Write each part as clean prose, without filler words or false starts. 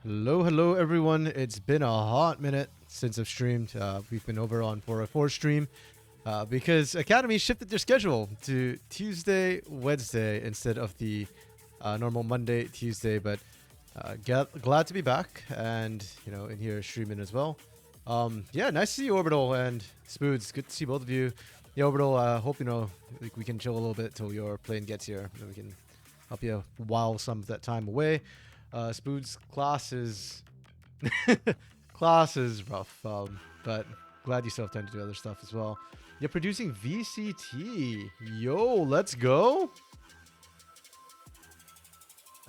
Hello everyone. It's been a hot minute since I've streamed. We've been over on 404 stream because Academy shifted their schedule to Tuesday, Wednesday instead of the normal Monday, Tuesday. But glad to be back and in here streaming as well. Yeah, nice to see you, Orbital and Spoods. Good to see both of you. Yeah, Orbital. Hope we can chill a little bit till your plane gets here, and we can help you while some of that time away. Spood's class is rough, but glad you still have time to do other stuff as well. You're producing VCT. Yo, let's go.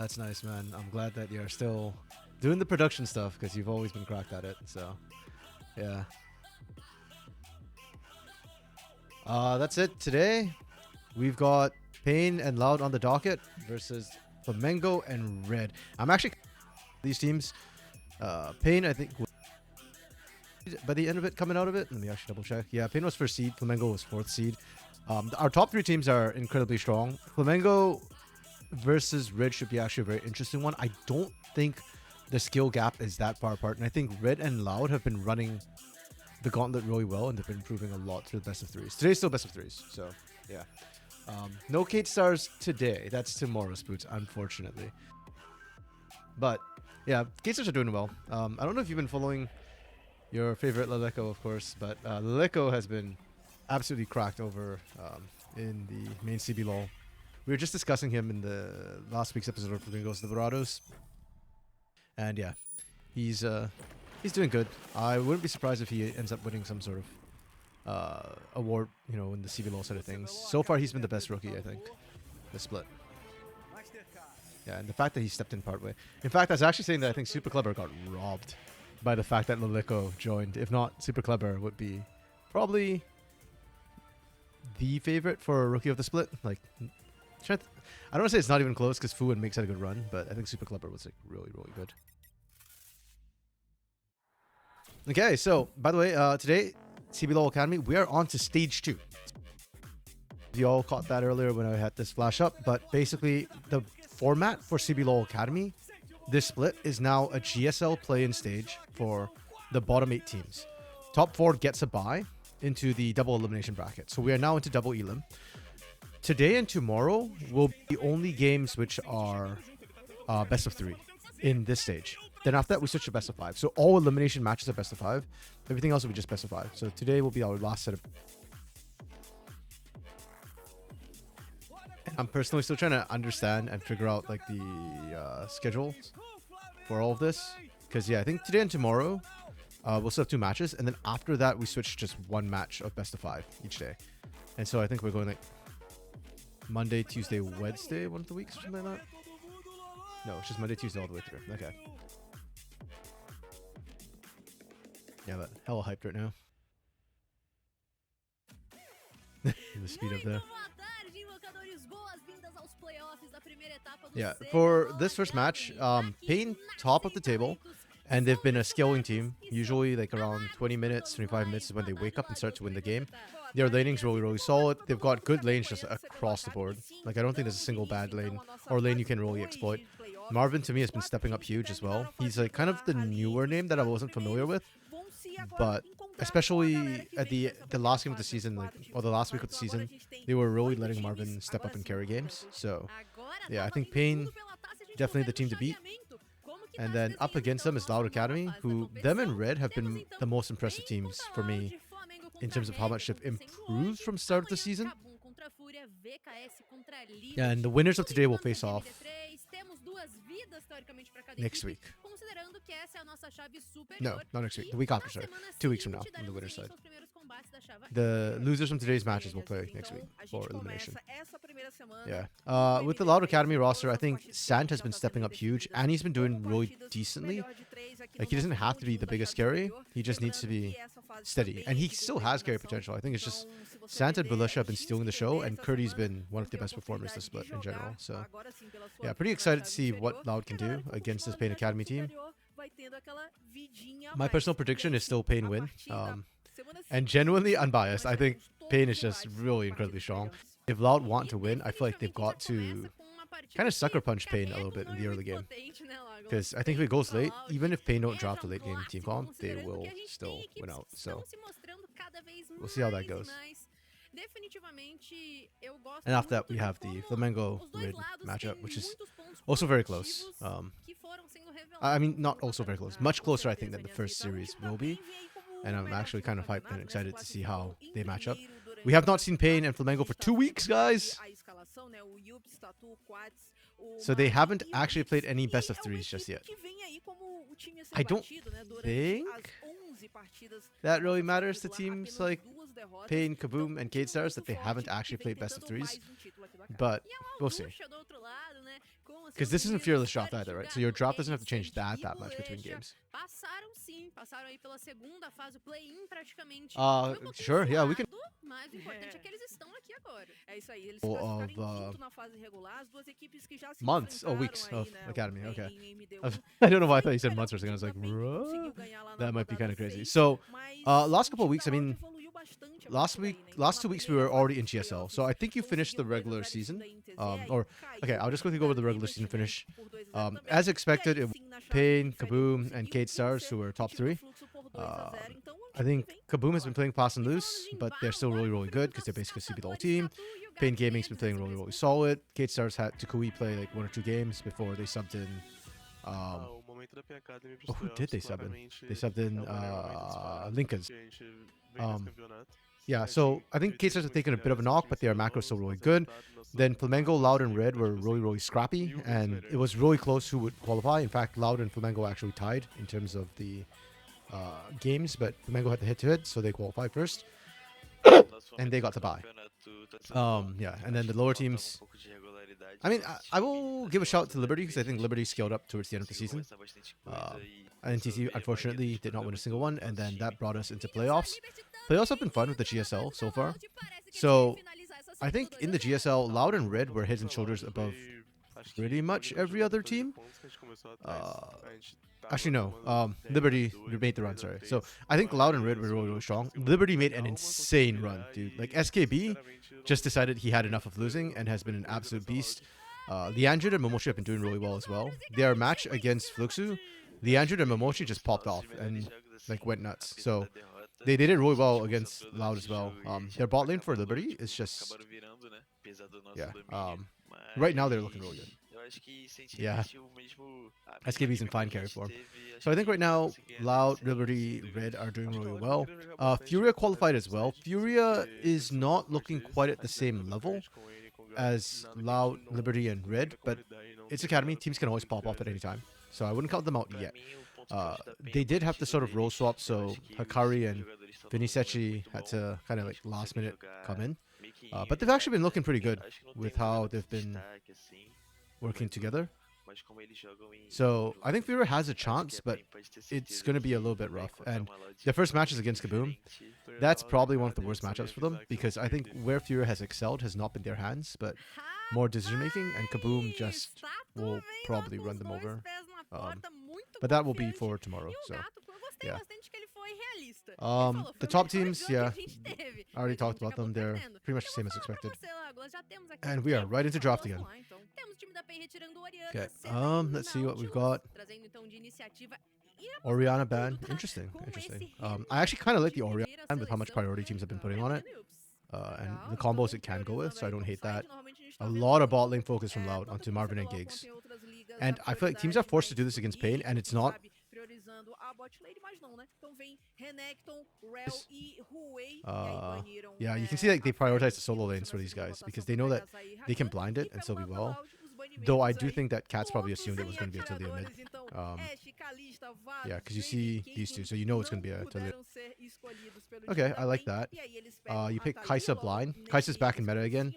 That's nice, man. I'm glad that you're still doing the production stuff because you've always been cracked at it. So, yeah. That's it today. We've got Pain and Loud on the docket versus Flamengo and Red. I'm actually these teams. Pain, I think, by the end of it, coming out of it. Let me actually double check. Yeah, Pain was first seed. Flamengo was fourth seed. Our top three teams are incredibly strong. Flamengo versus Red should be actually a very interesting one. I don't think the skill gap is that far apart, and I think Red and Loud have been running the gauntlet really well, and they've been improving a lot through the best of threes. Today's still best of threes, so yeah. No Kate Stars today. That's tomorrow's boots, unfortunately. But yeah, Kate Stars are doing well. I don't know if you've been following your favorite LLL.A, of course, but LLL.A has been absolutely cracked over in the main CB LOL. We were just discussing him in the last week's episode of Gringos Dorados, and yeah, he's doing good. I wouldn't be surprised if he ends up winning some sort of award, in the CB LOL side of things. So far, he's been the best rookie, I think, the split. Yeah, and the fact that he stepped in partway. In fact, I was actually saying that I think Super Clever got robbed by the fact that LLL.A joined. If not, Super Clever would be probably the favorite for rookie of the split. Like, I don't want to say it's not even close because Fu and Mix had a good run, but I think Super Clever was like really, really good. Okay, so by the way, today CB LOL Academy, we are on to stage 2. You all caught that earlier when I had this flash up, but basically the format for CB LOL Academy, this split is now a GSL play-in stage for the bottom 8 teams. Top 4 gets a bye into the double elimination bracket. So we are now into double elim. Today and tomorrow will be the only games which are best of 3 in this stage. Then after that, we switch to best of 5. So all elimination matches are best of 5. Everything else will be just best of 5. So today will be our last set of... And I'm personally still trying to understand and figure out like the schedule for all of this. Because yeah, I think today and tomorrow we'll still have 2 matches. And then after that, we switch to just 1 match of best of 5 each day. And so I think we're going like Monday, Tuesday, Wednesday, one of the weeks or something like that. No, it's just Monday, Tuesday all the way through. Okay. Yeah, but hella hyped right now. The speed up there. Yeah, for this first match, Pain top of the table, and they've been a scaling team. Usually like around 20 minutes, 25 minutes is when they wake up and start to win the game. Their laning's really, really solid. They've got good lanes just across the board. Like, I don't think there's a single bad lane or lane you can really exploit. Marvin, to me, has been stepping up huge as well. He's like kind of the newer name that I wasn't familiar with. But especially at the last game of the season, or the last week of the season, they were really letting Marvin step up and carry games. So, yeah, I think Pain, definitely the team to beat. And then up against them is Loud Academy, who, them and Red have been the most impressive teams for me in terms of how much they've improved from start of the season. Yeah, and the winners of today will face off next week. No, not next week. The week after, sorry. 2 weeks from now on the winner's side. The losers from today's matches will play next week for elimination. Yeah. With the Loud Academy roster, I think Sant has been stepping up huge, and he's been doing really decently. Like, he doesn't have to be the biggest carry. He just needs to be steady. And he still has carry potential. I think it's just Sant and Belisha have been stealing the show, and Curdy's been one of the best performers this split in general. So, yeah, pretty excited to see what Loud can do against this Pain Academy team. My personal prediction is still Pain win. And genuinely unbiased, I think Pain is just really incredibly strong. If Loud want to win, I feel like they've got to kind of sucker punch Pain a little bit in the early game. Because I think if it goes late, even if Pain don't drop the late game team comp, they will still win out. So we'll see how that goes. And after that, we have the Flamengo Red matchup, which is also very close. I mean, not also very close. Much closer, I think, than the first series will be. And I'm actually kind of hyped and excited to see how they match up. We have not seen Pain and Flamengo for 2 weeks, guys. So they haven't actually played any best of threes just yet. I don't think that really matters to teams like Pain, Kaboom, and Cade Stars that they haven't actually played best of threes. But we'll see. Because this isn't Fearless Draft either, right? So your draft doesn't have to change that much between games. Sure, yeah, we can. Months or weeks of Academy, okay. I don't know why I thought you said months or something. I was like, that might be kind of crazy. So, last couple of weeks, I mean, last 2 weeks we were already in GSL. So I think you finished the regular season. Okay, I'll just quickly go over the regular season finish. As expected, it was Pain, Kaboom, and Cade Stars who were top 3. I think Kaboom has been playing fast and loose, but they're still really, really good because they're basically a CB the whole team. Pain Gaming's been playing really, really solid. Cade Stars had Tukui play like 1 or 2 games before they subbed in. Who did they sub in? They subbed in Linkas. Yeah, so I think Cade Stars have taken a bit of a knock, but their macro is still really good. Then Flamengo, Loud, and Red were really, really scrappy, and it was really close who would qualify. In fact, Loud and Flamengo actually tied in terms of the games, but Flamengo had the hit-to-hit, so they qualified first. And they got to buy. Yeah, and then the lower teams. I mean, I will give a shout to Liberty because I think Liberty scaled up towards the end of the season. NTC unfortunately did not win a single one, and then that brought us into playoffs. Playoffs have been fun with the GSL so far. So I think in the GSL, Loud and Red were heads and shoulders above pretty much every other team. Actually, no. Liberty made the run, sorry. So I think Loud and Red were really, really strong. Liberty made an insane run, dude. Like SKB just decided he had enough of losing and has been an absolute beast. Leandrid and Momoshi have been doing really well as well. Their match against Fluxu, Leandrid and Momoshi just popped off and like went nuts. So they did it really well against Loud as well. Their bot lane for Liberty is just, yeah. Right now they're looking really good. Yeah. SKB's in fine carry form. So I think right now, Loud, Liberty, Red are doing really well. Furia qualified as well. Furia is not looking quite at the same level as Loud, Liberty, and Red, but it's Academy. Teams can always pop off at any time. So I wouldn't count them out yet. They did have to sort of role swap, so Hakari and Vinisechi had to kind of like last minute come in. But they've actually been looking pretty good with how they've been working together. So I think Furia has a chance, but it's going to be a little bit rough. And their first match is against Kaboom. That's probably one of the worst matchups for them because I think where Furia has excelled has not been their hands, but more decision making, and Kaboom just will probably run them over. But that will be for tomorrow. So yeah. The top teams, yeah, I already talked about them. They're pretty much the same as expected. And we are right into draft again. Okay, let's see what we've got. Orianna ban. Interesting. I actually kind of like the Orianna ban with how much priority teams have been putting on it. And the combos it can go with, so I don't hate that. A lot of bot lane focus from Loud onto Marvin and Giggs. And I feel like teams are forced to do this against Pain, and it's not. Yeah, you can see like they prioritize the solo lanes for these guys because they know that they can blind it and still be well. Though I do think that Cats probably assumed it was going to be a Taliyah mid. Yeah, because you see these two, so you know it's going to be a Taliyah. Okay, I like that. You pick Kaisa blind. Kaisa's back in meta again.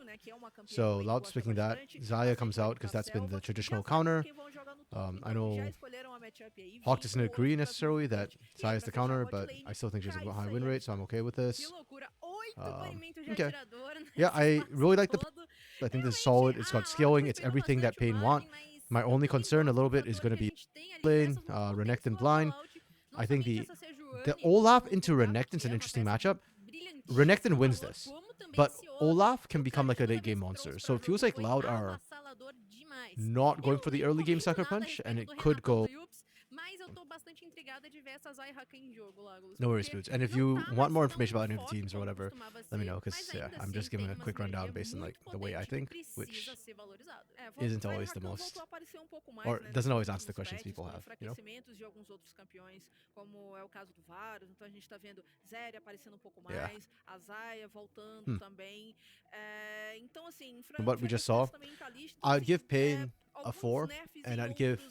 So Loud's picking that. Xayah comes out because that's been the traditional counter. I know Hawk doesn't agree necessarily that Xayah's the counter, but I still think she has a high win rate, so I'm okay with this. Okay. Yeah, I really like the... I think this is solid. It's got scaling. It's everything that Pain want. My only concern a little bit is going to be lane, Renekton blind. I think the Olaf into Renekton's an interesting matchup. Renekton wins this, but Olaf can become like a late game monster. So it feels like Loud are not going for the early game sucker punch, and it could go. No worries, Boots. And if you want more information about any of the teams or whatever, let me know, because yeah, I'm just giving a quick rundown based on like the way I think, which isn't always the most, or doesn't always answer the questions people have, you know? Yeah. What we just saw, I'd give Pain a 4, and I'd give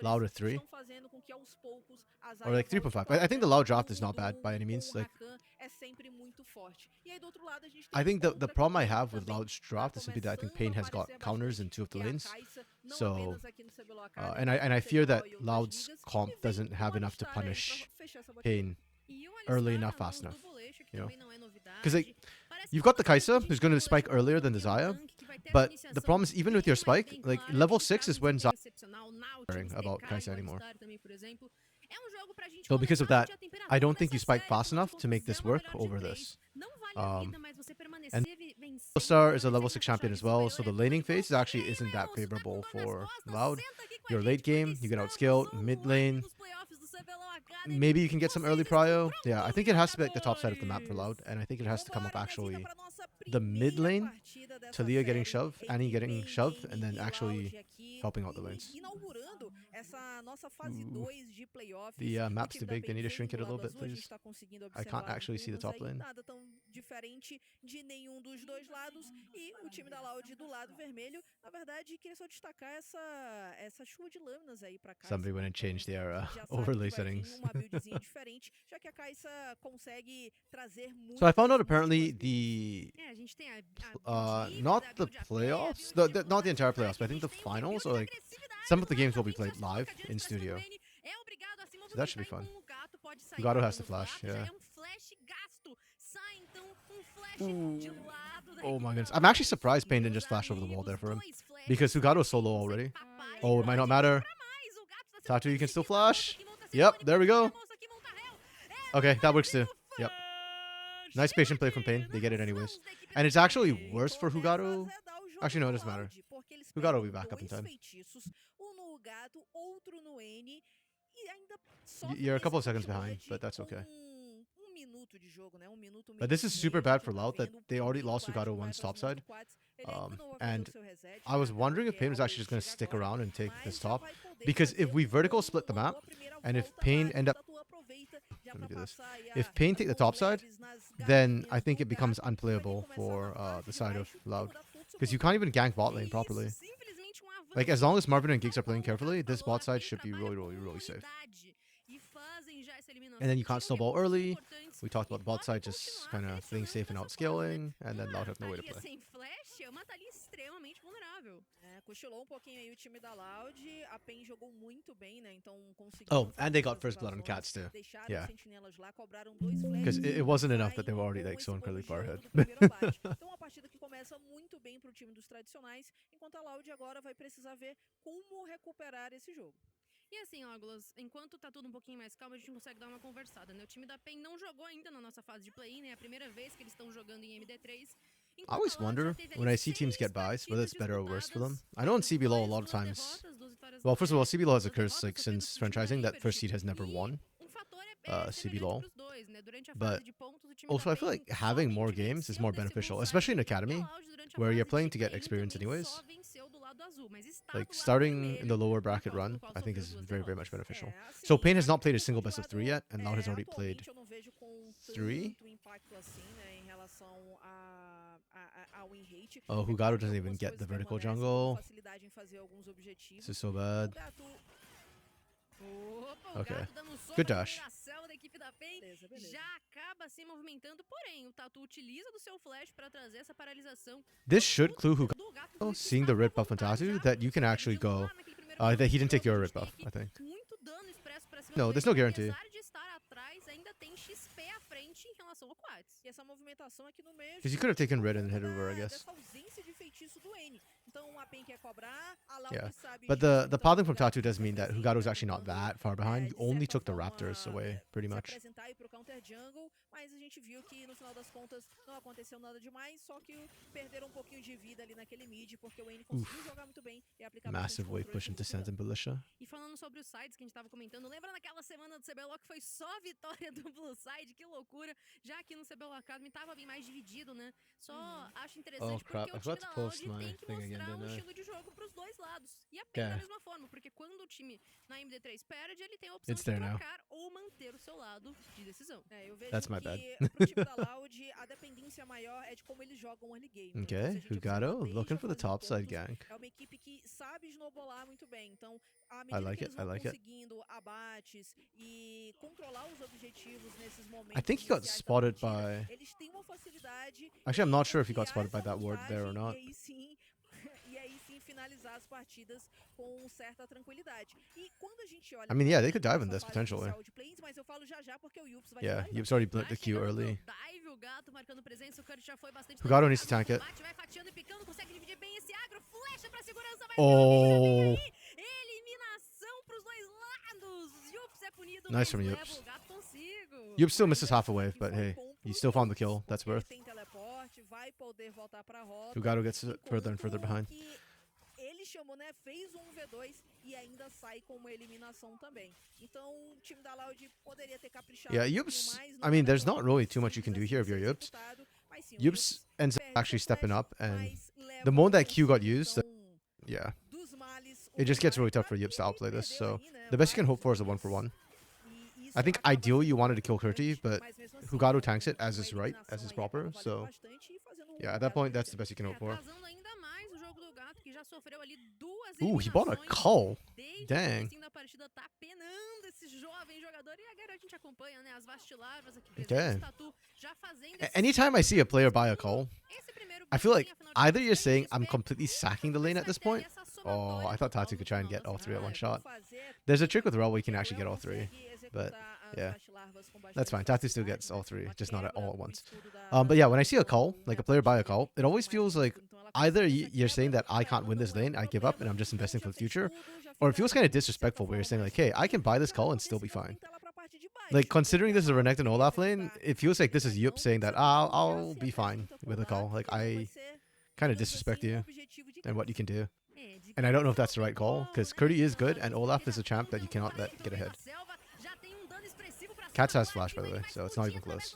Loud a 3. Or like 3.5. I think the Loud draft is not bad by any means. Like, I think the problem I have with Loud's draft is simply that I think Pain has got counters in 2 of the lanes. So, and I fear that Loud's comp doesn't have enough to punish Pain early enough, fast enough. You know? Because like, you've got the Kai'Sa, who's going to spike earlier than the Xayah, but the problem is, even with your spike, like, level 6 is when Xayah isn't caring about Kai'Sa anymore. So because of that, I don't think you spike fast enough to make this work over this. And Star is a level 6 champion as well, so the laning phase actually isn't that favorable for Loud. You're late game, you get outskilled, mid lane, maybe you can get some early prio. Yeah, I think it has to be like the top side of the map for Loud, and I think it has to come up actually the mid lane, Talia getting shoved, Annie getting shoved, and then actually helping out the lanes. Ooh. The map's too big, they need to shrink it a little bit, please. I can't actually see the top lane. Somebody went and changed their overlay settings. So I found out apparently the not the playoffs, not the entire playoffs, but I think the finals, or like some of the games will be played live in studio. So that should be fun. Hugato has to flash, yeah. Ooh. Oh my goodness. I'm actually surprised Pain didn't just flash over the wall there for him, because Hugato's solo already. Oh, it might not matter. Tatu, you can still flash. Yep, there we go. Okay, that works too. Yep. Nice patient play from Pain. They get it anyways. And it's actually worse for Hugato. Actually, no, it doesn't matter. Hugato will be back up in time. You're a couple of seconds behind, but that's okay. But this is super bad for Loud that they already lost Hugato once topside. And I was wondering if Pain was actually just going to stick around and take this top. Because if we vertical split the map, and if Pain end up... Let me do this. If Pain take the top side, then I think it becomes unplayable for the side of Loud. Because you can't even gank bot lane properly. Like, as long as Marvin and Giggs are playing carefully, this bot side should be really safe. And then you can't snowball early. We talked about the bot side just kind of playing safe and outscaling, and then Loud have no way to play. Oh, and they got first blood on Cats too. Yeah. Because it wasn't enough that they were already like so incredibly far ahead. E assim, Ógulas, enquanto tá tudo um pouquinho mais calmo, a gente consegue dar uma conversada, né? O time da PEN não jogou ainda na nossa fase de play-in, né? É a primeira vez que eles estão jogando em MD3. I always wonder when I see teams get buys, whether it's better or worse for them. I know in CBLOL a lot of times... Well, first of all, CBLOL has a curse, like, since franchising, that first seed has never won CBLOL. But also, I feel like having more games is more beneficial, especially in Academy, where you're playing to get experience anyways. Like, starting in the lower bracket run, I think is very much beneficial. So Pain has not played a single best of 3 yet, and Loud has already played 3. Oh, Hugato doesn't even get the vertical jungle. This is so bad. Okay, good dash. This should clue Hugato, seeing the red buff on Tatu, that you can actually go. That he didn't take your red buff, I think. No, there's no guarantee. relação ao Quats. E essa movimentação aqui no meio. Because you could have taken red and hit it over, I guess. Dessa ausência de feitiço do N. Então a PEN quer cobrar, a Loud Yeah, sabe but disso, the então pathing from o Gato Tatu does mean that presente, Hugaro's actually not tentando, that far behind. de Only certa took the forma, Raptors away, pretty se much. apresentar aí pro counter jungle, mas a gente viu que no final das contas não aconteceu nada demais, só que perderam um pouquinho de vida ali naquele mid, porque o N conseguiu jogar muito bem e aplicar Massive wave push into Sand and Militia. E falando sobre os sides que a gente tava comentando, lembra naquela semana do CBLOL que foi só vitória do Blue Side? Que loucura! Já aqui no CBLOL Academy tava bem mais dividido, né? Só acho interessante crap, porque I o time forgot to da post Loud my tem que thing again, mostrar um didn't I? estilo de jogo pros dois lados. E a PEN da Yeah. mesma forma, porque quando o time na MD3 perde, ele tem a opção It's de there now. trocar ou manter o seu lado de decisão. Eu vejo That's my que bad. pro time da Loud, a dependência maior é de como eles jogam early game. Né? Okay, Então, se a gente Hugaro observar desde looking a for the fase de top side pontos, gank. É uma equipe que sabe snowballar muito bem. Então, à I medida like que it, eles I vão like it. conseguindo abates e controlar os objetivos nesses momentos I think he got iniciais da spotted partida, by... eles têm uma facilidade Actually, I'm em not sure if he got ampliar spotted by essa that ward there or vantagem not. e aí sim finalizar as partidas com certa tranquilidade. E quando a gente olha I mean, yeah, they pra could dive in essa this fase potentially. inicial de plays, mas eu falo já porque o Yups vai Yeah, finalizar. You've already blipped Tá the Q chegando early. pro dive, o Gato marcando presença, o Curry já foi bastante Hugaro needs to danificado. tank it. Combate vai fatiando e picando, consegue dividir bem esse agro, flecha pra segurança, vai Oh, eliminação pros dois lados. Yups é punido, Nice mas from leva Yups. o Gato consigo. Yup still Mas misses é half a um wave, que but foi hey, bom he pro still found the Yups, kill. That's porque worth. ele tem teleporte, vai poder voltar pra rota. Hugaro gets further and further enquanto behind. que ele chamou, né, fez um V2 e ainda sai com uma eliminação também. Então, o time da Loud poderia ter caprichado Yeah, um Yups, pouquinho mais. I Não mean, era there's tão not really too much you can do simples here assim if de you're ser Yups. executado, mas sim, o Yups ends up perde actually seu stepping flash, up, and mas leva the o moment that gol Q got consigo. used, Então, yeah, dos males, it just gets o really tough melhor for Yups to e outplay this. perdeu So aí, né, the best you can hope vários for is a lanes. 1-for-1. E isso I think acaba ideally you sendo wanted to kill Kurti, importante, but mas mesmo assim, Hugaro tanks it as uma is right, as eliminação is aí acaba proper. valendo So bastante e fazendo yeah, at o that point, Gato that's the best you can hope for. Atrasando ainda mais o jogo do Gato, que já sofreu ali duas Ooh, he bought a eliminações. cull. Desde o Dang. comecinho da partida tá penando esse jovem jogador. E agora a gente acompanha, né, as vastilarvas aqui Okay. presentes. Tatu já fazendo esse Anytime I see a player buy a cull, esse primeiro I feel like bloquinho, afinal de either contas, you're bem saying I'm XP, completely sacking the lane at this point. Oh, I thought Tatu could try and get all three at one shot. There's a trick with Rel where you can actually get all three. But yeah, that's fine. Tatu still gets all three, just not all at once. But yeah, when I see a call, like a player buy a call, it always feels like either you're saying that I can't win this lane, I give up, and I'm just investing for the future, or it feels kind of disrespectful where you're saying like, hey, I can buy this call and still be fine. Like considering this is a Renekton Olaf lane, it feels like this is Yup saying that I'll be fine with a call. Like I kind of disrespect you and what you can do. And I don't know if that's the right call, because Kurti is good, and Olaf is a champ that you cannot let get ahead. Cats has flash, by the way, so it's not even close.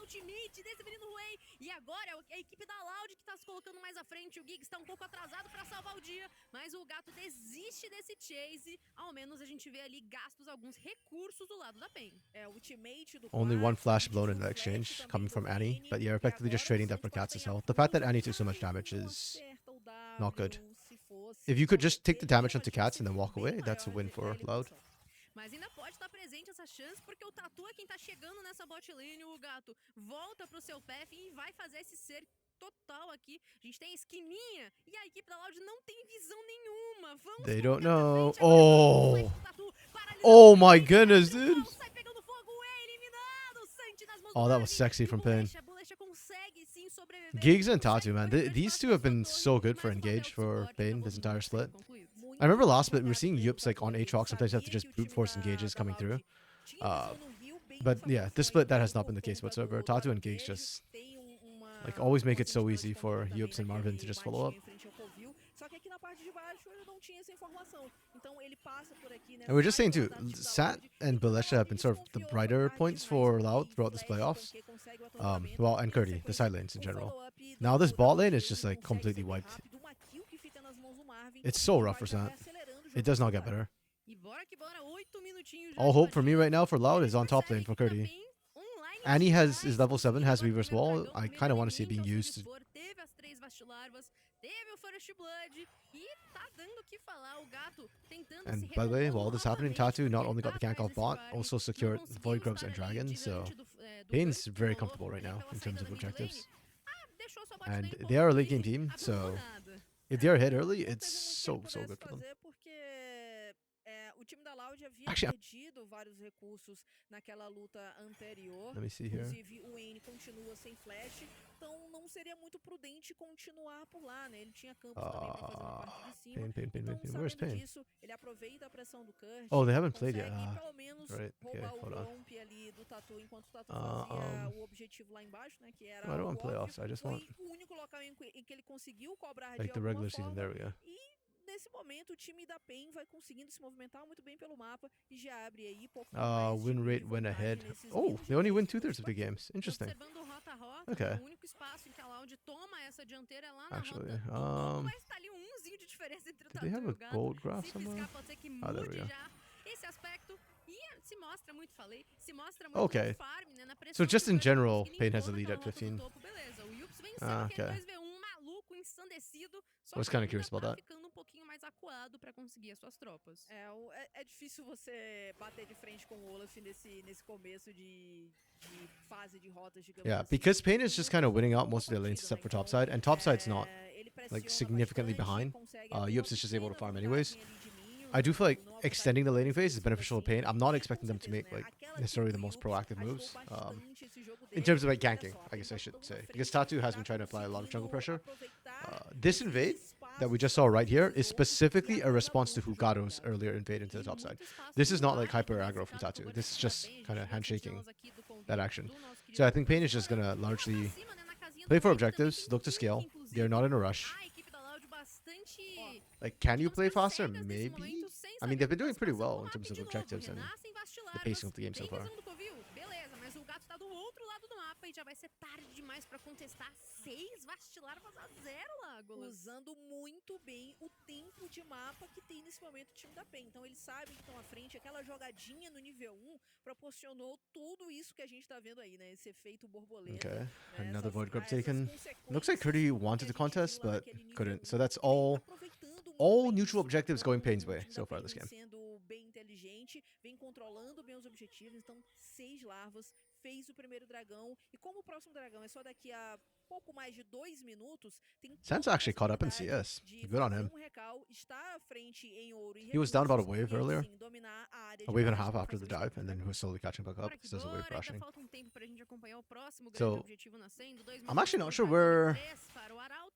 E agora a equipe da Loud que tá se colocando mais à frente. O Giggs tá um pouco atrasado pra salvar o dia, mas o Gato desiste desse chase. Ao menos a gente vê ali gastos alguns recursos do lado da PEN. Only one flash blown in the exchange coming from Annie, but you're effectively just trading that for Cats' health. The fact that Annie took so much damage is not good. If you could just take the damage onto Cats and then walk away, that's a win for Loud. Mas ainda pode estar presente essa chance, porque o Tatu é quem tá chegando nessa bot lane. O Gato volta pro seu path e vai fazer esse ser total aqui. A gente tem a esquininha e a equipe da Loud não tem visão nenhuma. Vamos They don't colocar pra know. frente agora. Oh. Tatu, paralisado. Oh my goodness, dude. Sai pegando fogo, é eliminado. Santi nas mãos Oh, do that was Marvin. sexy from Pain. Bulecha consegue sim sobreviver. Giggs and Consegue Tatu, man. correr These grande two have been parte da so torre, good for mas o papel engage de for suporte Pain acabou this não entire sendo split. concluído. I remember last split, we were seeing Yups like on Aatrox. Sometimes you have to just brute force engages coming through. But yeah, this split that has not been the case whatsoever. Tatu and Giggs just like always make it so easy for Yups and Marvin to just follow up. And we're just saying too, Sat and Belisha have been sort of the brighter points for Loud throughout this playoffs. Well, and Kurti, the side lanes in general. Now this bot lane is just like completely wiped. It's so rough for Sat. It does not get better. All hope for me right now for Loud is on top lane for Kurti. Annie is level 7, has Weaver's Wall. I kind of want to see it being used. And by the way, while this is happening, Tatu not only got the gank off bot, also secured Void Grubs and Dragon, so Pain's very comfortable right now in terms of objectives. And they are a late game team, so if they are hit early, it's so good for them. time da Loud havia Actually, perdido vários recursos naquela luta anterior. let me see here. Inclusive, o N continua sem flash, então não seria muito prudente continuar por lá, né? Ele tinha campos também pra fazer na parte de cima. Pain. Então, Where's sabendo Pain? disso, ele aproveita a pressão do Kurt. Oh, they haven't played Consegue yet. pelo menos Right. Okay, roubar o hold on. romp ali do Tatu, enquanto o Tatu fazia o objetivo lá embaixo, né? Que era I don't want o playoffs. óbvio. I just Foi want o único local em que ele conseguiu cobrar like de the alguma regular season. forma. There we go. E nesse momento o time da PEN vai conseguindo se movimentar muito bem pelo mapa e já abre aí pouquinho mais Win de rate went vantagem ahead. nesses Oh, menos they de only win 15 2/3 of the minutos. games. Interesting. Observando o rota-rota, Okay. o único espaço em que a Loud toma essa dianteira é lá na Actually, rota do topo, mas tá ali umzinho de diferença entre o did Tatu they have e a o Gato. gold graph Se somewhere? piscar, pode ser que Ah, there we mude go. já esse aspecto. E se mostra muito, se mostra muito Okay. no farm, né, na pressão So just que in os dois estão general, conseguindo Pain has impor a lead naquela at rota do 15. topo, beleza. O Yups venceu Ah, aquele okay. 2v1 maluco, ensandecido, só I was que kinda ainda curious about tá that. ficando um pouquinho mais acuado pra conseguir as suas tropas. É difícil você bater de frente com o Olaf nesse começo de fase de rotas, digamos Yeah, assim. because Pain is just kind of winning out Uma most of their lanes partida, except for né? topside, and topside's not Ele like pressiona significantly bastante, behind. consegue alguma Yups is just able to pequena farm anyways. vantagem ali de ninho, I do feel like não apontar extending the laning phase is específico beneficial to assim. Pain. I'm not E, expecting com them to certeza, make né, like aquela necessarily kill the do most Yups proactive ajudou moves. bastante esse jogo In dele. terms of like E olha ganking, só, I guess I tá should todo mundo say, à because frente, Tatu has tá been trying to apply a lot of jungle conseguindo pressure. aproveitar This invade that we just saw right here is specifically a response to Hugado's earlier invade into the top side. This is not like hyper aggro from Tatu. This is just kind of handshaking that action. So I think Pain is just gonna largely play for objectives, look to scale. They're not in a rush. Like, can you play faster? Maybe. I mean, they've been doing pretty well in terms of objectives and the pacing of the game so far. Beleza, mas o gato tá do outro lado do mapa e já vai ser tarde demais pra contestar 6 vastilarvas a 0, Lágolas. Usando muito bem o tempo de mapa que tem nesse momento o time da PEN. Então eles sabem que estão à frente. Aquela jogadinha no nível 1 proporcionou tudo isso que a gente tá vendo aí, né? Esse efeito borboleta. Okay, Né? another void grab essas taken. Looks like consequências Curdy wanted que to a gente contest, viu lá but naquele nível couldn't. So 1. that's E vem all aproveitando muito all bem neutral isso. objectives going Pain's way O time so da far PEN this vem game. sendo bem inteligente, vem controlando bem os objetivos. Então, 6 larvas, fez o primeiro dragão. E como o próximo dragão é só daqui a pouco mais de 2 minutos, tem Sense toda a actually caught up in possibilidade CS. de Good on fazer him. recal, estar à frente em ouro e He was down about a recursos, wave e aí earlier, sim, dominar a área a de wave and a baixo half pra after the fazer o dive, and then he was slowly catching back up Bora que because there's a wave bora, ainda rushing. falta um tempo pra gente acompanhar o próximo grande So, objetivo nascendo. 2 I'm actually not minutos sure pro dragão where e 3 para o Arauto.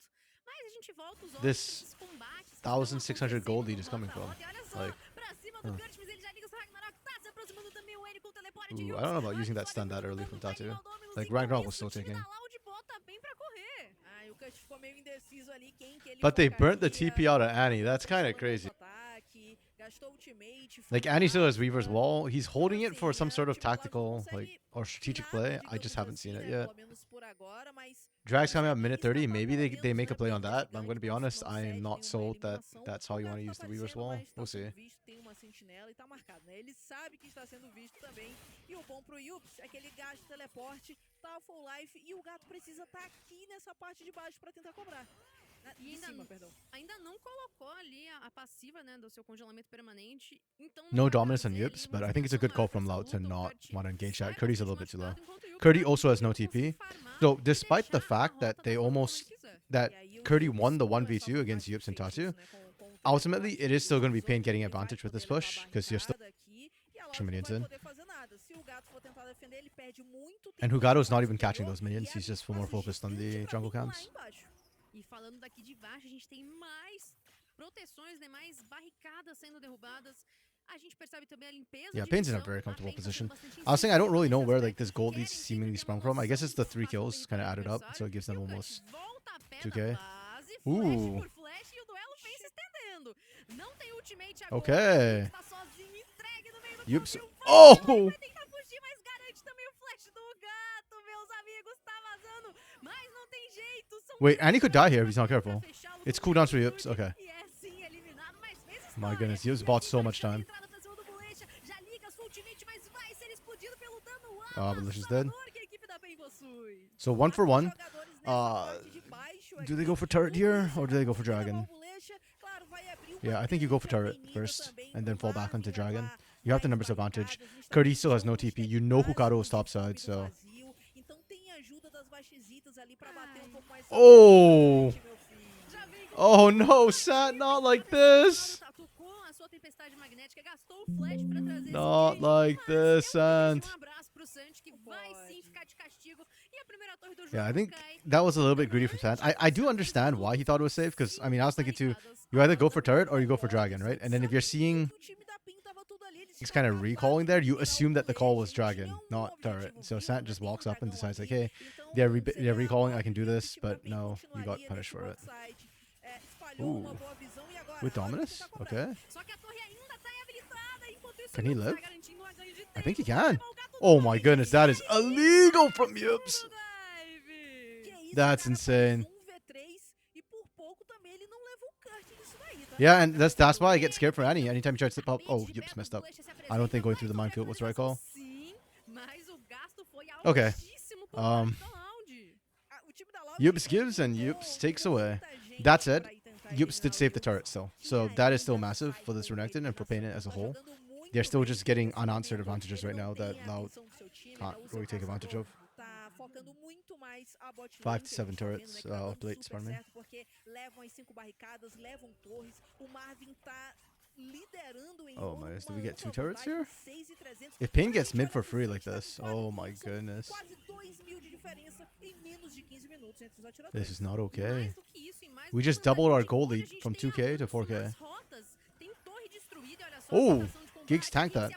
Mas a gente volta os this esses combates que estão 1,600 gold acontecendo lead no is coming from. rota-rota. E olha só, Like, pra cima do Kurt, mas ele já liga o seu Ragnarok, tá se aproximando também o N com o teleporte de Ooh, I Yups. don't know about using that stun that early from Tatu. Like, Ragnarok was still taking. Bota bem pra correr. Ah, e o Kurt ficou meio indeciso ali quem que ele But they burnt the focaria. TP out of Annie. That's kind of crazy. Ataque, gastou ultimate, Like, foi Annie still has rápida. Weaver's Wall. He's holding it for some sort of Tipo, ela tactical, consegue like, or strategic nada, play. I digamos just haven't assim, seen it né, yet. pelo menos por agora, mas Drag's coming out minute 30. escapar Maybe pelo they menos, make a né, play bem on that. But I'm inteligente, going to be não- honest, não I am cede not nenhuma sold that eliminação. that's how you O want to gato use tá the Weaver's aparecendo, Wall. mas tá We'll sendo see. visto, tem uma sentinela e tá marcado, né? Ele sabe que está sendo visto também. E o bom pro Yups é que ele gasta teleporte, tá full life e o gato precisa estar aqui nessa parte de baixo pra tentar cobrar. E De ainda, cima, perdão. ainda não colocou ali a passiva, né, do seu congelamento permanente. Então No vai dominance on trazer Yips, ali but uma I think it's a good call situação from mais Loud pra to essa not luta. O Kurt want to engage that. sai Curdy's a bastante little bit too low. machucado, enquanto o Yups Curdy vai also has no conseguir TP. farmar So, e despite the deixar a fact rota that da they forma como almost ele quiser. that E aí o Curdy Yups won the começou a 1v2 usar against Yips and feitiços, Tatu, né, com o ultimately it is still going to be teleporte, Pain getting ele vai advantage with this poder push levar a because you're still barricada aqui, e a Loud extra não minions vai in. poder fazer nada. Se o gato for tentar defender, ele perde muito tempo And na Hugado's not fase even catching superior, those minions. e é He's just more quase focused on distante the pra jungle vir lá camps. embaixo. E falando daqui de baixo, a gente tem mais proteções, né, mais barricadas sendo derrubadas. A gente percebe também a limpeza Yeah, de Pain's in a visão. very A comfortable PEN tá sendo position. bastante I was saying I don't incisiva really know nesse where like aspecto. this gold Querem lead's sempre seemingly ter sprung uma from. I guess noção it's the do 3 espaço kills kind of território added up, so adversário. it gives them E o Kurt almost volta a pé 2K. da base, flash Ooh. por flash, e o duelo vem se estendendo. Não tem ultimate agora. Okay. Tá sozinho, entregue no meio do Yups. campo, e o Oh! Flash vai tentar fugir, mas garante também o flash do gato, meus amigos. Tá vazando, mas não tem jeito. São Wait, três Annie could die here if pra he's not careful. fechá-lo It's com cooldowns for magnitude. Yips. Okay. E é sim eliminado, mas fez My história. goodness, Yips E bought aqui so vai much ser uma time. entrada pra cima do Bolecha. Já liga sua ultimate, mas vai ser explodido pelo dano Ah, but she's dead. avassalador que a equipe da PEN possui. So 1 for 1. Jogadores nessa parte de baixo Do they aqui. go for turret here or do they go for Consegue levar dragon? o Bolecha, claro, vai abrir uma Yeah, I think you go for grande turret avenida first também, and then fall não back vai onto levar dragon. You have the mais numbers advantage. barricadas, a gente tá Curdy vendo still has no os TP. tanques You know básicos Hukado is do topside, time do so. vazio. Então tem ajuda das baixesitas ali pra bater um pouco mais Oh! forte, meu filho. Já vem com Oh no, Sat, not like this! Tatu com a sua tempestade magnética, gastou o flash pra trazer Not esse like this, Sant. abraço pro Sant, que vai sim ficar de castigo. E a primeira torre do jogo Yeah, I think cai. that was a little bit greedy from Sant. I do understand why he thought it was safe, because, I mean, I was thinking too, you either go for turret or you go for dragon, right? And then if you're seeing he's kind of recalling there, you assume that the call was dragon, not turret. So Sant just walks up and decides like, hey, they're recalling, I can do this, but no, you got punished for it. Ooh. With Dominus? Okay. Can he live? I think he can. Oh my goodness, that is illegal from Yups. That's insane. Yeah, and that's why I get scared for Annie. Anytime you try to slip up, oh, Yups messed up. I don't think going through the minefield was the right call. Okay. Yups gives and Yups takes away. That said, Yups did save the turret still. So that is still massive for this Renekton and for Pain as a whole. They're still just getting unanswered advantages right now that Loud can't really take advantage of. 5 to 7 turrets, plates, pardon me. Oh my goodness, do we get 2 turrets here? If Pain gets mid for free like this, oh my goodness. This is not okay. We just doubled our goal lead from 2k to 4k. Oh, Giggs tanked that.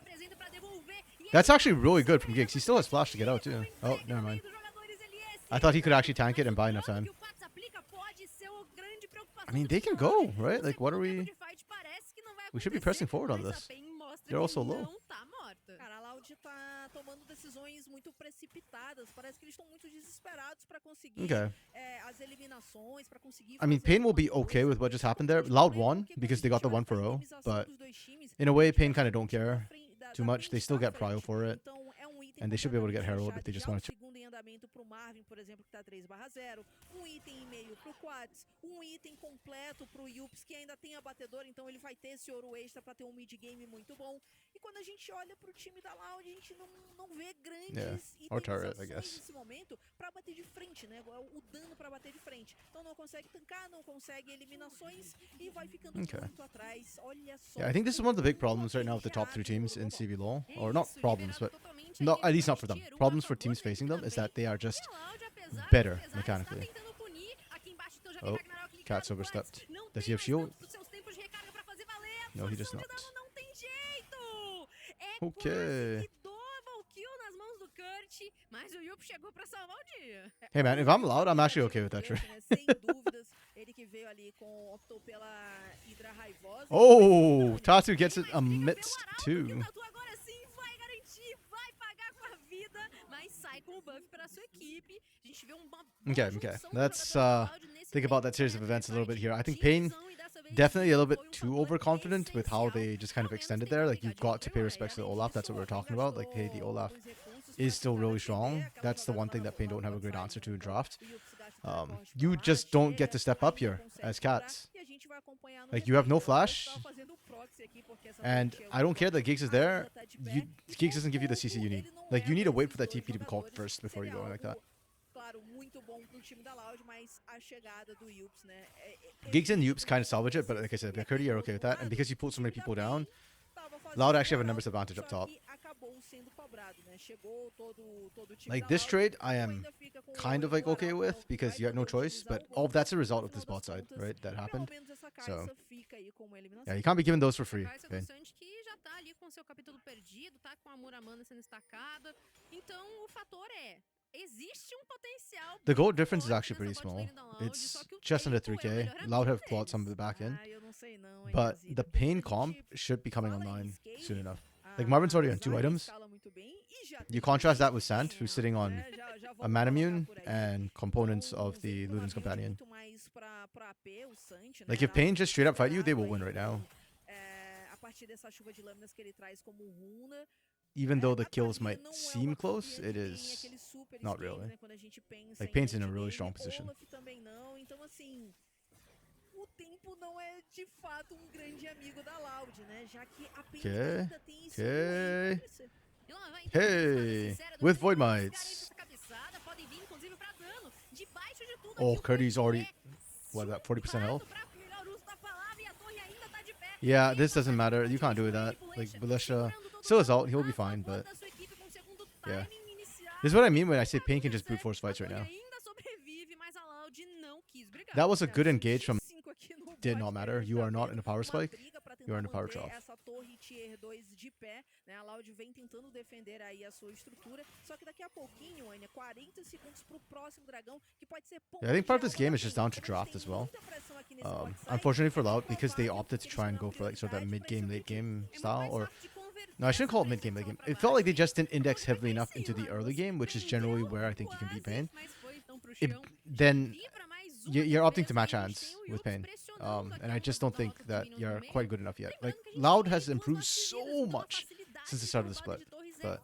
That's actually really good from Giggs. He still has flash to get out too. Oh, never mind. I thought he could actually tank it and buy enough time. I mean, they can go, right? Like, what are we... We should be pressing forward on this. They're also low. Okay. I mean, Pain will be okay with what just happened there. Loud won because they got the 1-for-0, but in a way, Pain kind of don't care too much. They still get prio for it, and they should be able to get Herald if they just want to. Andamento pro Marvin, por exemplo, que tá 3/0, item e meio pro Quats, item completo pro Yups, que ainda tem abatedor, então ele vai ter esse ouro extra para ter um mid game muito bom. E quando a gente olha pro time da Loud, a gente não vê grandes itemizações nesse momento para bater de frente, né? O dano para bater de frente. Então não consegue tancar, não consegue eliminações e vai ficando muito atrás. Olha só. Yeah, I think this is one of the big problems right now with the top 3 teams in CBLOL, or not problems, but no, at least not for them. Problems for teams facing them is that they are just better mechanically. Oh, Cat's overstepped. Does he have shield? No, he does not. Okay. Hey man, if I'm Loud, I'm actually okay with that trade. Oh, Tatu gets it amidst 2. Okay. Let's think about that series of events a little bit here. I think Pain definitely a little bit too overconfident with how they just kind of extended there. Like, you've got to pay respects to the Olaf. That's what we're talking about. Like, hey, the Olaf is still really strong. That's the one thing that Pain don't have a great answer to in draft. You just don't get to step up here as Cats. Like, you have no flash. And I don't care that Giggs is there. Giggs doesn't give you the CC you need. Like, you need to wait for that TP to be called first before you go like that. Giggs and Yups kind of salvage it, but like I said, McCurdy, you're okay with that. And because you pulled so many people down, Loud actually have a numbers advantage up top. Like, this trade, I am kind of like okay with because you had no choice, but all of that's a result of this bot side, right? That happened. So, yeah, you can't be giving those for free. Okay. The gold difference is actually pretty small. It's just under 3k. Loud have clawed some of the back end. But the Pain comp should be coming online soon enough. Like, Marvin's already on 2 items. You contrast that with Sant, who's sitting on a Manamune and components of the Luden's Companion. Like, if Pain just straight up fight you, they will win right now. Even though the kills might seem close, it is not really. Like, Pain's in a really strong position. Okay. Hey, with Void Mites. Oh, Curdy's already, what, that 40% health? Yeah, this doesn't matter. You can't do that. Like, Militia still is out. He'll be fine, but yeah. This is what I mean when I say Pain can just brute force fights right now. That was a good engage from did not matter. You are not in a power spike. You are in a power trough. Essa torre tier 2 de pé, né? A Loud vem tentando defender aí a sua estrutura, só que daqui a pouquinho, Anya, 40 segundos pro próximo dragão, que pode ser Yeah, I think part of this game is just down to draft as well. Unfortunately for Loud, because they opted to try and go for like sort of that mid-game, late-game style, or no, I shouldn't call it mid-game, late-game. It felt like they just didn't index heavily enough into the early game, which is generally where I think you can beat Pain. Then you're opting to match hands with Pain. And I just don't think that you're quite good enough yet. Like, Loud has improved so much since the start of the split, but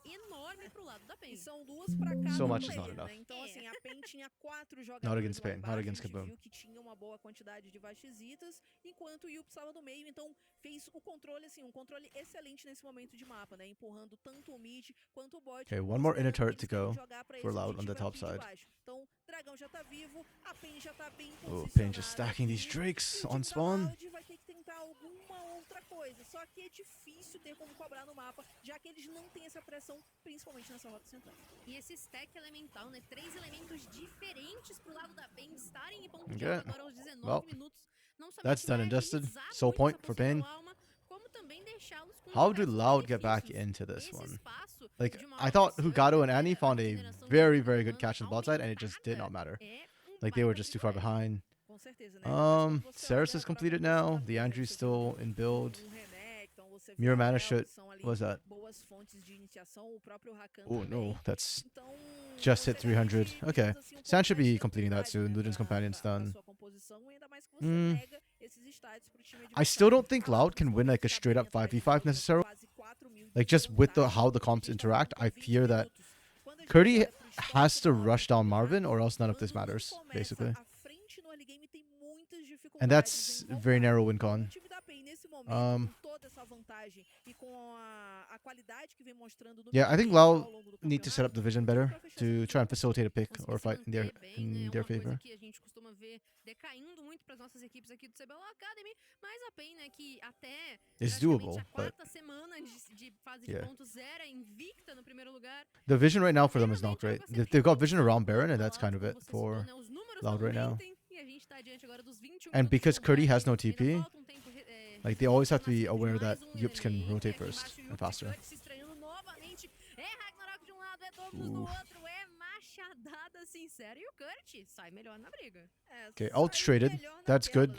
so much is not enough. Então, assim, a PEN tinha 4 jogadores Not against lá Pain, not embaixo, against a gente Kaboom. viu que tinha uma boa quantidade de Vaxizitas, enquanto o Yup estava no meio, então fez o controle, assim, um controle excelente nesse momento de mapa, né? Empurrando tanto o mid quanto o bot. Okay, one more inner considerando turret que to eles querem go jogar pra for esse Loud on the objetivo top aqui de side. baixo. Então, Dragão já tá vivo, a PEN já tá bem Oh, posicionada. Pain just stacking these aqui, Drakes e o on time da spawn. Loud vai ter que tentar alguma outra coisa, só que é difícil ter como cobrar no mapa, já que eles não têm essa pressão, principalmente nessa rota central. E esse stack elemental, né? 3 elementos diferentes pro lado da PEN estarem em ponto de Okay. alta agora aos 19 Well, minutos. Não somente that's done vai and dusted. agilizar Soul muito point essa for possível Pain. alma, como também deixá-los com How do diversos Loud get back benefícios. into this Esse one? espaço Like, de uma I thought alta Hugado and surge, Annie né, found a a mineração de very, vida very good humana catch on the bot side, and it just did not matter. é Like, they were baita just too far privilégio. behind. Com certeza, né? Mas quando você Ceres olha is pra completed composição now. da The PEN, Andrew's você still tem in build. René, então você vê Mirror a Mana Bell, should. que são ali What was that? boas fontes de iniciação, o próprio Rakan Oh também. no, that's Então, just hit você garante, 300. Okay. digamos assim, um San pouco should mais de be completing that soon. tranquilidade, né, Luden's Companion's pra done. sua composição, ainda mais que você nega esses stats pro time I still adversário. don't think A Loud Loud can win like a está straight bem up atrás de 5v5 tudo, necessarily. quase 4.000 de Like, just with the how the comps vantagem. interact, I 20 fear that minutos. Quando a gente Curdy olha pro histórico has to do Loud rush down no Marvin, campeonato, or else none of this quando não matters, começa basically. à frente no early game, tem muitas And dificuldades that's em very voltar. narrow win Então, con. o time da PEN nesse momento, Um, com toda essa vantagem e com a qualidade que vem mostrando no Yeah, I think mid-game Loud ao longo do need to set up the vision campeonato, better to try and facilitate a pick Conseguir or se fight manter bem, né, in é their uma coisa favor. que a gente costuma ver decaindo muito para as nossas equipes aqui do CBLOL Academy, mas a PEN, né, que até It's praticamente doable, a but quarta semana de fase yeah. de pontos era invicta no primeiro lugar. The vision right now for them is not great. They've got vision around Baron, and that's kind of it for Né, os números Loud não right now. mentem, e a gente tá diante agora dos 21 And minutos because Curdy has no completos, ainda TP, falta um tempo, like they always have to be nascer aware mais that um Yups can LLA, rotate aqui first embaixo o and Yup faster. Cut se estreando novamente. É Ragnarok de um lado, é Dominus do outro, é machadada sincera e o Kurt sai melhor na briga. Okay, ult's traded. That's good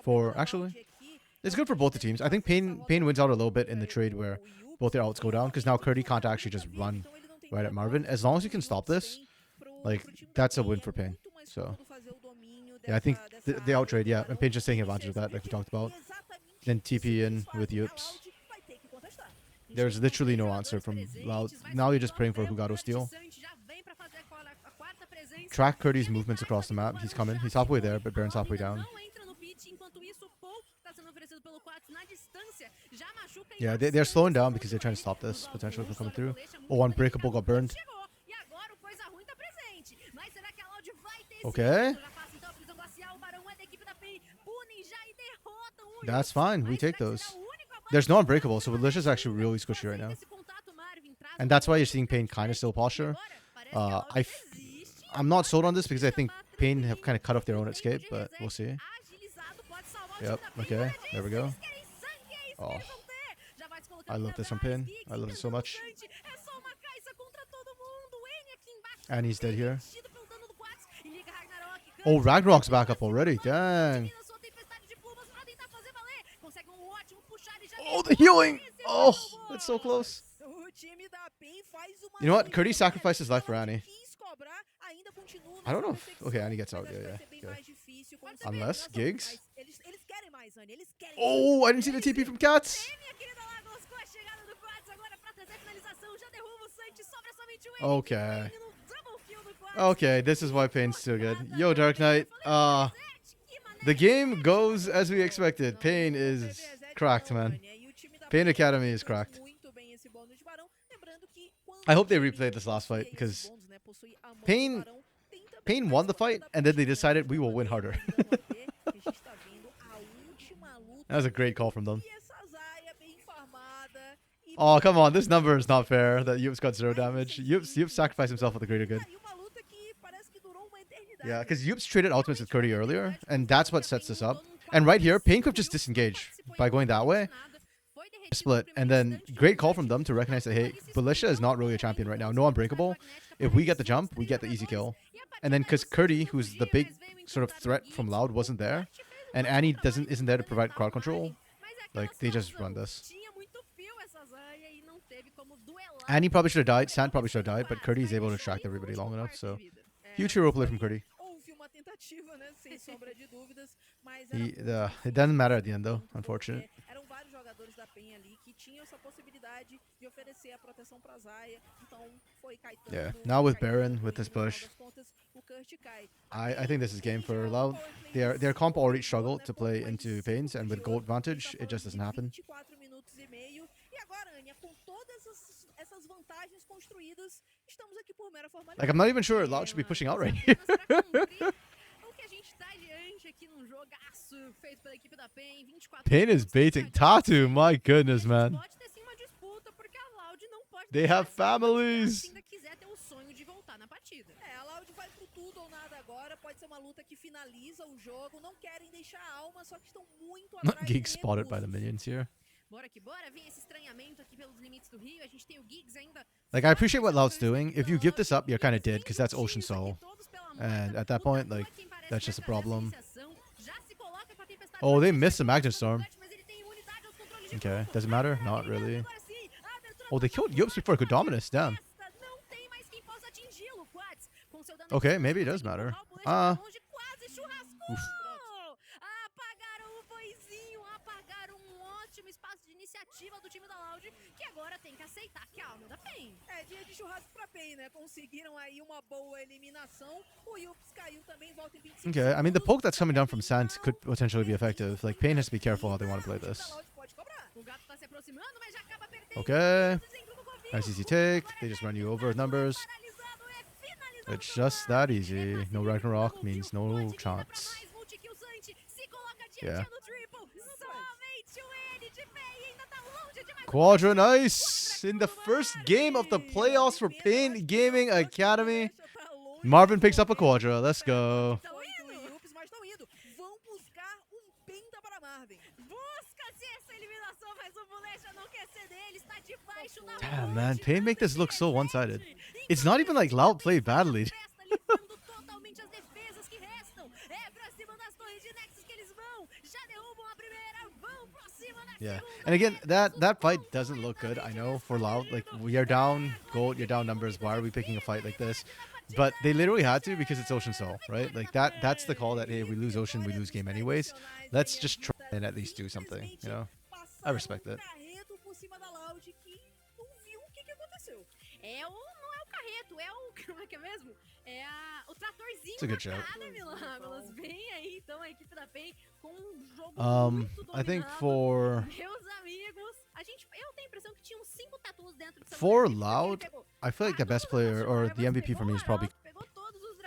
for actually. It's good for both the teams. I think Pain wins out a little bit in the trade where both their ults go down, because now Curdy can't actually just run right at Marvin. As long as you can stop this, like, that's a win for Pain. So yeah, I think they outtrade, yeah, and Pain's just taking advantage of that, like we talked about. Then TP in with Yups. There's literally no answer from Loud. Now you're just praying for Hugado steal. Track Curdy's movements across the map. He's coming. He's halfway there, but Baron's halfway down. Yeah, they're slowing down because they're trying to stop this potential from coming through. Oh, Unbreakable got burned. Okay. That's fine. We take those. There's no Unbreakable, so Delicious is actually really squishy right now. And that's why you're seeing Pain kind of still posture. I'm not sold on this because I think Pain have kind of cut off their own escape, but we'll see. Yep, okay, there we go. Oh, I love this from Pain. I love it so much. And he's dead here. Oh, Ragnarok's back up already. Dang. Oh, the healing! Oh, that's so close. You know what? Curdy sacrificed his life for Annie. I don't know if... Okay, Annie gets out. Yeah. Unless, Gigs? Oh, I didn't see the TP from Cats! Okay. Okay, this is why Pain's still good. Yo, Dark Knight. The game goes as we expected. Pain is cracked, man. Pain Academy is cracked. I hope they replay this last fight, because Pain won the fight, and then they decided we will win harder. That was a great call from them. E essa Zaya bem farmada. E Oh, come on. bem This number is not fair jogada. that Yups got 0 damage. Yups sacrificed himself for the greater good. E uma luta que parece que durou uma eternidade. Yeah, because Yups traded ultimates with Curdy earlier, and that's what sets this up. And right here, Pain could just disengage by going that way. Split, and then great call from them to recognize that, hey, Militia is not really a champion right now. No unbreakable. If we get the jump, we get the easy kill. And then because Curdy, who's the big sort of threat from Loud, wasn't there, and Annie isn't there to provide crowd control, like, they just run this. Annie probably should have died, Sand probably should have died, but Curdy is able to distract everybody long enough, so huge hero play from Curdy. Houve uma tentativa, né, sem sombra de dúvidas, mas It doesn't matter at the end though, unfortunate. Eram vários jogadores da PEN ali que tinham essa possibilidade de oferecer a proteção pra Zaya, então foi Caetano. Yeah, now with Baron, with this push, O Kurt cai. I think this is game for Loud. Their comp already struggled to play into Pains, and with gold advantage, it just doesn't happen. 24 minutos e meio. E agora, Anya, com todas essas vantagens construídas, estamos aqui por mera formalidade. Like, I'm not even sure Loud should be pushing out right here. Pain is baiting Tatu, my goodness, man. They have families. A Loud vai pro tudo ou nada agora, pode ser uma luta que finaliza o jogo, não querem deixar a alma, só que estão muito atrás. Geek spotted by the minions here. Bora que bora, vem esse estranhamento aqui pelos limites do Rio. A gente tem o Giggs ainda. Like, I appreciate what Loud's doing. If you give this up, you're kind of dead, because that's Ocean Soul. And at that point, like, that's just a problem. Oh, they missed the Magnet Storm. Okay, doesn't matter? Not really. Oh, they killed Yops before Dominus. Damn. Okay, maybe it does matter. Oof. Do time da Loud, que agora tem que aceitar que a alma da PEN. É dia de churrasco pra PEN, né? Conseguiram aí uma boa eliminação. O Yups caiu também, volta em 25. Okay, I mean, the poke that's coming down from Sant could potentially be effective. Like, Pain has to be careful how they want to play this. Okay. Nice easy take. They just run you over with numbers. It's just that easy. No Ragnarok means no chance. Yeah. Quadra nice in the first game of the playoffs for Pain Gaming Academy. Marvin picks up a Quadra. Let's go. Damn, man. Pain make this look so one-sided. It's not even like Loud played badly. Yeah, and again, that fight doesn't look good. I know for Loud, like, we are down gold, you're down numbers. Why are we picking a fight like this? But they literally had to because it's Ocean Soul, right? Like that's the call that, hey, if we lose Ocean, we lose game anyways. Let's just try and at least do something, you know? I respect it. It's a good shout. I think for Loud, I feel like the best player or the MVP for me is probably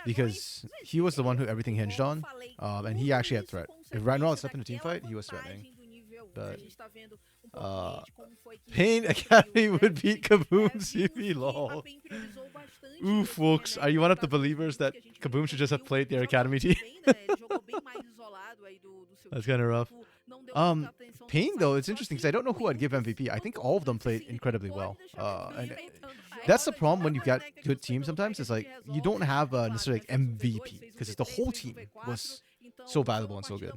because he was the one who everything hinged on, and he actually had threat. If Ragnarok stepped in a team fight, he was threatening. But Pain Academy would beat Kaboom CV, lol. Ooh, folks, are you one of the believers that Kaboom should just have played their academy team? That's kind of rough. Pain, though, it's interesting because I don't know who I'd give MVP. I think all of them played incredibly well. And that's the problem when you get good teams sometimes. It's like you don't have necessarily like MVP because the whole team was so valuable and so good.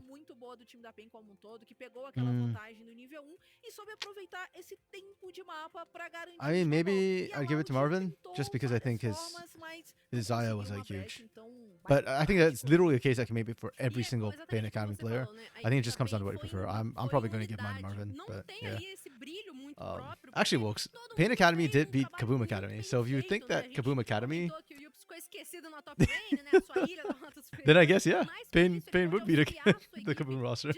Do time da PEN como todo, que pegou aquela vantagem no nível 1 e soube aproveitar esse tempo de mapa para garantir. I mean, maybe I'd give it to Marvin just because I think his Zaya was like huge. But I think that's literally a case that can maybe for every single Pain Academy player. I think it just comes down to what you prefer. I'm probably going to give mine to Marvin, but yeah. Actually, Wokes, Pain Academy did beat Kaboom Academy, so if you think that Kaboom Academy, then I guess, yeah, Pain would beat the Kaboom roster.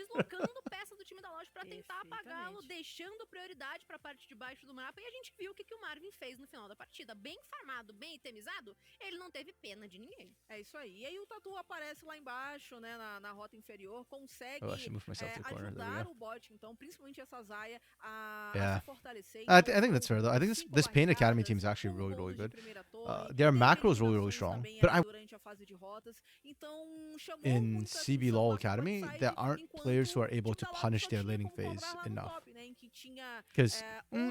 Marvin fez no final da partida. Bem farmado, bem itemizado, ele não teve pena de ninguém. É isso aí. E aí o Tatu aparece lá embaixo, né, na rota inferior, consegue Oh, I should move myself to the corner. There we ajudar go. o bot, então, principalmente essa Zaya, a Yeah. se fortalecer. I Então, think that's fair though. I think this Pain Academy team is actually really, really good. Their macro is really, really strong. But durante a fase de rotas. Então, chamou in muita CB.A atenção Academy, lá pro there bot aren't side, players who are enquanto able o to time da Loud punish só their tinha laning como phase cobrar lá no enough. top, né, em que tinha, Because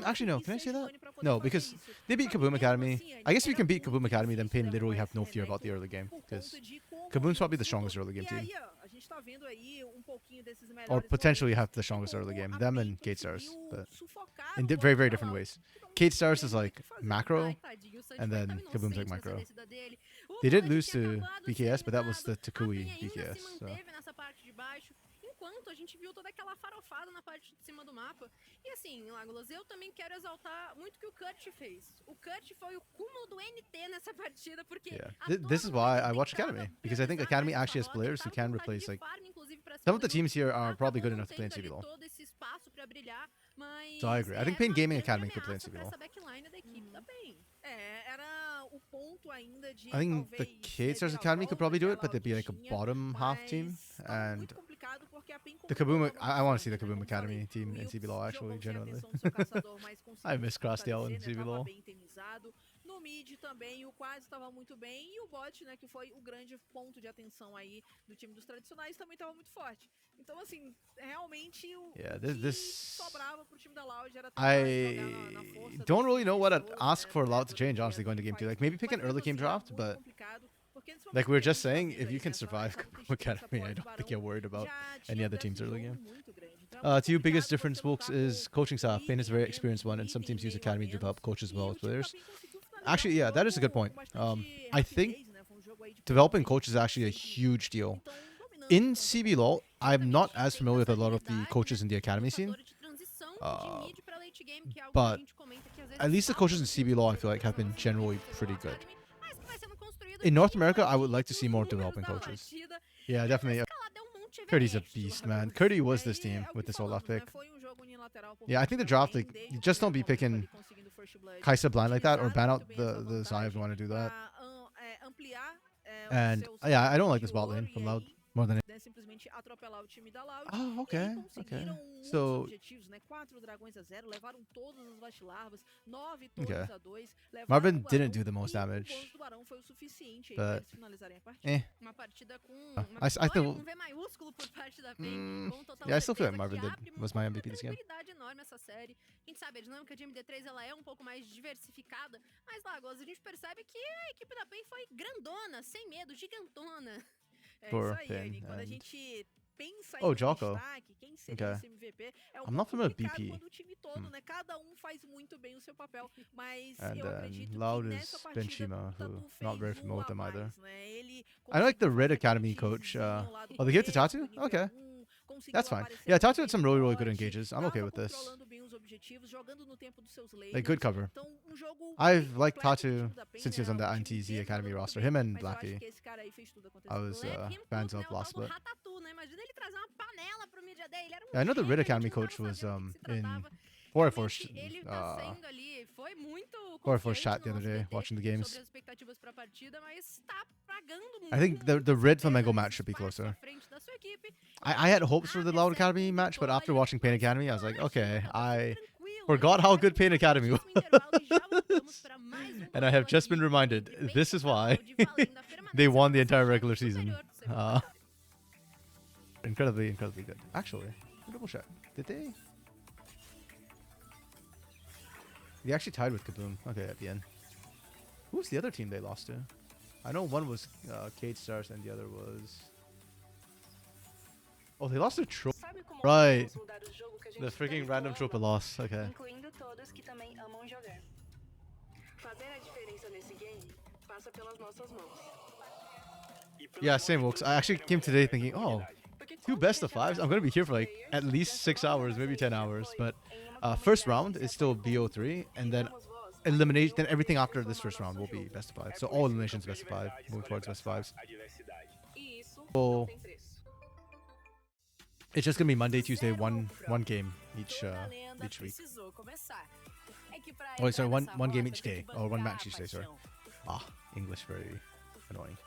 actually no, 11 can I say that? Sejuani pra poder No, fazer because isso. they beat Só que Kaboom mesmo Academy. assim, I guess if you era can beat muito Kaboom Academy, then difícil Pain levar literally o have no FR, fear né, about the então, early game. por Because conta de como Kaboom's o probably the jogo se strongest deu. early game E team. aí, ó, a gente tá vendo aí um pouquinho desses Or melhores potentially have momentos the de strongest early como game. a Them PEN and Kate Stars. conseguiu But sufocar in o bot very, very da different Loud, ways. que não Kate Stars tinha is muito o like que fazer. macro, Ai, tadinho, o Sanji and foi then tão Kaboom's like inocente nessa micro. descida dele. O They did Bud lose tinha to acabado de ser BKS, but that was eliminado, the a PEN Takui ainda se BKS. So. manteve nessa parte de baixo, enquanto a gente viu toda aquela farofada na parte de cima do mapa. E assim, Legolas, eu também quero exaltar muito o que o Kurt fez. O Kurt foi o cúmulo do NT nessa partida, porque Yeah, a this is todo why momento I ele watch tava Academy, because I think priorizado Academy nessa actually has rota, players who tava com can vontade replace de like farm, inclusive, pra some cima of the do teams here are probably good acabou não enough to play in tendo ali CBLOL. todo esse espaço pra brilhar, mas So I agree. I think era Pain uma Gaming grande Academy could play in ameaça pra CBLOL. essa backline da equipe da PEN. Era o ponto ainda de I think the talvez Kate Stars Academy could probably do it, but they'd be like a tinha, bottom half team. mas tava And muito complicado porque a PEN the começou Kaboom, tava I muito want to see the forte, né? Kaboom Como Academy falei, team o in Wilks CBLOL actually, jogou sem a genuinely. atenção do seu caçador, mas I conseguiu miss se Crossdale in fortalecer, né? Tava CBLOL. bem temizado. No mid também, o Quase estava muito bem. E o bot, né, que foi o grande ponto de atenção aí do time dos tradicionais, também estava muito forte. Então, assim, realmente o que sobrava pro time da Loud era tentar jogar na força I don't really know what I'd vencedores, ask né, for do Loud to método change, que honestly, a going to game PEN 2. Like, faz. maybe pick an Mas early mesmo game assim, era draft, muito but complicado, porque nesse like momento we were que a just gente tá saying, vendo if aí you can nessa survive competição Kaboom Academy, I pós don't Barão, think you're worried about já any tinha other um team's depth de early jogo game. muito grande. Então é muito Two biggest complicado difference, você lutar folks, is com coaching o staff. Pain is a item a very menos, experienced o one, and some item teams use meio a Academy to menos. develop coaches as E well o as time da players. PEN conseguiu finalizar Actually, o yeah, that is a good jogo point. com bastante I think rapidez, né? Foi um jogo aí de developing PNG, coaches is actually a 6 minutos. huge deal. Então, dominando In por conta CBLOL, I'm not as familiar with a lot of the coaches in the academy scene, lutadora de transição de mid pra late game, que é algo que a but gente comenta que às vezes at least the falta coaches in no time CBLOL I de feel like have been transição generally do pretty LLL.A, good. mas que vai sendo construído In North dia a America, I dia would like to dos see more números developing da coaches. partida. Yeah, definitely. Escalada é um monte Curdy's a Everest beast, lá. man. Curdy was E this aí, team é o with que this Olaf falamos, né? pick. Foi um jogo unilateral por Yeah, I parte think the da draft, PEN, like, desde you o just don't be primeiro momento picking ali conseguindo o First Blood. Kaisa blind like that, or ban out Utilizaram the Zai if you want to do that. pra, ampliar os And seus yeah, I don't like de this bot ouro, lane e from Loud aí, more than. né, simplesmente atropelar o time da Loud. Oh, E aí okay, okay. conseguiram muitos So objetivos, né? 4 dragões a 0, levaram todas as vastilarvas, 9 Okay. torres a 2, levaram Marvin o didn't Barão, do the most e o damage, bônus do Barão foi o suficiente aí but pra eles finalizarem a partida. eh. Uma partida com I uma I vitória still. com V maiúsculo por parte da PEN, com total Yeah, I still feel certeza like Marvin que did abre was com my uma MVP this game. tranquilidade enorme essa série. A gente sabe, a dinâmica de MD3 ela é um pouco mais diversificada, mas Lagos, a gente percebe que a equipe da PEN foi grandona, sem medo, gigantona. É For isso aí, PEN, Aine. Quando a and- gente pensa Oh, em Jocko. destaque, quem seria Okay. esse MVP, é um I'm not pouco familiar with complicado BP. quando o time todo, né? Cada um faz muito bem o seu papel, mas And eu acredito Loud que is nessa Ben partida Shima, o who Tatu not very fez familiar with them a either. mais, né? Ele I like the conseguiu Red fazer Academy aquele coach. desvio lá do Oh, they gave it to começo, Tatu? do nível Okay. 1, conseguiu That's fine. aparecer Yeah, muito Tatu bem had some no really, really good bot, engages. I'm okay tava with this. controlando bem os objetivos, jogando no tempo dos seus Like, good laners. cover. Então, um jogo I've bem liked completo do Tatu time da PEN, since he was né? on the O time NTZ inteiro Academy jogando roster. muito Him bem, and mas eu acho Blackie. que esse cara aí fez tudo acontecer. I was Let him fans cook, of né? O last tal do bit. Ratatu, né? Imagina ele trazer uma panela pro Media.A. Ele era um Yeah, I know the gênio, Red a Academy gente não coach tava was sabendo do que se in tratava. 4-4 Realmente, ele tá sendo ali, foi muito 4-4 confiante chat the no other nosso day, DT watching the sobre games. as expectativas pra partida, mas tá pagando I think the muita Red certeza Flamengo nesse match should be espaço à closer. frente da sua equipe. I had hopes for the Loud Academy match, but after watching Pain Academy, I was like, okay, I forgot how good Pain Academy was. And I have just been reminded, this is why they won the entire regular season. Incredibly, incredibly good. Actually, double check. Did they? They actually tied with Kaboom. Okay, at the end. Who's the other team they lost to? I know one was Kate Stars and the other was... Oh, they lost to Trope. Right. The freaking random Trope loss. Okay. Incluindo todos que também amam jogar. Fazer a diferença nesse game passa pelas nossas mãos. Yeah, same, folks. I actually came today thinking, oh, 2 best of 5s? I'm going to be here for like at least 6 hours, maybe 10 hours. But first round is still BO3, and then elimination, then everything after this first round will be best of 5. So all eliminations best of 5, moving towards best of 5s. E isso Oh. não tem preço. It's just gonna be Monday, Tuesday, one game each week. Oh, sorry, one game each day, or one match each day. Sorry. Ah, English very annoying.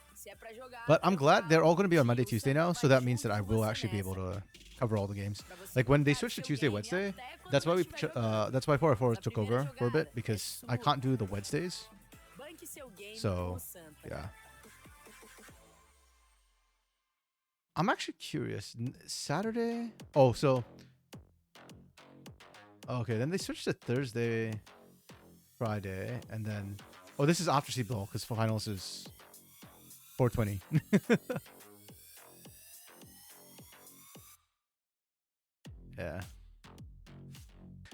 But I'm glad they're all gonna be on Monday, Tuesday now, so that means that I will actually be able to cover all the games. Like when they switched to Tuesday, Wednesday, that's why that's why 404 took over for a bit, because I can't do the Wednesdays. So yeah. I'm actually curious. Saturday? Oh, so... Okay, then they switched to Thursday, Friday, and then... Oh, this is after CBLOL, because finals is 420. Yeah.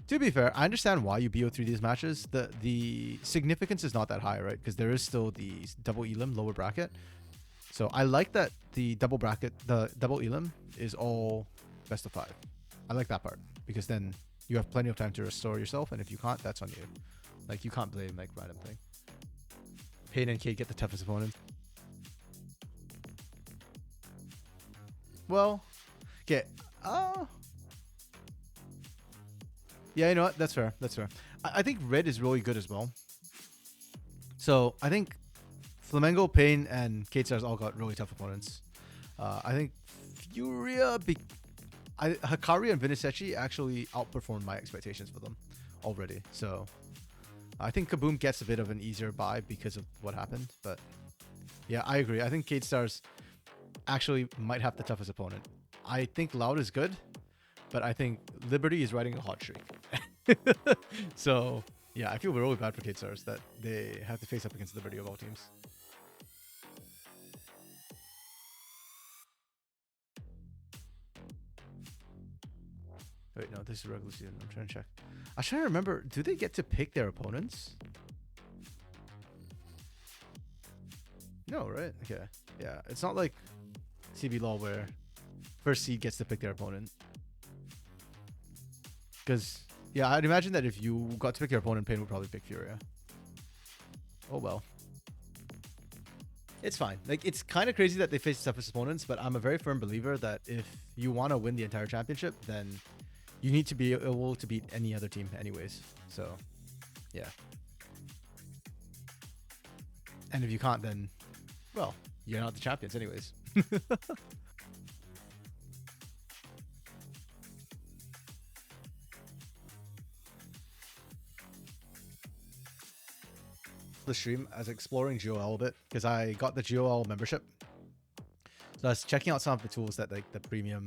To be fair, I understand why you BO3 these matches. The significance is not that high, right? Because there is still the double elim lower bracket. So I like that the double bracket, the double elim is all best of 5. I like that part because then you have plenty of time to restore yourself, and if you can't, that's on you. Like you can't blame like random thing. Pain and Kate get the toughest opponent. Well, okay. Yeah, you know what? That's fair. That's fair. I think Red is really good as well. So I think Flamengo, Pain, and Kate Stars all got really tough opponents. I think Furia, Hikari and Vinisechi actually outperformed my expectations for them already. So I think Kaboom gets a bit of an easier bye because of what happened. But yeah, I agree. I think Kate Stars actually might have the toughest opponent. I think Loud is good, but I think Liberty is riding a hot streak. So yeah, I feel really bad for Kate Stars that they have to face up against Liberty of all teams. Wait, no, this is regular season. I'm trying to check. I was trying to remember, do they get to pick their opponents? No, right? Okay. Yeah, it's not like CBLOL where first seed gets to pick their opponent. Because, yeah, I'd imagine that if you got to pick your opponent, Pain would probably pick Furia. Oh, well. It's fine. Like, it's kind of crazy that they face the toughest opponents, but I'm a very firm believer that if you want to win the entire championship, then you need to be able to beat any other team anyways. So, yeah. And if you can't, then, well, you're not the champions anyways. The stream as exploring GOL a bit because I got the GOL membership. So I was checking out some of the tools that like the premium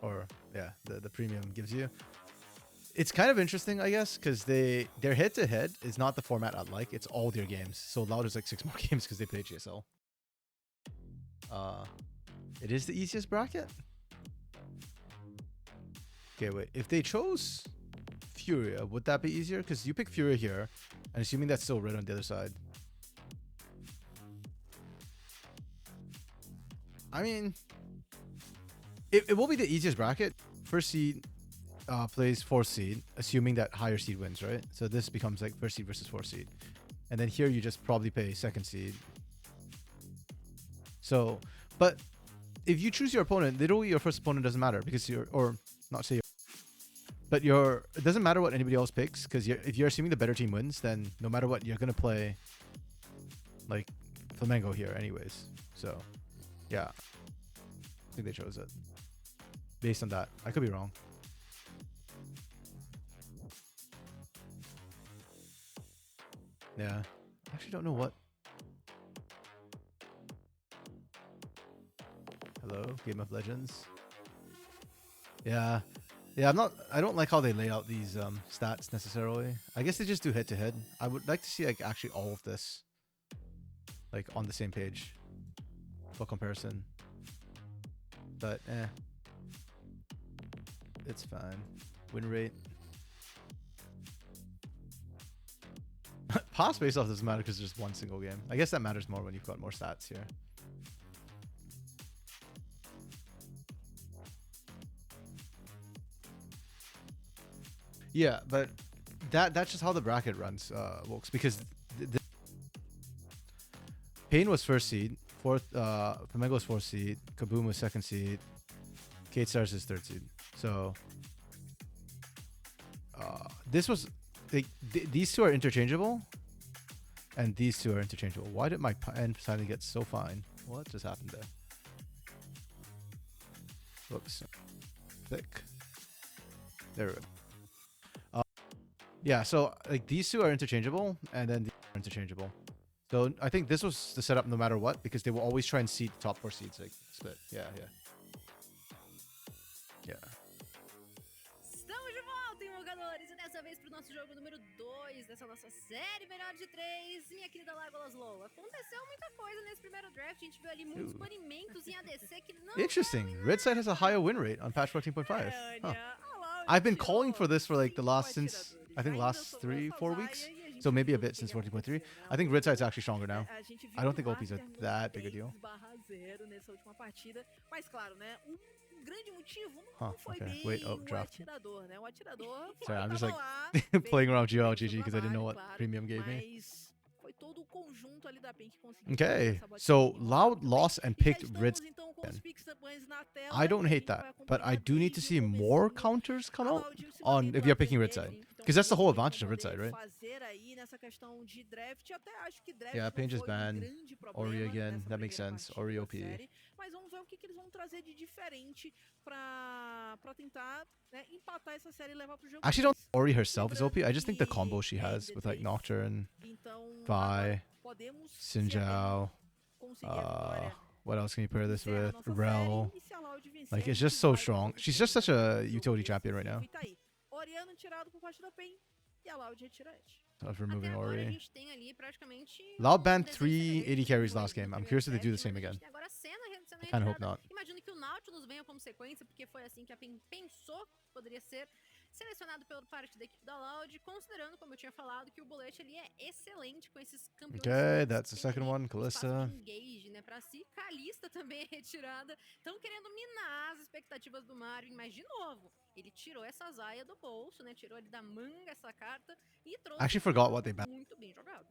or yeah, the premium gives you. It's kind of interesting, I guess, because their head-to-head is not the format I like. It's all their games. So Loud is like 6 more games because they play GSL. It is the easiest bracket. Okay, wait. If they chose Furia, would that be easier? Because you pick Furia here, and assuming that's still red on the other side. I mean, it will be the easiest bracket. First seed plays 4th seed, assuming that higher seed wins, right? So this becomes like 1st seed versus 4th seed. And then here you just probably pay 2nd seed. So, but if you choose your opponent, literally your first opponent doesn't matter because you're, or not say, but it doesn't matter what anybody else picks because if you're assuming the better team wins, then no matter what, you're going to play like Flamengo here anyways. So, yeah, I think they chose it based on that. I could be wrong. Yeah, I actually don't know what. Hello, Game of Legends. Yeah, I don't like how they lay out these stats necessarily. I guess they just do head to head. I would like to see like actually all of this like on the same page for comparison. But it's fine. Win rate. Pass face off doesn't matter because it's just one single game. I guess that matters more when you've got more stats here. Yeah, but that's just how the bracket runs, works, because Pain was 1st seed, Flamengo was 4th seed, Kaboom was 2nd seed, Kate Stars is 3rd seed. So this was these two are interchangeable, and these two are interchangeable. Why did my pen suddenly get so fine? What just happened there? Whoops. Thick. There we go. Yeah, so like these two are interchangeable, and then these are interchangeable. So I think this was the setup no matter what, because they will always try and seed the top 4 seeds, like split. Yeah. Estamos de volta, invocadores, e dessa vez pro nosso jogo número 2 dessa nossa série melhor de 3. Minha querida LLA, aconteceu muita coisa nesse primeiro draft. A gente viu ali muitos banimentos em ADC que não. Interesting. Red side has a higher win rate on patch 14.5. Huh. I've been calling for this for like the last last 3-4 weeks. So maybe a bit since 14.3. I think red side's actually stronger now. I don't think OPs are that big a deal. Nessa última partida, mas claro, né? Grande motivo Huh, não foi okay. bem Wait, o draft. atirador, né? O atirador Sorry, I'm just tava like lá, playing around fez GLGG because I didn't know what trabalho, premium gave me. mas foi todo o conjunto ali da PEN que conseguiu Okay, essa botinha so enrolar Loud muito lost bem. and E já picked estamos, Red. então, com os picks tamanhos na tela, I don't e a hate gente vai that, but I acompanhar do need to desde see o more comecinho counters come a out Loud se on munindo if you're até picking red dele. side, Então, because that's the whole eles vão advantage of red side, poder right? fazer aí nessa questão de draft. Até acho que draft Yeah, não PNG is foi banned. grande Ori problema again, nessa that makes primeira sense. partida Ori da OP. série, mas vamos ver o que eles vão trazer de diferente pra tentar, né, empatar essa série e levar pro jogo I actually don't 3. think Ori herself is OP. Lembrando I just think the combo que she é has the with like days, Nocturne, então Vi, agora podemos Xin se apegar, Zhao. conseguir a vitória. What else can you pair this Encerra a with? nossa Rel. série, e se a Loud vencer, Like a it's gente just so vai strong. pro She's just such jogo a utility champion right decisivo. now. E tá aí, Oriano tirado por parte da PEN e a Loud retira a Edge. Of Até removing agora a Ori. gente tem ali praticamente Loud um banned desenho 3 semelhante 80 carries no last game. I'm primeiro curious if they do the draft, same mas a again. gente tem agora a cena sendo I kind of hope retirada. not. Imagino que o Nautilus venha como sequência, porque foi assim que a PEN pensou que poderia ser selecionado pela parte da equipe da Loud, considerando, como eu tinha falado, que o Bolete ali é excelente com esses campeões. Okay, that's the que tem second ali one. um espaço Kalista. de engage, né, pra si. Kalista também é retirada. Estão querendo minar as expectativas do Mario, mas de novo, ele tirou essa Zaya do bolso, né, tirou ali da manga essa carta e trouxe I actually forgot what they banned. muito bem jogado.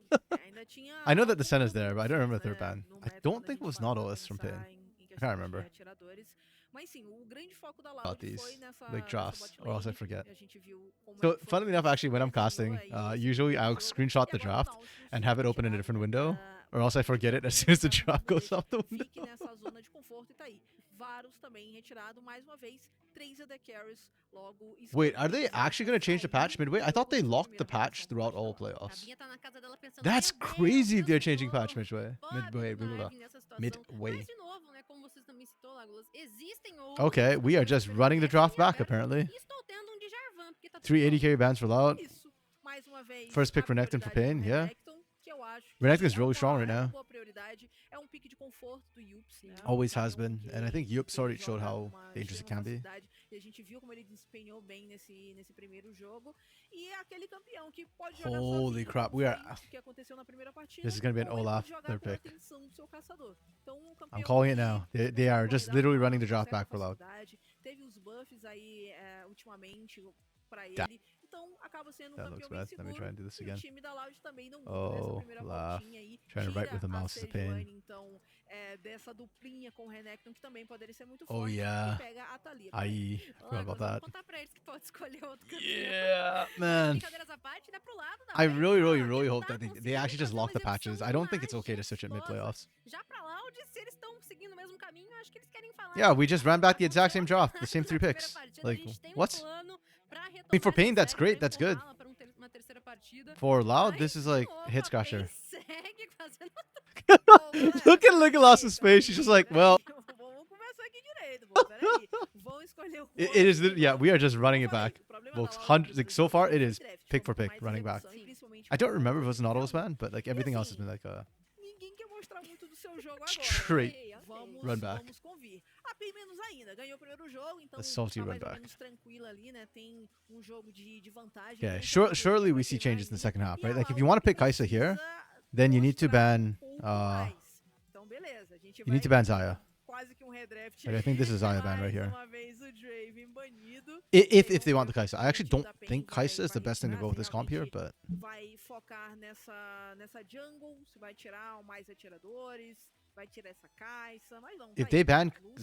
Ainda tinha I know that the alguns Senna's there, but I don't remember the opções, third né, ban. no I meta don't quando a think it gente was para pra Nautilus from pensar Pain. em questão de remember. atiradores. Mas sim, o grande foco da About Loud these foi nessa like drafts, bot or else I lane. forget. A gente viu como So é que foi funnily enough, actually, when I'm casting, usually I'll screenshot the draft and have it open in a different window, or else I forget it as soon as the draft goes out the window. Fique nessa zona de conforto e tá aí. Varus também retirado mais uma vez. 3 AD carries logo. Wait, are they actually going to change the patch midway? I thought they locked the patch throughout all playoffs. Gavinha tá na casa dela pensando, That's "Meu Deus, crazy if they're Deus changing do patch céu, midway. Bob Midway, do blah, blah, Marvin nessa situação." midway. Mas de novo, né, como vocês também citou, Lagolas, existem outros Okay, we are just running the draft back apparently. E estou tendo um de Jarvan, porque tá tudo 380 bom. carry bans for Loud. Isso. Mais uma vez. First pick a Renekton for prioridade Pain, é o yeah. Renekton, que eu acho que Renekton's é really uma- strong right é uma now. boa prioridade. É um pique de conforto do Yups, né? Always Um has campeão been, que and I think ele Yups already joga showed com how uma dangerous it extrema can be. facilidade, e a gente viu como ele desempenhou bem nesse primeiro jogo. E é aquele campeão que pode jogar Holy sozinho, crap, como we are- foi o que aconteceu na primeira partida. This is gonna be an ou ele Olaf pode jogar third com a pick. atenção do seu caçador. Então, um campeão I'm calling it que now. They consegue are just guardar literally com running the draft certa back for Loud. facilidade. Teve os buffs aí ultimamente pra Tá. ele. Então, acaba sendo um That campeão looks bem bad. Let me seguro. try and do this E o again. time da Loud também não muda Oh, nessa primeira laugh. voltinha aí. Trying to write with the Tira a mouse is a pain. Sejuani, então, dessa duplinha com o Renekton, que também poderia ser muito Oh, forte. yeah. E pega a Thalia. I forgot Lagolas, about vamos that. contar pra eles que pode escolher outro campeão. Yeah, Mas man. brincadeiras à parte, dá pro lado da I PEN, really, ó, really, ele really tá hope that they conseguindo actually just fazer lock uma the patches. execução I don't think it's okay to majestosa. switch it mid playoffs. Já pra Loud, se eles estão seguindo o mesmo caminho, eu acho que eles querem falar. Yeah, we just ran back the exact same draft, the Na same 3 primeira picks. partida, Like, a gente tem what? plano pra I mean, for retomar Pain, essa that's série, great. pra That's good. empurrá-la pra uma terceira partida. For Loud, Mas, this is de like novo, hit a scratcher. PEN segue fazendo Look at Legolas's face. She's just like, well, Vamos conversar aqui direito, pô. Peraí. Vão escolher o it is. outro. Yeah, we are just running it Como eu back. falei, o problema Folks, da Loud hundreds. nos Like so jogos far, de it is draft, pick for quanto pick, mais running back. execução, e principalmente I don't quando remember if it was você Nautilus joga, ban, but like everything else has been like a ninguém quer mostrar muito do seu jogo agora. straight Né? Vamos, run back. vamos convir. A PEN menos ainda, ganhou o primeiro jogo, então A salty tá run mais ou back. menos tranquila ali, né? Tem um jogo de vantagem. Okay, Então, surely we vai see ter changes in the mais second half, e a right? Like if Loud you want to pick precisa Kai'Sa here, then you need to mostrar ban. um pouco mais. Então, beleza, a gente You need to vai ban Zaya. quase que um redraft. Like, I think this is Zaya ban right Mais here. uma vez o Draven banido. If they want the Kai'Sa, I actually don't think Kai'Sa is the best thing to go with this comp here, but Vai focar nessa jungle, se vai tirar mais atiradores, vai tirar essa Kai'Sa, mas não. if tá they aí. ban Lucian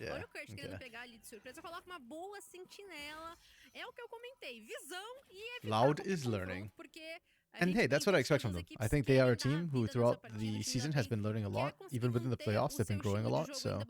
Yeah, Olha o Kurt querendo okay. pegar ali de surpresa. Coloca uma boa sentinela. É o que eu comentei. Visão e evitar Loud qualquer is confronto, learning. porque And hey, that's what I expect from them. I think they are a team who throughout the season has been learning a lot. Even within the playoffs, they've been growing a lot. So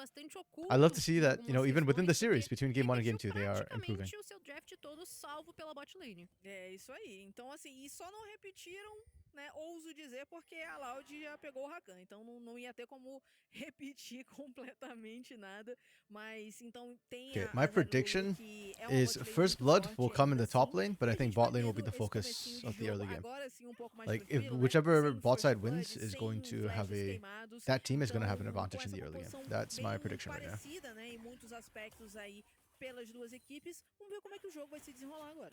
I love to see that, you know, even within the series between Game 1 and Game 2, they are improving. o seu draft todo salvo pela bot lane. É isso aí. Então, assim, e só não repetiram, né? Ouso dizer, porque a Loud já pegou o Rakan. Então não ia ter como repetir completamente nada. Mas então tem Okay, a my Red.A prediction que é uma is bot lane first muito blood forte will come in ainda the top assim. lane, but I E a think gente vai bot lane will be vendo the esse focus comecinho de of the jogo early game. agora sim um pouco mais Like, if tranquilo, né? whichever Sem bot first side blood, wins is sem going to have flashes a queimados. that team is going to have an Então, advantage com in the essa early game. composição That's my bem prediction right now. parecida, né, em muitos aspectos aí pelas duas equipes. Vamos ver como é que o jogo vai se desenrolar agora.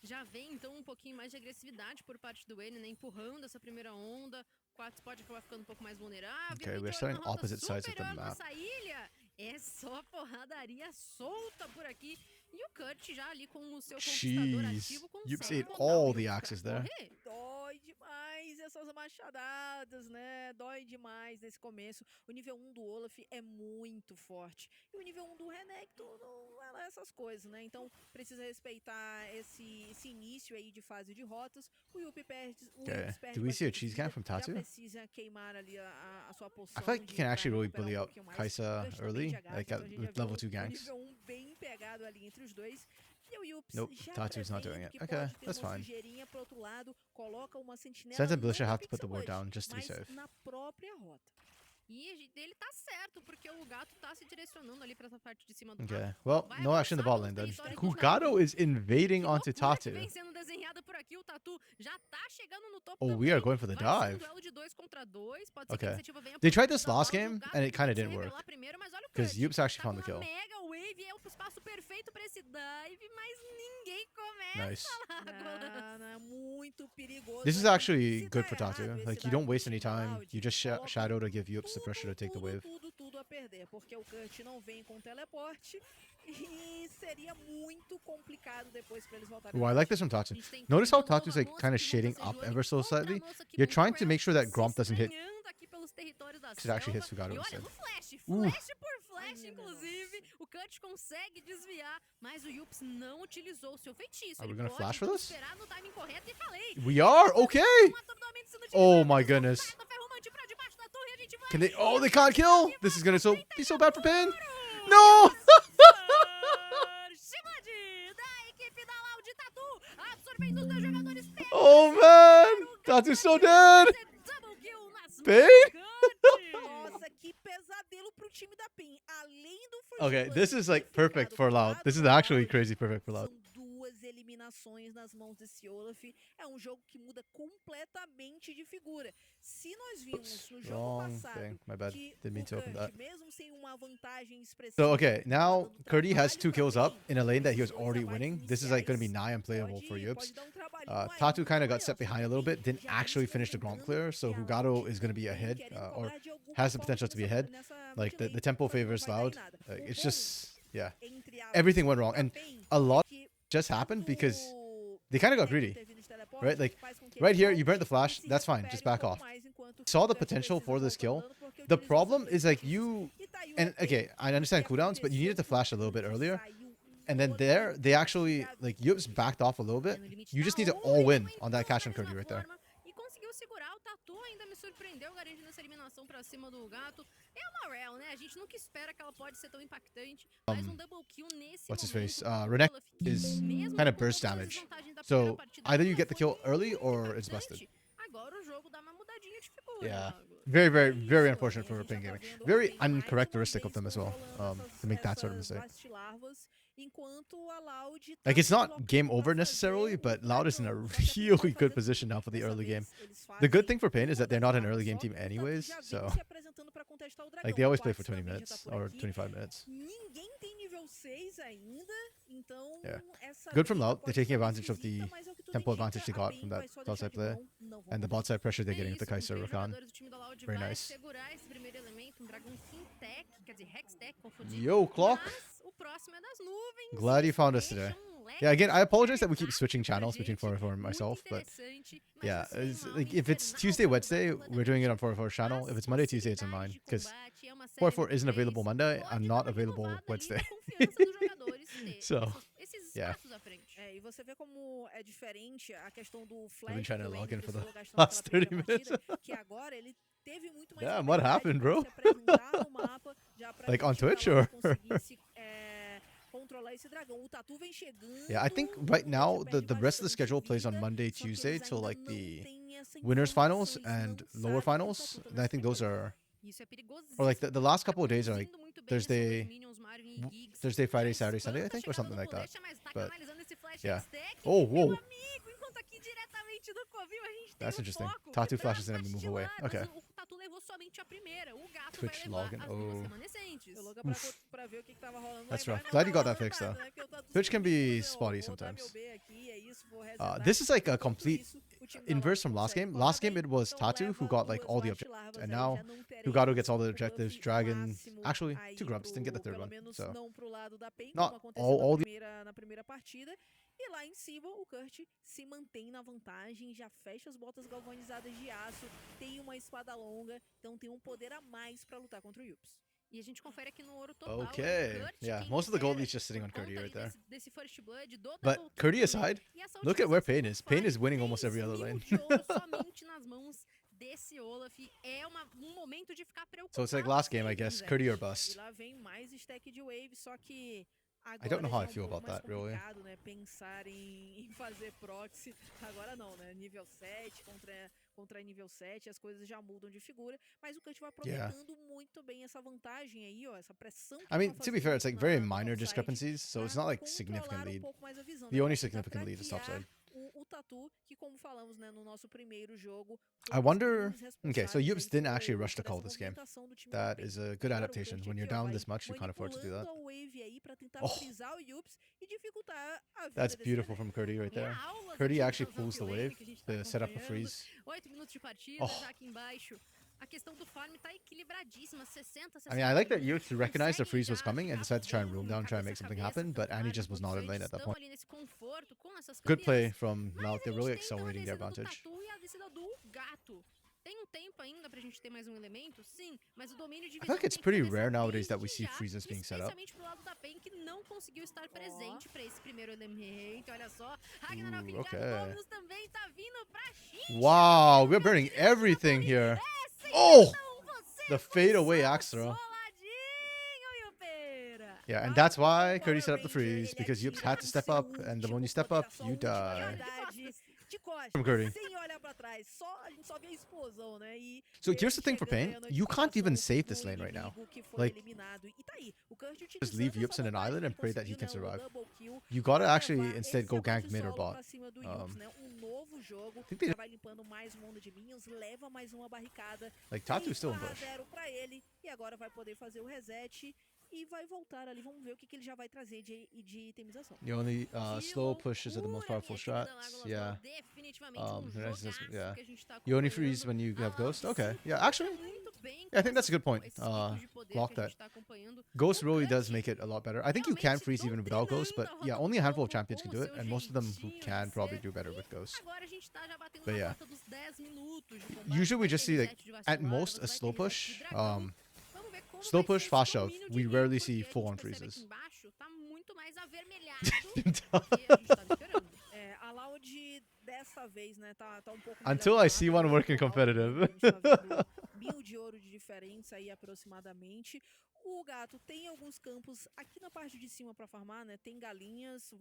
Já vem então um pouquinho mais de agressividade por parte do N, né? Empurrando essa primeira onda. O 4 pode acabar ficando um pouco mais vulnerável. Okay, e we're de starting olho na rota opposite sides of the superior map. nossa ilha. É só porradaria solta por aqui. E o Kurt já ali com o seu conquistador Jeez, ativo you've consegue ate botar all o the Yups pra axes there. correr. Dói demais essas machadadas, né? Dói demais nesse começo. O nível 1 do Olaf é muito forte. E o nível 1 do Renekton não é lá essas coisas, né? Então precisa respeitar esse início aí de fase de rotas. O Yuppie perde, Okay, perde do we see a bastante cheese vida, cam from já Tatu? precisa queimar ali a sua poção I feel like you de can pra actually really recuperar bully um out pouquinho mais. Kaisa O Gush tá bem early, de HP, like então a gente já with level viu 2 o ganks. nível 1 bem pegado ali entre os dois. E o Yups Nope, já Tatu's not prevendo doing it. que Okay, pode ter that's uma fine. sujeirinha pro outro lado, coloca uma sentinela Sense and não Blisha na have to put the Pixel ward Bush, down just to be mas safe. na própria rota. E ele tá certo, porque o gato tá se direcionando ali pra essa parte de cima do Okay, mapa. well, Vai no action in the avançar bot pelo lane then. território do Hugado is invading Que onto loucura que Tatu. vem sendo desenhada por aqui, o Tatu já tá chegando no topo Oh, também. we are going for the Vai ser um dive. duelo de 2 contra 2. Pode ser que a Okay. iniciativa venha They por tried parte this da last Loud, o game, gato and it que kinda tem que se didn't work. revelar primeiro, mas olha o Because Kurt. Yups actually Tá found the com uma kill. mega wave, é o espaço perfeito pra esse dive, mas ninguém começa Nice. lá. Muito perigoso. This is aqui. actually Se good dá for Tatu. errado esse Like, you dive don't do waste any time da time. Loud, You just coloca Shadow to give Yups the pressure to take the wave. Tudo a perder, porque o Kurt não vem com teleporte e seria muito complicado depois pra eles voltarem. Ooh, I like this from Tatu. A gente tem Notice how de novo Tatu's a like moça kind of que shading monta up Sejuani ever so contra a slightly. moça que You're monta trying to Rel, make sure that se Gromp doesn't hit. estranhando aqui pelos territórios da Because it actually hits selva. Fugado E olha, instead. no flash, Ooh. flash por flash, inclusive, o Kurt consegue desviar, mas o Yups não utilizou o seu feitiço. Are we Ele gonna pode flash for então this? esperar no timing correto e falei. We are? Okay! Um atordoamento sendo Oh utilizado, my eles vão goodness. sair do ferromante pra debaixo da torre, a gente vai- Can they? Oh, they can't kill! This is gonna be so bad for Pain! No! Shimad da equipe da Loud Tatu, absorvendo os dois jogadores. Oh man! Tatu's so dead! Double kill nas Pain? Kurt. Nossa, que pesadelo pro time da PEN. Além do first Okay, blood this is ter like perfect ficado for do Loud. lado This is da actually Loud, crazy perfect for Loud. São duas eliminações nas mãos desse Olaf. É um jogo que muda completamente de figura. Se nós vimos no jogo Wrong passado thing. My bad. que Didn't mean o to open Kurt, that. mesmo sem uma vantagem expressiva, So, okay, now tava dando Curdy has trabalho 2 pra kills up PEN, in a lane that he was esses dois already abates winning. This is like gonna be iniciais, nigh unplayable for Yups. pode dar um trabalhinho Tatu ainda kind of no got set playoff. behind a little bit, didn't Já actually estão finish the Gromp lembrando clear, so que a Hugado Loud is going to be vem ahead, querendo or cobrar de alguma has the forma potential to be nessa- ahead. nessa Like, mid lane, the tempo mas não favors vai dar em Loud. nada. Like, O it's bom, just, yeah. entre aspas, Everything went wrong, da and PEN a é lot que just happened because quando they kind of got o greedy, Renekton teve no teleporte, right? Like, faz com que right ele here, you volte burnt the e flash, se that's fine, recupere just back pouco off. mais, enquanto Saw the o Kurt potential precisa for this voltar kill. andando porque The utilizou problem seus is like feitiços. you, E tá aí o and AP, okay, I understand que cooldowns, but you needed to aconteceu flash a com little bit que earlier. saiu And then Olaf, there, they actually, já like, Yups backed off a little bit. You just need to all win on that cash and Curdy right there. E conseguiu segurar o Tatu, ainda me surpreendeu garantindo essa eliminação pra cima do gato. É uma Rel, né? A gente nunca espera que ela pode ser tão impactante. Mas um double kill nesse What's his momento face? do Renekton Olaf, que is mesmo kind of com burst todas as damage. desvantagens da primeira So partida, either you ela get the foi kill early muito or it's busted. impactante. Agora o jogo dá uma mudadinha de figura. Yeah. Mago. Very, very, Isso, very e unfortunate a for gente já Pain tá Gaming. vendo Very mais uma uncharacteristic of vez them as well, rolando to make that sort of essas mistake. vastilarvas, enquanto a Loud tá Like, it's se not deslocando game pra over fazer necessarily, um but Loud is in a backdoor. Só que a PEN vai really good fazer position now for the dessa early game. vez, eles The good fazem thing for Pain is that they're not an uma early game das team só que o Tatu anyways, já vem so se apresentando pra contestar o dragão. like they always O play for Quax 20 também já minutes tá por or aqui. 25 minutes. Ninguém tem nível 6 ainda, então Yeah. essa Good from briga Loud. They're pode taking ser advantage of esquisita, the mas é o que tudo tempo indica, advantage they a got PEN from vai that só top deixar side de play. mão, não vão And the mudar. bot side pressure they're É getting with the isso, com Kai'Sa três Rakan. jogadores do time da Loud Very vai nice. segurar esse primeiro elemento, um dragão fintech, quer dizer, hextech, confundi. Yo, Clock. Mas o próximo é das nuvens. Glad you Isso found us deixa today. um leque Yeah, again, I apologize de that we keep switching pra channels between gente, 404 and muito myself, but interessante, mas yeah, isso vem it's, mal like if it's infernal Tuesday, pra Wednesday, mudar we're doing it on completamente. 404 channel. As If it's Monday, Tuesday, it's on possibilidades mine. de Because combate é uma série 404 de isn't available Monday. pode I'm dar not uma available renovada ali Wednesday. na confiança dos jogadores ter So, esses yeah. passos à frente. E e você vê como é diferente a questão do I've flash been trying que to o log Andy in for the precisou gastar last naquela 30 primeira minutes. partida, que agora ele teve muito mais Damn, what liberdade happened, para bro? se apresentar no mapa, já pra Like, on efetiva Twitch, lá or? conseguir controlar esse dragão. O Tatu vem chegando, Yeah, I think o right Red now perde the rest of the bastante schedule plays on vida, Monday, só que Tuesday eles till ainda like não the têm essa winners finals informação, eles and não lower sabem que o finals. Tatu tá And I nessa think those frente. are Isso é or like perigosíssimo. the last Tá couple of days are like conduzindo muito bem esses dois Thursday, minions, Mario e Giggs. Thursday, Friday, Já Saturday, Sunday, I espanta think, or chegando something no like that. Bolecha, mas tá But canalizando esse flash yeah. stack. Oh, Meu whoa, amigo, enquanto aqui diretamente do Covil a gente tem that's o interesting. foco Tatu pra flashes and then we move away. pastilar, Okay. mas o Tatu levou somente a primeira. O gato Twitch vai levar login. as duas Oh, remanescentes. Tô louca oof. pra ver o que tava rolando That's lá rough. embaixo, Glad mas you tá got lá that fixed, levantado, though. né? Porque o Tatu Twitch can be simplesmente spotty vou dar meu sometimes. B aqui, é isso, vou resetar. This is like a Enquanto complete isso, o time da inverse Loud from last consegue game. colar Last game bem, it was então Tatu who leva got like duas all the Last objectives, Larvas and aí, now já não Hugado teremos gets all the o objectives. buff Dragon, máximo actually, aí 2 grubs didn't get the third pelo one. menos So não pro lado da PEN, not como aconteceu all the na primeira partida. E lá em cima, o Kurt se mantém na vantagem, já fecha as botas galvanizadas de aço, tem uma espada longa, então tem um poder a mais pra lutar contra o Yups. E a gente confere aqui no ouro total. Okay. Kurt, Yeah, quem most of the gold lidera lead's just sitting on por Curdy conta right ali there. desse First Blood, do But double kill Curdy também. aside, E essa look at where utilização Pain do is. Pain is Farm, winning almost every 3 other lane. de ouro somente nas mãos desse Olaf. É um momento de ficar preocupado. So it's like last game, I guess. Curdy or E bust. lá vem mais stack de wave, só que I don't know how agora I já feel é um pouco about mais that, really. complicado, né? Pensar em fazer proxy. Agora não, né? Nível 7 contra nível 7, as coisas já mudam de figura. Mas o Kurt vai aproveitando muito bem essa vantagem aí, ó. Essa pressão que I eles mean, vão to be fazendo fair, it's like na- very no minor topside discrepancies, so it's pra not like significant controlar lead. pouco mais a visão, The né? only Pra tentar significant lead is traquear topside. o Tatu, que como falamos, né, no nosso primeiro jogo, I wonder. Okay, so Yups didn't actually rush to call essa this game. movimentação do time da That PEN. is a good Agora o adaptation. Kurt When aqui, you're ó, down vai this much, you can't afford to do that. manipulando a wave aí pra tentar Oh. frisar o Yups e dificultar a vida That's desse beautiful René. from Curdy right there. Aulas Curdy aqui actually na pulls the top wave lane que a gente tá to set up a acompanhando. freeze. 8 minutos de partida, Oh. já aqui embaixo. A questão do farm tá equilibradíssima, 60, 60. I mean, I like that Yups recognized the conseguem freeze was já coming and ficar decided to try and bem roam down, try and make cabeça a something cabeça, happen, but Annie tanto just was not in Andy lane at that estão point. ali nesse conforto com essas Good play campeãs. from Mas Loud. a They're gente really tem então a accelerating their descida do advantage. Tatu e a descida do Gato. Tem um tempo ainda pra gente ter mais um elemento, sim, mas o domínio de I visão feel like it's tem que pretty começar rare nowadays that we desde see já, freezes being set up. especialmente pro lado da PEN, que não conseguiu estar presente pra esse primeiro elemento. Olha só, Ragnarok ligado, okay. Dominus também tá vindo pra Shin. Wow, we're burning everything here. Essa Oh! então você The foi fade away só axe throw. soladinho, Yupeira. Yeah, and Tá that's com o why Power Curdy set up the Ranger, freeze, ele because Yups atira had to com step seu up, and then when you step pode up, dar sua you última die. habilidade de costas, From Curdy. sem olhar pra trás. A gente só vê a explosão, né? E So ele here's the thing for chegando Pain, aí a you can't even notificação save this do lane right now. inimigo que foi Like, eliminado. E tá aí, o Kurt just leave utilizando Yups in essa an vantagem island que and pray that he conseguiu, can né, o survive. double kill, You gotta pra actually levar instead esse go abate gank mid or solo bot. pra cima do Yups, né? Um novo jogo, think they- já vai limpando mais um mundo de minions, leva mais uma barricada. Like, Tatu's still in bush. 3/0 pra ele, e agora vai poder fazer o reset e vai voltar ali. Vamos ver o que ele já vai trazer de itemização. The only Que slow pushes are the most loucura, powerful minha querida strats. Lagoa Yeah. Azul. Definitivamente um the rest is- jogaço yeah. que a gente tá You only freeze acompanhando. when you have Ghost. que Okay. se Yeah, actually, muito bem yeah, I think com that's a good esses- point. esses picos de poder Block que a that. gente tá acompanhando. Ghost O really Kurt does make it a lot better. I think you can realmente freeze even without Ghost, but doutrinando a yeah, rota only a handful of do champions can jogo do it, com o and seu most of them who jeitinho can de probably ser. do better with Ghost. Agora a gente tá já batendo But na yeah. porta dos 10 minutos de combate. Usually we Vai just ter see like reset de at vacilar, most você a vai slow ter reset push. de dragão. Vamos ver como Slow vai push, ser fast esse shove. domínio de We mid, rarely porque see a gente full-on percebe freezes. aqui embaixo tá muito mais avermelhado do que a gente tava esperando. A Loud dessa vez, né, tá um pouco Until melhor I no see mapa, one né, working com o Loud, competitive. a gente tá vendo 1000 de ouro de diferença aí aproximadamente. O Gato tem alguns campos aqui na parte de cima pra farmar, né? Tem galinhas,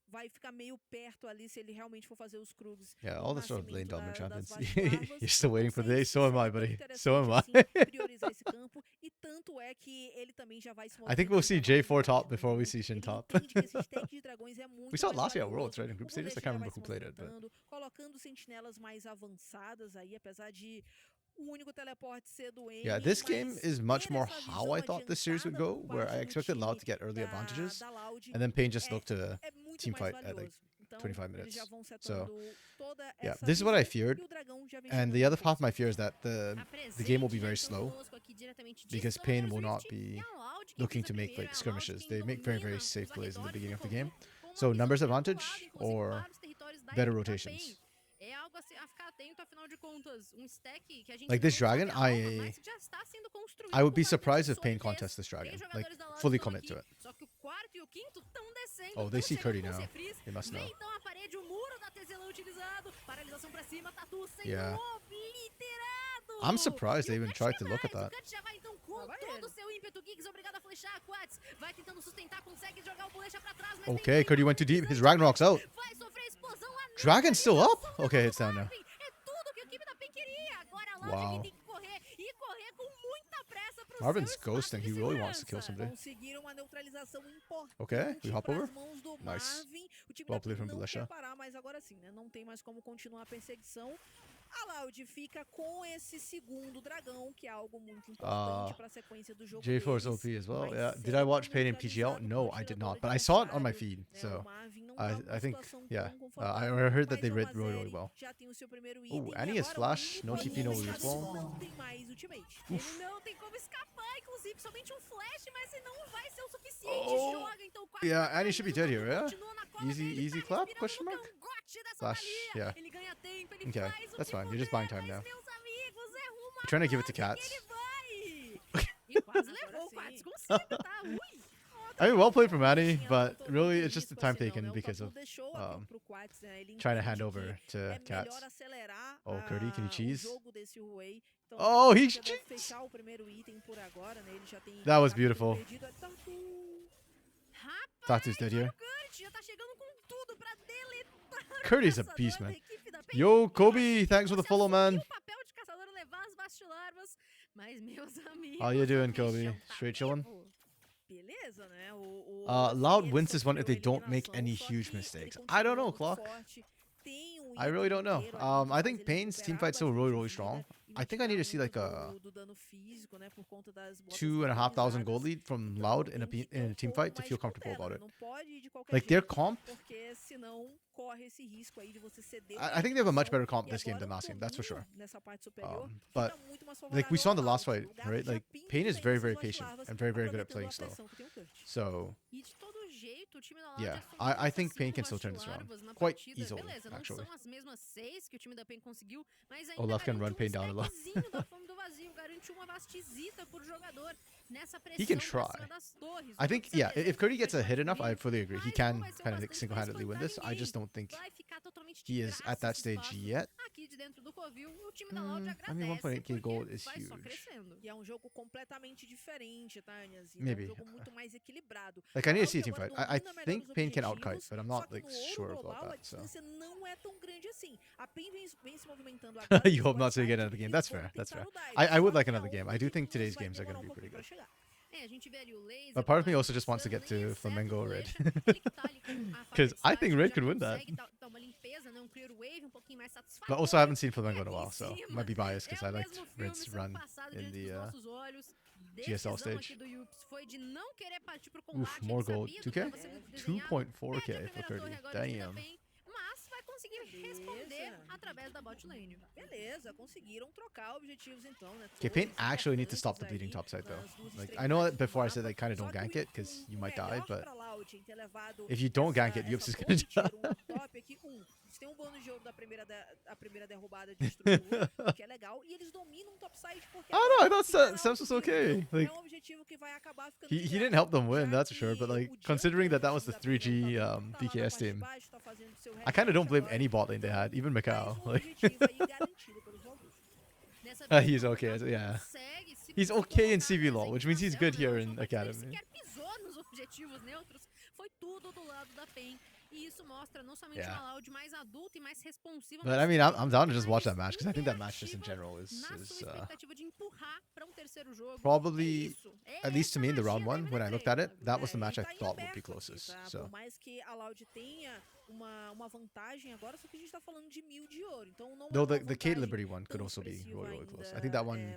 vai ficar meio perto ali se ele realmente for fazer os Krugs. Yeah, no all the sort of nascimento lane dominant champions. das vacilarvas. You're still waiting for the day? So am I, buddy. Seria So am I. tão interessante, assim, priorizar esse campo, e tanto é que ele também já vai se I think we'll see movimentando J4 mais top embaixo, before we então see Shin ele top. entende que esse stack de dragões é muito We saw it mais last year at valioso. Worlds, right? In group O stages, I Bolecha can't já vai remember se who played it, but movimentando, colocando sentinelas mais avançadas aí, apesar de o único teleporte ser do N. yeah, this game mas is much ter more essa how visão I thought this series would adiantada go, por where parte I do expected Loud time to get early advantages, da Loud and then Pain just looked to é muito team mais fight at like valioso. Então, 25 eles minutes. já vão So, setando toda yeah, essa this is what I visão, feared. e o dragão já vem And the chegando other com half of my força. fear is that the game will be very slow because Pain will not be looking to make like skirmishes. They make very safe plays in the beginning of the game. So numbers advantage or better rotations. É algo assim a ficar atento, afinal de contas, um stack que a gente Like this não sabe dragon, a alma, mas já está sendo construído I would com be bastante surprised if Pain solidez. contests this Tem dragon. Like, jogadores da Loud fully estão commit aqui, to it. só que o quarto e o quinto estão descendo, Oh, they estão see chegando Curdy com now. Cefris. They must Vem know. então a parede, o muro da Tezelã utilizado, paralisação pra cima, Tatu sendo Yeah. obliterado. I'm surprised E they o even Cut tried to quer look at mais, that. o Cut já vai então com vai todo ele. o seu ímpeto. Giggs obrigado a flechar, Quats vai tentando sustentar, consegue jogar o bolecha pra trás, mas Okay, Curdy went too deep. His Ragnarok's out. vai sofrer explosão, a Dragon's still up? neutralização Okay, do it's down now. Marvin. É tudo que a equipe da PEN queria. Agora a Loud Wow. tem que correr e correr com muita pressa pro Marvin's seu espaço ghosting. de He really wants to kill segurança. somebody. Conseguiram uma neutralização importante Okay, we hop over. pras mãos do Nice. Marvin. O time Well da played PEN from não Felicia. quer parar, mas agora sim, né? Não tem mais como continuar a perseguição. A Loud fica com esse segundo dragão, que é algo muito importante para a sequência do jogo J4's deles. OP as well. Mas Yeah. Did sendo I watch Pain in PGL? neutralizado No, pelo I did jogador not. But I saw it on my adversário, feed. né? So O Marvin não tá numa I think, situação yeah. tão I confortável, heard that mas they é read uma really série, well. já tem o seu primeiro Ooh, item, e Annie has agora o flash. único No TP, no ponto respawn. não tem mais ultimate. Ele não tem como escapar, inclusive, somente um flash, mas se não vai ser o suficiente. Oh. Joga então quase Yeah, pra Annie trás, should be mas o dead here, Tatu yeah? continua na cola Easy, dele, easy tá clap? respirando Question no mark? cangote dessa Flash, balia. yeah. Ele ganha tempo, ele Okay, faz o that's que fine. You're just puder, buying time mas, now. meus amigos, é rumo I'm trying to give it to que Cats. ele vai. E quase levou o Quats consigo, tá? Ui. I mean, well played from Annie, but really it's just the time taken because of trying to hand over to Cats. Oh, Curdy, can you cheese? Oh, he's cheese! That was beautiful. Tatu's dead here. Curdy's a beast, man. Yo, Kobe, thanks for the follow, man. How you doing, Kobe? Straight chillin'? Beleza, né? Loud wins this one if they don't make any huge mistakes. I don't know, Clock. I really don't know. I think Pain's teamfight's still really, really strong. I think I need to see like a 2,500 gold lead from Loud in a team fight to feel comfortable about it. Like their comp, I think they have a much better comp this game than last game, that's for sure. But like we saw in the last fight, right? Like Pain is very, very patient and very, very good at playing slow. So yeah, I think Pain can still turn this around quite easily, actually. Olaf can run Pain down a lot. He can try. I think, yeah, if Curdy gets a hit enough, I fully agree. He can kind of like single-handedly win this. I just don't think he is at that stage yet. I mean, 1.8k gold is huge. Maybe. Like, I need to see a team fight. I think Pain can outkite, but I'm not like sure about that, so. You hope not to get another game. That's fair. That's fair. I would like another game. I do think today's games are going to be pretty good. But part of me also just wants to get to Flamengo or Red. Because I think Red could win that. But also I haven't seen Flamengo in a while, so might be biased because I liked Red's run in the GSL stage. Oof, more gold. 2k? 2.4k for Curdy. Damn. Okay, Pain actually need to stop the bleeding topside though. Like, I know that before I said like kind of don't gank it because you might die, but if you don't gank it, Yups is gonna die. Tem bônus de jogo da primeira derrubada de estrutura, que é legal, e eles dominam o topside porque I thought Sems was okay. Like, he didn't help them win, that's for sure, but like, considering that was the 3G PKS team, I kind of don't blame any bot lane they had, even Macau. Like, he's okay, yeah. He's okay in CV LoL, which means he's good here in Academy. Yeah. But I mean, I'm down to just watch that match because I think that match just in general is probably, at least to me in the round one, when I looked at it, that was the match I thought would be closest. So. Though the Kate Liberty one could also be really, really close. I think that one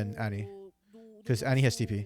and Annie. do 'Cause Annie has TP.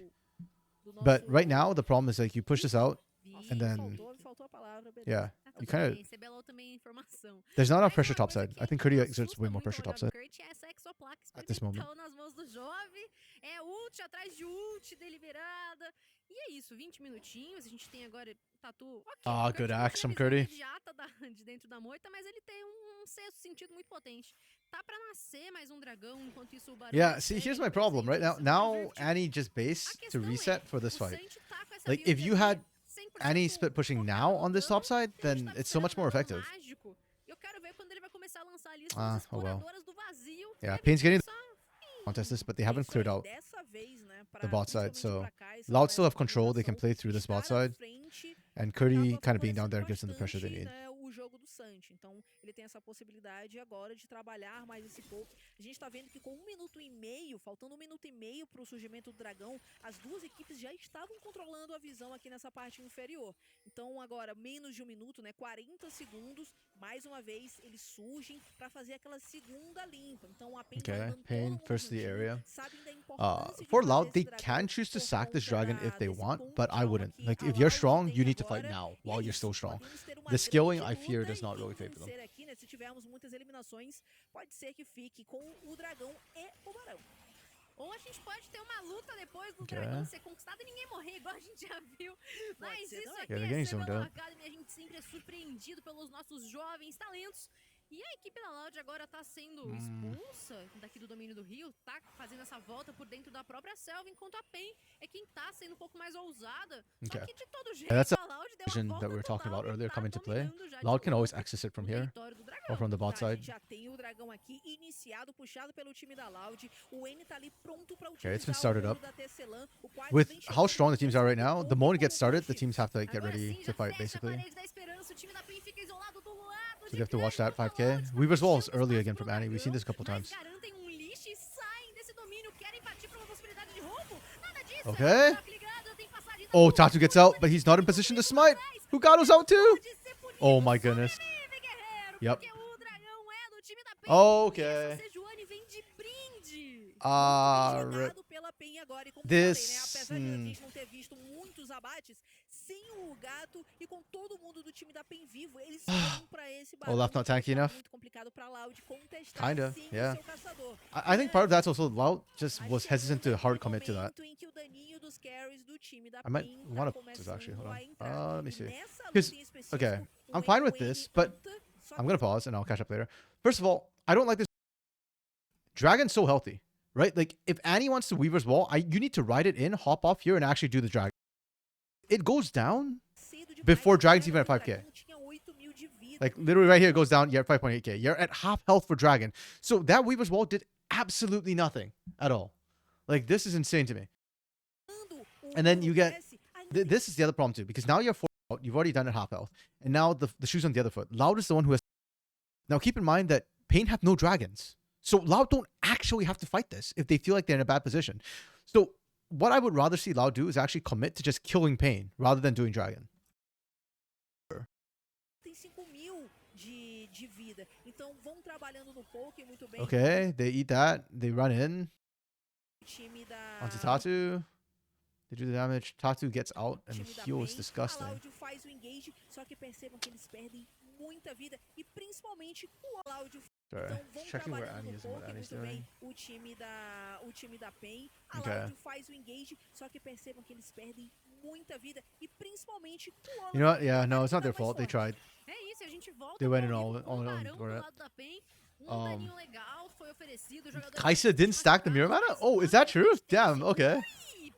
do But right nosso- now, the problem is like you push this out, Nossa, and me then faltou a palavra, beleza. yeah, Ah, you tudo kind of bem, CBLOL também é informação. there's not enough Mas pressure uma coisa topside. que I think Korea me exerts assusta way more muito pressure ao olhar do topside. Kurt é essa a placa At this moment. experimental nas mãos do jovem. É ult atrás de ult deliberada. E é isso, 20 minutinhos. A gente tem agora Tatu. Ok, Ah, o good Kurt não axe tinha from visão Curdy. imediata de dentro da moita, mas ele tem um sexto sentido muito potente. Tá pra nascer mais um dragão, enquanto isso o Barão Yeah, vai see, segue here's ali my problem, right? presente, Now sendo convertido. Annie just base A to questão reset for o this fight. Santi tá com essa Like, build if you ali, had 100% Annie split pushing focado now no on this dano, top side, e a gente then tava it's so much more esperando um effective. dragão mágico. E eu quero ver quando ele vai começar a lançar ali Ah, as oh well. exploradoras do vazio. Yeah, Devem Pain's getting começar- contest this, but they haven't Isso cleared aí, out dessa vez, né, the pra- bot side, principalmente so pra cá, essa Loud still have essa control. They can movimentação, play through this bot estar à side, frente and Curdy acaba kind of being down favorecendo there gives them the pressure they bastante, need. né, o jogo do Santi. Então, ele tem essa possibilidade agora de trabalhar mais esse poke. A gente tá vendo que com 1 minuto e meio, faltando 1 minuto e meio pro surgimento do dragão, as duas equipes já estavam controlando a visão aqui nessa parte inferior. Então, agora, menos de 1 minuto, né, 40 segundos, mais uma vez, eles surgem pra fazer aquela segunda limpa. Então, a PEN vai Okay, andando todo Pain mundo first the juntinho, area. sabem da importância de For fazer Loud, esse they dragão can choose to por sack this conta dragon if they desse want, ponto but de I alma wouldn't. que Like, a if you're Loud strong, tem you need to fight agora. now E while é you're isso, still strong. podemos ter uma The skilling, grande I fear, luta does not e really quem favor them. vencer aqui, né, se tivermos muitas eliminações, pode ser que fique com o dragão e o barão. Ou a gente pode ter uma luta depois do Okay. dragão ser conquistado e ninguém morrer, igual a gente já viu. Mas ser isso também. aqui Yeah, they're é getting CBLOL zoned out. Academy, a gente sempre é surpreendido pelos nossos jovens talentos. E a equipe da Loud agora tá sendo expulsa daqui do domínio do Rio, tá fazendo essa volta por dentro da própria selva, enquanto a PEN é quem tá sendo um pouco mais ousada. Só Okay. que de todo jeito that's a a Loud deu vision a volta that we were talking total about e earlier tá coming to play. dominando já de Loud can always novo access it from o here território do dragão. or from the bot Tá, a side. gente já tem o dragão aqui iniciado, puxado pelo time da Loud. O N tá ali pronto pra Okay, it's utilizar been started o up. ouro da Tecelã. O Quad With vem how chegando strong the com teams are right força now, e the com moment it gets o started, the push. teams have to like, get Agora ready sim, to já fight, fecha a basically. parede da esperança, o time da PEN fica isolado do lado So de they have to watch cá, that enquanto a 5k. Loud tá Weaver's Wall is fechando early espaço again pro from Annie. We've seen dragão, this a couple mas times. garantem um lixo e saem desse domínio, querem partir pra uma possibilidade de roubo. Nada disso, Okay. é um toque ligado, já tem passagem da Oh, bola, Tatu gets out, but he's not in position to smite. Who got us out too? pode ser punido, Oh my goodness. sobrevive, guerreiro, Yep. porque o dragão é do time da PEN. Okay. E essa Sejuani vem de brinde. Muito bem jogado pela PEN agora. E como eu falei, né, This- apesar de a gente não ter visto muitos abates, sem o gato e com todo mundo do time da PEN vivo, eles vão pra esse barão. Olaf not tanky Tá enough? muito complicado pra Loud contestar Kinda, sem yeah. o seu caçador. I think part of that's also Loud just Mas was hesitant to chegando hard aquele commit to that. momento em que o daninho dos carries do time da I might PEN want tá to pause actually. Hold começando on. a entrar. Let me E see. nessa 'Cause- luta em específico, okay, o I'm fine with N this, but luta, só I'm gonna pause and I'll catch up later. First of all, I don't like this. Dragon's so healthy, right? Like if Annie wants to Weaver's Wall, you need to ride it in, hop off here, and actually do the dragon. It goes down. cedo demais, Before o Dragon's dragão even at 5k. tinha 8.000 de vida. Like literally right here it goes down. You're at 5.8k. You're at half health for Dragon. So that Weaver's Wall did absolutely nothing at all. Like this is insane to me. And then you get this is the other problem too, because now you're 4 out. You've already done it half health, and now the shoe's on the other foot. Loud is the one who has. Now keep in mind that Pain have no dragons, so Loud don't actually have to fight this if they feel like they're in a bad position. So what I would rather see Loud do is actually commit to just killing Pain rather than doing Dragon. Tem 5.000 de vida. Então vão trabalhando no poke muito bem. Okay, they eat that. They run in O time da onto Tatu. They do the damage. Tatu gets out and time da heals PEN. disgusting. A Loud faz o engage, só que percebam que eles perdem muita vida e principalmente o Loud. Sorry, Então vão checking where trabalhando Annie no is and what poke Annie's muito bem doing. o time da PEN. A Okay. Loud faz o engage, só que percebam que eles perdem muita vida e principalmente o You know what? Yeah, no, it's not their mais fault. They forte. tried. É isso, a gente volta They went pro in ao all- vivo com all o in Barão for do it. lado da PEN. Um, Daninho legal foi oferecido. O jogador Kaisa didn't stack the mirror mana? Oh, is that true? Damn, okay.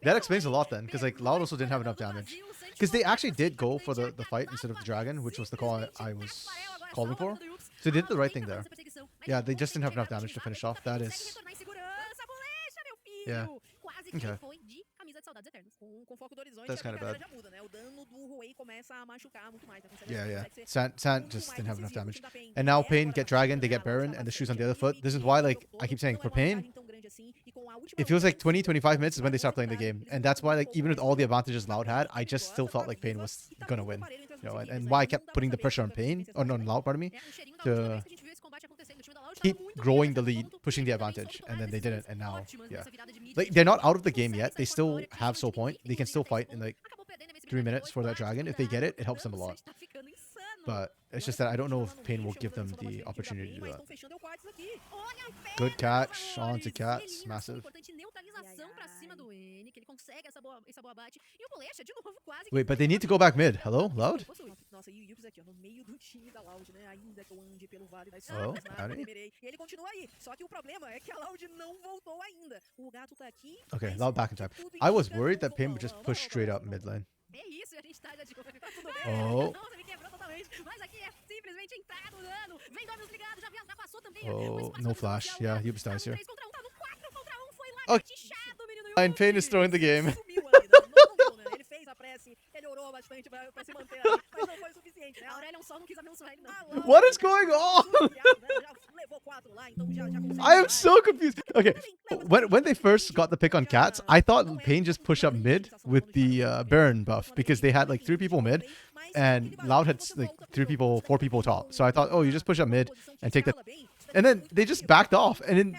That explains a lot then, because like Loud also didn't have enough damage. Because they actually did go for the fight instead of the dragon, which was the call I was calling for. So they did the right thing there. Yeah, they just didn't have enough damage to finish off. That is... Yeah. Okay. Com foco do horizonte, That's a kinda brincadeira bad. já muda, né? O dano do Huawei começa a machucar muito mais. Né? Yeah. Consegue ser Sant muito just mais didn't have enough decisivo. O damage. time da PEN And now lidera Pain agora get a partida, Dragon, they né? get A Loud Baron, tá and the bastante shoes on the other ali, foot. This is mid why, game like, o jogo I keep todo, saying, não for é uma Pain, vantagem tão grande assim, e com a última it feels like lance, 20, 25 minutes is when they vai start playing the voltar, game. eles And vão that's why, like, pouco even with mais all the forte. advantages Loud had, I just still felt like Pain was gonna win. You know, and why I kept putting the pressure on Pain, or no, Loud, pardon me, to keep growing the lead, pushing the advantage, and then they didn't, and now, yeah. Like, they're not out of the game yet. They still have Soul Point. They can still fight in, like, 3 minutes for that dragon. If they get it, it helps them a lot. But it's just that I don't know if Pain will give them the opportunity to do that. Mas estão fechando o Quads aqui. Olha Good catch onto Cats. Massive. Importante neutralização pra cima do N, que ele consegue essa boa bate. E o Bolecha, de novo, quase. Wait, but they need to go back mid. Hello, Loud? Nossa, e o Yups aqui, ó, no meio do time da Loud, né? Ainda que eu ande pelo vale das Oh, sombras, nada, howdy. temerei. E ele continua aí. Só que o problema é que a Loud não voltou ainda. O gato tá aqui. Okay, mas Loud back in time. tudo I was indica- worried that Vamos, Pain would just vamos, push vamos, straight vamos, up vamos. mid lane. É isso, e a gente tá de olho. Tá tudo bem. Oh. Nossa, me quebrou totalmente. Mas aqui é simplesmente entrar no dano. Vem Dominus ligado, já passou também. Oh, no flash. Yeah, Yups dies here. 3 contra 1, tá no 4 contra 1, foi lá, Okay. fechado, menino And Yuppie. Pain is throwing the game. Sumiu ali, não viu, né? Ele fez a prece, ele orou bastante pra se manter ali, mas não foi o suficiente, né? A Aurelion só não quis abençoar ele, não. A Loud What is going on? já levou 4 lá, então já consegue I am mais. so confused. Okay, when they first got the pick on Cats, I thought Pain just pushed up mid with the Baron buff because they had like 3 people mid and Loud had like 3 people, 4 people top. So I thought, oh, you just push up mid and take the. And then they just backed off, and then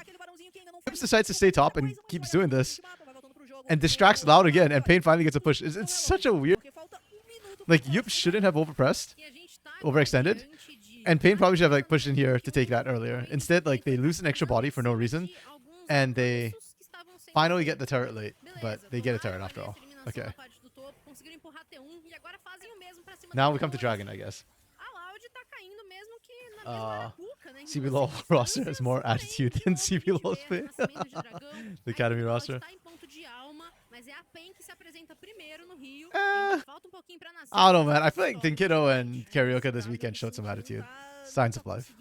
Gibbs decides to stay top and keeps doing this and distracts Loud again, and Pain finally gets a push. It's such a weird. Like Yup shouldn't have overpressed, E a gente tá overextended, diante de and Pain probably should have like pushed in here to take that earlier. Instead, like they lose an extra body for no reason, alguns and they avanços que estavam sendo finally get the turret late, Beleza, but they get a turret tomaram after ali all. essa eliminação Okay. na parte do topo, conseguiram empurrar T1 e agora fazem o mesmo pra cima Now do we come to T2. Dragon, I guess. A Loud tá caindo mesmo que na mesma arapuca, né? Em CBLOL duas roster has circunstâncias, more porém, attitude de than novo, a gente CBLOL's vê Pain. nascimento de dragão. The A Academy equipe Loud roster. tá em ponto de alma, mas é a PEN que se apresenta primeiro no Rio. Eh, Ainda falta um pouquinho pra nascer. I don't know, man. I mas feel like história. Tinkito and Karaoke this weekend showed some attitude. Signs of life.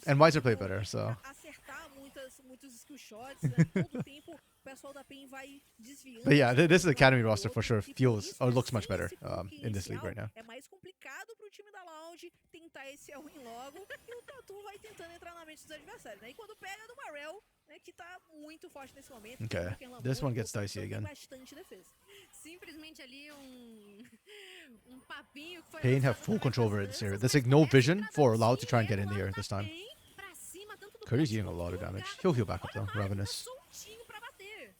And Wiser played better, so. Acertar muitos skill shots, né? Todo tempo o pessoal da PEN vai desviando. But yeah, this is the Academy roster for sure. E por Feels isso, or né, looks much sem better esse poke in this league inicial, right now. É mais complicado pro time da Loud tentar esse win logo e o Tatu vai tentando entrar na mente dos adversários, né? E quando pega do Marel, né, que tá muito forte nesse momento. Okay, tem o Ken this Lamont, one gets então dicey tem again. bastante defesa. Simplesmente ali um papinho que foi Pain have lançado full pra control over essas it here. danças, There's mas like no começa vision a for Loud to traduzir try and get in do the air lado this da time. PEN pra cima, tanto do Curry's bot dealing a quanto lot of do damage. gato. He'll heal back up Olha though. lá, ele tá Ravenous. soltinho pra bater.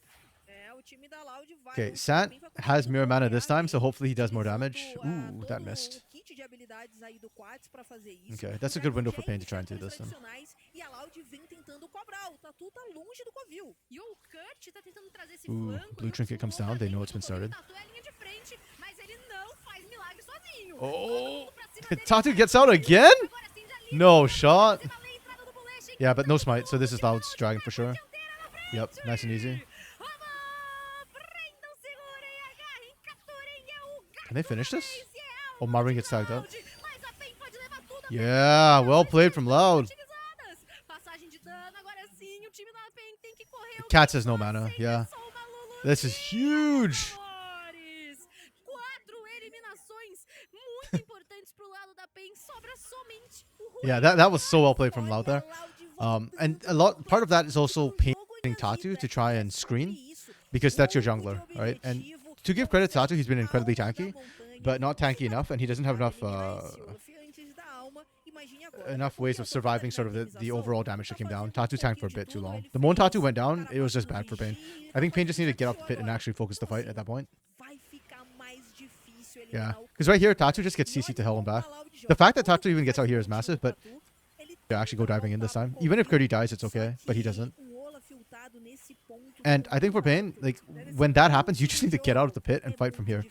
É, o time da Loud vai. Okay, o Sant PEN vai has conseguindo mirror mana this bloquear, time, so né, hopefully he does more utilizando, damage. Ooh, that todo missed. o kit de habilidades aí do Quats pra fazer isso. Okay, that's a Já good window já for Pain to try and do iniciam this then. tradicionais e a Loud vem tentando cobrar. O Tatu tá longe do covil. E o Kurt tá tentando trazer esse Ooh, flanco. blue junto trinket com o comes down, they know it's been movimento do started. Tatu é a linha de frente, mas ele não faz milagre sozinho. Oh. Todo mundo pra cima dele. Tatu gets out again? Agora sim, já livre. No shot. Você vai ler a entrada do Bolecha e Yeah, but no smite, so this is Loud's Dragon for sure. inteira na frente. Yep, nice and easy. Vamos! Prendam, segurem, agarrem, capturem, é o gato Can they finish this? Ace, é a Oh, Marvin gets tagged up. Loud, mas a PEN pode levar tudo a Yeah, well played from Loud. utilizadas. Passagem de dano, agora sim, o time da PEN tem que correr. O Cats que has no faz mana, sem yeah. só uma Lulu This is huge. Flores. 4 eliminações muito importantes pro lado da PEN. Sobra somente o Rui. Yeah, that was so well played from Loud there. And part of that is also Pain using Tatu to try and screen because that's your jungler, right? And to give credit to Tatu, he's been incredibly tanky, but not tanky enough, and he doesn't have enough ways of surviving sort of the overall damage that came down. Tatu tanked for a bit too long. The moment Tatu went down, it was just bad for Pain. I think Pain just needed to get off the pit and actually focus the fight at that point. Yeah, because right here, Tatu just gets CC to hell and back. The fact that Tatu even gets out here is massive, but they actually go diving in this time. Even if Curdy dies, it's okay, but he doesn't. And I think for Pain, like, when that happens, you just need to get out of the pit and fight from here.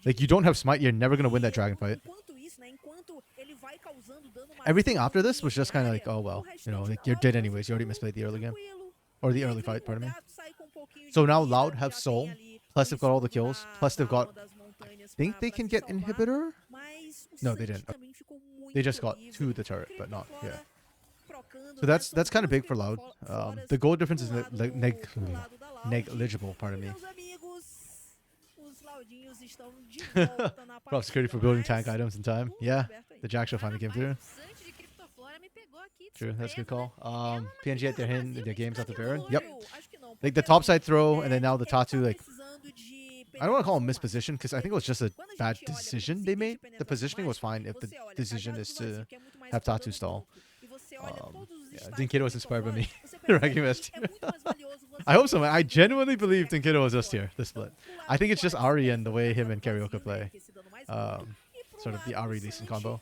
Like, you don't have smite, you're never going to win that dragon fight. Everything after this was just kind of like, oh, well, you know, like, you're dead anyways. You already misplayed the early game. Or the early fight, pardon me. So now Loud have Soul, plus they've got all the kills, plus they've got... think they can get Inhibitor? No, they didn't. They just got to the turret, but not, yeah. So that's kind of big for Loud. The goal difference is negligible, pardon me. Props Curdy for building tank items in time. Yeah, the Jack Show finally came through. True, that's a good call. PNG at their hand in their games after Baron. Yep. Like the top side throw, and then now the Tatu, like, I don't want to call him misposition because I think it was just a bad decision they made. The positioning was fine if the decision is to have Tatu stall. Yeah, Dinkido was inspired by me. Raggy West. I hope so, man. I genuinely believe Dinkido was just here, this split. I think it's just Ari and the way him and Karaoke play. Sort of the Ari Lee Sin combo.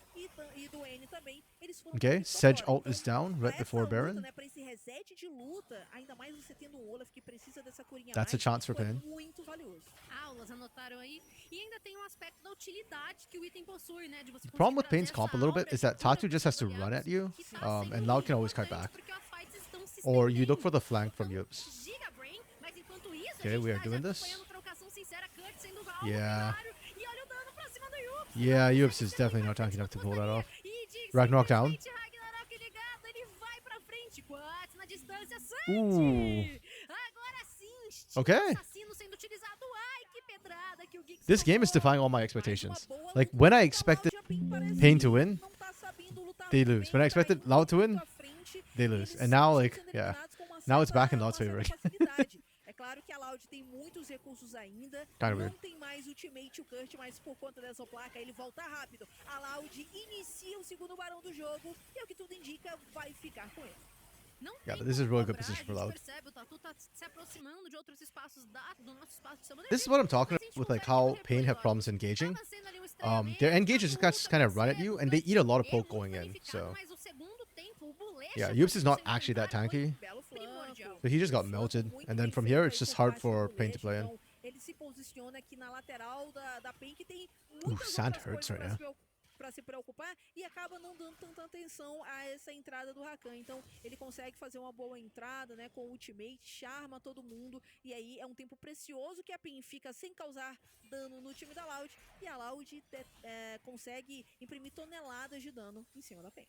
Okay, Sedge ult is down right before Baron. reset de luta, ainda mais você tendo um Olaf que precisa dessa curinha That's a mais, chance for foi Pain. muito valioso. Aulas anotaram aí. E ainda tem um aspecto da utilidade que o item possui, né? De você The problem conseguir with Pain's trazer comp a essa little bit aura is de that cura Tatu pros just has seus to run aliados, at you, que tá sendo and Loud can always cut importante back. porque as fights estão se Or you look for the estendendo. flank from Então, Yups. giga Brain, mas enquanto isso, Okay, a gente we are vai já doing this. acompanhando trocação sincera, Kurt sendo alvo Yeah. primário, e olha o dano pra cima do Yups. Yeah, Não Yups consegue is ser definitely muito not tanky enough to pull that gostaria. off. E Dig Ragnarok down. simplesmente Ragnarok ligado, ele vai pra frente. Quats na distância, Ooh. Sandy. Agora sim, instinto Okay. assassino sendo utilizado. Ai, que pedrada que o Geeks This game is tomou. defying all my Mais uma expectations. boa Like, luta when I da expected Loud, a PEN parece Pain to que win, não tá sabendo lutar they muito lose. bem, When I tá expected indo Loud to muito win, à frente, they e lose. eles And now, estão like, sendo yeah. eliminados com uma Now it's back in certa- Loud's uma favor. certa facilidade. É claro que a Loud tem muitos recursos ainda, Kinda não weird. tem mais ultimate o Kurt, mas por conta dessa placa ele volta rápido. A Loud inicia o segundo barão do jogo e é o que tudo indica, vai ficar com ele. Não Yeah, tem but this is como really good cobrar, position for a gente Loud. percebe, o Tatu tá se aproximando de outros espaços do nosso espaço de Summoner This is Beat, what I'm talking mas a gente about with like confere how no replay, Pain have ó. problems engaging. Tava sendo ali um estranhamento, Their engage just Tatu guys kind of run at cedo, you, and they eat a lot of é poke muito going in. danificado, So mas o segundo tempo, o Bolecha yeah, quando Yups is not conseguiu actually that entrar, foi tanky. Belo flanco. primordial. So he just got Flanco melted, muito and then bem from feito here aí it's just por hard parte do for Pain to Bolecha, play in. então ele se posiciona aqui na lateral da PEN, que tem Ooh, muitas sand outras hurts coisas right pra now. pra se preocupar e acaba não dando tanta atenção a essa entrada do Rakan. Então ele consegue fazer uma boa entrada, né, com o ultimate, charma todo mundo, e aí é um tempo precioso que a PEN fica sem causar dano no time da Loud, e a Loud consegue imprimir toneladas de dano em cima da PEN.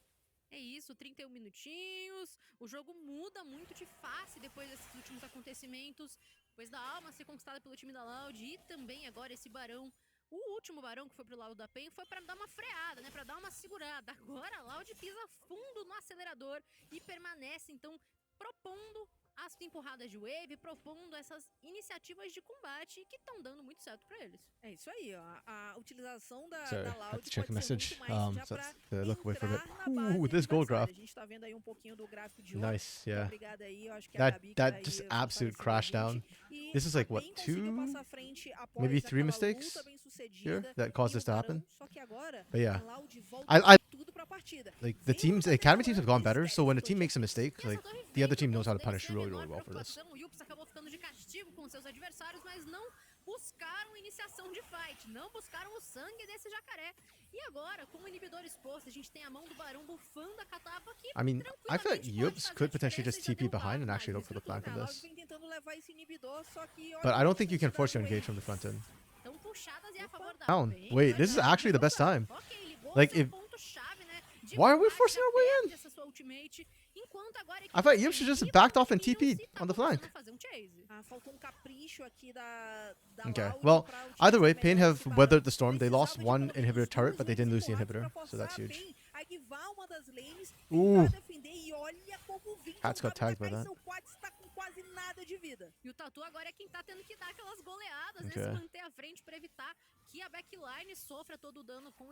É isso, 31 minutinhos. O jogo muda muito de face depois desses últimos acontecimentos. Depois da alma ser conquistada pelo time da Loud e também agora esse barão. O último barão que foi pro lado da PEN foi pra dar uma freada, né? Pra dar uma segurada. Agora a Loud pisa fundo no acelerador e permanece, então, propondo as empurradas de wave, propondo essas iniciativas de combate que estão dando muito certo pra eles. É isso aí, ó. A utilização da Sorry, da I Loud have to check pode a ser message. muito mais já So pra to look away from it. entrar na base Ooh, this gold adversária. graph. A gente tá vendo aí um pouquinho do gráfico de ouro. Nice, yeah. Obrigada aí, eu acho que a Gabi que That tá aí just fortalecendo absolute a crash gente. down. E This is a like, what, PEN conseguiu two, passar à frente após maybe three aquela mistakes luta bem-sucedida here that e caused o this to barão. happen? Só que agora But yeah, a Loud volta I com tudo pra partida. like the Veio teams, the fazer academy teams have gone balanço, better. So when a foi team de makes a mistake, E essa like torre the other feita team knows how to deve punish ser a really, menor really well for this. preocupação. O Yups acabou ficando de castigo com seus adversários, mas não buscaram iniciação de fight, não buscaram o sangue desse jacaré. E agora, com o inibidor exposto, a gente tem a mão do barão bufando a catapa aqui. I mean, I feel like tranquilamente pode Yups fazer could a potentially diferença just e já TP derrubar behind and mais actually look for the estrutura. flank in A Loud this. vem tentando levar esse inibidor, só que olha But I don't think you can da force your Wave. engage from the front end. Estão puxadas e a favor da Down. PEN. Wait, this is actually the best time. Ok, ligou Like, seu if- ponto-chave, né, de Why are we combate, forcing já our way perde essa sua ultimate, enquanto agora a I thought equipe Yups should just inimiga backed off and conseguiu TP'd se tá on the começando flank. a fazer um chase. Faltou um capricho aqui da Okay, Loud well, pra utilizar either way, melhor Pain esse have barão. weathered the storm. They lost Precisava de one pelo menos inhibitor turret, duas but they didn't lose the waves inhibitor, pra so that's forçar a huge. PEN a guivar uma das lanes, Ooh. tentar defender, e olha como vem Cats tão got rápido tagged by a that. Kai'Sa, o Quats tá com quase nada de vida. E o Tatu agora é quem tá tendo que dar aquelas goleadas, né? Okay. Se manter à frente pra evitar que a backline sofra todo o dano com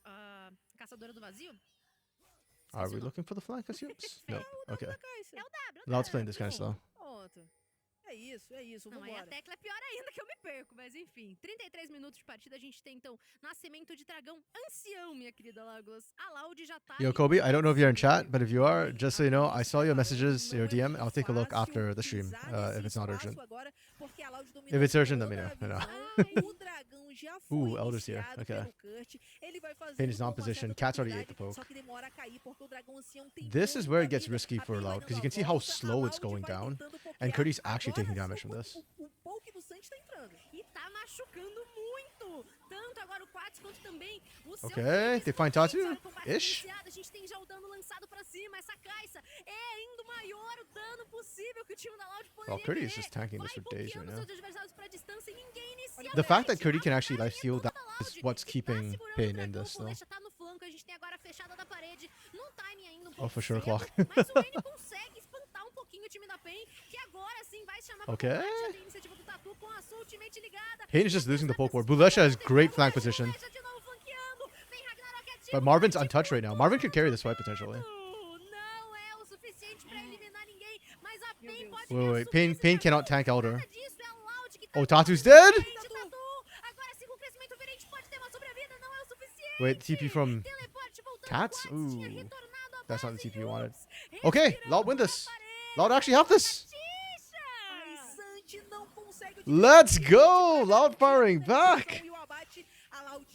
a caçadora do vazio. Are Esqueci we o nome. looking for the flank as Yups? No. Okay. Da Kai'Sa. É o W, Loud's playing this kind of slow. Pronto. É isso, Não, aí a vambora. tecla é pior ainda que eu me perco, mas enfim. 33 minutos de partida, a gente tem então Nascimento de Dragão Ancião, minha querida Lagos. A Loud já tá. Yo, ali Kobe, I don't know if you're in chat, com but if you are, just so you know, I saw your messages, your DM. I'll take a look Fácil after the stream, pisar if nesse it's not espaço urgent. agora, porque a Loud If dominou it's urgent, let toda me a know. You know. visão. O dragão já foi Ooh, Elder's here. iniciado Okay. pelo Kurt. Ele vai fazer Pain is com not uma positioned. certa Cat's already ate the tranquilidade, poke. só que demora a cair porque o dragão ancião tem This is muita where it gets vida. risky A for PEN vai Loud, because you dando can see a how volta, a slow it's Loud going vai down, tentando and pokear. Cody's actually Agora taking sim, damage from this. O poke do Sanji tá entrando. E tá machucando muito. Tanto agora o Quats quanto também o seu. Okay, they find Tatu? Olha o combate Ish. iniciado, a gente tem já o dano lançado pra cima. Essa Kai'Sa é ainda o maior o dano possível que o time da Loud poderia Well, Cody is querer. just tanking this Vai for days right pokeando now. seus adversários pra distância e ninguém inicia The a fact that fight. Cody can A actually life steal, that vantagem is é what's que tá keeping segurando o Pain in dragão, this, o though. Bolecha tá no flanco, a gente tem agora a fechada da parede. Num timing ainda um pouco Oh, for sure, cedo, clock. mas o N consegue espantar um pouquinho o time da PEN, que agora sim vai chamar pro Okay. combate. Já tem iniciativa do Tatu com a sua ultimate ligada. Pain is just losing the poke board. Bulesha has great flank position, Bolecha de novo flanqueando. Vem Ragnarok ativo, but Marvin's bate untouched right now. Marvin could carry this fight potentially. não é o suficiente pra eliminar ninguém, mas a PEN Deus. pode Wait, reassumir Pain, esse Pain Tatu. cannot tank Elder. Nada disso, é a Loud que tá Oh, Tatu's tomando dead? frente, Tatu. Agora sim, com o crescimento virente, pode ter uma sobrevida, não é o suficiente. Wait, TP from Teleporte voltando, Cats? Quats tinha Ooh. retornado à That's not the TP you wanted. Okay, Loud win this. Loud actually have this. Mas Santi não consegue o Let's diferencial go! pra Loud garantir a firing finalização back. e o abate. A Loud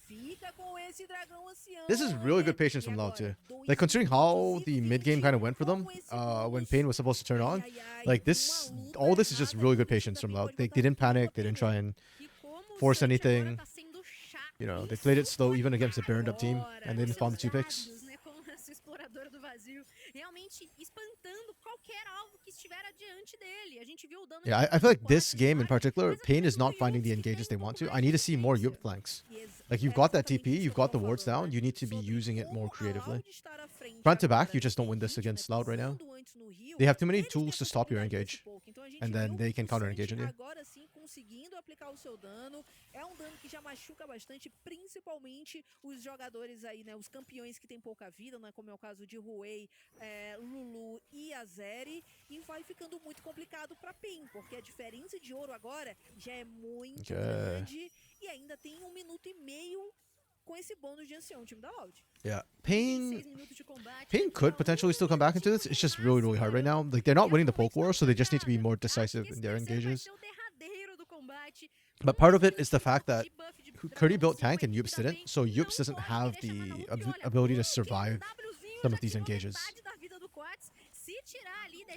fica com esse dragão ancião, This is really good né? patience E from Loud agora, too. 2 Like considering how minutos the e mid game kind of went for them, com esse when bônus. Pain was supposed to turn on, Ai, ai, like uma this, luta all this is just armada really ali, good o time patience da from PEN Loud. pode They botar didn't tudo pra panic, they didn't try perder. and E como o force Santi agora anything. tá sendo chato, You know, they played it slow even against a burned up team, agora, and they didn't spawn the 2 picks. dados, né, com essa exploradora do vazio, realmente espantando qualquer alvo que estiver adiante dele. A gente viu o dano Yeah, de I feel like quatro this game in smarts, particular, mas Pain até is mesmo not finding the Yups, que engages tem they um want pouco to. I mais need de to see more vivência. Yup flanks. E Like you've é got that exatamente TP, isso you've que eu got the tava wards falando, down, né? you need to be Sobre using it more como a creatively. Loud estar à frente Front to back, agora you just don't nesse win this ritmo, against né, Loud right now. pisando antes no Rio, They have too many eles tools to tentam stop your capitalizar esse engage, pouco. Então a gente and then viu they can o counter Santi engage on you. agora sim conseguindo aplicar o seu dano. É um dano que já machuca bastante, principalmente os jogadores aí, né, os campeões que têm pouca vida, né, como é o caso de Huey, Lulu e Azeri, e vai ficando muito complicado para PEN, porque a diferença de ouro agora já é muito grande e ainda tem 1 minuto e meio com esse bônus de ancião, o time da Loud. Yeah, 36 Pain minutos de combate. Pain could potentially still come back into this. It's just really, really hard right now. Like they're not winning the poke war, so they just need to be more decisive in their engages. But part of it is the fact that Curdy built tank and Yups didn't, so Yups doesn't have the ability to survive some of these engages.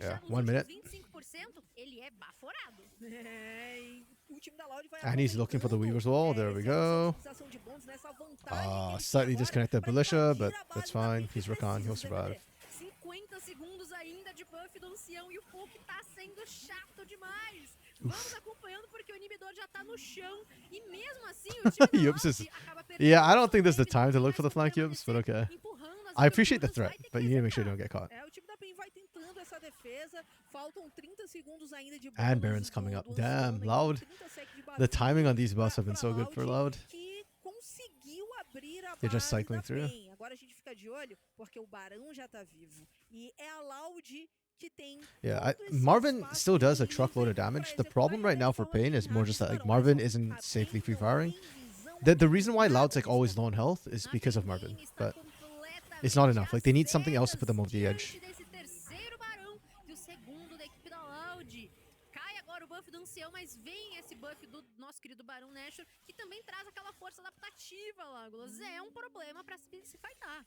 Yeah, 1 minute. And he's looking for the Weaver's wall. There we go. Slightly disconnected Militia, but that's fine. He's Rakan. He'll survive. 50 segundos ainda de buff do ancião e o poke tá sendo chato demais. Vamos acompanhando porque o inibidor já tá no chão e mesmo assim o time da Yups is... Loud acaba perdendo. Yeah, I don't think there's the time to look for the flank Yups, but okay. Empurrando as I appreciate the estruturas, threat, vai ter que but you need to make sure you resetar. don't get caught. O time da PEN vai tentando essa defesa. Faltam 30 segundos ainda de And bônus Baron's coming up. do Damn, ancião, Loud. 30 secs de The barulho timing on these buffs have been pra so good for Loud. que conseguiu abrir a They're just base cycling da through. PEN. Agora a gente fica de olho porque o Barão já tá vivo. E é a Loud que tem Yeah, todo esse Marvin espaço still does a livre truckload of pra damage. The executar. problem E right até now for falando Pain em is more just that like armas, Marvin Barão, isn't a safely PEN free não firing. tem visão The reason why apropriada Loud's like nesse always low momento. on health is because of Marvin, but it's not enough. Like they need something else to put them over the edge. Desse terceiro barão e o segundo da equipe da Loud. Cai agora o buff do ancião, mas vem esse buff do nosso querido Barão Nashor, que também traz aquela força adaptativa, Lágulas. É um problema pra se fightar.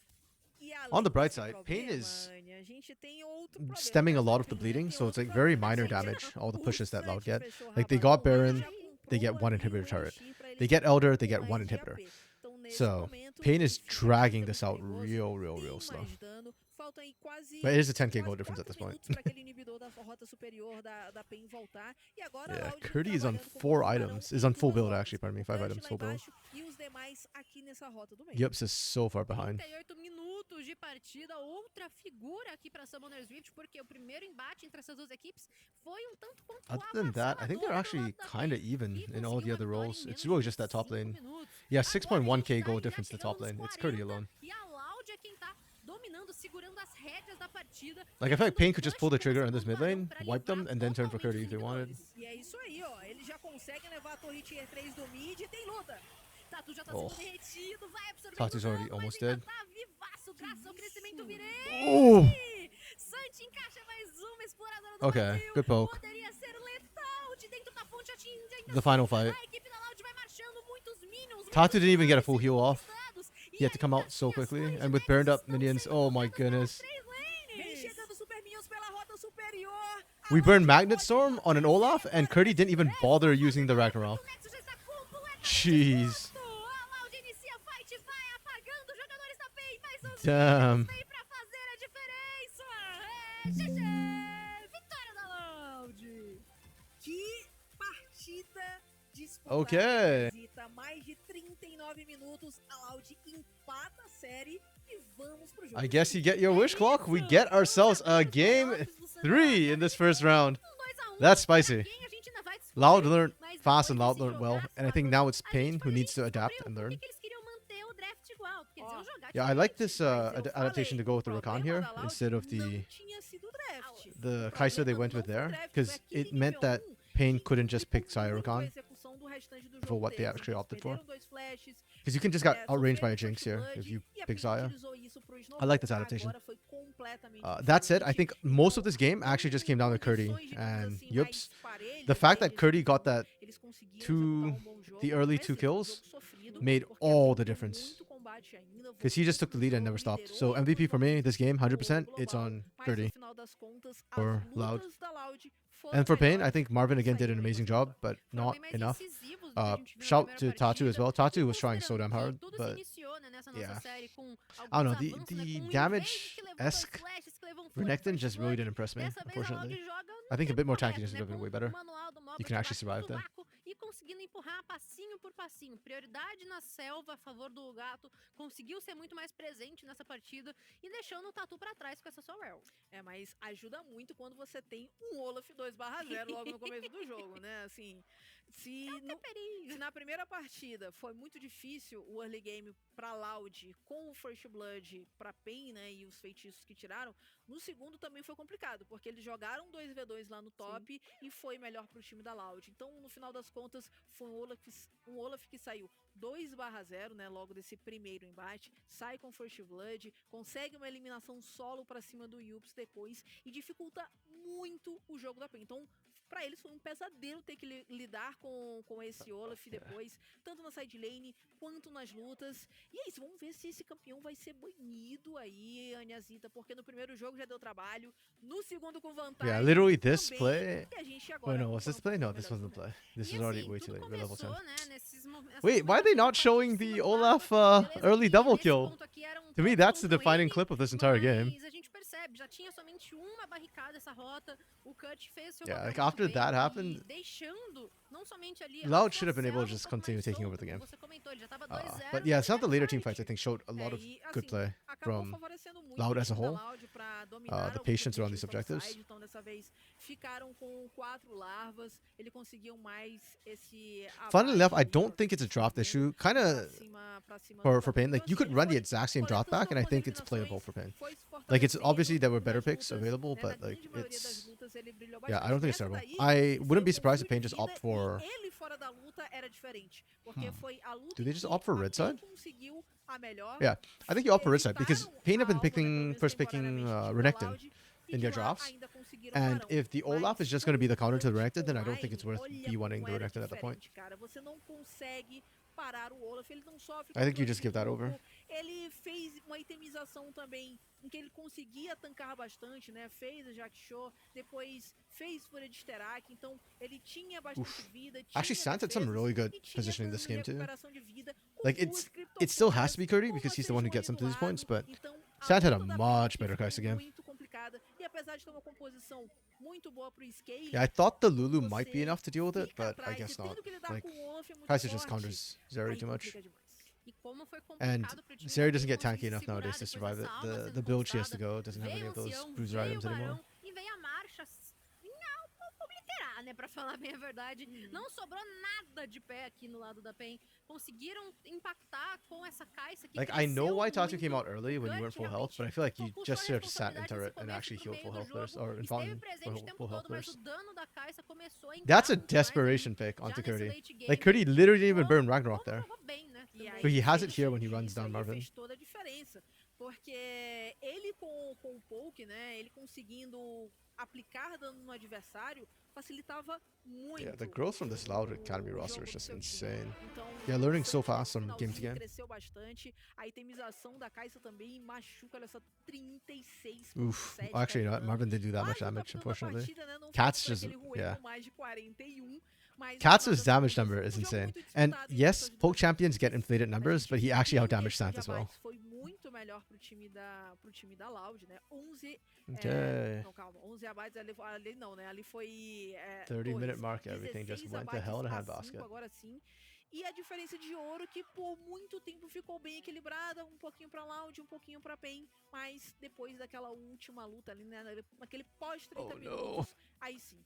E além On the bright desse side, Pain problema, is Anya, a gente tem outro problema stemming a nessa lot of the PEN, bleeding, tem so it's outro like very problema. minor damage, all the O pushes that Loud Santi get. fechou Like they Rabarão, got Baron, já they get comprou 1 ali inhibitor o turret. Enchi pra eles They get ficarem Elder, com they get mais 1 de inhibitor. AP. Então, nesse So momento, Pain is fica dragging bastante this out perigoso, real tem slow. mais dano. Faltam aí quase But it is a 10k quase goal difference at 4 this point. minutos pra aquele inibidor da rota superior da PEN voltar. E agora a Yeah, Loud vem Curdy is on trabalhando com 4 um barão items. e Is on full 2 build orcs. actually, pardon me, 5 Punch items lá full build. embaixo e os demais aqui nessa rota do meio. Yups is so far behind. 38 minutos de partida, outra figura aqui para Summoner's Rift, porque o primeiro embate entre essas duas equipes foi um tanto quanto Other than that, I think they're actually kind of even in all the other roles. It's really just that top lane. Yeah, 6.1k goal difference to top lane. It's Curdy alone. E a Loud é quem tá dominando, segurando as rédeas da partida. Like I feel like Pain could just pull the trigger on this mid lane, wipe them, and then turn for Curdy if they wanted. E é isso aí, ó. Eles já conseguem levar a torre tier 3 do mid e tem luta. Tatu já tá Oh. sendo derretido, vai absorvendo Tatu's dano, already mas almost ainda dead. tá vivaço graças ao crescimento virei. Oh! Santi encaixa mais uma exploradora do Okay, vazio. good poke. Poderia ser letal, de dentro da fonte atinge ainda The final fight. a equipe da Loud vai marchando, muitos minions. Tatu didn't even get a full muitos heal off. dados, e He had to come out so quickly, and with burned up minions, oh my goodness. Vem chegando super minions pela rota superior. We burned Magnet Storm on an Olaf, and Curdy didn't even bother using the Ragnarok. O Nexus já está completamente Jeez. pronto. A Loud inicia fight, vai apagando os jogadores da PEN, mas os Damn. minions vêm pra fazer a diferença. É, GG! Vitória da Loud! Que partida disputada. Okay. Visita mais de 39 minutos. A Loud empata a série e vamos pro jogo. I guess you get your wish, Clock. We get ourselves a game 3 in this first round. That's spicy. Loud learned fast and Loud learned well, and I think now it's Pain who needs to adapt and learn. Yeah, I like this adaptation to go with the Rakan here instead of the Kai'Sa they went with there, because it meant that Pain couldn't just pick Xayah Rakan for what they actually opted for. Because you can just get outranged by a Jinx here if you pick Xayah. I like this adaptation. That said, I think most of this game actually just came down to Curdy and Yups. The fact that Curdy got that the early 2 kills made all the difference. Because he just took the lead and never stopped. So MVP for me, this game, 100%, it's on Curdy or Loud. And for Pain, I think Marvin again did an amazing job, but not enough. Shout to Tatu as well. Tatu was trying so damn hard, but yeah. I don't know, the damage-esque Renekton just really didn't impress me, unfortunately. I think a bit more tankiness would have been way better. You can actually survive that. E conseguindo empurrar passinho por passinho. Prioridade na selva a favor do gato. Conseguiu ser muito mais presente nessa partida e deixando o Tatu pra trás com essa Sorrel. Mas ajuda muito quando você tem um Olaf 2/0 logo no começo do jogo, né? Assim, se na primeira partida foi muito difícil o early game pra Loud com o First Blood pra Pain, né? E os feitiços que tiraram, no segundo também foi complicado, porque eles jogaram 2v2 lá no top e foi melhor pro time da Loud. Então, no final das contas, foi um Olaf que saiu 2/0, né, logo desse primeiro embate, sai com First Blood, consegue uma eliminação solo pra cima do Yups depois e dificulta muito o jogo da PEN. Então, pra eles foi um pesadelo ter que lidar com esse Olaf depois, tanto na side lane quanto nas lutas. E é isso, vamos ver se esse campeão vai ser banido aí, Anhazita, porque no primeiro jogo já deu trabalho, no segundo com vantagem. Yeah, literally this também, play. e a gente agora Wait, no, was this play? No, this wasn't the play. This is already way too late. We're level 10. Né, Wait, why are they not showing the Olaf early double kill? To me, that's the defining clip of this entire game. A gente percebe, já tinha somente uma barricada essa rota. O Cut fez seu Yeah, like after that happened, deixando não somente ali Loud should have been able to just continue taking over the game. Você comentou, ele já tava 2-0. But yeah, some of the later team fights I think showed a lot of good play from Loud as a whole. The patience around these objectives. Então dessa vez ficaram com 4 larvas, ele conseguiu mais esse. Funnily enough, I don't think it's a draft issue. Kind of for Pain, like you could run the exact same draft back, and I think it's playable for Pain. Like it's obviously there were better picks available, but like it's I don't think it's terrible. I wouldn't be surprised if Pain just opt for. Do they just opt for red side? Yeah, I think you opt for red side because Pain have been first picking Renekton in their drafts. And if the Olaf is just going to be the counter to the Renekton, then I don't think it's worth B1ing the Renekton at that point. I think you just give that over. Ele fez uma itemização também em que ele conseguia tancar bastante, né? Fez a Jack Show, depois fez Fúria de Sterak, então ele tinha bastante vida. Actually, Sant had some really good positioning this game too. Like it still has to be Curdy because he's the one who gets them to these points, but Sant had a much better Kai'Sa game. Yeah, I thought the Lulu might be enough to deal with it, but I guess not. Like, Kai'Sa just counters Zeri too much. And Zeri doesn't get tanky enough nowadays to survive it. The build she has to go doesn't have any of those bruiser items anymore. Né, pra falar bem a verdade, não sobrou nada de pé aqui no lado da PEN. Conseguiram impactar com essa Kai'Sa que like I know why Tatu came out early when you weren't full health, but I feel like you just should have sat in turret and actually healed full health players or in fountain full health players. That's a desperation pick onto Curdy. Like Curdy literally didn't even burn Ragnarok there. But he has it here when he runs down Marvin. Porque ele com o poke, né, ele conseguindo aplicar dano no adversário, facilitava muito. Yeah, the growth from this Loud Academy roster is just insane. Yeah, learning so fast from game to game. Cresceu bastante. A itemização da Kai'Sa também machuca essa 36%. Oof. Actually, no, Marvin didn't do that much damage, unfortunately. Cat's just, yeah. Cat's damage number is insane. And yes, poke champions get inflated numbers, but he actually outdamaged Sant as well. Muito melhor pro time da Loud, né? 11 okay. Não, calma, 11 abates ali não, né? Ali foi 30-minute mark, everything just went to hell in a handbasket. Agora sim. E a diferença de ouro que por muito tempo ficou bem equilibrada, um pouquinho pra Loud, um pouquinho pra PEN, mas depois daquela última luta ali, né, naquele pós 30 minutos, aí sim,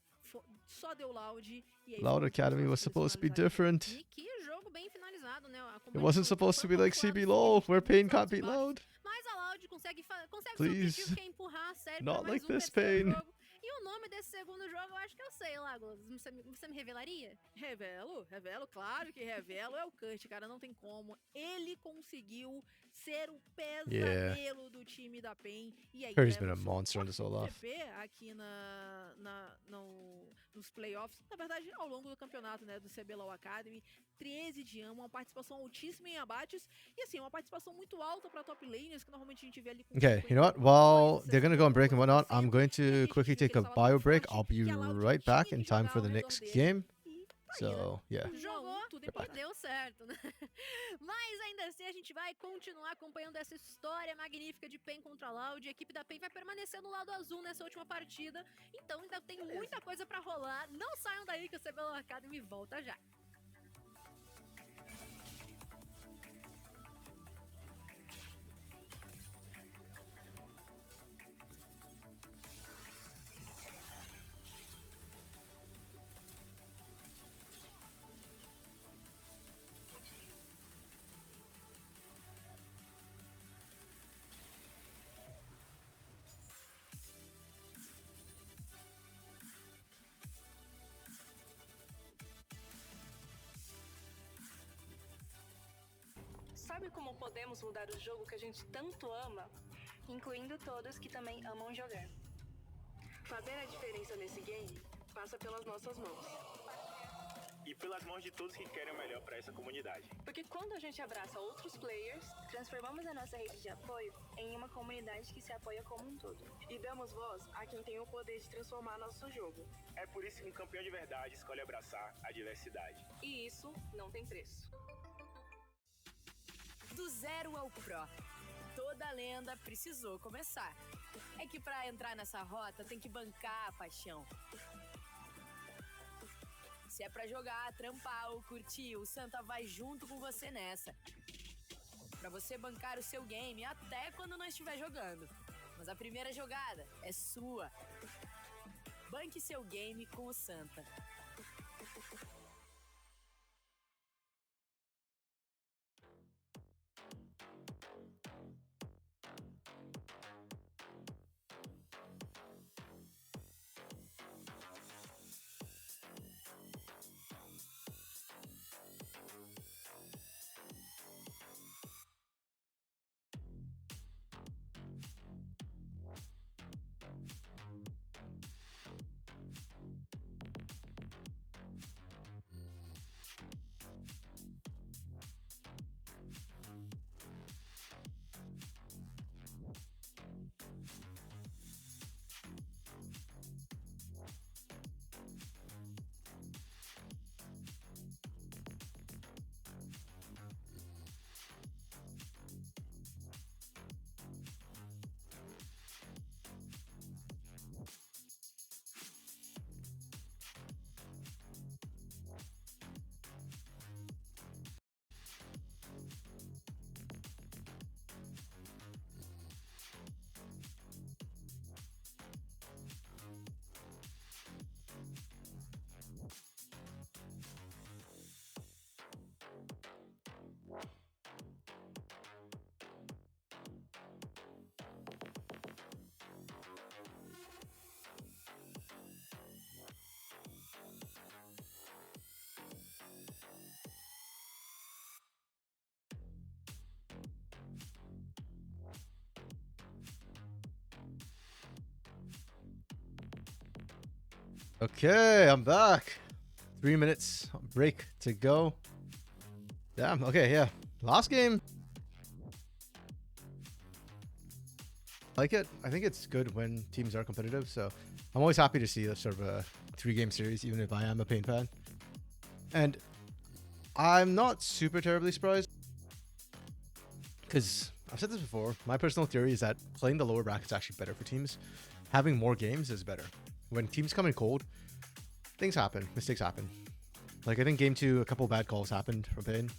só deu Loud e aí Loud Academy was supposed to be different. E que jogo bem finalizado, né? It wasn't supposed to be like CBLOL, where Pain can't beat Loud. Mas a Loud consegue Please, empurrar a série not pra mais like this, terceiro Pain. jogo. E E o nome desse segundo jogo eu acho que eu sei, Lagos. Você me revelaria? Revelo, claro que revelo. É o Kurt, cara, não tem como. Ele conseguiu ser o pesadelo do time da PEN. E aí Curry's leva been a o seu monster on this quarto Olaf. TP aqui nos playoffs. Na verdade, ao longo do campeonato, né, do CBLOL Academy. 13 de ama, uma participação altíssima em abates. E assim, uma participação muito alta pra top laners, que normalmente a gente vê ali com Okay, you know what? 50 While milhões, they're gonna go on break and whatnot, 60 I'm going e aí to a gente quickly viu que take a eles estavam tão bio break. forte I'll be que a Loud right tinha back de in time jogar for ao the redor next dele. game. E tá aí, né? So, yeah. Jogou Tudo e empatado. deu certo, né? Mas ainda assim a gente vai continuar acompanhando essa história magnífica de PEN contra Loud. A equipe da PEN vai permanecer no lado azul nessa última partida. Então ainda tem muita coisa pra rolar. Não saiam daí que o CBLOL Academy volta já. Sabe como podemos mudar o jogo que a gente tanto ama? Incluindo todos que também amam jogar. Fazer a diferença nesse game passa pelas nossas mãos. E pelas mãos de todos que querem o melhor para essa comunidade. Porque quando a gente abraça outros players, transformamos a nossa rede de apoio em uma comunidade que se apoia como um todo. E damos voz a quem tem o poder de transformar nosso jogo. É por isso que um campeão de verdade escolhe abraçar a diversidade. E isso não tem preço. Do zero ao pro. Toda lenda precisou começar. É que pra entrar nessa rota tem que bancar a paixão. Se é pra jogar, trampar ou curtir, o Santa vai junto com você nessa. Pra você bancar o seu game até quando não estiver jogando. Mas a primeira jogada é sua. Banque seu game com o Santa. Okay, I'm back. 3 minutes break to go. Damn, okay, yeah. Last game. Like it. I think it's good when teams are competitive, so I'm always happy to see that sort of a 3-game series, even if I am a PEN fan. And I'm not super terribly surprised, because I've said this before. My personal theory is that playing the lower brackets is actually better for teams. Having more games is better. When teams come in cold, things happen, mistakes happen. Like I think game 2, a couple bad calls happened from PEN.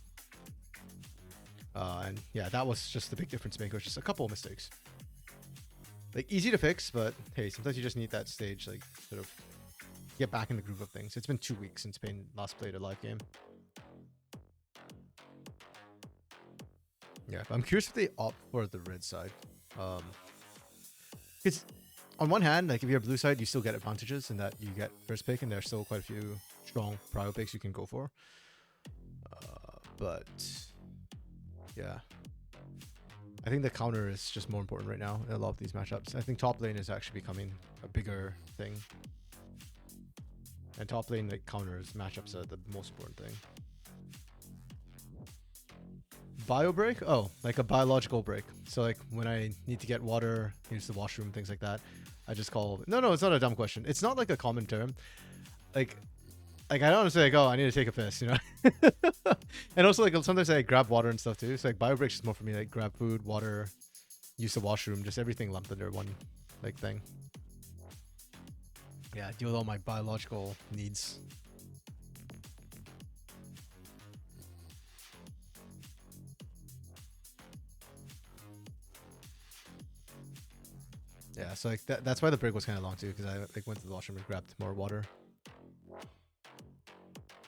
And yeah, that was just the big difference maker. Just a couple of mistakes. Like easy to fix, but hey, sometimes you just need that stage, like sort of get back in the groove of things. It's been 2 weeks since PEN last played a live game. Yeah, but I'm curious if they opt for the red side. Because on one hand, like if you're blue side, you still get advantages in that you get first pick, and there's still quite a few strong prio picks you can go for. But yeah, I think the counter is just more important right now in a lot of these matchups. I think top lane is actually becoming a bigger thing, and top lane like counters matchups are the most important thing. Bio break? Oh, like a biological break. So like when I need to get water, use the washroom, things like that, I just call. No, it's not a dumb question. It's not like a common term. Like I don't want to say like, oh, I need to take a piss, you know. And also like sometimes I grab water and stuff too. So like bio breaks is more for me like grab food, water, use the washroom, just everything lumped under one like thing. Yeah, deal with all my biological needs. Yeah, so like that's why the break was kind of long too, because I like went to the washroom and grabbed more water.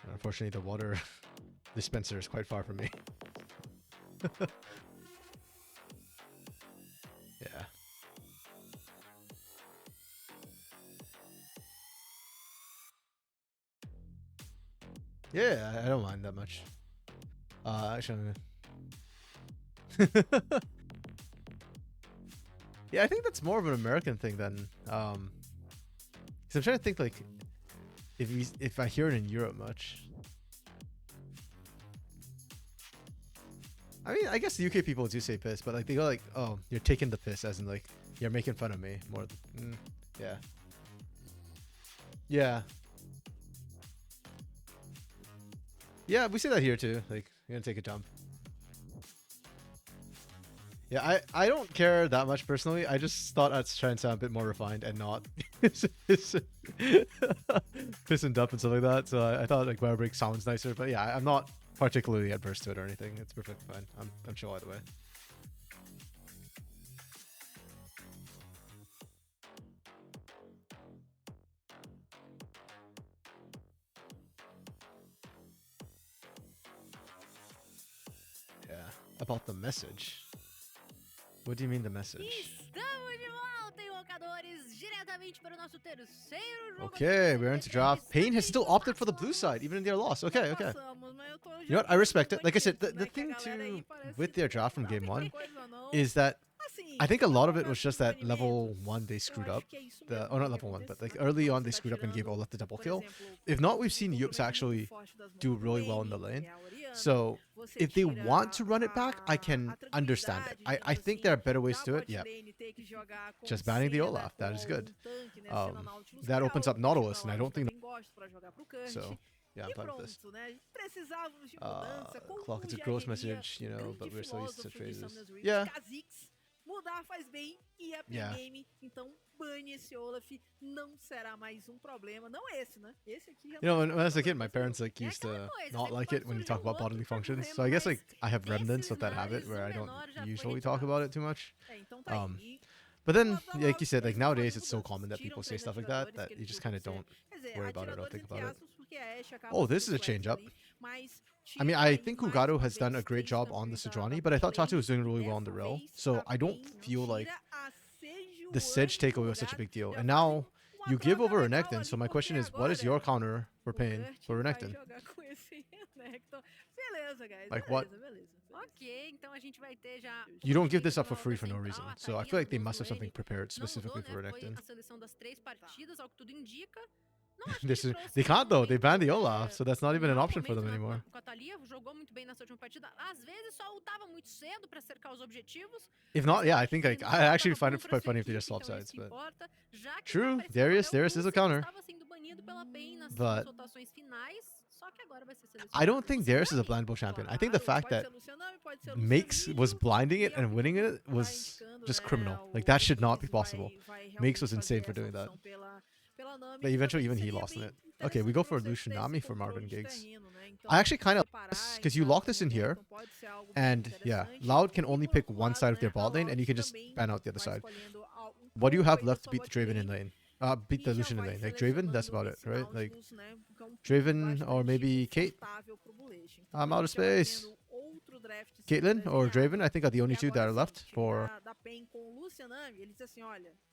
And unfortunately, the water dispenser is quite far from me. Yeah. Yeah, I don't mind that much. Actually, yeah, I think that's more of an American thing than because I'm trying to think like if I hear it in Europe much. I mean, I guess the UK people do say piss, but like they go like, oh, you're taking the piss, as in like you're making fun of me more. Yeah. Yeah. Yeah, we say that here too. Like, you're gonna take a dump. Yeah, I don't care that much personally. I just thought I'd try and sound a bit more refined and not piss and dump and stuff like that. So I thought like bio break sounds nicer, but yeah, I'm not particularly adverse to it or anything. It's perfectly fine. I'm chill either way. Yeah, about the message. What do you mean the message? Estamos de volta, invocadores, diretamente para o nosso terceiro jogo. Okay, we're into draft. Pain has still opted for the blue side, even in their loss. Okay. You know what? I respect it. Like I said, the thing too with their draft from game one is that I think a lot of it was just that level 1 they screwed up. Oh, not level 1, but like early on they screwed up and gave Olaf the double kill. If not, we've seen Yups actually do really well in the lane. So if they want to run it back, I can understand it. I think there are better ways to do it. Yeah. Just banning the Olaf, that is good. That opens up Nautilus, and I don't think so. Yeah, I'm fine with this. Clock, it's a gross message, you know, but we're so used to such phrases. Yeah. Mudar faz bem e é game, então bane esse Olaf, não será mais problema. Não esse, né? Esse aqui you know, when I was a kid, my parents like used to not like it when you talk about bodily functions. So I guess like I have remnants of that habit where I don't usually talk about it too much. But then, like you said, like nowadays it's so common that people say stuff like that that you just kind of don't worry about it or think about it. Oh, this is a change up. I mean, I think Kugado has done a great job on the Sejuani, but I thought Tatu was doing really well on the Rel, so I don't feel like the Sedge takeaway was such a big deal. And now you give over Renekton, so my question is, what is your counter for Pain for Renekton? Like what? You don't give this up for free for no reason, so I feel like they must have something prepared specifically for Renekton. They can't though, they banned the Olaf, so that's not even an option for them anymore. If not, yeah, I think like, I actually find it quite funny if they just swap sides, but... True, Darius is a counter. But... I don't think Darius is a blindable champion. I think the fact that Makes was blinding it and winning it was just criminal. Like, that should not be possible. Makes was insane for doing that. But eventually even he lost in it. Okay, we go for Lucianami for Marvin Giggs. I actually kind of like this, because you lock this in here, and yeah, Loud can only pick one side of their bot lane, and you can just ban out the other side. What do you have left to beat the Draven in lane? Beat the Lucian in lane. Like Draven, that's about it, right? Like Draven or maybe Kate. I'm out of space. Caitlyn or Draven, I think are the only two that are left for...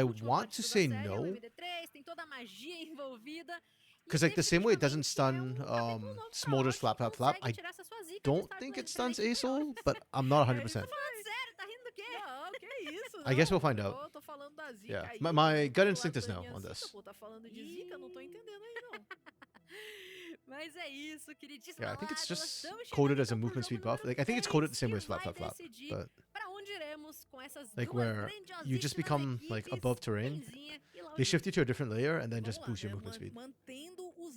I última want bot to da say série, o no. MD3, tem toda a magia envolvida. Because like the same way it doesn't definitivamente stun é um capítulo novo pra Smolder's Loud flap que flap flap, consegue I tirar essa sua zica de don't estar think com it ele stuns presente em ASOL, playoffs. but I'm not 100%. Tô falando sério, tá rindo do quê? Não, que isso, I guess não. we'll find out. Eu tô falando da zica Yeah, aí. my do gut lado instinct is da no minha on zica, this. pô, tá falando de zica, não tô entendendo aí, não. Mas é isso, queridíssima Yeah, I think it's Lado, just estamos coded chegando as a então pro movement jogo speed buff. número Like I think it's coded the same way as 3, flap que flap vai flap, decidir but pra onde iremos com essas like duas where you just grandiosíssimas become like equipes, above terrain, Painzinha e they Loudinho. shift you to a different layer and then Vamos just lá, boost your né? movement speed. Mantendo os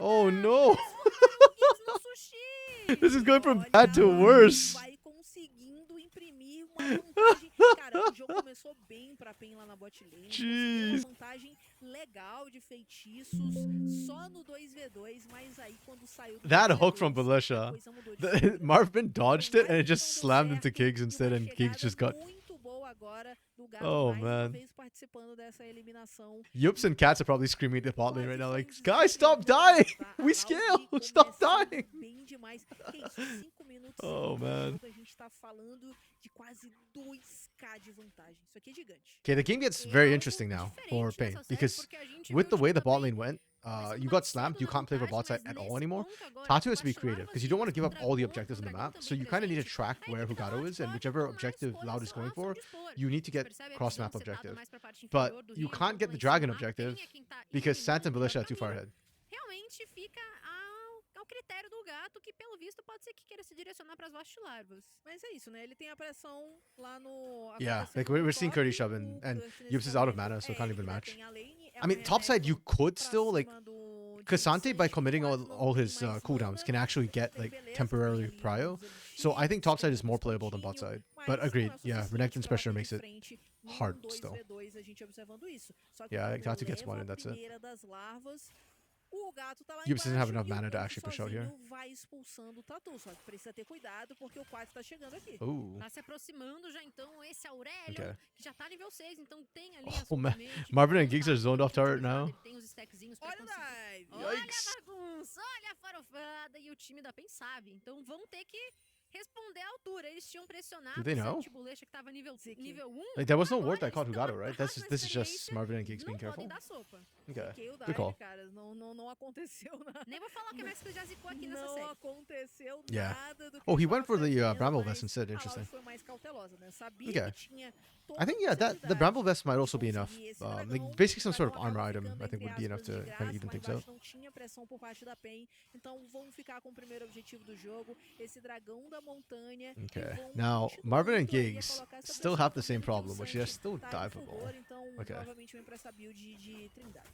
Oh no! Transformaram o Giggs no sushi! This is going from Olha, bad to worse. vai com cara, o jogo começou bem pra PEN lá na bot lane. Conseguiram uma vantagem legal de feitiços só no 2v2, mas aí quando saiu do That 2v2, hook from a Belisha. coisa mudou de figura. Marvin dodged it Então, and mais it um just não deu slammed into certo, Giggs e instead, uma and Giggs chegada just got. muito boa agora do Gato, Oh, mais uma man. vez participando dessa eliminação. Yups and Cats are probably screaming at the bot lane right now, like, Quase guys, stop foi um dying! desastre, tá? A We Loud scale! Stop começando dying! bem demais. Que isso, 5 minutos Oh, do man. jogo, a gente tá falando de quase 2k de vantagem. Isso aqui é gigante. Okay, the game gets very interesting now for PNG because with the way the bot lane went, you got slammed, you can't play for bot side at all anymore. Tatu has to be creative because you don't want to give up all the objectives on the map, so you kind of need to track where Hugado is, and whichever objective Loud is going for, you need to get cross-map objective. But you can't get the dragon objective because Santa and Belisha are too far ahead. Realmente fica ao critério do gato, que pelo visto pode ser que queira se direcionar para as vastas larvas. Mas é isso, né? Ele tem a pressão lá no... Yeah, acontecendo like no we're seeing top, Curdy shove o in, and Curtis nesse Yups is out of momento mana, so é can't ele even que já match. tem a lane, é I o mean, topside you remédio could pra still like cima do Cassante by Vincent, committing quase não all tem his mais cooldowns mana. can actually get Tem like beleza, temporarily tem ali prio. uns So I think elixir, topside tem is more playable than bot side. mas But não agreed, é yeah, suficiente Renekton's pra pressure bater makes de it frente num hard still. 2v2 a gente observando isso. Só que Yeah, quando Tatu gets one leva and a that's it. primeira das larvas, o gato tá lá Yups doesn't have embaixo enough e o mana to Curtis actually push out here. sozinho vai expulsando o Tatu. Só que precisa ter cuidado porque o 4 tá chegando aqui. Ooh. Tá se aproximando já então esse Aurélio, Okay. que já tá nível 6, então tem ali Oh, man. absolutamente... Marvin and não Giggs tá are zoned off turret intimidado, now. ele tem os stackzinhos pra Olha o conseguir. dive! Olha Yikes. a bagunça, olha a farofada, e o time da PEN sabe. Então vão ter que responder à altura. Eles tinham pressionado Do they know? o Bulecha que tava nível 1. Like there was no Agora word that eles caught estão Hugado, right? agarrados na This is just experiência, Marvin and Giggs não being careful. podem dar sopa. Okay, Fiquei o good dive, call. cara. Não aconteceu nada. Nem vou falar que a Max já zicou aqui nessa Não série. aconteceu Yeah. nada do que Oh, he ele went for tava the fazendo, Bramble mas Vest instead. a Interesting. Loud foi mais cautelosa, né? Sabia Okay. que tinha I think yeah, that the Bramble Vest might also be enough. conseguir esse Like dragão. basically some O sort of dragão armor acaba item, ficando, I think would entre be enough aspas, to de kind graça, of even lá things embaixo out. não tinha pressão por parte da PEN, então vamos ficar com o primeiro objetivo do jogo, esse dragão da montanha. Okay. E vão Now continuando Marvin and ali a Giggs colocar essa still pressão, have the same porque o problem, which Sanji is still tá em diveable. fulgor, então Okay. provavelmente vem pra essa build de Trindade.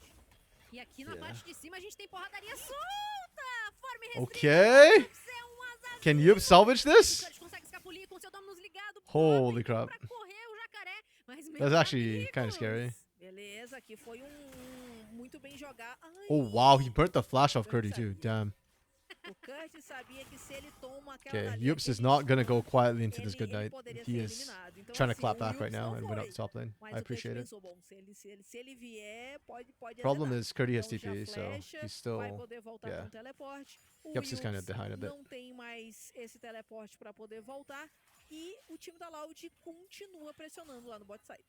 E aqui na Yeah. parte de cima a gente tem porradaria solta! Forma restrita, Okay. Yups é um azar. Can you salvage O this? Curtis consegue escapulir com seu Dominus ligado. Holy Abre crap. pra correr o jacaré, mas That's meus actually kind amigos, of scary. Beleza, aqui foi muito bem jogado. Ai, Oh wow, he burnt the flash off Curdy too. Damn. o Curtis sabia que se ele toma aquela Okay, dali, Yups is aquele not gonna stun, go quietly into this ele- good ele night. poderia He ser is eliminado. Então, trying to assim, clap o back right Yups now não and went foi, up top lane. mas I o appreciate Curtis it. pensou, bom, se ele vier, pode Problem azedar. is Curdy has Então, já TP, so flecha, he's vai still poder voltar yeah. com o teleporte. O Yups is kind of Yups behind a bit. não tem mais esse teleporte para poder voltar. E o time da Loud continua pressionando lá no bot side.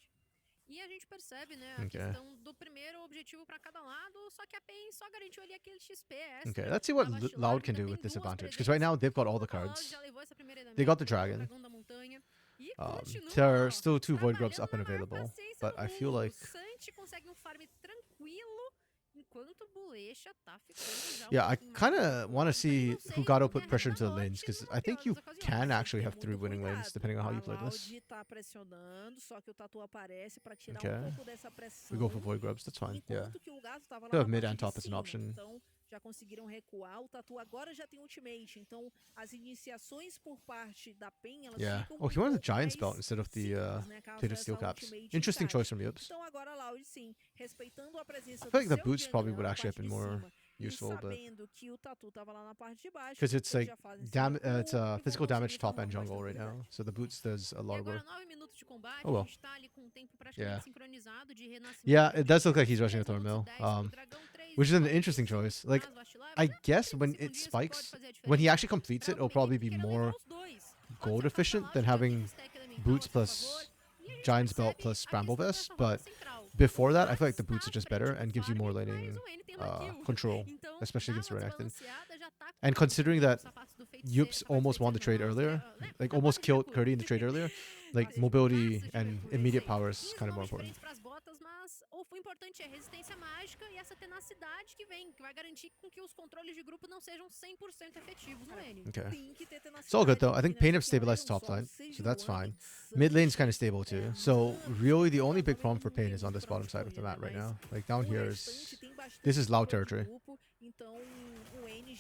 E a gente percebe, né, a Okay. questão do primeiro objetivo pra cada lado, só que a PEN só garantiu ali aquele XP extra. Okay, let's see what A Vastilar Loud can ainda do tem with this duas advantage. Because right now they've got all the Loud cards. já levou essa primeira They got elemento, the o dragon. dragão da montanha. E continua, There are ó, still 2 Void Grubs trabalhando up and na maior available, paciência but do I feel mundo. like O Santi consegue um farm tranquilo, enquanto o Bulecha tá ficando já yeah, I pouquinho mais kind of nervoso. want to Então, see não sei Hugado como put é a pressure reta into the da lanes bot because na I think pior you das ocasiões. can Tem actually que have ter 3 muito winning lanes cuidado. depending on how A you play this. Loud tá pressionando, só que o Tatu aparece para tirar Okay. um pouco dessa pressão. We go for Void Grubs, that's fine. Yeah. Enquanto que o gato tava lá Still na have mid parte and de top as an cima, option. então já conseguiram recuar. O Tatu agora já tem ultimate, então as iniciações por parte da PEN, elas Yeah. ficam Oh, he um wanted the pouco Giants mais belt instead of the simples, né, caso plated essa steel caps. ultimate Interesting encaixe. choice from Yups. Então agora a Loud, sim, respeitando a presença I do feel like the seu boots probably jungler would lá na actually have parte been de more cima, useful, e but sabendo que o Tatu tava lá na parte de baixo, because it's eles like já fazem esse it's recuo e vão physical damage conseguir top formar and com mais jungle right now. tranquilidade. So the boots does a E lot of agora work. 9 minutos de combate, Oh, well. a gente tá ali com o tempo praticamente Yeah. sincronizado de renascimento. Yeah, de it does look like Big he's rushing a 3 minutos Thornmill, e 10 pro dragão, 3 which is an e interesting 46 choice. Like, nas vastiláveis, I né? guess 30 when it segundinhos que pode spikes, fazer a when he diferença actually completes pra it, it'll alguém probably que be queira levar more os dois. Pode gold ser a efficient Loud than que já tem having um stack elemental boots a seu plus favor, e a gente Giant's belt percebe plus a Bramble questão Vest, dessa rota but central. before that, I feel like the Max boots are tá just à frente better no and gives you more farm, laning mas o N tem uma kill. control, Então, especially na against rota Renekton. balanceada, já tá And considering com that os sapatos do feiticeiro, Yups sapato almost won the feiticeiro trade na mão, earlier, né? like Tá almost fazendo killed tudo. Curdy in the trade earlier, like Fazem mobility jogaço de and abertura, immediate isso aí. power is Fins kind of nomes more important. diferentes pras botas, mas o importante é resistência mágica e essa tenacidade que vem, que vai garantir com que os controles de grupo não sejam 100% efetivos no N. Okay. Tem que ter It's all good though. I tenacidade, think porque Pain have nessa stabilized Iron top Song, line, seja so that's o Ana, fine. Mid lane's kind of Sanji, stable too. So really the only big problem for Pain não is on tem this pra bottom onde side of the correr, map né? right Mas now. Like down o here restante is tem bastante this is loud controle de territory. grupo, então o N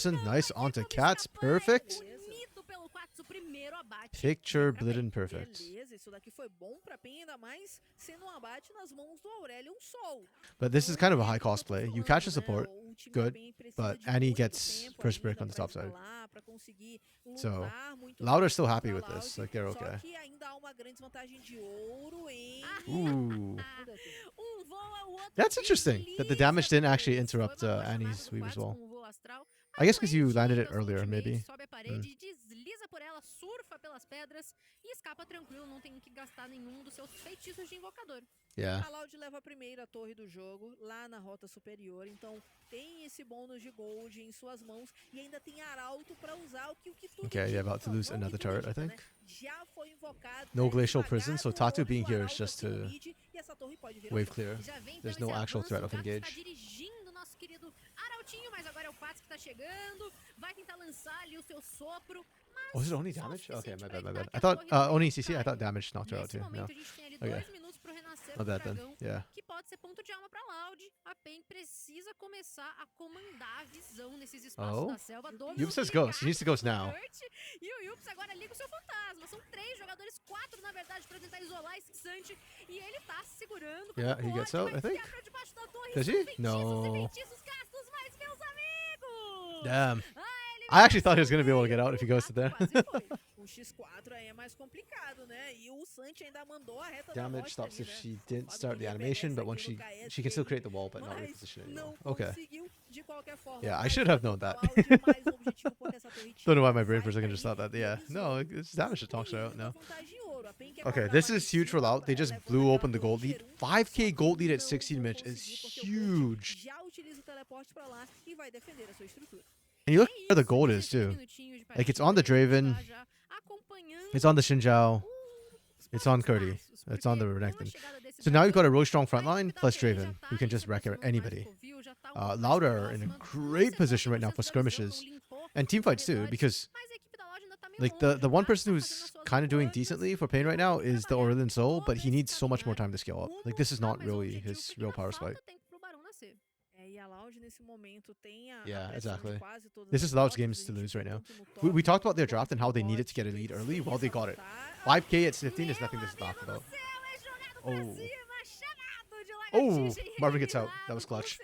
person. Nice onto Cats. Perfect. Bonito pelo Quatso, primeiro primeiro abate. Picture Fica Blitten bem. perfect. Beleza, isso daqui foi bom pra PEN, ainda mais sendo um abate nas mãos do Aurelion Sol. But this is Então, kind of a é high aquilo que eu cost tô play. You falando, catch the né? support, O time da good, PEN precisa but de Annie muito gets tempo first break ainda on the pra top side. escalar, pra conseguir So, lutar muito Loud are bem still happy contra with a this. Loud, Like, they're só okay. que ainda há uma grande desvantagem de ouro em... Ooh. Um voa, o outro That's interesting that the damage desliza didn't actually por eles. Foi interrupt uma boa jogada Annie's do Weaver's Quartz wall. com o voo astral. I guess because Mas o you landed it Andy, earlier, ultimate, maybe. sobe a parede, desliza por ela, surfa pelas pedras e escapa tranquilo, não tem que gastar nenhum dos seus feitiços de invocador. Yeah. A Loud leva a primeira torre do jogo lá na rota superior, então tem esse bônus de gold em suas mãos e ainda tem arauto pra usar o que tudo Okay, indica. yeah, about to Não, lose não o que another tudo turret, I indica, think. né? Já foi invocado No pra glacial esmagar prison, so a Tatu torre being do here is Arauto just aqui no to mid, e essa torre pode vir ao wave jogo. clear. Já vem então There's esse no actual avanço, threat o of Gato está engage. dirigindo nosso querido Arautinho, mas agora é o Pats que tá chegando, vai tentar lançar ali o seu sopro, mas Oh, is it only só o damage? Okay, suficiente my pra bad, my evitar bad. que I a thought torre do only meio CC. I caia. thought damage knocked her out Nesse too. No. momento a gente tem ali Okay. 2 minutos pro renascer My do bad then. dragão, Yeah. que pode ser ponto de alma pra Loud. A PEN precisa começar a comandar a visão nesses espaços Oh. da selva. Yup says ghost. He needs to ghost now. E o Yups agora liga o seu fantasma. São 3 jogadores, 4 na verdade, pra tentar isolar esse Xante. E ele tá se segurando. Yeah, he gets out, I think. Does he? No. Feitiços gastos, mas meus amigos! Damn. A I actually thought he was gonna be able to get out if he ghosted there. Quase foi. O X4 aí é mais complicado, né? E o Santi ainda mandou a reta da Damage morte stops ali, if né? she didn't Fábio start the queria animation, pegar but when esse aqui no KS she can still dele, create the wall, but not mas reposition it não anymore. Okay. conseguiu de qualquer forma. Yeah, I mas should have known matou that. Loud, mais um objetivo porque essa torre Don't know why tinha my brain vai for a second cair just thought that. e Yeah. eles No, vão it's damage that talks her out diminuindo a now. vantagem em ouro. A PEN quer Okay, colocar this mais is em huge for cima Loud. They pra just levar blew a open the torre gold lead. tier 1, 5k só gold que lead at não 16 vão minutes is conseguir, porque o Crunch huge. já utiliza o teleporte pra lá e vai defender a sua estrutura. And you look where the gold is too. Like it's on the Draven, it's on the Xinjiao, it's on Kurdi, it's on the Renekton. So now you've got a really strong front line plus Draven who can just wreck anybody. Loud are in a great position right now for skirmishes and team fights too, because like the one person who's kind of doing decently for Pain right now is the Aurelion Soul, but he needs so much more time to scale up. Like this is not really his real power spike. E a Loud nesse momento tem a Yeah, pressão de exactly. quase todas This as is Loud's rotas, games a to gente lose viu right now. tanto no top We talked about their quanto draft and no how they needed bot, to get a lead early. sem Well, they got it. avançar. 5k at 15 is nothing to talk about. Oh, Marvin gets out. That was clutch.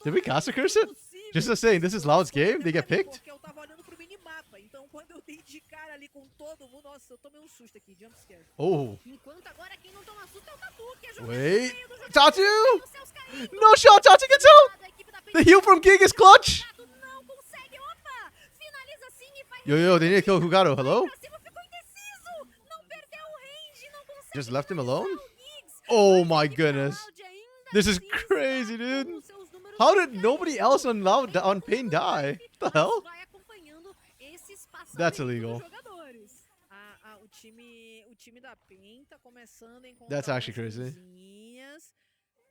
Did we caster curse it? Just as saying, this is Loud's game. They get picked. Porque eu tava olhando pro minimapa, então quando eu dei de cara ali com todo mundo, nossa, eu tomei um susto aqui, jump scare. Oh, Enquanto agora quem não toma susto é o Tatu, que é jogado wait. no meio do jogo, Tatu! os seus caindo. No shot. Tatu gets out. A equipe da PEN The heal from King is clutch. Tatu não consegue, opa! Finaliza assim e vai Yo, they need to kill Hugaro. Hello? pra cima, ficou indeciso! Não perdeu o range, não consegue Just left him alone? finalizar o Giggs. Oh Mas a my equipe da goodness. Loud ainda This is assim está crazy, com dude. os seus números How did bem nobody caídos. else on Pain die? What the hell? Vai acompanhando esse espaçamento That's dos illegal. jogadores. O time da PEN tá começando a encontrar That's actually umas crazy. coisinhas,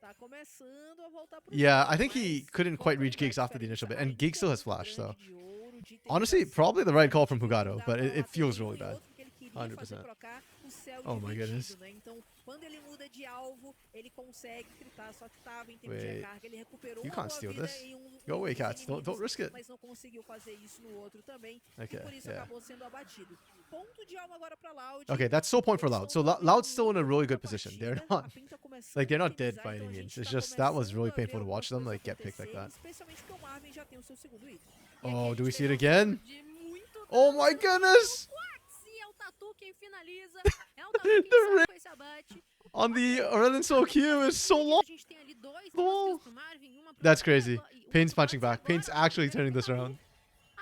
tá começando a voltar pro Yeah, jogo, I think he mas couldn't quite reach como Giggs after the initial bit, and ainda Giggs still é has flash, so. grande de ouro, de Honestly, tentativa probably the right call from de Hugado, mudar but pra it lá feels também, really foi bad. outro que ele queria fazer 100%. trocar o céu Oh my goodness. dividido, né? Então, quando ele muda de alvo, ele consegue critar, só que tava em tempo de Wait. recarga, ele recuperou You uma can't boa steal vida this. em Go away, dos Cats. Don't inimigos, risk it. mas não conseguiu fazer isso no outro também, Okay, e por isso yeah. acabou sendo abatido. Ponto de alma agora pra Loud. Okay, that's still point for Loud. So Loud's still in a really good position. They're not like they're not dead by any means. It's just that was really painful to watch them like get picked like that. Especialmente porque o Marvin já tem o seu segundo item. Oh, do we see it again? De muito Oh my goodness! Sim, é o Tatu quem finaliza. É o Tatu quem sai com esse abate. On the Aurelion Soul Q is so long. A gente tem ali 2 Oh. kills pro Marvin, uma pro That's Tatu, crazy. e o Pain's Tatu punching back. agora, Pain's actually o turning this Tatu. around.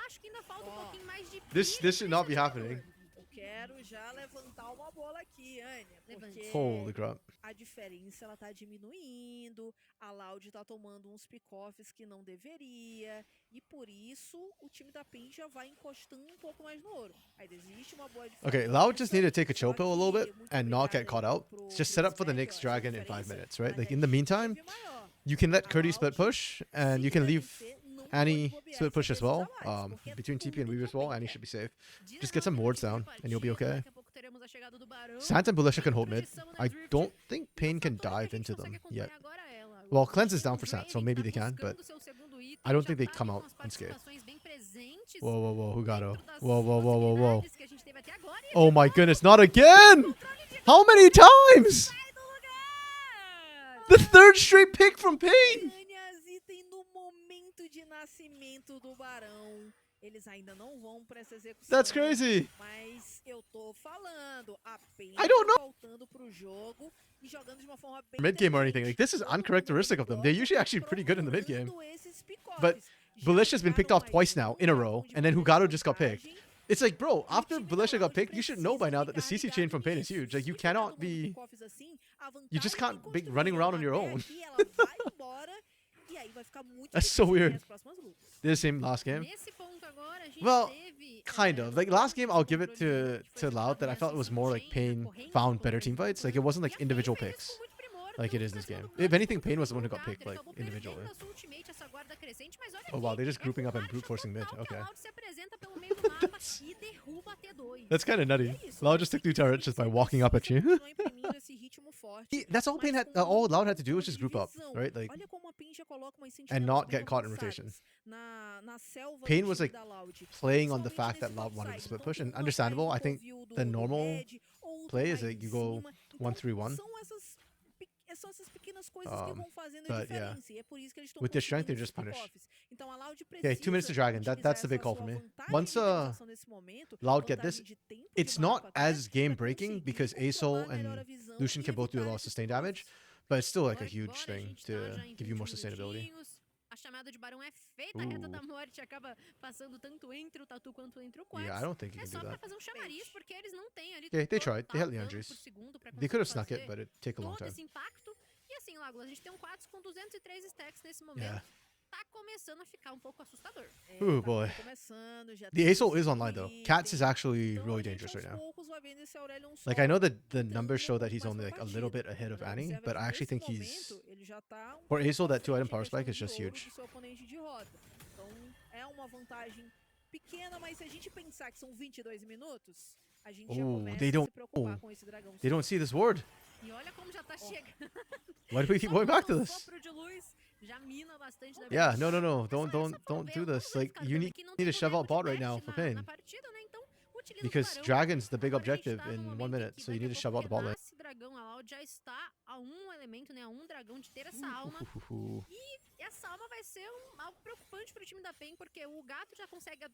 Acho que ainda falta um pouquinho mais de This pilha should not be pra esse happening. jogador. Eu quero já levantar uma bola aqui, Anya, porque Holy crap. a diferença ela tá diminuindo, a Loud tá tomando uns pick-offs que não deveria, e por isso o time da PEN já vai encostando um pouco mais no ouro. Aí existe uma boa diferença. Okay, Loud just need to take a chill só pill a little que bit muito and not get obrigado caught aí out. pro- Just pro set up for the Spectre, next essa dragon in 5 diferença, minutes, right? mas Like a in the gente meantime, teve maior. you can let A Kurdi split Loud, push and se you can leave vencer, não pode Annie bobear split push essa as well. vez a mais, porque Between TP and tudo Weaver's que a wall, PEN Annie tem. should be safe. Just get some wards down and you'll be okay. Daqui a pouco teremos a chegada do Barão. Santa and Belisha can hold mid. Projeção na I Drift. don't think E o Pain can fator é que a dive gente into consegue them yet. acompanhar agora ela. Well, Cleanse is O down for Sat, so Draven maybe tá they can, but buscando seu segundo item, I don't já think they tá come ali out com as unscathed. participações bem presentes Whoa, whoa, whoa, who got dentro O? das Whoa, whoa, whoa, whoa, whoa. possibilidades que a gente teve até agora, e Oh de my novo, goodness, not again! controle de How many times? sai do lugar! The third straight pick from Pain! Piranhas item no momento de nascimento do Barão. Eles ainda não vão pra essa execução. That's crazy. Mas eu tô falando, apenas I don't know. voltando pro jogo e jogando de uma forma bem Mid game or anything. Like, this is inteligente. uncharacteristic of them. They're usually actually pretty good in the mid game. Procurando esses pick-offs. But Já Balish's been picked off jogaram twice mais now in a um row, dragão de and then primeira Hugado just got picked. vantagem. It's like, bro, E o after time da Balisha got Loud picked, you should know by now that the precisa CC ficar chain from Pain ligado is huge. nisso. Like, you Se pegar cannot numa be... pick-offs assim, a You just vantagem can't que be running around on your construíram own. até aqui, ela vai embora, e aí vai ficar muito That's so difícil ganhar weird. as próximas lutas. Did the same last game. Nesse ponto agora, a gente Well, teve, kind of. Like, last game, I'll give it controle to Loud that I felt it was more like Pain corrente found do better controle team de fights. Like, it wasn't e like a Pain individual fez picks. isso com muito primor, Like it tanto is pra this cima game. do Blood If anything, quanto Pain was the pro one who got Gato. picked, Ele like, acabou individually. perdendo a sua ultimate, essa guarda crescente, mas olha Oh wow, aqui, they're just é grouping com up and marcha brute forcing mid. total que Okay. a Loud se apresenta pelo meio do mapa e derruba a T2. That's kind of nutty. É isso, Loud just took 2 turrets just by walking up at you. continuar imprimindo esse ritmo forte, That's all Pain mas had. com All muito Loud had to do was controle just de group up, visão. right? Like, Olha como a Pain já coloca umas and sentinelas not bem get caught in rotation. avançadas na selva Pain do was time like da Loud. playing on the Principalmente fact that nesse Loud wanted to topside. split Então, push, tem and uma understandable. side I do think covil the do normal Red, outra play is mais that you em go cima. Então, 1-3-1. são essas pequenas coisas que vão fazendo a But yeah, diferença. E é por isso que eles estão with their strength, conseguindo they're just esses punished. pick-offs. Então a Loud Okay, 2 minutes to precisa Dragon. utilizar That's the big essa call for sua me. vantagem Once de finalização nesse momento, Loud get vantagem this, de tempo it's de not mapa até, as game pra breaking conseguir because controlar ASOL melhor a and visão Lucian e can both do a lot of evitar esses sustained damage, pick-offs. but it's still like a Agora huge a thing gente to tá já em give you 20 more sustainability. minutinhos. A chamada de Barão é feita, a reta da morte acaba passando tanto entre o Tatu quanto entre o Quartz. Yeah, I don't think you É can só do pra that. fazer um chamariz, porque eles não têm ali Yeah, they tried. They total had dano Leandris. por segundo pra They could have conseguir snuck it, fazer but it'd take a long todo time. esse impacto. E assim, Lagos, a gente tem um Quartz com 203 stacks nesse momento. Yeah. Tá começando a ficar um pouco assustador. Ooh, boy. The ASOL is online though. Cats is actually really dangerous right now. Like, I know that the numbers show that he's only like a little bit ahead of Annie, but I actually think he's... For ASOL, that 2-item power spike is just huge. Então é uma vantagem pequena, mas se a gente pensar que são 22 minutos, a gente já Oh, começa they a don't- se preocupar oh. com esse dragão. They don't see this ward. E olha como já tá chegando. Why do we keep going back to Um this? sopro de luz já mina bastante da Yeah, vida. no, no, no. Mas só Don't essa for do ver, this. alguns vai Like, ficar you dando need que não to tem shove out boneco bot de right now dash for na Pain. partida, né? Então, utiliza o Because Barão. Dragon's the big Agora a gente objective tá no in momento 1 em minute, que so you daqui need a to shove pouco out the bot lane. renasce dragão, a Loud já está a um elemento, né? A um dragão de ter essa alma. E essa alma vai ser algo preocupante pro time da PEN, porque o gato já consegue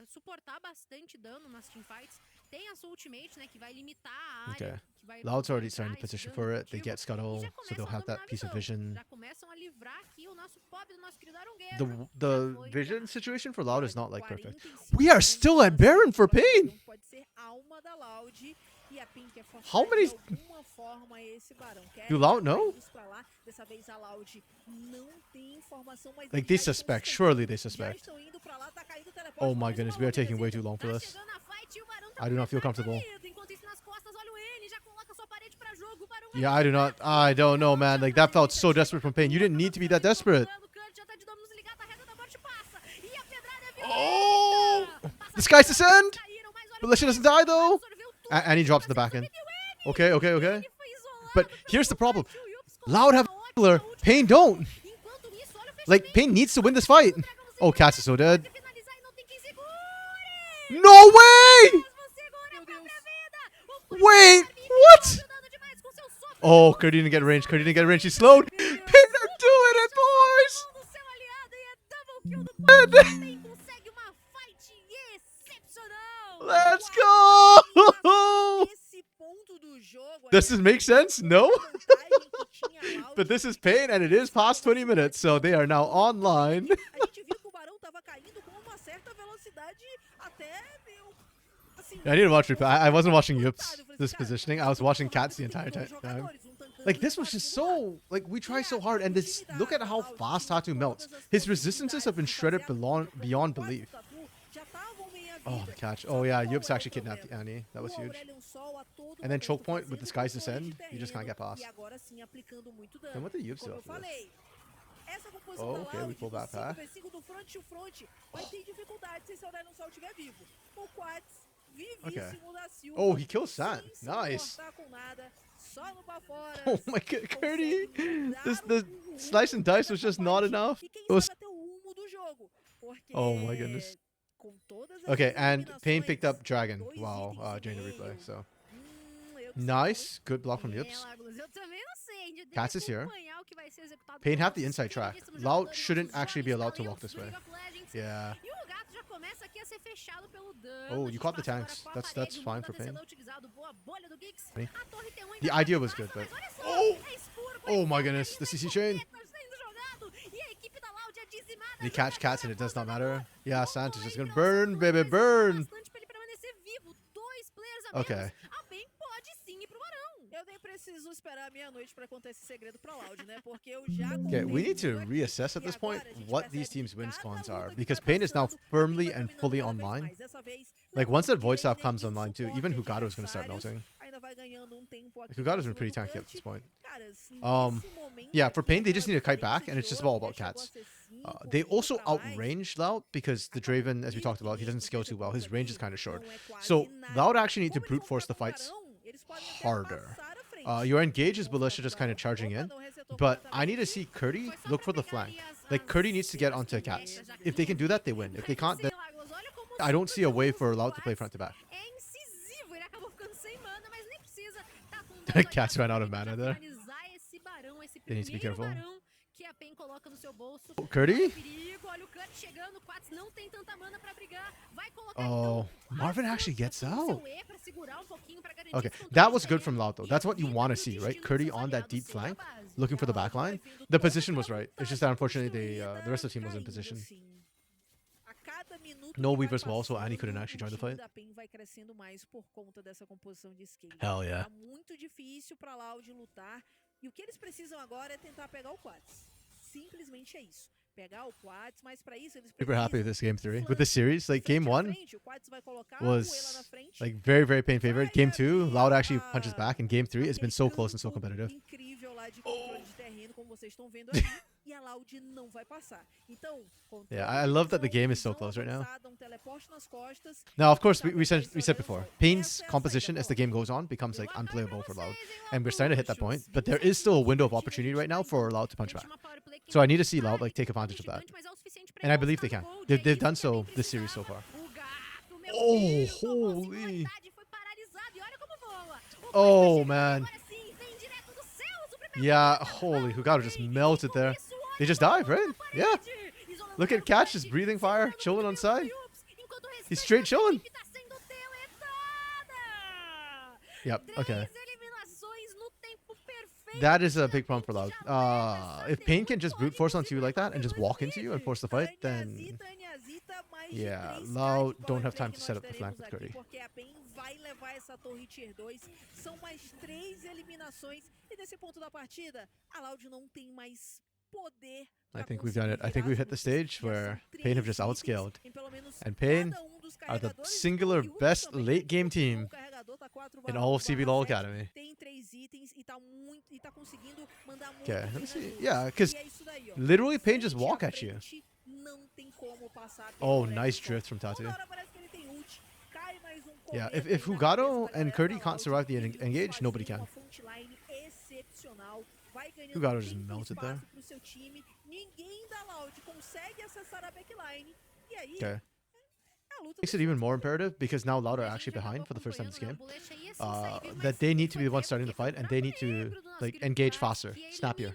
suportar bastante dano nas teamfights. Tem a sua ultimate, né, que vai limitar a área. Okay. Que vai Loud's already dar starting to esse position dano for it. They efetivo, get Scuttle, e já so começam they'll a have dominar that a piece of visão. vision. Já começam a livrar aqui o nosso pobre do nosso querido Arongueiro. The foi vision errado. situation for Loud is not like perfect. 45 We are still at Baron for Pain! Pode ser alma da Loud e a Pink é forçar How many- de alguma forma esse barão. Do Loud know? Pra lá. Dessa vez a Loud não tem informação, mas Like, eles they já estão suspect. tentando. Surely they Já suspect. estão indo pra lá, tá caindo o teleporte, Oh my mas goodness, uma we are outra taking way desenha. too long for Tá this. chegando a fight e o Barão tá I do not feel começando comfortable. caído. Enquanto isso, nas costas, olha o N, já coloca sua parede pra jogo. O Barão vai Yeah, I do not. I don't know, man. Like, that felt so desperate from Pain. You didn't need to be that desperate. O Kurt já tá de domínio desligado, a reta da morte passa. E a pedrada é Oh! violenta. Passa The skies descend! caíram, mas olha o But Lisha doesn't Kurt, die, though. absorveu tudo. And he drops in the back end. Okay, okay, okay. Ele foi isolado But pelo here's the problem. combate, o Yups Loud have coloca healer. a última Pain don't. Enquanto isso, olha o Like, fechamento. Pain needs to win this fight. O dragãozinho Oh, Cass is so dead. vai finalizar e não tem quem segure. No way! Mesmo segura a própria vida. O Kurt Wait, tá what? ajudando demais com seu sopro. Oh, Kurt didn't get range. Kurt didn't get range. He's slowed. Pain are doing it, boys! Do seu aliado e é double kill do Kurt. Também consegue uma fight excepcional. Let's go! Esse ponto do jogo, Does this make sense? No? a vantagem que tinha a Loud. But this is Pain, and it is past 20 minutes, so they are now online. A gente viu que o Barão tava caindo com uma certa velocidade até meu, assim, I need to watch replay. I wasn't watching Yups, Eu falei assim, this cara, positioning. I was watching Cats the tem entire dois time. jogadores, um tancando Like, e this um was just segurando. so... Like, we try so hard, and this... Look at how fast Tatu melts. His resistances have been shredded beyond belief. Oh, the catch. Oh, yeah, Yups actually kidnapped Annie. That was huge. And then choke point with the Skies Descend, you just can't get past. E agora sim aplicando muito dano. Then what did Yups do Como eu after this? falei, essa composição Oh, da okay, Loud, we pull do back cinco path. versus cinco do front vai ter dificuldade se esse Aurelion Sol estiver vivo. O Quats, vivíssimo da Silva. Oh, he kills San. sem se Nice. importar com nada, só no bafora, Oh my god, Curdy! consegue This, mudar the o slice and dice was dessa just not parte enough. E quem It was... sabe até o rumo do jogo. Porque Oh my goodness. Com todas Okay, essas and Pain picked up eliminações, Dragon 2 while itens e during the replay. meio. So Eu que sei, não, nice, good block from É, Yips. Lagos, eu também não sei. A gente tem Cats que is here. acompanhar o que vai ser executado Pain pelos have the nossos inside track. queridíssimos Loud jogadores, shouldn't nossos actually be jovens allowed to walk talentos this do way. League of Legends. Yeah. E o gato já começa aqui a ser fechado pelo dano. Oh, A you gente caught the passa agora tanks. com a That's parede, o fine mundo for da Pain. TCL utilizado, boa bolha do Giggs. Funny. A torre T1 The ainda idea tá was por good, baixo, but mas olha só, oh, é escuro, oh my vai goodness, ali the na CC chain. escopeta sendo jogado, e a equipe da Loud é dizimada. They catch Cats and it does not matter. Yeah, Santa's just gonna Não burn, acertou, baby, mas dá burn. bastante pra ele permanecer vivo. 2 players a Okay. menos. A PEN pode sim ir pro Barão. Eu nem preciso esperar meia-noite pra contar esse segredo pra Loud, né? Porque eu já Okay, we contei need to tudo aqui. reassess at E this point agora a gente what these percebe teams' que wins cada cons luta are que because vai Pain is now passando, a PEN firmly vai and dominando fully cada vez online. mais. Dessa vez, Like levando once that o void staff laner comes e online too, suporte even Hugado is gonna start adversários. melting. Ainda vai ganhando tempo aqui Hugado's em been pretty cima do tanky up to this clutch. point. Cara, nesse momento Yeah, for aqui, Pain, they just aquela need to kite diferença back, and de it's just ouro, all about né, chegou a Cats. ser 5 They mil also pra mais. outrange Loud because the Acaba Draven, as we talked about, he doesn't 1.500 scale too well. His pontos range is ali, kind of short. não é quase So nada. Loud actually need to Como eles brute vão force the ficar pro fights Barão, eles podem até harder. passar à frente. Your engage is Vamos Ballista falar just do kind of Barão. charging in, Opa, não resetou but I need to completamente. see Curdy Foi só look pra for the pegar flank. ali Like Curdy needs to get onto Cats. If they can do that, they win. If they can't, then I don't see a way for Loud to play front to back. É incisivo, ele acabou ficando sem mana, mas nem precisa. Tá com dois Cats ran out of pra mana there. finalizar esse barão, esse They need to be primeiro careful. barão que a PEN coloca no seu bolso. Curdy? Olha o perigo, olha o cut chegando, o Quats não tem tanta mana pra brigar. Vai colocar Oh, então, Marvin a actually gets Santa com out. seu E pra segurar um pouquinho, pra garantir Okay, esse controle that de was good TR. from Loud though. E That's what you vida want to e o see, right? destino Curdy dos seus on that aliados deep será a flank, base. looking for the E a back Loud line. vai vendo The toda position was aquela right. It's just that vantagem unfortunately the rest of the team construída wasn't in position. caindo, assim. A cada minuto No que vai weavers wall, so Annie couldn't passando, actually o join the time fight. da PEN vai crescendo mais por conta dessa composição de scale. Hell yeah. Tá muito difícil pra Loud lutar. E o que eles precisam agora é tentar pegar o Quats. Simplesmente é isso. Pegar o Quats, mas pra isso eles Super happy with precisam this game 3. With this series, like game 1 frente. O Quats vai colocar o E lá na was frente. like very, very Pain favorite. Game 2, Vai Loud actually abrir punches back, and game 3 it's been so aquele close and so campo competitive. incrível lá de controle de terreno, como vocês estão vendo ali. E a Loud não vai passar. Então, Yeah, I love that the game is so visão close right now. avançada, teleporte nas costas. Now, of course, Tá we said olhando before, só. Pain's Essa é a composition saída as the da game goes on becomes like unplayable for Loud, and we're starting to hit that point. But there is still a window of opportunity right now for Loud to punch back. So I need to see Loud like take advantage of that, and I believe they can. They've done so this series so far. Oh, holy! Oh man! Yeah, holy! Hugado just melted there. They just died, right? Yeah. Look at Catch just breathing fire, chilling on side. He's straight chilling. Yep. Okay. That is a big problem for Loud. If Pain can just brute force onto you like that and just walk into you and force the fight, then yeah, Loud don't have time to set up the flank with Curdy. Porque a PEN vai levar essa torre tier 2. São mais 3 eliminações. E nesse ponto da partida, a Loud não tem mais poder. I think we've done it. I think we've hit the stage where Pain have just outscaled. And Pain are the singular best late game team in all of CBLOL Academy. Tem 3 itens e tá muito e tá conseguindo mandar muito. Okay, let me bem see. nas duas. Yeah, because E é isso daí, ó. literally Pain just Frente walk a at you. frente, não tem como passar Oh, pelo nice Lexicon. drift from Tatu. Toda hora parece que ele tem ult. Cai mais Yeah, cometa if aí na Hugado cabeça da and galera Curdy da can't Loud. survive the Eles engage, fazem nobody can. uma frontline excepcional. Vai ganhando Hugado just tempo e melted espaço there. pro seu time. Ninguém da Loud consegue acessar a backline. E aí, Okay. a luta Makes dos it even dois. more imperative because now Loud are actually behind for the first time this game. That they need to be the ones starting the fight and they need to like engage faster, snappier.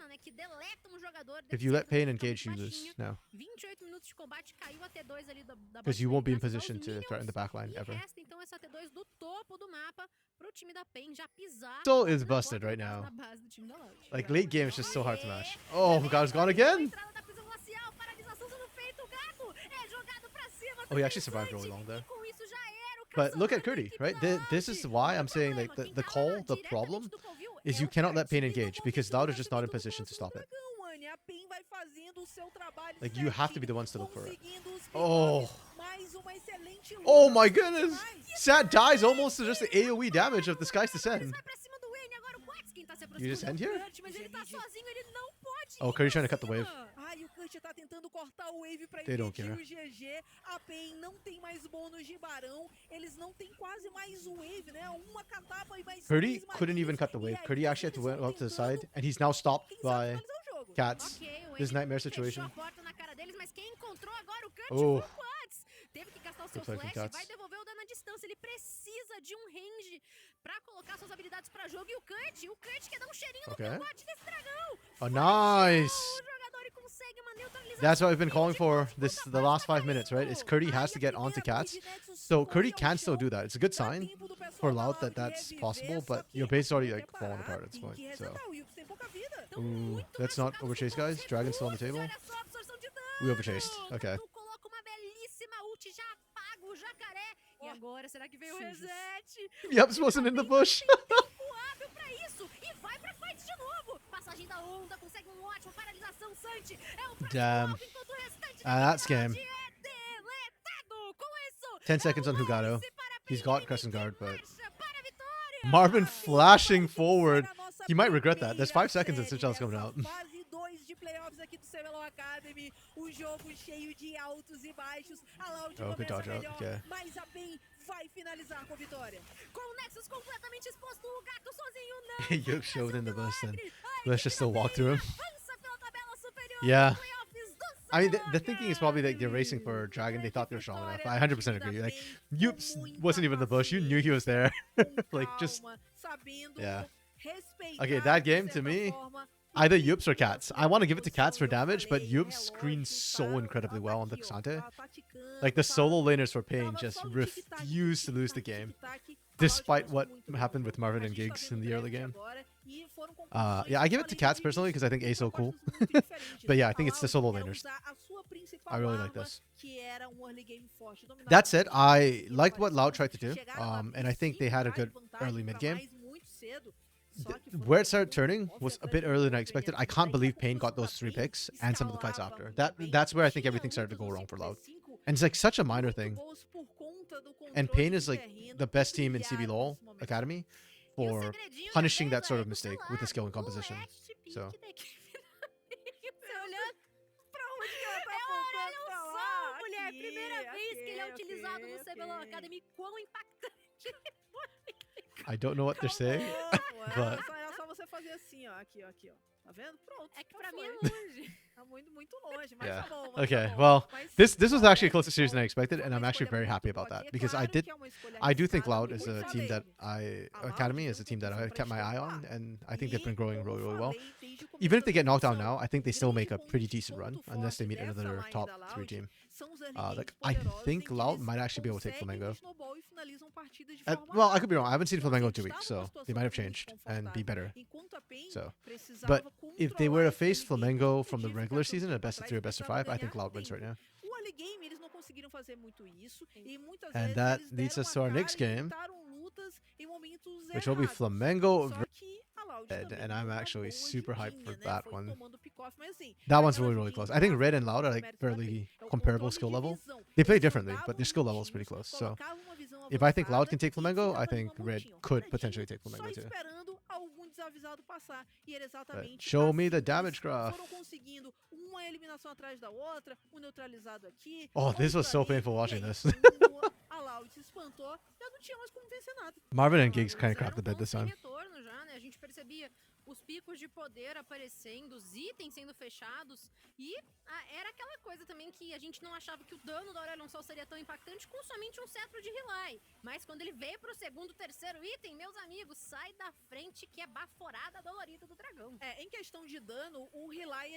If you let Pain engage, you lose now 28 minutos de combate, caiu a T2 ali da because you won't be in bot lane, graças position aos to threaten the minions. backline E ever. resta então essa T2 do topo do mapa pro time da PEN já pisar. Soul is na busted porta right da now. na base do time da Loud. Like late game is just so hard to match. Oh, Hugado's gone again. Entrada da prisão glacial, paralisação sendo feita, o gato é jogado pra cima. Oh, he actually survived really long there. E com isso já era o But look at caçador da Curdy, equipe right? da This Loud. is why I'm O saying like problema, the quem call, tava the diretamente problem do Covil is é you o cannot let Kurt. Pain E não engage because conseguiu Loud is just not in fazer position to tudo stop no it. dragão, Anny. A PEN vai fazendo o seu trabalho Like you have to be the certinho, ones to look for it. conseguindo os Oh. pickoffs. Mais uma excelente luta Oh my dos goodness! profissionais. Sat dies almost to just the AoE damage of the Sky's Descent. Vai pra cima do Wayne, agora o Quats quem tá se You just end aproximando é o here? Kurt, mas ele tá sozinho, ele não pode Oh, ir Curry's pra trying to cut the wave. cima. Ai, o Kurt tá tentando cortar o wave pra They don't impedir care. o GG. A PEN não tem mais bônus de barão. Eles não tem quase mais o wave, né? Uma catapa e mais Curdy 3 couldn't even magias. cut the E wave. aí, Curdy actually had to eles went up to the vão side, tentando, and he's now stopped quem sabe, by finalizar o jogo. Cats. Ok, o This Wayne nightmare fechou situation. a porta na cara deles, mas quem encontrou agora o Kurt Oh. foi o Quats. Teve que gastar o o seu play from flash, vai Cats. devolver o dano à distância. Ele precisa de um range pra colocar suas habilidades pra jogo. E o Kurt quer dar um cheirinho no Okay. cangote desse dragão. Oh, nice. O jogador e consegue uma neutralização. That's what I've been calling de for Kurt this contra the baixo, last tá 5 minutes, right? Is Curdy has to get onto Cats. So Curdy can still do that. It's a good sign for Loud that that's possible, but your base is already like falling apart at this point. So, ooh, let's not overchase, guys. Dragon's still on the table. Olha só a absorção de dano. We overchased. Okay. Tu coloca uma belíssima ult, já apaga o jacaré. E agora, será que vem o reset? Yups wasn't in the bush. Tempo hábil pra isso. E vai pra fight de novo. Passagem da onda, consegue um ótimo paralisação Santi. É o próximo Damn. alvo, enquanto o restante That's da game. unidade é deletado. Com isso, 10 seconds é on o Hugado. lance para He's PNG got Crescent Guard, but marcha para a vitória. Marvin flashing forward. He might regret that. There's 5 seconds and Switch coming out. Fase 2 de playoffs aqui do CBLOL Academy. Um jogo cheio de altos e baixos. A Loud Oh, good começa dodge out. melhor, Okay. mas a PEN vai finalizar com a vitória. Com o Nexus completamente exposto, o gato sozinho não. Yoke showed in the bush, and let's just still walk through him. Avança pela tabela superior Yeah. dos playoffs do I mean, the CBLOL thinking is probably like they're racing for Dragon. They thought they were strong enough. I 100% agree. Like, Yups wasn't even in the bush. You knew he was there. Like, just yeah. Okay, that game to me, either Yups or Cats. I want to give it to Cats for damage, but Yups screens so incredibly well on the Xante. Like, the solo laners for Pain just refuse to lose the game, despite what happened with Marvin and Giggs in the early game. Yeah, I give it to Cats personally because I think A's so cool. But yeah, I think it's the solo laners. I really like this. That said, I liked what Loud tried to do, and I think they had a good early mid game. Where it started turning was a bit earlier than I expected. I can't believe Pain got those 3 picks and some of the fights after. That's where I think everything started to go wrong for Loud. And it's like such a minor thing. And Pain is like the best team in CBLOL Academy for punishing that sort of mistake with the skill and composition. So mulher, primeira vez que ele é utilizado no CBLOL Academy, quão impactante ele foi. I don't know what they're saying, but É só você fazer assim, ó. Aqui, ó. Tá vendo? Pronto. É que pra mim é foi. longe. Tá muito longe, mas yeah. tá bom. Mas Okay, tá bom. well, Mas this was actually a closer series than I foi expected, and uma I'm actually escolha very muito happy about boa. that É because claro que é uma escolha I do think arriscada, Loud is muito a team that polêmica. Academy is a team that I kept my eye on, and I think they've been growing really, really well. Falei desde o começo Even if they da get knocked down transmissão, now, I think they still grande make a pretty decent run ponto unless they forte meet dessa another line top da 3 Loud team. são os early Like, games I poderosos think em que Loud eles might actually be able to take conseguem Flamengo. snowball e finalizam partidas de forma Well, I rápida. could be wrong. I haven't seen Então, Flamengo in assim, 2 weeks, estava numa so they situação might have muito changed and be better. desconfortável. Enquanto a PEN So, precisava but if they were to controlar esse face early game, Flamengo não from the podia regular ficar season, a tanto best of pra 3 or trás, best of precisava 5, I think ganhar Loud wins right tempo. now. O early game eles não conseguiram fazer muito isso e muitas And vezes that eles leads deram us a to our cara next e game, tentaram lutas em momentos which will be errados. Flamengo Só que a Loud Red, também and deu I'm uma actually boa super hyped for ajudinha, né? that Foi one. tomando pick-off, mas assim, That é one's aquela really, really ajudinha close. I think em Red casa, and Loud are o like mérito da fairly PEN. É o comparable controle skill de level. visão. They play Eles differently, but jogavam their skill level is pretty juntinhos, close. So colocavam uma visão if I think Loud avançada can take e Flamengo, I ficavam think numa Red montinha, could paradinho, potentially take só Flamengo too. esperando algum desavisado passar. E era exatamente Show assim me the que damage eles graph. foram conseguindo uma eliminação atrás da outra, um neutralizado aqui. Oh, this was so outro ali, painful watching e aí, this. quando a Loud se espantou, já não tinha mais como vencer nada. Marvin and Não, Giggs kind of eles crapped the eram bed this sem time. retorno já, né? A gente percebia os picos de poder aparecendo, os itens sendo fechados e era aquela coisa também que a gente não achava que o dano da Aurelion Sol seria tão impactante com somente um cetro de Relay. Mas quando ele veio pro segundo, terceiro item, meus amigos, sai da frente que é baforada dolorida do dragão. É, em questão de dano, o Relay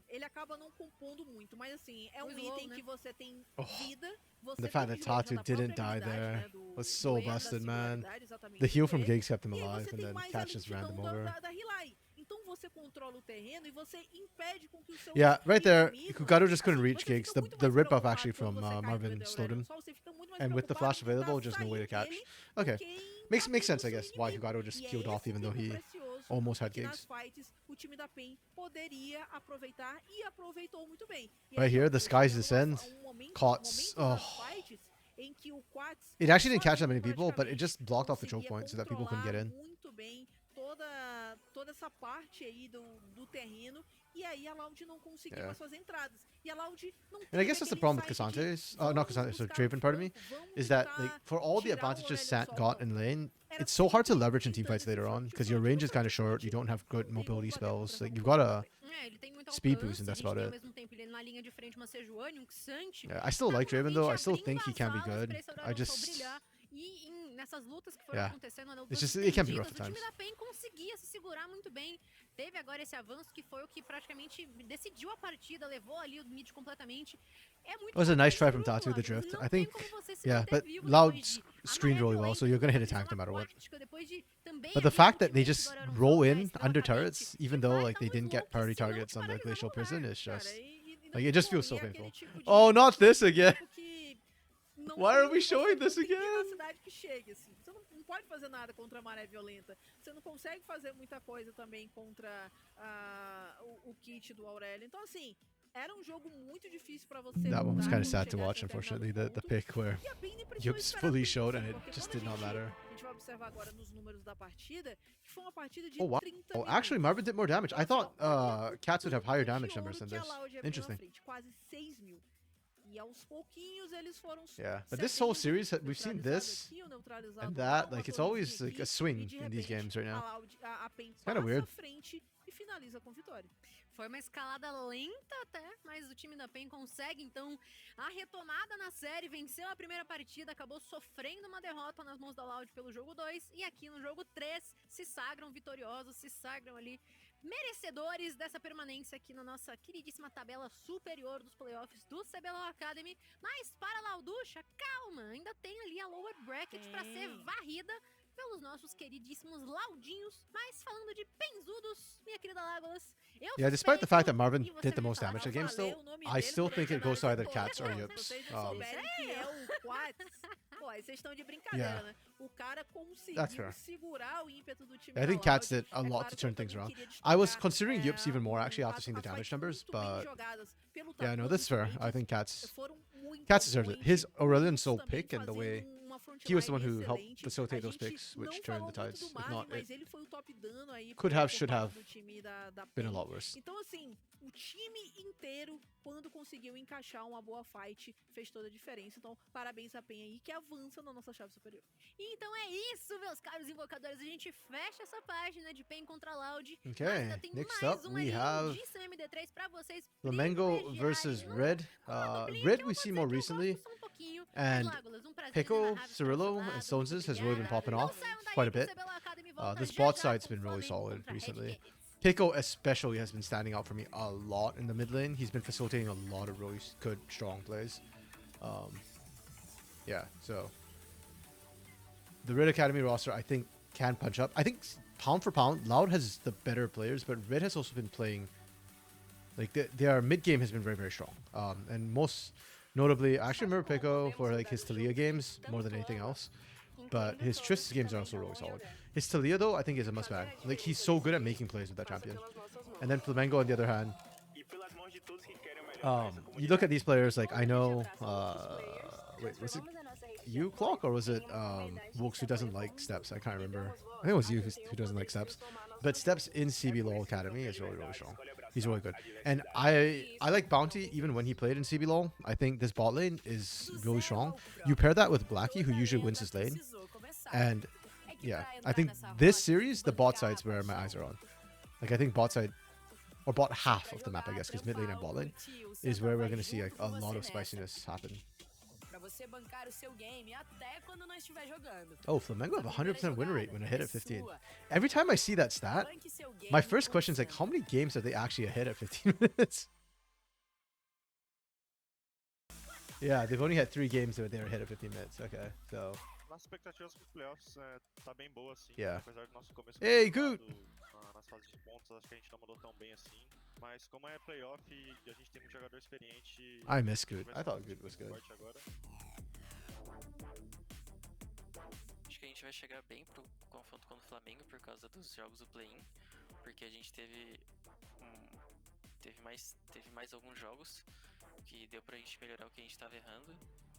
ele acaba não compondo muito, mas assim, é um O slow, item né? que você tem Oh, vida, você the tem fact o that slow Tatu da didn't própria die habilidade, there né, do was so E, da busted, man. singularidade, exatamente, The heal do from E. Giggs kept him E aí alive, você and tem then mais Catch just ran lentidão them over. da Relay. Então você controla o terreno e você impede com que o seu Yeah, right there, inimigo, Hugado just couldn't assim, reach você Giggs. fica The muito the mais rip buff preocupado actually quando from você cai no Marvin Red slowed him. Sol, você fica muito mais And with the preocupado flash em tentar available, just no way to sair catch. dele Okay, do que em makes bater sense, no I seu guess, why inimigo. Hugado just E é peeled off esse even though tempo he precioso almost had que nas Giggs. fights o time da PEN poderia aproveitar e aproveitou muito bem. E Right aí, here, the skies chegando descend. momento Cots. das Oh. fights em que o Quats It actually didn't catch that sozinho many people, but it praticamente just blocked off the choke conseguia point so that people couldn't get controlar in. muito bem toda essa parte aí do terreno, e aí a Loud não conseguia Yeah. mais fazer entradas. E a Loud não And I teve guess that's the aquele problem with insight de, Cassantes. Not vamos Cassantes, so buscar o Draven, pardon me. flanco, vamos Is that tentar like for all the tirar o advantages Aurelion Sant Sol got do in campo. lane, Era it's so hard to leverage in tentando teamfights esse later jogo, on esse because jogo your range is kind of praticamente short. You don't have good não tem mobility como bater spells. contra Like essa you've got bomba to da PEN. ele tem muito speed alcance, boost, and a that's gente about tem ao it. mesmo tempo ele na linha de frente uma Sejuani, um Xante. Yeah, I still like Draven though. I still think he can be good. I just E nessas lutas que foram Yeah. acontecendo, né, It's lutas just it can be rough estendidas, at o time times. da PEN conseguia se segurar muito bem. Teve agora esse avanço que foi o que praticamente decidiu a partida, levou ali o mid completamente. É muito It was a nice importante try pro from Tatu, the Douglas, drift. não I tem think, como você se yeah, manter but vivo Loud depois de screened really well, so you're gonna hit a uma tank no matter what. aquática, depois de também But the ali fact that they ultimates just agora eram roll só in 10 under teoricamente, turrets, even que though vai like they dar um didn't get smoke, priority se não targets te on the paralisar glacial no prison, ar, is cara, just e like não it just tem feels so como, e é painful. aquele tipo de Oh, not this again! tipo que não Why tem are we você showing não this tem again? velocidade que chegue, assim. Você não pode fazer nada contra a maré violenta. Você não consegue fazer muita coisa também contra o kit do Aurélio. Então, assim, era um jogo muito difícil pra você That one was lutar kind of quando sad to chegasse watch, em determinado unfortunately. The ponto. pick where E a PEN nem precisou Yups esperar fully tanto, showed assim, and it porque just quando did not matter. a gente vai observar agora nos números da partida, que foi uma partida de Oh wow! 30 Oh, minutos. actually, Marvin did more damage. I Então, thought assim, ó, olha o Cats would have tanto higher de damage ouro numbers than que a this. Loud abriu na Interesting. frente, quase 6 mil. E aos pouquinhos eles foram Yeah, but this whole series, we've seen this and that. Like it's always like a swing in these games right now. It's kinda weird. frente e finaliza com vitória. Foi uma escalada lenta até, mas o time da PEN consegue então a retomada na série, venceu a primeira partida, acabou sofrendo uma derrota nas mãos da Loud pelo jogo 2 e aqui no jogo 3 se sagram vitoriosos, se sagram ali merecedores dessa permanência aqui na nossa queridíssima tabela superior dos playoffs do CBLOL Academy. Mas para a Lauducha, calma, ainda tem ali a lower bracket para ser varrida pelos nossos queridíssimos Laudinhos. Mas falando de penzudos, minha querida Legolas, eu Yeah, despite the fact that Marvin e você did the me most fala, damage in eu the game, falei still, o nome I dele still think it goes to either pô, Cats or se Yups. vocês não souberem que é o Quats, pô, aí vocês estão de brincadeira, Yeah. né? O cara That's conseguiu fair. segurar o ímpeto do time I da think Cats Loud. did a É lot claro to que eu turn things também around. queria I was destacar, considering Yups even more actually after seeing the as damage fights numbers, muito bem but jogadas pelo yeah, no, Tatu, that's fair. I principalmente, think Cats foram muito Cats deserved it. His bons Aurelion Soul também pick and the way fazendo uma he was the one frontline who helped excelente. facilitate A those gente picks, não which turned falou the muito tides. do If Marvin, not, mas it ele foi o top dano aí could por have, should parte have do time da been a PEN. lot worse. Então, assim, o time inteiro, quando conseguiu encaixar uma boa fight, fez toda a diferença. Então, parabéns a PEN aí, que avança na nossa chave superior. Então é isso, meus caros invocadores. A gente fecha essa página de PEN contra Loud. Mas Okay, ainda tem next mais up um we ali, have lindíssimo MD3 pra vocês Flamengo privilegiarem versus num Red. duplinha Red que eu we vou see dizer more que eu recently, gosto só um pouquinho. and Mas, Legolas, um prazer Pico, inenarrável estar ao seu Cirillo, lado. and Stoneses has really been Obrigada. popping Não off saiam daí quite a que o bit. CBLOL Academy volta This já bot já side's com been really Flamengo solid contra recently. RED.A. Pico especially has been standing out for me a lot in the mid lane. He's been facilitating a lot of really good, strong plays. Yeah, so the Red Academy roster, I think, can punch up. I think pound for pound, Loud has the better players, but Red has also been playing, like, their mid game has been very, very strong. And most notably, I actually remember Pico for like his Talia games more than anything else. But his Trist's games are also really solid. His Talia, though, I think is a must bag. Like, he's so good at making plays with that champion. And then Flamengo, on the other hand, E pelas mãos de todos que querem o melhor pra essa you look comunidade. at these players, like, I know, wait, was it you, Clock, or was it Wilkes who doesn't like steps? I can't remember. I think it was you who doesn't like steps. But steps in CBLOL Academy is really, really strong. He's really good. And I like Bounty even when he played in CBLOL. I think this bot lane is really strong. You pair that with Blackie, who usually wins his lane. And yeah, I think this series, the bot side's where my eyes are on. Like, I think bot side, or bot half of the map, I guess, because mid lane and bot lane is where we're going to see like a lot of spiciness happen. Pra você bancar o seu game até quando não estiver jogando. Oh, Flamengo have 100% win rate when I hit at 15. Every time I see that stat, Banque seu game my first question is like, enquanto how many games have they actually hit at 15 minutes? Yeah, they've only had 3 games where they were hit at 15 minutes. Okay, so Nossas expectativas para os playoffs tá bem boa assim, Yeah. apesar do nosso começo Hey, complicado, good. nas fases de pontos, acho que a gente não mandou tão bem assim, mas como é playoff e a gente tem muito jogador experiente, I miss Good. vai I ser thought um Good was time good. forte agora. Acho que a gente vai chegar bem pro confronto contra o Flamengo por causa dos jogos do play-in, porque a gente teve mais alguns jogos que deu pra gente melhorar o que a gente tava errando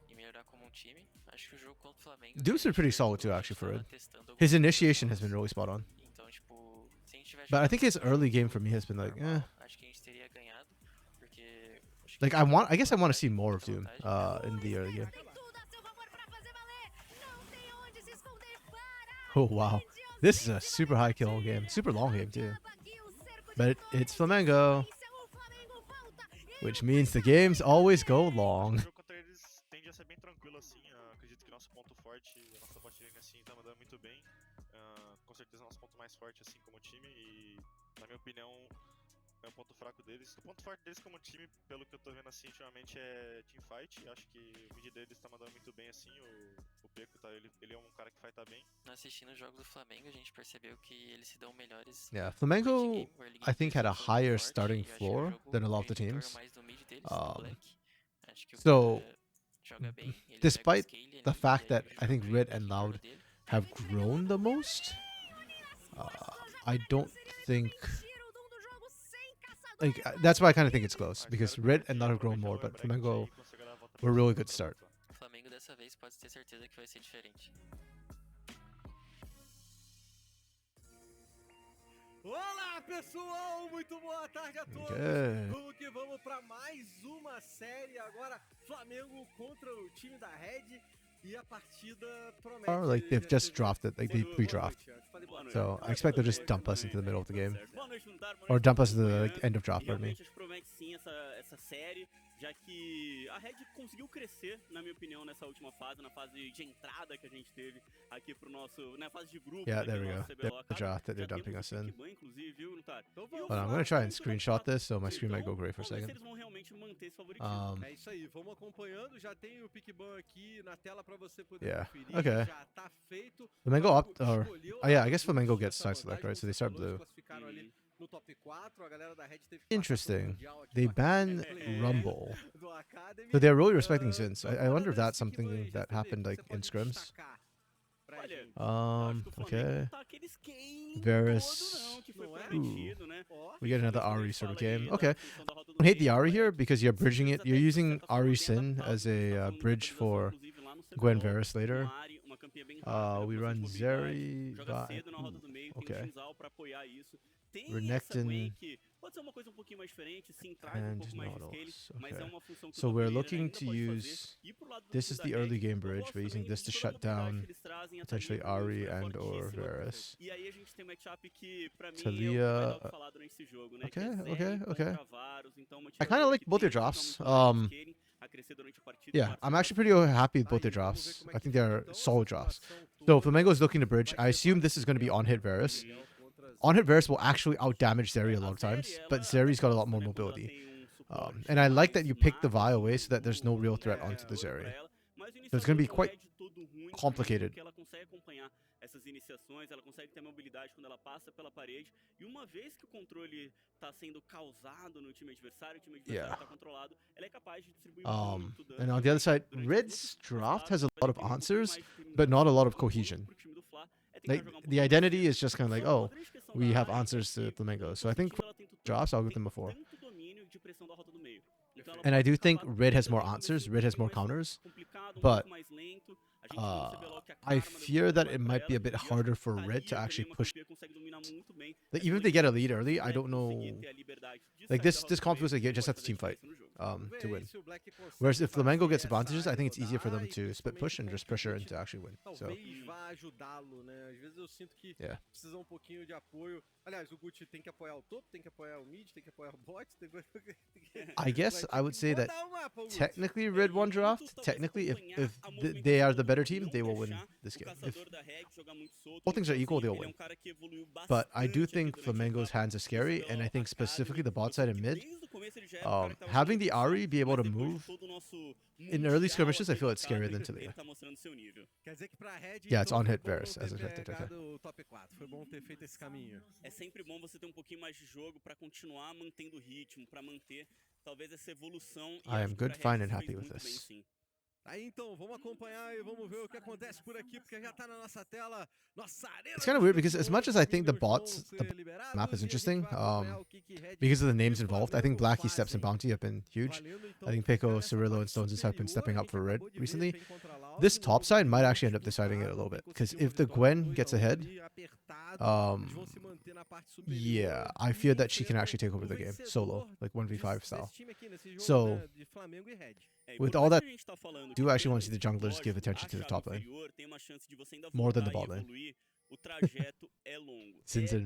e melhorar como um time. Acho que o jogo contra o Flamengo Dude's been pretty solid too, a gente actually, for tava Red. testando His algumas initiation has coisas been really spot on. Então, tipo, se a gente tivesse But I jogado think his contra early o game for me has been like, normal, eh. acho que a gente teria ganhado, porque acho que Like, I guess I want to see more of Doom in the early game. Tem tudo a seu favor pra fazer valer. Não tem onde se esconder para. Oh, wow. This is a super high kill game. Super long game, too. But it's Flamengo, which means the games always go long. O jogo contra eles tende a ser bem tranquilo assim. Acredito que nosso ponto forte, a nossa bot lane assim, tá mandando muito bem. Com certeza nosso ponto mais forte assim como time e, na minha opinião, é o ponto fraco deles. O ponto forte deles como time, pelo que eu tô vendo assim ultimamente, é teamfight. Acho que o mid deles tá mandando muito bem assim. O Peco, tá, ele é um cara que fighta bem. Assistindo os jogos do Flamengo, a gente percebeu que eles se dão melhores. Yeah, Flamengo, I think, had a higher starting floor than a lot of the teams. So, despite the fact that I think Red and Loud have grown the most, I don't think... Like, that's why I kind of think it's close, because Red and Loud have grown more, but Flamengo were a really good start. Flamengo dessa vez pode ter certeza que vai ser diferente. Olá, pessoal! Muito boa tarde a todos! Okay. Vamos que vamos para mais uma série agora, Flamengo contra o time da Red. E a partida promete. Or like they've just dropped it, like they pre-dropped. So I expect they'll just dump us into the middle of the game. Or dump us to the like, end of drop, pardon me. Promete sim essa série, já que a Red conseguiu crescer, na minha opinião, nessa última fase, na fase de entrada que a gente teve aqui pro nosso, na fase de grupo. Yeah, there we go. The draft that they're dumping us in. Inclusive, viu, Nutar? Hold on, I'm gonna try and screenshot this, so my screen might go gray for a second. Eles vão realmente manter esse favoritismo. É isso aí, vamos acompanhando, já tem o pickban aqui na tela para você poder conferir. Okay. Já tá feito. Flamengo opt, or oh yeah, I guess Flamengo gets side select, right? So they start blue. Interesting. They ban Rumble. So they're really respecting Zins. I wonder if that's something that happened like in scrims. Okay. Varus. Ooh. We get another Ari sort of game. Okay. I don't hate the Ari here because you're bridging it. You're using Ari Sin as a bridge for Gwen Varus later. We run Zeri. Okay. Renekton and Nautilus. Okay. So we're looking to use... This is the early game bridge. We're using this to shut down potentially Ari and or Varus. Talia... Okay. I kind of like both your drops. Yeah, I'm actually pretty happy with both their drops. I think they're solid drops. So Flamengo is looking to bridge. I assume this is going to be on-hit Varus. On-hit Varus will actually out-damage Zeri a lot of times, but Zeri's got a lot more mobility. And I like that you pick the Vi away so that there's no real threat onto the Zeri. So it's going to be quite complicated. Essas iniciações, ela consegue ter mobilidade quando ela passa pela parede. E uma vez que o controle está sendo causado no time adversário, o time adversário está controlado, ela é capaz de distribuir muito dano. And on the other side, Red's draft has a lot of answers, but not a lot of cohesion. Like, the identity is just kind of like, oh, we have answers to Flamengo. So I think drafts, I'll give them before. And I do think Red has more answers, Red has more counters, but I fear that it might be a bit harder for Red to actually push. Like, even if they get a lead early, I don't know. Like this comp feels like you just have to team fight to win. Whereas if Flamengo gets advantages, I think it's easier for them to split push and just pressure and to actually win. So yeah. I guess I would say that technically Red won draft. Technically, if they are the better team, they will win this game. If both things are equal, they'll win. But I do think Flamengo's hands are scary, and I think specifically the bot side and mid, having the Ari be able to move in early skirmishes, I feel it's scarier than Talia. Yeah, it's on hit Varus as expected. Okay. É sempre bom você ter pouquinho mais de jogo para continuar mantendo o ritmo, para manter talvez essa evolução. I am good, fine, and happy with this. Aí então, vamos acompanhar e vamos ver o que acontece por aqui, porque já tá na nossa tela, nossa arena. It's kind of weird because as much as I think the map is interesting, because of the names involved, I think Blackie Steps and Bounty have been huge. I think Pico, Cirillo, and Stones have been stepping up for Red recently. This top side might actually end up deciding it a little bit, because if the Gwen gets ahead, yeah, I fear that she can actually take over the game solo, like 1v5 style. So with all that, I do actually want to see the junglers give attention to the top lane more than the bot lane. o trajeto é longo. Since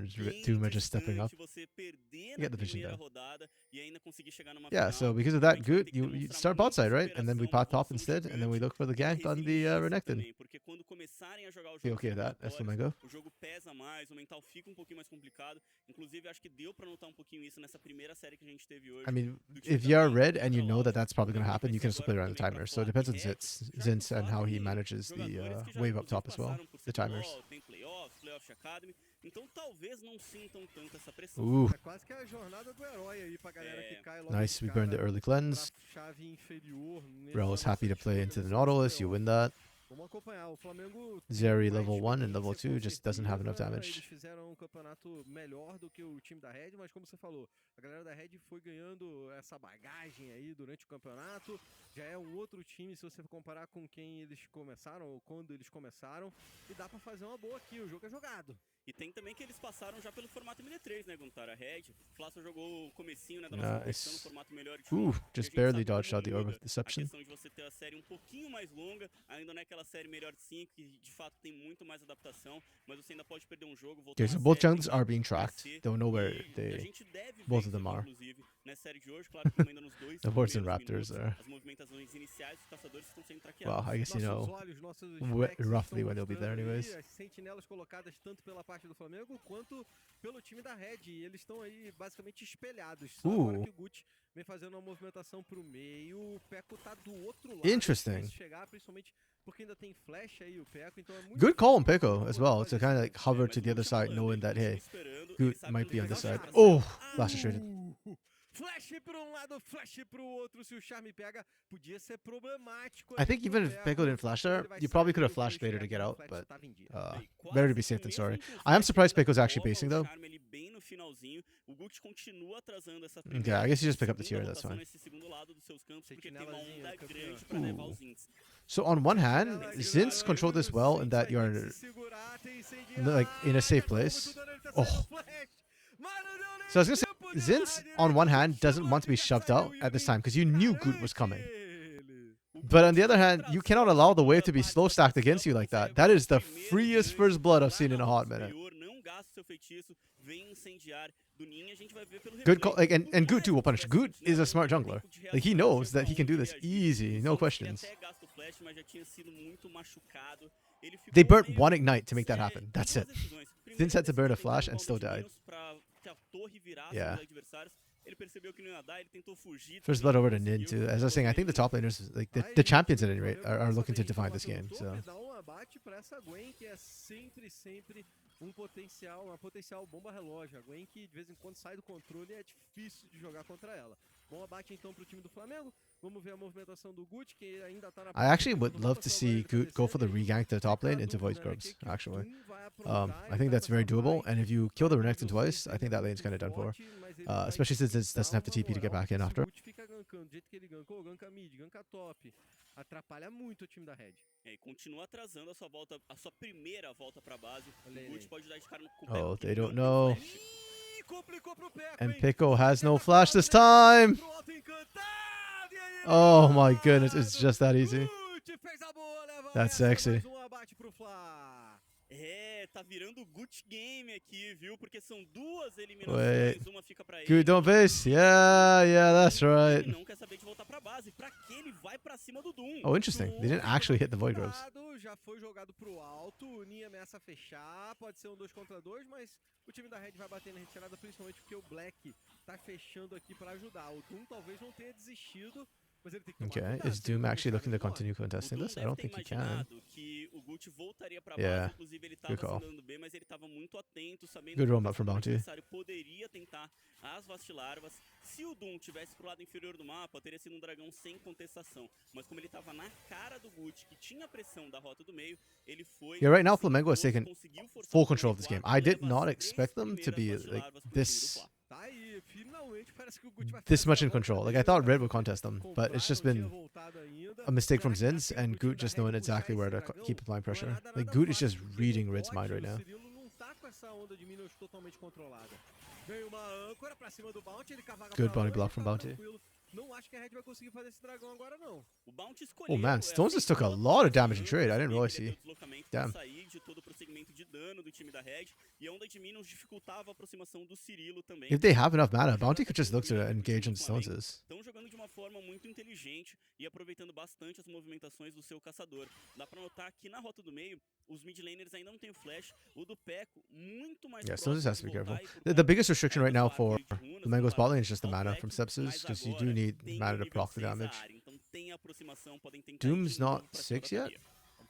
Doom are just stepping up. Você perder You na get the vision primeira though. rodada e ainda conseguir chegar numa Yeah, final. so because of that, Realmente vai good, ter que you demonstrar start bot muita side, right? And then we superação, pot uma top evolução instead, and then we gigante look for the e gank on the resiliência Renekton. também, porque quando começarem a jogar os You jogos okay with that, as eliminatórios, Flamingo? o jogo pesa mais, o mental fica um pouquinho mais complicado. Inclusive, acho que deu pra notar um pouquinho isso nessa primeira série que a gente teve hoje. I mean, do time if da you're PEN red and contra you a know Loud. that that's probably going to Vamos ver happen, you como can vai split ser around the agora também pra timer. So it FLA.A. depends e on RED, Zinz já que o and how FLA he tem manages the jogadores que já wave up inclusive top as well, passaram por the timers. CBLOL, tem playoffs Academy, então talvez não sintam tanto essa pressão. Ooh, É quase que a jornada do herói aí pra galera que cai logo nice. de We burned the cara early pra cleanse. chave inferior Rel is nessa happy to nossa play disputa into the dos Nautilus. You playoffs. win that. Vamos acompanhar. O Flamengo tem Zeri mais level 1 and experiência, level 2 com just doesn't have enough certeza. damage. Eles fizeram um campeonato melhor do que o time da Red, mas como você falou, a galera da Red foi ganhando essa bagagem aí durante o campeonato. Já é um outro time se você comparar com quem eles começaram ou quando eles começaram. E dá pra fazer uma boa aqui, o jogo é jogado. E tem também que eles passaram já pelo formato MD3, né, Guntar? A Red, o Flávio jogou o comecinho, né, da nossa competição no formato melhor de time. Just barely dodged out the Orb of Deception. A questão de você ter a série um pouquinho mais longa, ainda não é aquela série melhor de 5, que de fato tem muito mais adaptação, mas você ainda pode perder um jogo, voltar Okay, so na both série, junglers are being tracked. crescer, Don't know where e a they... gente deve both ver of them isso, are. inclusive, nessa série de hoje, claro que ainda nos dois The Boards and primeiros Raptors minutos, are... as movimentações iniciais dos caçadores estão sendo traqueadas. Well, I guess you know Olhos, roughly when they'll be there anyways. As sentinelas colocadas tanto pela parte do Flamengo quanto pelo time da Red. E eles estão aí basicamente espelhados. Só agora que o Gucci vem fazendo uma movimentação pro meio, o Peco tá do outro lado. Interesting. Chegar, principalmente porque ainda tem flash aí o Peco, então é muito Good call on Pico as well, to kind of like hover to the other side knowing that, hey, Goot might be on this side. Oh, flash traded. Flash para um lado, flash pro outro. Se o Charme pega, podia ser problemático. I think even if Pico didn't flash there, you probably could have flashed later to get out, but better to be safe than sorry. I am surprised Pico's actually basing though. Okay, I guess you just pick up the tier, that's fine. So on one hand, Zinz controlled this well in that you're like in a safe place. Oh. So I was gonna say, Zinz, on one hand, doesn't want to be shoved out at this time because you knew Goot was coming. But on the other hand, you cannot allow the wave to be slow stacked against you like that. That is the freest first blood I've seen in a hot minute. Good call, like, and Goot too will punish. Goot is a smart jungler. Like, he knows that he can do this easy, no questions. They burnt one ignite to make that happen. That's it. Zinz had to burn a flash and still died. Yeah. First blood over to Nin too. As I was saying, I think the top laners, like the champions at any rate, are looking to define this game. So. Uma potencial bomba relógio. A Gwen que de vez em quando sai do controle e é difícil de jogar contra ela. Bom abate então pro time do Flamengo. Vamos ver a movimentação do Gucci, que ainda tá na... I actually would love to see Goot go for the regank to the top lane into Void Grubs, actually. I think that's very doable, and if you kill the Renekton twice, I think that lane's kind of done for. Especially since it doesn't have the TP to get back in after. Atrapalha muito o time da Red. E continua atrasando a sua primeira volta pra base. O Gucci pode dar de cara no Oh, they don't know. And Pico has no flash this time. Oh my goodness, it's just that easy. That's sexy. É, tá virando good game aqui, viu? Porque são duas eliminações, uma fica pra ele. Good, don't base. Yeah, that's right. Ele não quer saber de voltar pra base. Pra que ele vai pra cima do Doom? Oh, interesting. They didn't actually hit the Void Grubs. Já foi jogado pro alto, o Ninha ameaça fechar, pode ser um 2 contra 2, mas o time da Red vai bater na retirada, principalmente porque o Black tá fechando aqui pra ajudar. O Doom talvez não tenha desistido. Okay, is Doom actually looking to continue contesting this? I don't think he can. Yeah, good call. Good roam up from Bounty. Se o Doom tivesse pro lado inferior do mapa, teria sido um dragão sem contestação. Mas como ele tava na cara do Gucci, que tinha pressão da rota do meio, ele foi... Yeah, right now Flamengo has taken full control of this game. I did not expect them to be like this much in control. Like, I thought Red would contest them, but it's just been a mistake from Zinz and Goot just knowing exactly where to keep applying pressure. Like, Goot is just reading Red's mind right now. Good bounty block from Bounty. Não acho que a Red vai conseguir fazer esse dragão agora, não. O Bounty Oh escolheu, man, Stones just took a lot of damage in trade. I didn't realize he. Damn. sair de todo o prosseguimento de dano do time da Red, e a onda de Minions dificultava a aproximação do Cirilo também. If they have enough mana, Bounty could just look to engage on Stones'. Estão jogando de uma forma muito inteligente e aproveitando bastante as movimentações do seu caçador. Dá pra notar que na rota do meio, os mid laners ainda não tem o flash, o do Peco muito mais Yeah, Stones has to be careful. The The biggest restriction right now for the Mango's bot lane is just the mana from Sepsis, because you do need mana to proc the damage. Então tem aproximação, podem tentar Doom's not 6 yet?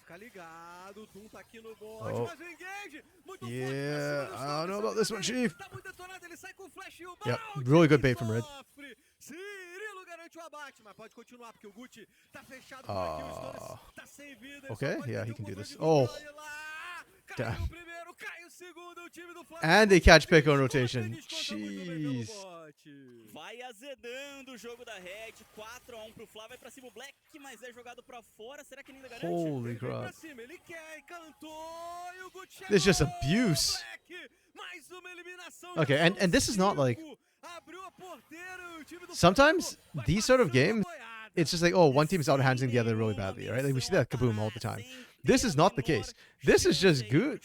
Ficar ligado, Doom tá aqui no bot, Oh. mas o engage, muito Yeah, forte pra cima do I don't know about Stones, this one, Chief. Tá muito detonado, ele sai com o flash e o Yep, Bounty really good bait from Red. sofre. Cirilo garante o abate, mas pode continuar, porque o Gucci tá fechado por aqui, o Stones tá sem vida. ele Okay, só pode yeah, perder he o can do controle this. do Oh. controle lá. Cai Damn. o primeiro, cai o segundo, o time do Flamengo And they catch Pico on desconta, rotation. desconta muito bem pelo Jeez. bot. Vai azedando o jogo da Red, 4-1 pro Fla, vai pra cima o Black, mas é jogado pra fora, será que ele ainda garante? Holy Ele vem pra crap. cima, ele quer, e cantou, e o Gucci chegou. This is just abuse. Black, mais uma eliminação. Okay, já and são this is not like. 5. Abriu a porteira, e o time do Sometimes Flamengo vai these sort of passando a games, boiada. it's just like, oh, one team is outhandling the other really badly, right? Like we see that kaboom all the time. This is not the case. This is just good,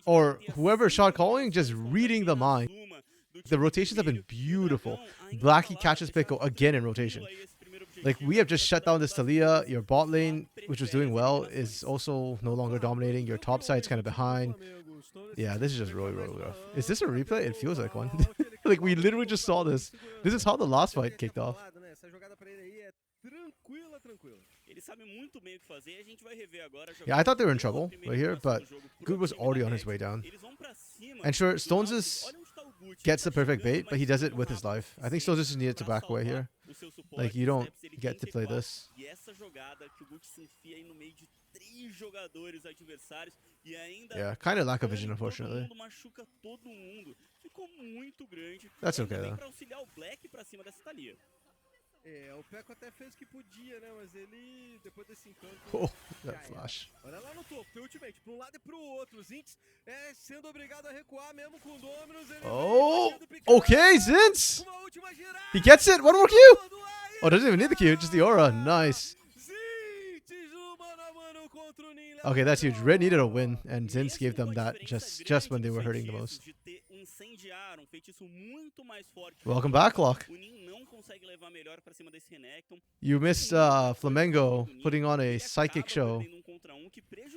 or whoever shot calling just reading the mind. The rotations have been beautiful. Blackie catches Pico again in rotation. Like we have just shut down this Talia. Your bot lane, which was doing well, is also no longer dominating. Your top side's kind of behind. Yeah, this is just really, really rough. Is this a replay? It feels like one. Like we literally just saw this. This is how the last fight kicked off. Essa jogada pra ele aí é tranquila, tranquila. Ele sabe muito bem o que fazer, a gente vai rever agora. Yeah, I thought they were in trouble right here, but Good was already on his way down. Eles vão pra cima. And sure, Stones is Olha onde tá o Gucci, gets the tá perfect chegando, bait, but mas he does it muito with his rápido. life. I think Stones just needed to Pra back away here. salvar o seu suporte, Like you don't Steps, ele get to tem play C4, this. E essa jogada que o Gucci se enfia aí no meio de 3 jogadores adversários e ainda Yeah, kind of lack of vision, todo unfortunately. mundo machuca todo mundo. Ficou muito grande. That's Ainda okay bem though. pra auxiliar o Black pra cima dessa Thalia. É, o Peco até fez o que podia, né? Mas ele, depois desse encanto... Oh, já that era. flash. Olha lá no topo, tem ultimate, pra um lado e pro outro. Os Ints sendo obrigado a recuar mesmo com o Dominus. Ele Oh, vem batido, picado, okay, Zinz. uma última girada, He gets it. One more Q. Oh, doesn't even need the Q, just the aura. Nice. Zints no mano a mano contra o Nin. Okay, that's huge. Red needed a win, and Zinz gave them that just when they were hurting the most. De ter incendiar, um feitiço muito mais forte. Welcome back, Locke. O Nin não consegue levar melhor pra cima desse Renekton. You missed Flamengo putting on a psychic show.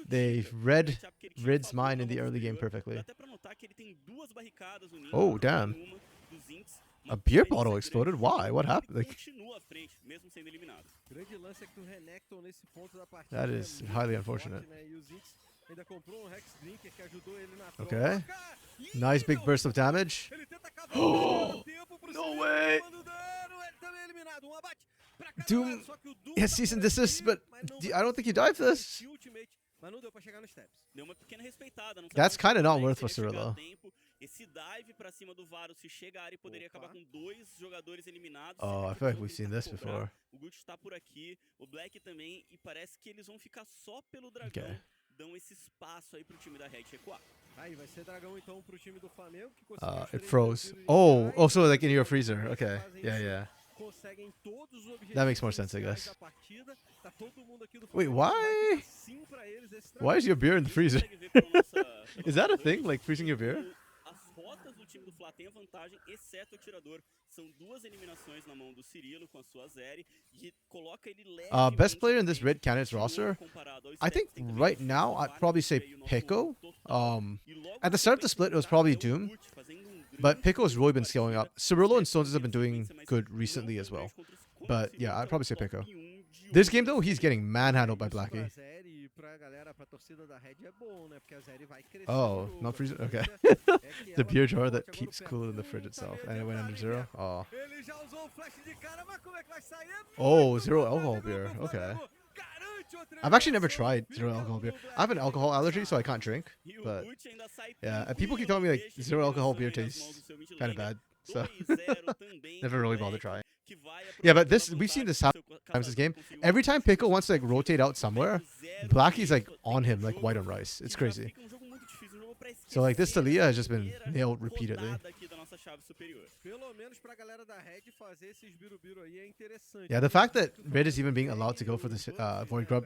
They read Red's mind in the early game perfectly. Até pra notar que ele tem 2 barricadas no Nin. Oh, damn. Uma dos Ints, A beer bottle exploded? Why? What happened? Like, continua à frente, mesmo sendo eliminado. Grande lance é que o Renekton nesse ponto da partida. that is é muito highly forte, unfortunate. né? E o Zinx ainda comprou um Hex Drinker que ajudou ele na Okay. troca. Nice big burst of damage. Ele tenta acabar o tempo pro No Cirilo, way. tomando dano, ele também é eliminado. Um abate pra cada Doom lado, só que o Doom has tá cease and por desist, aqui, but mas não I vai don't think he died for this. conseguir ultimate, mas não deu pra chegar nos steps. Deu uma pequena respeitada. Não That's sabia kinda not como worth seria for chegar Cirilo. a tempo. Esse dive pra cima do Varus, se chega a área, poderia acabar com 2 jogadores eliminados. Oh, I feel like we've seen this before. O Gucci está por aqui, o Black também, e parece que eles vão ficar só pelo dragão. Okay. Dão esse espaço aí pro time da Red recuar. Aí vai ser dragão então pro time do Flamengo que conseguiu It froze. Oh, so like in your freezer. Okay. Yeah, yeah. conseguem todos os objetivos. That makes more sense, I guess. da partida. Tá todo mundo aqui do Wait, Flamengo, why? vai ficar sim pra eles esse Why is your beer in the freezer? Consegue ver pela nossa- Is that a thing? Like freezing your beer? As rotas do time do Fla tem a vantagem, exceto o tirador. São 2 eliminações na mão do Cirilo com a sua Zeri e coloca ele levemente Best player in this bem Red Candidates roster? comparado ao I think Steps. Tem também right o now I'd Varus, probably que say veio no Pico. total. E logo At the na start of the sequência, split, it was o probably Gato é o Doom, Gucci fazendo um but grande Pico's really been partida. scaling up. Cirillo and Stones have been Teve doing sequência, mas good não recently as tão well. grande contra os- contra o But Cirilo, yeah, I'd que é probably o say top Pico. 1 de This hoje. game though, he's getting manhandled by Isso pra Blackie. Zeri e pra galera, pra torcida da Red é bom, né? Porque a Zeri vai crescer. Oh, de novo. not freezing? A Okay. tendência é que The ela beer fique jar that forte. Agora keeps o cool in the Peco fridge tá itself, meio and it went under adiantado, hein, zero. Oh. Ele já usou o flash de cara, mas como é que vai sair? É Oh, muito zero bom, alcohol amigo beer. do Okay. Flamengo. Garante outra I've actually never eliminação. tried zero Fica alcohol beer. no I have an Black. alcohol allergy, so I can't drink. E o But Gucci ainda sai yeah, and people keep tranquilo, telling me like deixa a zero alcohol eliminação beer aí nas mãos tastes do seu mid kind of laner. bad. So 2-0 também never pro really Black, bothered trying. que vai Yeah, but aproveitando this a we've seen vantagem this do happen seu times this caçador, game. conseguiu Every time Pico wants to like rotate out somewhere, zero Blackie's like tempo on him do like jogo, white on rice. e It's já crazy. fica um jogo muito difícil, um jogo pra So like this esquecer Talia has essa just been primeira nailed repeatedly. rodada aqui da nossa chave superior. Pelo menos pra galera da Red fazer esses birubiru aí é interessante. Yeah, the fact that Red is even being allowed to go for this Void Grub,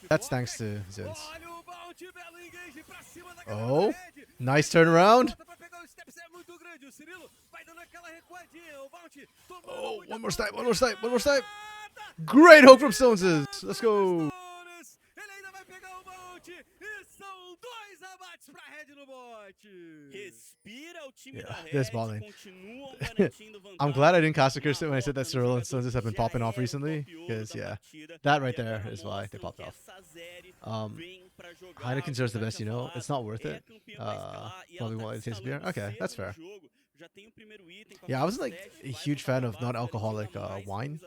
that's thanks to Zins. Olha o bounty, belo engage pra cima da galera Oh, da Red. nice turnaround. Volta pra pegar o steps, é muito grande. O Cirilo vai dando aquela recuadinha. O bounty tomando Oh, muita one more snipe, porrada. one more snipe, one more snipe. Great hook from Stoneses. Let's go. Ele ainda vai pegar o bounty. E são 2 abates pra Red no bot. Respira o time da Yeah, Red, this ball lane. continuam garantindo vantagem. I'm glad I didn't cast a curse when I said that Cyril and Stoneses have been popping off recently. Because, yeah, that right there is why they popped off. Heineken's just the best, you know. It's not worth it. Probably won't taste beer. Okay, that's fair. Yeah, I wasn't like a huge fan of non-alcoholic wine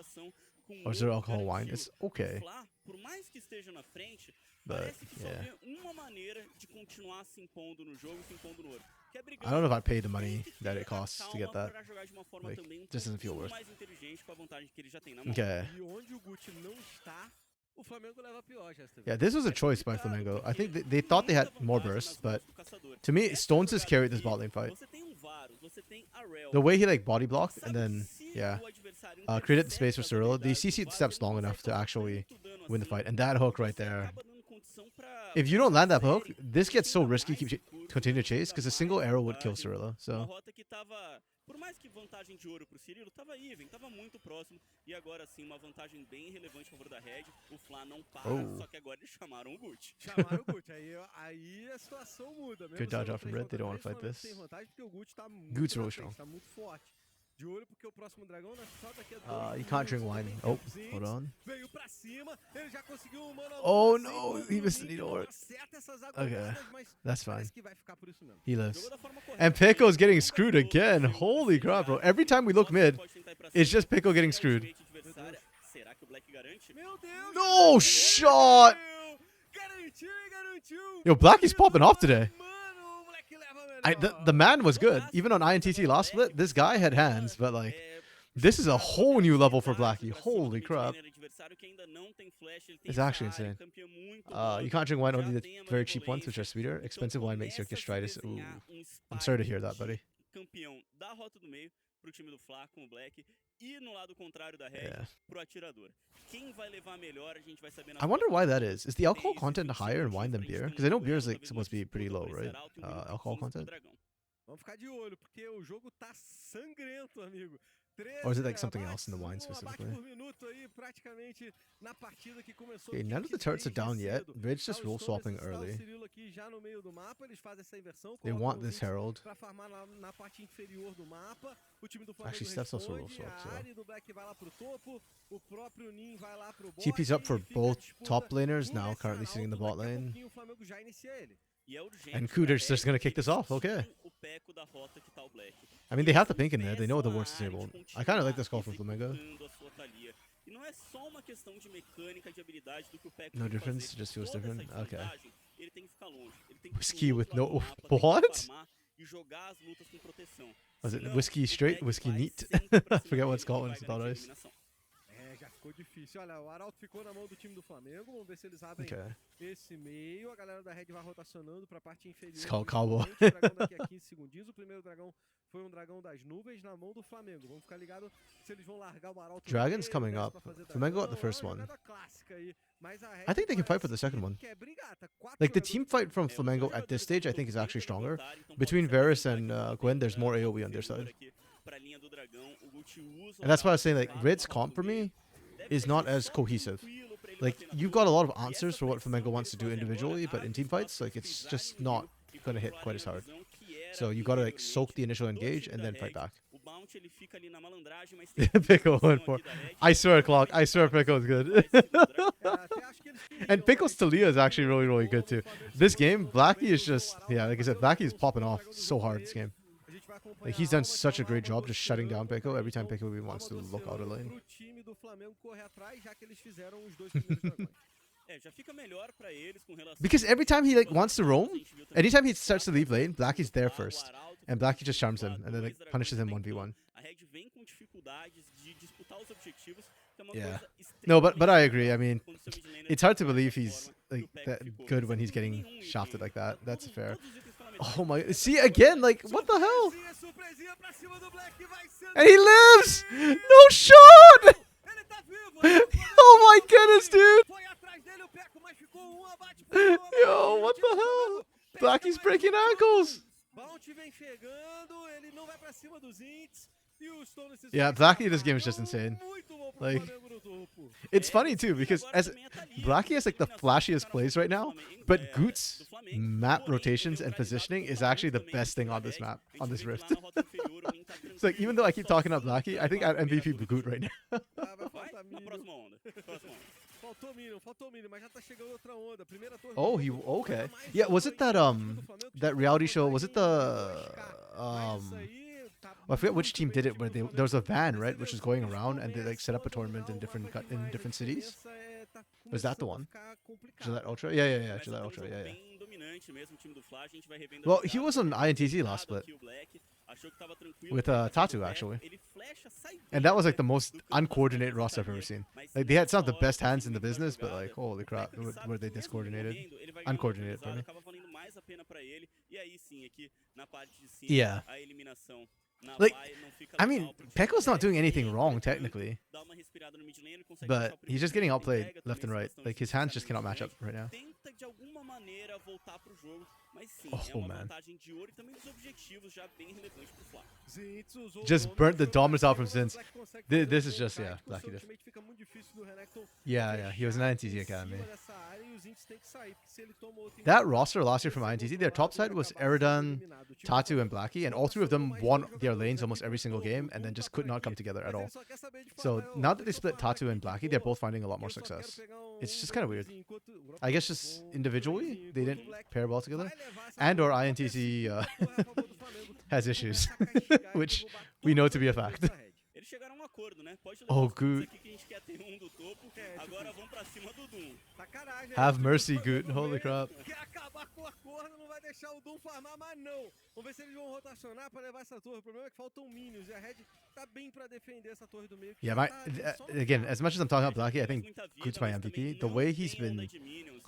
or zero alcohol wine. It's okay, Por mais que esteja na frente, but parece que só yeah, vê uma maneira de continuar se impondo no jogo, se impondo no ouro. Que é I don't know if I brigando, paid the tem money que that ter it costs a to get calma that. pra jogar de uma forma Like, também just doesn't feel pouquinho worth. mais inteligente com a vantagem que ele já tem na mão. Okay. E onde o Gucci não está, o Flamengo leva pior, já Yeah, this was a choice by Flamengo. I think they thought they had more bursts, but to me, Stoneses carried this bot lane fight. Você tem um Varus, você tem a Rel. The way he like body blocked and then yeah, created the space for Cyril. They CC'd steps long enough to actually win the fight, and that hook right there. If you don't land that hook, this gets so risky. Continue to chase because a single arrow would kill Cyril. Uma So rota que tava, por mais que vantagem de ouro pro Cirilo, tava even, tava muito próximo. E agora sim, uma vantagem bem relevante a favor da Red. O Fla não para, Oh. só que agora eles chamaram o Gucci. chamaram o Gucci. Aí a situação muda. Mesmo Good dodge sendo out from 3 Red. They don't want to contra fight 3, tem this. vantagem porque o Gucci tá muito Gucci's na really frente, strong. tá muito forte. De olho porque o próximo dragão só daqui a 2 You can't drink wine. Oh, hold on. Veio pra cima, ele já conseguiu um mano a Oh mano, no, assim, he missed the Link needle não orc. acerta essas Okay, aguadas, mas that's fine. parece que vai ficar por isso mesmo. He lives. Jogou da forma correta. And Pico's getting screwed again. Holy crap, bro. Every time we look mid, Pode tentar ir pra it's cima, just Pico getting quer o screwed. ultimate adversária. Será que o Black garante? Meu Deus! No shot! Garantiu! Yo, Blackie's popping off today. Mano, o Black leva melhor. The man was good. Even on INTT last split, this guy had hands, but like, this is a whole new level for Blackie. Holy crap. It's actually insane. You can't drink wine, only the very cheap ones, which are sweeter. Expensive wine makes your gastritis. Ooh. I'm sorry to hear that, buddy. Campeão da rota do meio pro time do Fla com o Black e no lado contrário da Red Yeah. pro atirador. Quem vai levar melhor, a gente vai saber na I wonder why that is. Is the alcohol content higher in wine than beer? Because I know beer is like supposed to be pretty low, right? Alcohol content. Vamos ficar de olho, porque o jogo tá sangrento, amigo. Or is it like something else in the wine specifically? Okay, none of the turrets are down yet. Red's just roll swapping early. They want this Herald. Actually, Steph's also roll swap, so. TP's up for both top laners now, currently sitting in the bot lane. And Cooter's just gonna kick this off, okay. I mean, they have the pink in there, they know the ward's disabled. I kinda like this call from Flamengo. No difference, it just feels different. Okay. Whiskey with no... What? Was it whiskey straight? Whiskey neat? I forget what it's called when it's without ice. Já ficou difícil. Olha, o Arauto ficou na mão do time do Flamengo. Vamos ver se eles abrem esse meio. A galera da Red vai rotacionando para a parte inferior. It's called Cowboy. O dragão daqui a 15 segundinhos. O primeiro dragão foi um dragão das nuvens na mão do Flamengo. Vamos ficar ligado se eles vão largar o Arauto. Dragon's coming up. Flamengo got the first one. I think they can fight for the second one. Like, the team fight from Flamengo at this stage, I think, is actually stronger. Between Varus and Gwen, there's more AoE on their side. And that's why I was saying, like, Red's comp for me is not as cohesive. Like, you've got a lot of answers for what Flamengo wants to do individually, but in team fights, like, it's just not going to hit quite as hard. So you got to, like, soak the initial engage and then fight back. Pickle 1-4. I swear, Clock. I swear Pickle is good. And Pickle's Talia is actually really, really good, too. This game, Blackie is just... Yeah, like I said, Blackie is popping off so hard this game. Like, he's done such a great job just shutting down Pico every time Pico wants to look out of lane. Because every time he like wants to roam, anytime he starts to leave lane, Blackie's there first. And Blackie just charms him and then like punishes him 1v1. Yeah. No, but I agree. I mean, it's hard to believe he's like that good when he's getting shafted like that. That's fair. Oh my, see again, like, what the hell? Surpresinha, surpresinha pra cima do Black, vai sendo And he lives! No shot! Ele tá vivo, ele tá Oh my goodness, dude! foi atrás dele o Peco, mas ficou um abate por um abate. Yo, what the hell? Blackie's breaking ankles! Bounty vem chegando, ele não vai pra cima dos Ints. Yeah, Blackie this game is just insane. Like, it's funny too because as Blackie has like the flashiest plays right now, but Goot's map rotations and positioning is actually the best thing on this map, on this Rift. It's like, even though I keep talking about Blackie, I think I have MVP Goot right now. Oh, okay. Yeah, was it that reality show? Was it I forget which team did it, where there was a van, right, which was going around and they like set up a tournament in different cities. Was that the one? Gillette Ultra? Yeah, Gillette Ultra, yeah. Well, he was on INTZ last split with Tatu actually, and that was like the most uncoordinated roster I've ever seen. Like they had some of the best hands in the business, but like holy crap, were they discoordinated, uncoordinated for me. Yeah. Like, I mean, Pekko's not doing anything wrong technically, but he's just getting outplayed left and right. Like his hands just cannot match up right now. Oh man. Just burnt the Dominus out from Zins. This is just, yeah, Blackie diff. Yeah, he was in INTZ Academy. That roster last year from INTZ, their top side was Eridan, Tatu, and Blackie, and all three of them won their lanes almost every single game and then just could not come together at all. So now that they split Tatu and Blackie, they're both finding a lot more success. It's just kind of weird. I guess just individually, they didn't pair well together. And or INTZ has issues, which we know to be a fact. Oh, Goot. Have mercy, Goot. Holy crap. Yeah, again, as much as I'm talking about Blackie, I think Goot's my MVP. The way he's been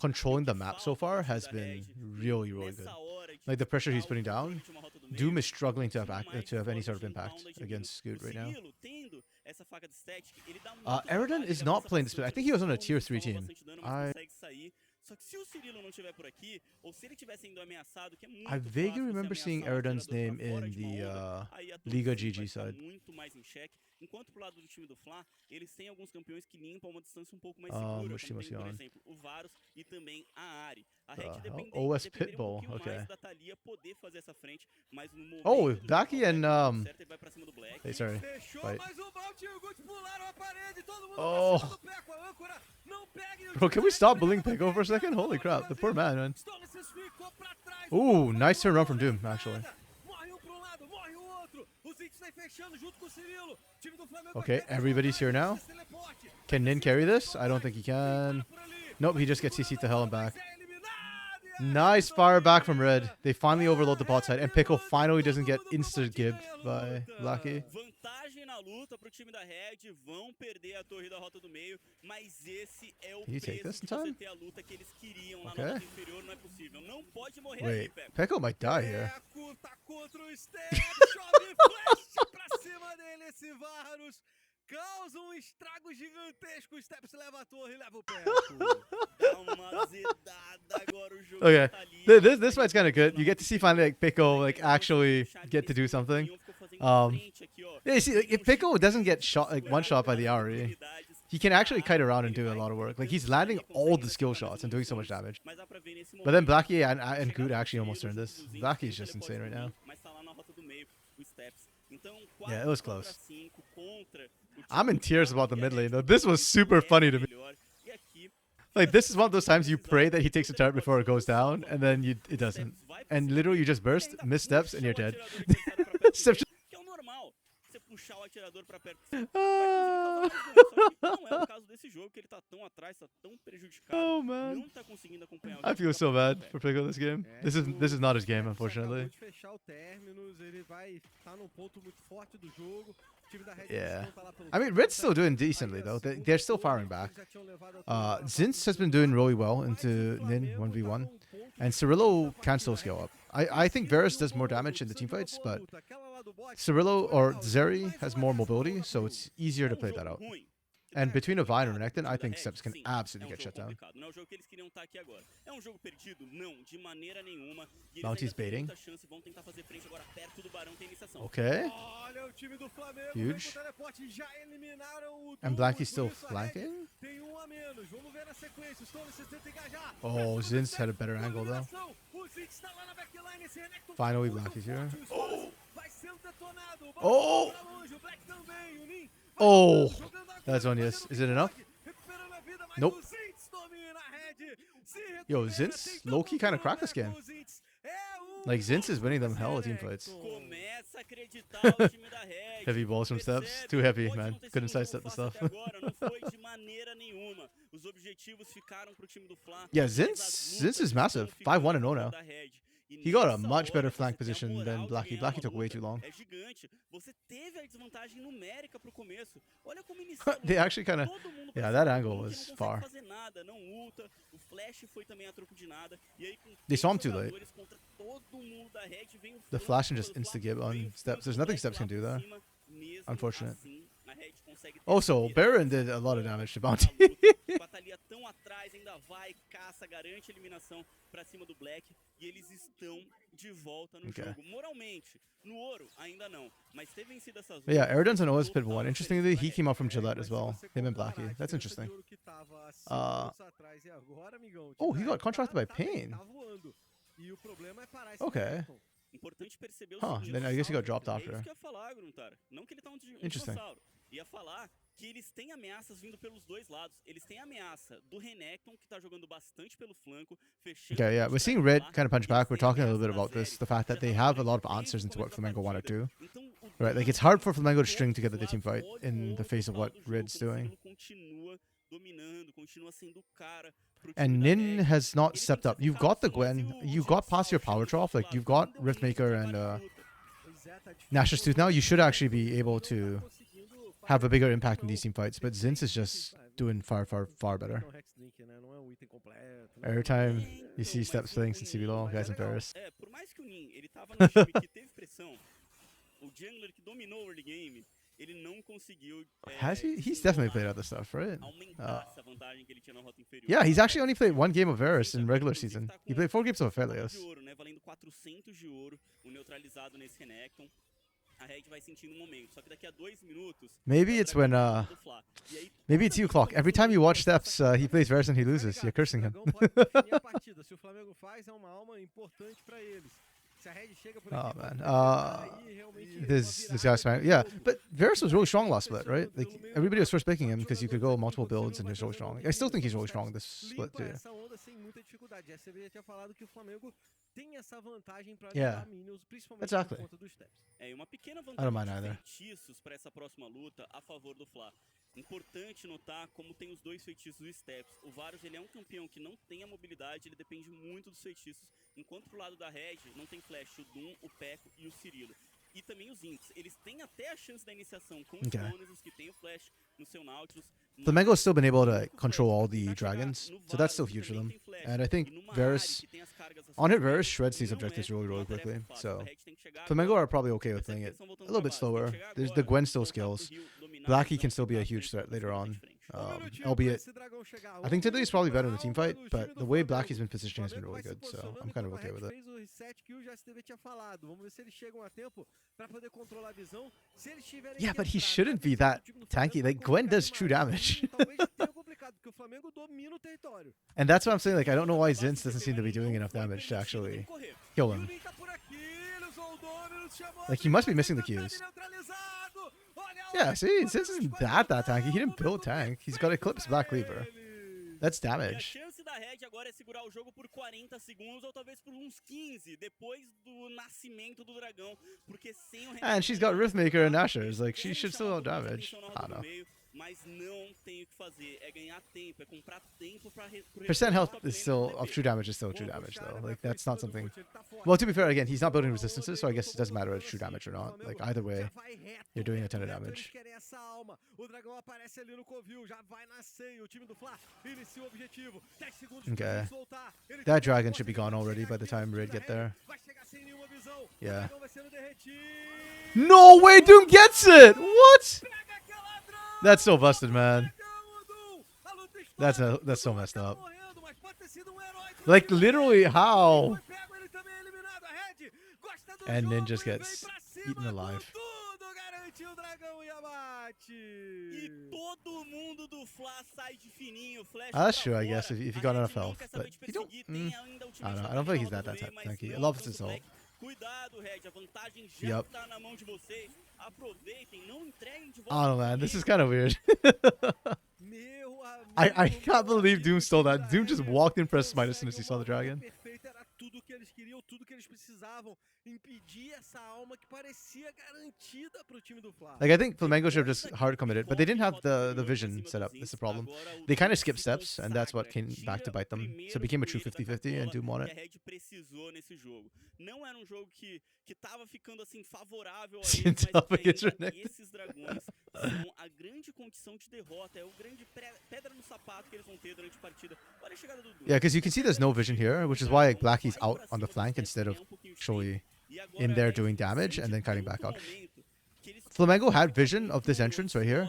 controlling the map so far has been really good. Like the pressure he's putting down, Doom is struggling to have any sort of impact against Scoot right now. Eridan is not playing this, but I think he was on a tier 3 team. I vaguely remember seeing Eridan's name in the Liga GG side. Enquanto pro lado do time do Fla, eles têm alguns campeões que limpam uma distância pouco mais segura, como tem, por exemplo, o Varus e também a Ari. A Red depende um pouquinho mais da Thalia poder fazer essa frente, mas no momento... Oh, Blackie and hey, sorry. Oh. Bro, can we stop bullying Peko for a second? Holy crap, the poor man. Ooh, nice turn around from Doom, actually. Okay, everybody's here now. Can Nin carry this? I don't think he can. Nope, he just gets CC to hell and back. Nice fire back from Red. They finally overload the bot side, and Pickle finally doesn't get insta-gibbed by Blackie. Can you take this in time? Okay. Wait, Pickle might die here. Causa estrago gigantesco, Steps leva a torre e leva o Dá uma zedada agora o jogo. Okay, this fight's kind of good. You get to see finally like Pico like actually get to do something. Yeah, you see, like, if Pico doesn't get shot like one shot by the RE, he can actually kite around and do a lot of work. Like he's landing all the skill shots and doing so much damage. But then Blackie and Good actually almost turned this. Blackie is just insane right now. Yeah, it was close. I'm in tears about the mid lane though. This was super funny to me. Like this is one of those times you pray that he takes a turret before it goes down, and then it doesn't. And literally you just burst, missteps, and you're dead. Oh man, I feel so bad for Pickle this game. This is not his game, unfortunately. Yeah. I mean, Red's still doing decently, though. They're still firing back. Zinz has been doing really well into Nin 1v1. And Cirillo can still scale up. I think Varus does more damage in the teamfights, but Cirillo or Zeri has more mobility, so it's easier to play that out. And between a Vine and an Renekton, I think Steps can absolutely get shut down. Bounty's baiting. Okay. Huge. And Blanky's still flanking? Oh, Zinz had a better angle though. Finally, Blanky's here. Oh! Oh! That's on yes. Is it enough? Nope. Yo, Zinz low-key kind of cracked this game. Like, Zinz is winning them hella team fights. Heavy balls from Steps. Too heavy, man. Couldn't sidestep the stuff. Yeah, Zinz is massive. 5-1-0 now. He got a much better flank position than Blacky. Blacky took way too long. They actually kind of... Yeah, that angle was far. They saw him too late. The flash and just insta-gib on Steps. There's nothing Steps can do there. Unfortunate. Also, Baron did a lot of damage to Bounty. Okay. But yeah, Eridan's an OS pit 1. Interestingly, he came out from Gillette as well. Him and Blacky. That's interesting. Oh, he got contracted by Pain. Okay. Huh, then I guess he got dropped after. Interesting. Que eles têm ameaças vindo pelos dois lados. Eles têm ameaça do Renekton, que tá jogando bastante pelo flanco, fechando. Okay, yeah, we're seeing Red kind of punch back. We're talking a little bit about this, the fact that they have a lot of answers into what Flamengo want to do. Right, like it's hard for Flamengo to string together the team fight in the face of what Red's doing. And Nin has not stepped up. You've got the Gwen, you've got past your power trough, like you've got Riftmaker and Nashor's Tooth now. You should actually be able to have a bigger impact in these team fights, but Zinz is just doing far better. Every time you see Steps playing since CBLOL, guys in Paris. Has he? He's definitely played other stuff, right? Yeah, he's actually only played 1 game of Varus in regular season. He played 4 games of Aphelios. Maybe it's when maybe it's you, Clock. Every time you watch Steps, he plays Varus and he loses. You're cursing him. Oh man, this guy's fine. Yeah, but Varus was really strong last split, right? Like everybody was first picking him because you could go multiple builds and he's really strong. I still think he's really strong this split too. Yeah, exactly. I don't mind either. Importante notar como tem os dois feitiços do Steps. O Varus ele é campeão que não tem a mobilidade, ele depende muito dos feitiços. Enquanto pro lado da Red não tem flash, o Doom, o Peco e o Cirilo. E também os Ints. Eles têm até a chance da iniciação com os Clones que tem o flash no seu Nautilus. Flamengo has still been able to control all the dragons, so that's still huge for them. And I think Varus, on-hit Varus shreds these objectives really quickly, so Flamengo are probably okay with playing it a little bit slower. There's the Gwen still skills. Blacky can still be a huge threat later on, albeit I think Tidley is probably better in the team fight, but the way Blacky's been positioning has been really good, so I'm kind of okay with it. Yeah, but he shouldn't be that tanky. Like, Gwen does true damage. And that's what I'm saying. Like, I don't know why Zinz doesn't seem to be doing enough damage to actually kill him. Like, he must be missing the Qs. Yeah, see, Zinz isn't that tanky. He didn't build tank. He's got Eclipse Black Cleaver. That's damage. And she's got Riftmaker and Nashor's. Like, she should still have damage. I don't know. mas não tem o que fazer. É ganhar tempo, é comprar tempo para Percent health is still of true damage is still true damage though. Like that's not something. Well, to be fair, again, he's not building resistances, so I guess it doesn't matter if it's true damage or not. Like either way, you're doing a ton of damage. Okay, that dragon should be gone already by the time Red get there. Yeah. No way, Doom gets it. What? That's so busted, man. That's so messed up. Like literally, how? And then just gets eaten alive. That's true, I guess, if you got enough health. But you don't. I don't know. I don't think he's that tanky. I love his ult. Yep. I don't know, man. This is kind of weird. I can't believe Doom stole that. Doom just walked in, pressed smite as soon as he saw the dragon. Like, I think Flamengo should have just hard committed, but they didn't have the vision set up. That's the problem. They kind of skipped steps, and that's what came back to bite them. So it became a true 50-50, and Doom won it. Yeah, because you can see there's no vision here, which is why like, Blackie's out on the flank instead of actually in there doing damage and then cutting back out. Flamengo had vision of this entrance right here.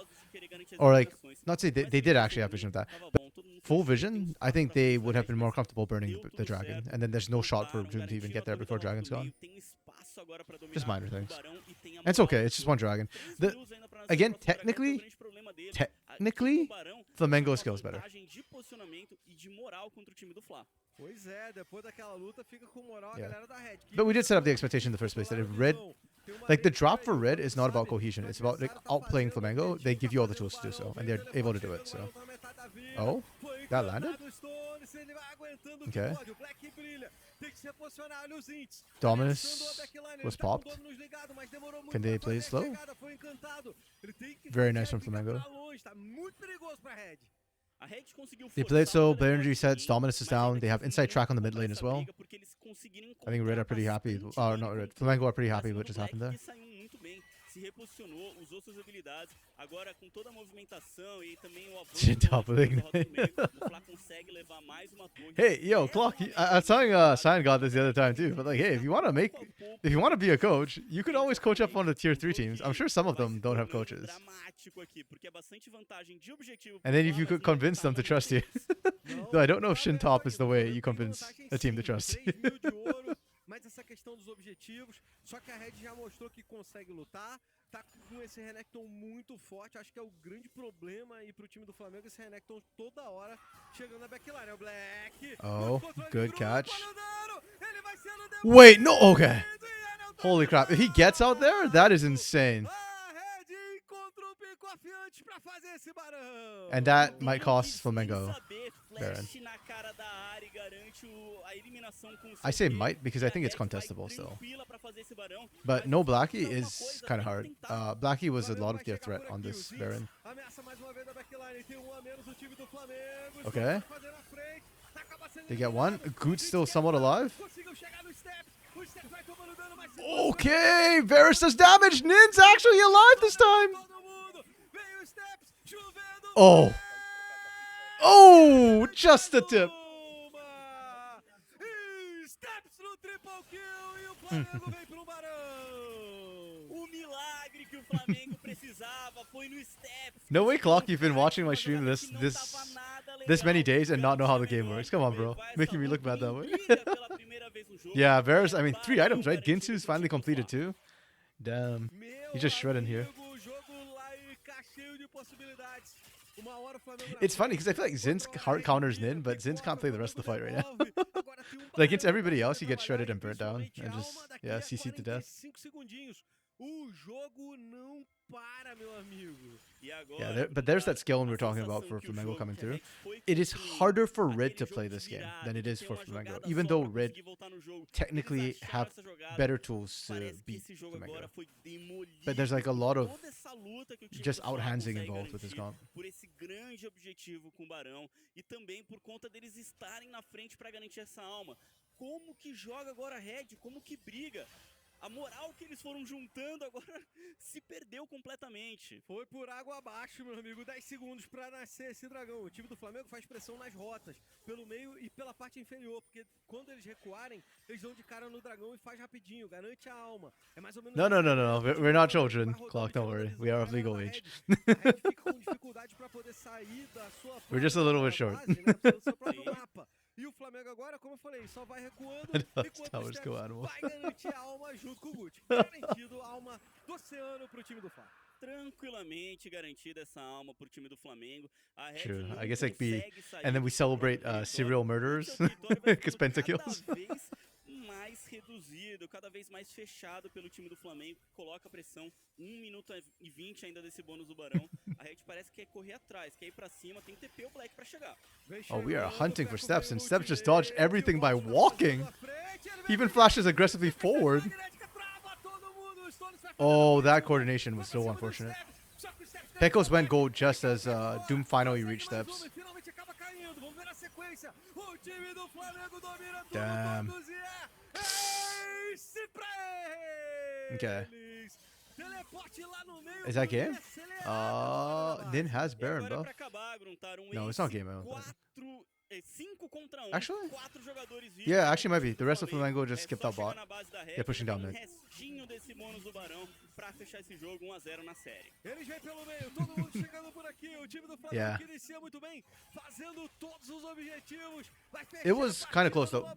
Or like, not say they did actually have vision of that. But full vision, I think they would have been more comfortable burning the dragon. And then there's no shot for Doom to even get there before dragon's gone. Just minor things. And it's okay, it's just one dragon. Again, technically, Flamengo skills better. Yeah. But we did set up the expectation in the first place that if Red, like the drop for Red is not about cohesion, it's about like outplaying Flamengo. They give you all the tools to do so, and they're able to do it. So, oh, that landed. Okay. Dominus was popped. Can they play it slow? Very nice from Flamengo. They played so, Baron resets, Dominus is down, they have inside track on the mid lane as well. I think Red are pretty happy, not Red, Flamengo are pretty happy with what just happened there. Hey, yo, Clock, I was telling Cyan God this the other time too, but like, hey, if you want to be a coach, you could always coach up on the tier 3 teams. I'm sure some of them don't have coaches. And then if you could convince them to trust you. Though I don't know if Shin Top is the way you convince a team to trust you. Mas essa questão dos objetivos, só que a Red já mostrou que consegue lutar, tá com esse Renekton muito forte, acho que é o grande problema aí pro time do Flamengo, esse Renekton toda hora chegando na backline, é o Black. Oh, good catch. Wait, no, okay. Holy crap, if he gets out there, that is insane. And that might cost Flamengo Baron. I say might because I think it's contestable still. But no Blackie is kind of hard. Blackie was a lot of their threat on this Baron. Okay. They get one. Goot's still somewhat alive. Okay, Varus does damage. Nin's actually alive this time. Oh. Oh, just a tip. No way, Clock, you've been watching my stream this many days and not know how the game works. Come on, bro. Making me look bad that way. Yeah, Varus, I mean, 3 items, right? Ginsu's finally completed too. Damn. He's just shredding here. It's funny because I feel like Zin's hard counters Nin, but Zin's can't play the rest of the fight right now. Like against everybody else, he gets shredded and burnt down and just, yeah, CC'd to death. Yeah, but there's that skill we were talking about for Flamengo coming through. It is harder for Red to play this game than it is for Flamengo, even though Red technically have better tools to beat Flamengo. But there's like a lot of luta que o time just do Fla out-handsing consegue involved with his garantir comp. por esse grande objetivo com o Barão e também por conta deles estarem na frente para garantir essa alma. Como que joga agora a Red? Como que briga? A moral que eles foram juntando agora se perdeu completamente. Foi por água abaixo, meu amigo. 10 segundos pra nascer esse dragão. O time do Flamengo faz pressão nas rotas, pelo meio e pela parte inferior, porque quando eles recuarem, eles dão de cara no dragão e faz rapidinho, garante a alma. É mais ou menos No, no, assim, no, né? no, O no. time do We're not Flamengo children. vai rodando Clock, e don't worry. finalizando We are a of legal galera da age. Red. A Red fica com dificuldade pra poder sair da sua We're just a little própria bit short. base, né? Do seu próprio mapa. E o Flamengo agora, como eu falei, só vai recuando enquanto o Towers Steps go animal. vai garantir a alma junto com o Gucci. Garantido a alma do oceano pro time do Fla. Tranquilamente garantida essa alma pro time do Flamengo. A Red True. não I guess like be, consegue sair and then we do seu celebrate próprio serial território, murderers e seu território vai because ficando pentakills. cada vez mais reduzido, cada vez mais fechado pelo time do Flamengo, que coloca pressão. 1 minuto e 20 ainda desse bônus do Barão. A Red parece que quer correr atrás, quer ir pra cima, tem que TP o Black pra chegar. Oh, we are hunting for Steps, and Steps just dodged everything by walking. He even flashes aggressively forward. Oh, that coordination was so unfortunate. Pecos went gold just as Doom finally reached Steps. Damn. Okay. Is that game? Nin has Baron buff. No, it's not game, I don't think. 5 contra 1. Actually? 4 jogadores vivos. Yeah, actually might be. The rest of Flamengo just skipped out bot. They're pushing down mid. Restinho desse bônus do Barão pra fechar esse jogo 1 a 0 na série. Eles vêm pelo meio, todo mundo chegando por aqui. O time do Flamengo Yeah. que inicia muito bem, fazendo todos os objetivos. It was kind of close though.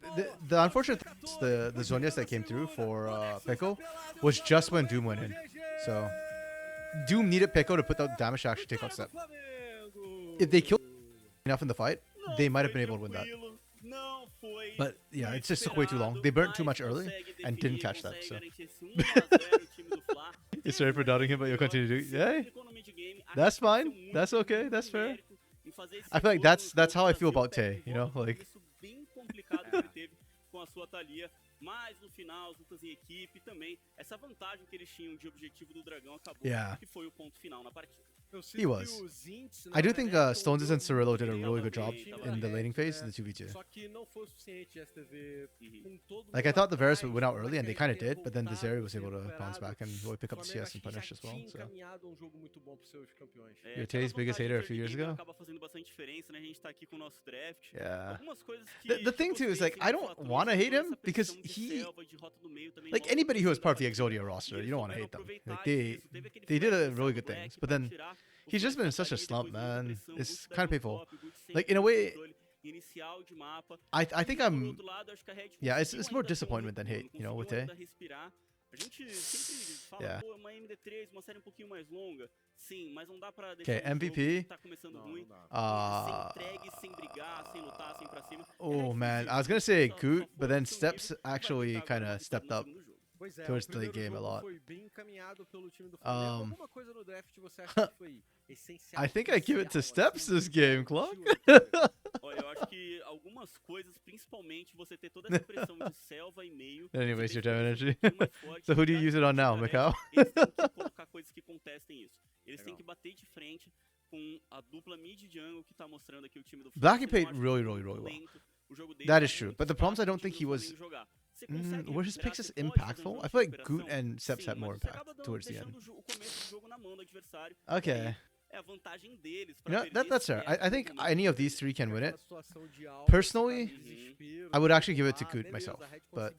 The unfortunate thing is the Zonias that came through for Peko was just when Doom went in. So Doom needed Peko to put the damage to actually take out Step. If they killed enough in the fight, they might have been able to win that. But yeah, it just took way too long. They burnt too much early and didn't catch that. So sorry for doubting him, but you'll continue to do. Hey, that's fine. That's okay. That's fair. I feel like that's how I feel about Tay. You know, like. Com a sua Thalia, mas no final, as lutas em equipe também, essa vantagem que eles tinham de objetivo do dragão acabou, que foi o ponto final na partida. He was. I do think Stones and Cirillo did a really good job in the laning phase, the 2v2. Like, I thought the Varus would win out early, and they kind of did, but then the Zeri was able to bounce back and really pick up the CS and punish as well. So. You're Tay's biggest hater a few years ago? Yeah. The thing, too, is, like, I don't want to hate him, because he... Like, anybody who was part of the Exodia roster, you don't want to hate them. Like, they did really good things, but then... He's just been in such a slump, man. It's kind of painful. Like, in a way, I think I'm... Yeah, it's more disappointment than hate, you know, with Tay. Yeah. Okay, MVP. Oh, man. I was going to say Goot, but then Steps actually kind of stepped up towards the late game a lot. I think I give it to Steps this game, Clock. Olha, eu acho que algumas coisas, principalmente você ter toda essa pressão de selva e meio. Anyways, your time energy. So who do you use it on now, Macau? Eles têm que colocar coisas que contestem isso. Eles têm que bater de frente com a dupla mid jungle que tá mostrando aqui o time do Blackie played really well. That is true, but the problem is I don't think he was... were his picks as impactful? I feel like Goot and Steps had more impact towards the end. Okay. You know, that's fair. I think any of these three can win it. Personally, I would actually give it to Goot myself. But,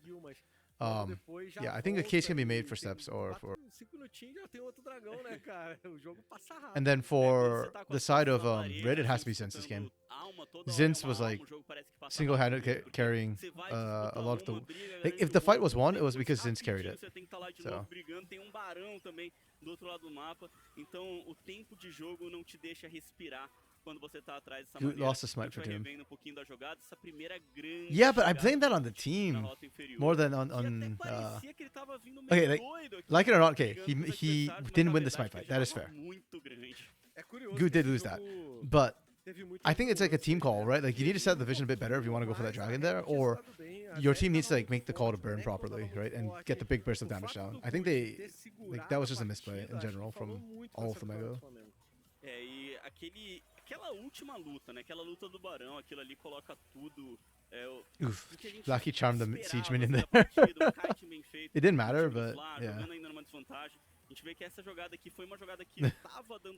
yeah, I think a case can be made for Steps or for... And then for the side of Red, it has to be Zin's this game. Zin's was like single-handed carrying a lot of the... Like, if the fight was won, it was because Zin's carried it. So... do outro lado do mapa, então o tempo de jogo não te deixa respirar quando você tá atrás dessa maneira. Lost the smite for Doom. Um pouquinho da jogada, essa primeira grande yeah, but I blame that on the team more than on okay, like it or not, okay, he didn't win the smite fight. That is fair. Goot did lose that, but I think it's like a team call, right? Like, you need to set the vision a bit better if you want to go for that dragon there, or your team needs to like make the call to burn properly, right, and get the big burst of damage down. I think they like that was just a misplay in general from all of Flamengo. E aquela última luta, né? Aquela luta do Barão, aquilo ali coloca tudo. Oof, Lucky charmed the siege minion there. It didn't matter, but yeah. Jogando ainda numa desvantagem. A gente vê que essa jogada aqui foi uma jogada que tava dando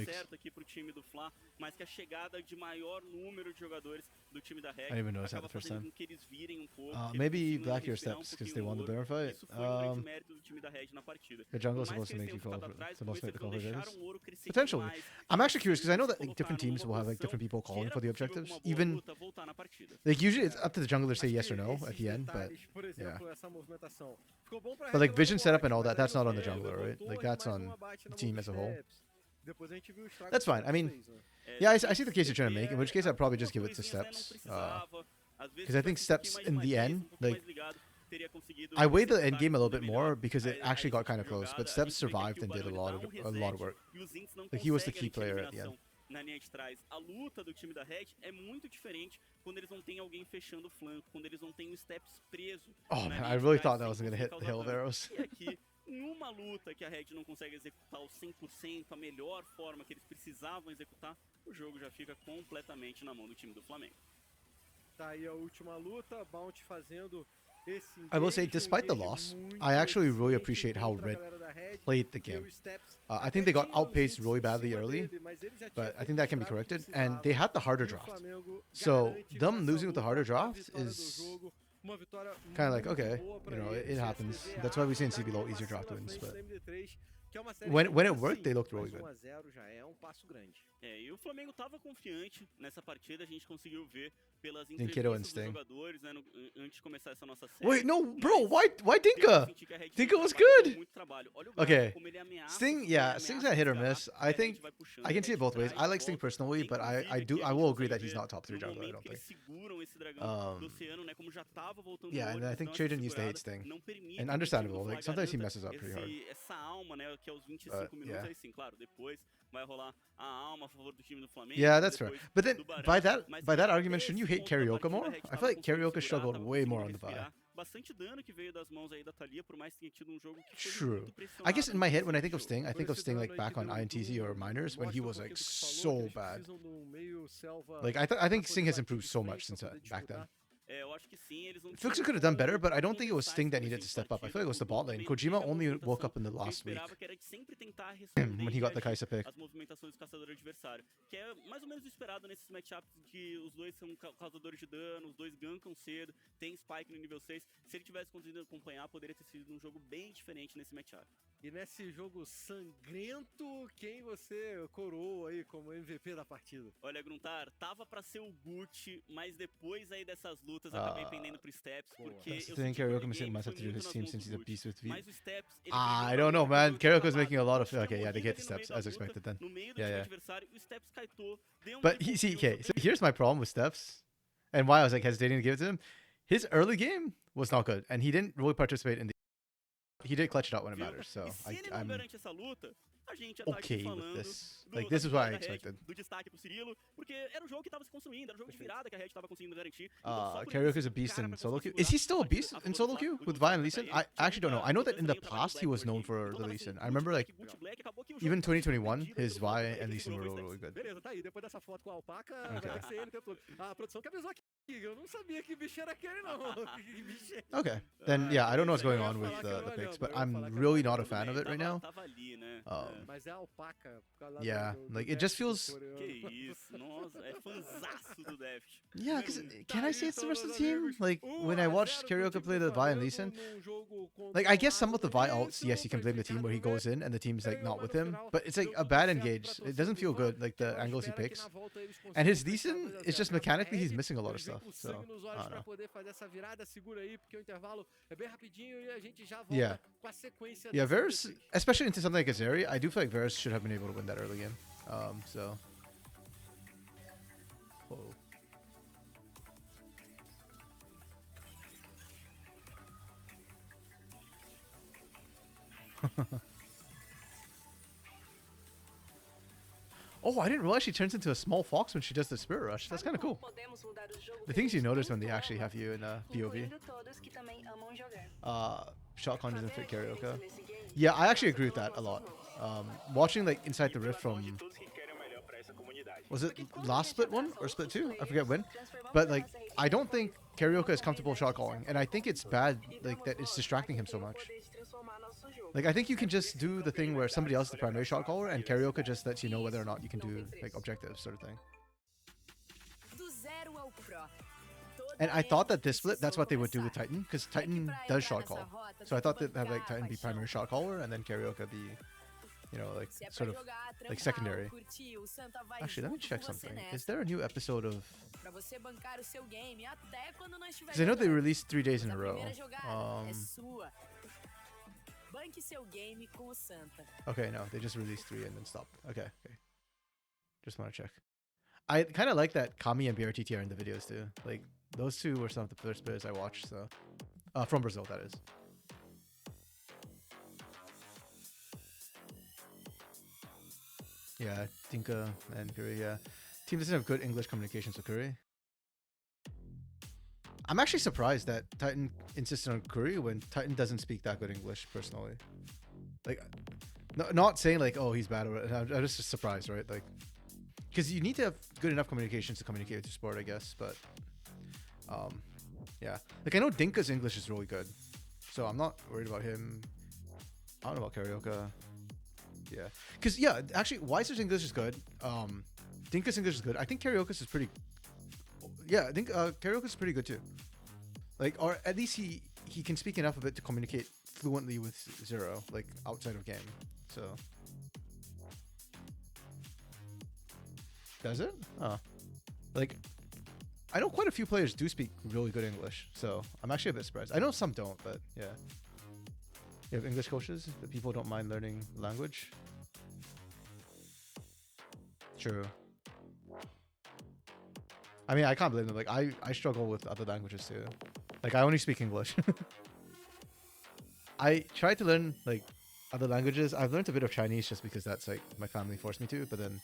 certo aqui pro time do Fla, mas que a chegada de maior número de jogadores do time da Red acaba fazendo com que eles virem um pouco. Maybe Black your steps because they won the Baron fight. Isso foi um grande mérito do time da Red na partida. The jungle is supposed to make you call for supposed to make the call for objectives. Potentially. I'm actually curious because I know that like, different teams will have like different people calling for the objectives. Even like usually it's up to the jungler to say yes or no at the end, but yeah. But like vision setup and all that, that's not on the jungler, right? Like that's on the team as a whole. That's fine. I mean, yeah, I see the case you're trying to make. In which case, I'd probably just give it to Steps, because I think Steps in the end, like, I weighed the end game a little bit more because it actually got kind of close. But Steps survived and did a lot of work. Like he was the key player at the end. Na linha de trás, a luta do time da Red é muito diferente quando eles não têm alguém fechando o flanco, quando eles não têm o Steps preso. Oh man, I really thought that was gonna hit the hill of arrows. E aqui, numa luta que a Red não consegue executar o 100%, a melhor forma que eles precisavam executar, o jogo já fica completamente na mão do time do Flamengo. Tá aí a última luta, Bounty fazendo I will say, despite the loss, I actually really appreciate how Red played the game. I think they got outpaced really badly early, but I think that can be corrected. And they had the harder draft. So them losing with the harder draft is kind of like, okay, you know, it happens. That's why we say in CBLOL easier draft wins. But when it worked, they looked really good. E o Flamengo estava confiante nessa partida, a gente conseguiu ver pelas entrevistas dos jogadores, né, antes de começar essa nossa série. Wait, no, bro, why Dinka? Dinka was good. Okay, Sting, yeah, Sting's a hit or miss. I think I can see it both ways. I like Sting personally, but I will agree that he's not top 3 jungler, I don't think. Yeah, and I think Traden used to hate Sting, and understandable. Like sometimes he messes up pretty hard. Essa alma, né, que aos 25 minutos aí sim, claro, depois vai rolar a alma a favor do time do Flamengo. Yeah, that's fair. But then by that argument, shouldn't you hate Carioca more? I feel like Carioca struggled way more on the buy. Bastante dano que veio das mãos aí da Thalia, por mais que tenha tido jogo que foi True. I guess in my head when I think of Sting like back on INTZ or Miners when he was like so bad. Like I think Sting has improved so much since back then. Eu acho que sim, eles não Fuxu could have done better, but I don't think it was Sting that needed to step up. I feel like it was the bot lane. Kojima only woke up in the last week when he got the Kai'Sa pick. As movimentações do caçador adversário, que é mais ou menos o esperado nesses matchups que os dois são causadores de dano, os dois gankam cedo, tem spike no nível 6. Se ele tivesse conseguido acompanhar, poderia ter sido um jogo bem diferente nesse matchup. E nesse jogo sangrento, quem você coroou aí como MVP da partida? Olha, Gruntar, tava pra ser o Gucci, mas depois aí dessas lutas acabei pendendo pro Steps, porque eu think Carioca must have to do his team since he's a beast with V. Mas o Steps, I don't know, man. Carioca's making a lot of... Okay, yeah, they get the Steps, as expected then. Yeah. But so here's my problem with Steps, and why I was like hesitating to give it to him. His early game was not good, and he didn't really participate in the... He did clutch it out when it matters, so I'm okay with this. Like, this is what I expected. Carioca's a beast in solo queue. Is he still a beast in solo queue with Vi and Lee Sin? I actually don't know. I know that in the past he was known for the Lee Sin. I remember, like, even 2021, his Vi and Lee Sin were really, really good. Okay, then yeah, I don't know what's going on with the picks, but I'm really not a fan of it right now. Yeah, like it just feels... Yeah, because can I say it's the rest of the team? Like, when I watched Carioca play the Vi and Lee Sin, like, I guess some of the Vi ults, yes, you can blame the team where he goes in and the team's like not with him, but it's like a bad engage. It doesn't feel good, like the angles he picks. And his Lee Sin is just mechanically, he's missing a lot of stuff, so I don't know. Yeah. Yeah, Varus, especially into something like Azeri, I do feel like Varus should have been able to win that early game. So. Whoa. Oh, I didn't realize she turns into a small fox when she does the Spirit Rush. That's kind of cool. The things you notice when they actually have you in POV. Shotgun doesn't fit karaoke. Yeah, I actually agree with that a lot. Watching like Inside the Rift from, was it last split one or split two? I forget when. But like, I don't think karaoke is comfortable shot calling, and I think it's bad like that it's distracting him so much. Like, I think you can just do the thing where somebody else is the primary shot caller, and karaoke just lets you know whether or not you can do like objectives sort of thing. And I thought that this split, that's what they would do with Titan, because Titan does shot call. So I thought they'd have like Titan be primary shot caller, and then karaoke be, you know, like sort of like secondary. Actually, let me check something. Is there a new episode of? Because I know they released 3 days in a row. Okay, no, they just released 3 and then stopped. Okay. Just want to check. I kind of like that Kami and BRTT are in the videos too. Like, those two were some of the first players I watched, so. From Brazil, that is. Yeah, Dinka and Curry, yeah. Team doesn't have good English communication, so Curry. I'm actually surprised that Titan insisted on Curry when Titan doesn't speak that good English, personally. Like, not saying like, oh, he's bad, or I'm just surprised, right? Like, because you need to have good enough communications to communicate with your sport, I guess, but yeah. Like, I know Dinka's English is really good, so I'm not worried about him. I don't know about karaoke. Yeah, because yeah, actually, Weiser's English is good. Dinka's English is good. I think karaoke's is pretty. Yeah, I think karaoke's is pretty good too. Like, or at least he can speak enough of it to communicate fluently with Zero, like outside of game. So. Does it? Oh, like, I know quite a few players do speak really good English, so I'm actually a bit surprised. I know some don't, but yeah. You have English coaches that people don't mind learning language. True. I mean, I can't blame them. Like, I struggle with other languages too. Like, I only speak English. I tried to learn like other languages. I've learned a bit of Chinese just because that's like my family forced me to. But then,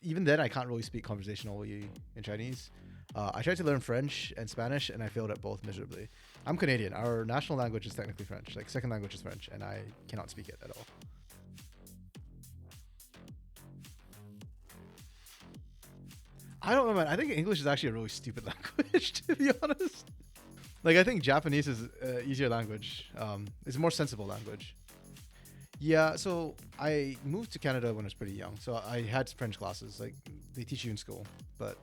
even then I can't really speak conversationally in Chinese. I tried to learn French and Spanish, and I failed at both miserably. I'm Canadian. Our national language is technically French. Like, second language is French, and I cannot speak it at all. I don't know, man. I think English is actually a really stupid language, to be honest. Like, I think Japanese is an easier language. It's a more sensible language. Yeah, so I moved to Canada when I was pretty young. So I had French classes. Like, they teach you in school. But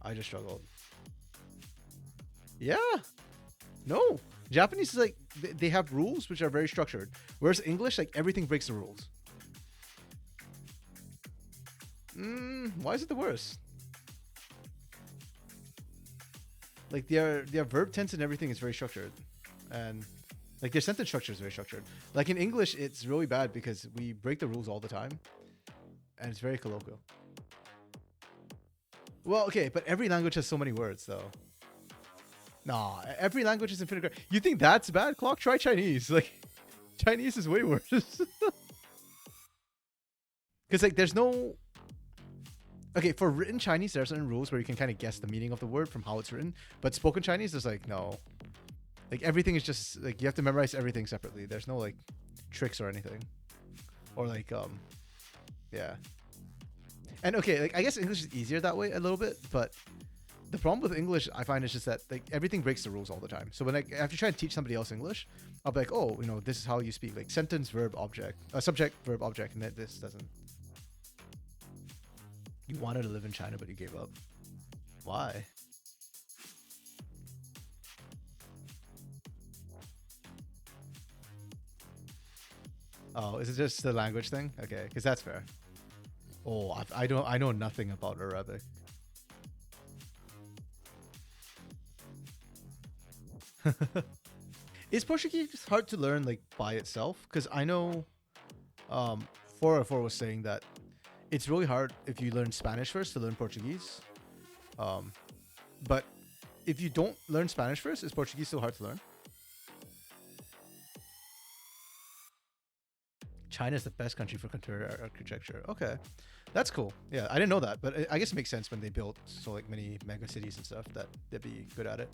I just struggled. Yeah. No. Japanese is like, they have rules which are very structured. Whereas English, like, everything breaks the rules. Why is it the worst? Like, their verb tense and everything is very structured. And like, their sentence structure is very structured. Like, in English, it's really bad because we break the rules all the time. And it's very colloquial. Well, okay, but every language has so many words, though. Nah, every language is infinite. You think that's bad, Clock? Try Chinese. Like, Chinese is way worse. Because, like, there's no... Okay, for written Chinese, there are certain rules where you can kind of guess the meaning of the word from how it's written. But spoken Chinese, there's like, no. Like, everything is just, like, you have to memorize everything separately. There's no, like, tricks or anything. Or, like, yeah. And, okay, like, I guess English is easier that way a little bit, but the problem with English, I find, is just that, like, everything breaks the rules all the time. So when I have to try and teach somebody else English, I'll be like, oh, you know, this is how you speak. Like, sentence, verb, object. Subject, verb, object, and this doesn't. You wanted to live in China, but you gave up. Why? Oh, is it just the language thing? Okay, because that's fair. Oh, I know nothing about Arabic. Is Portuguese hard to learn, like, by itself? Because I know 404 was saying that it's really hard if you learn Spanish first to learn Portuguese. But if you don't learn Spanish first, is Portuguese still hard to learn? China's the best country for contemporary architecture. Okay, that's cool. Yeah, I didn't know that, but I guess it makes sense when they built so like many mega cities and stuff that they'd be good at it.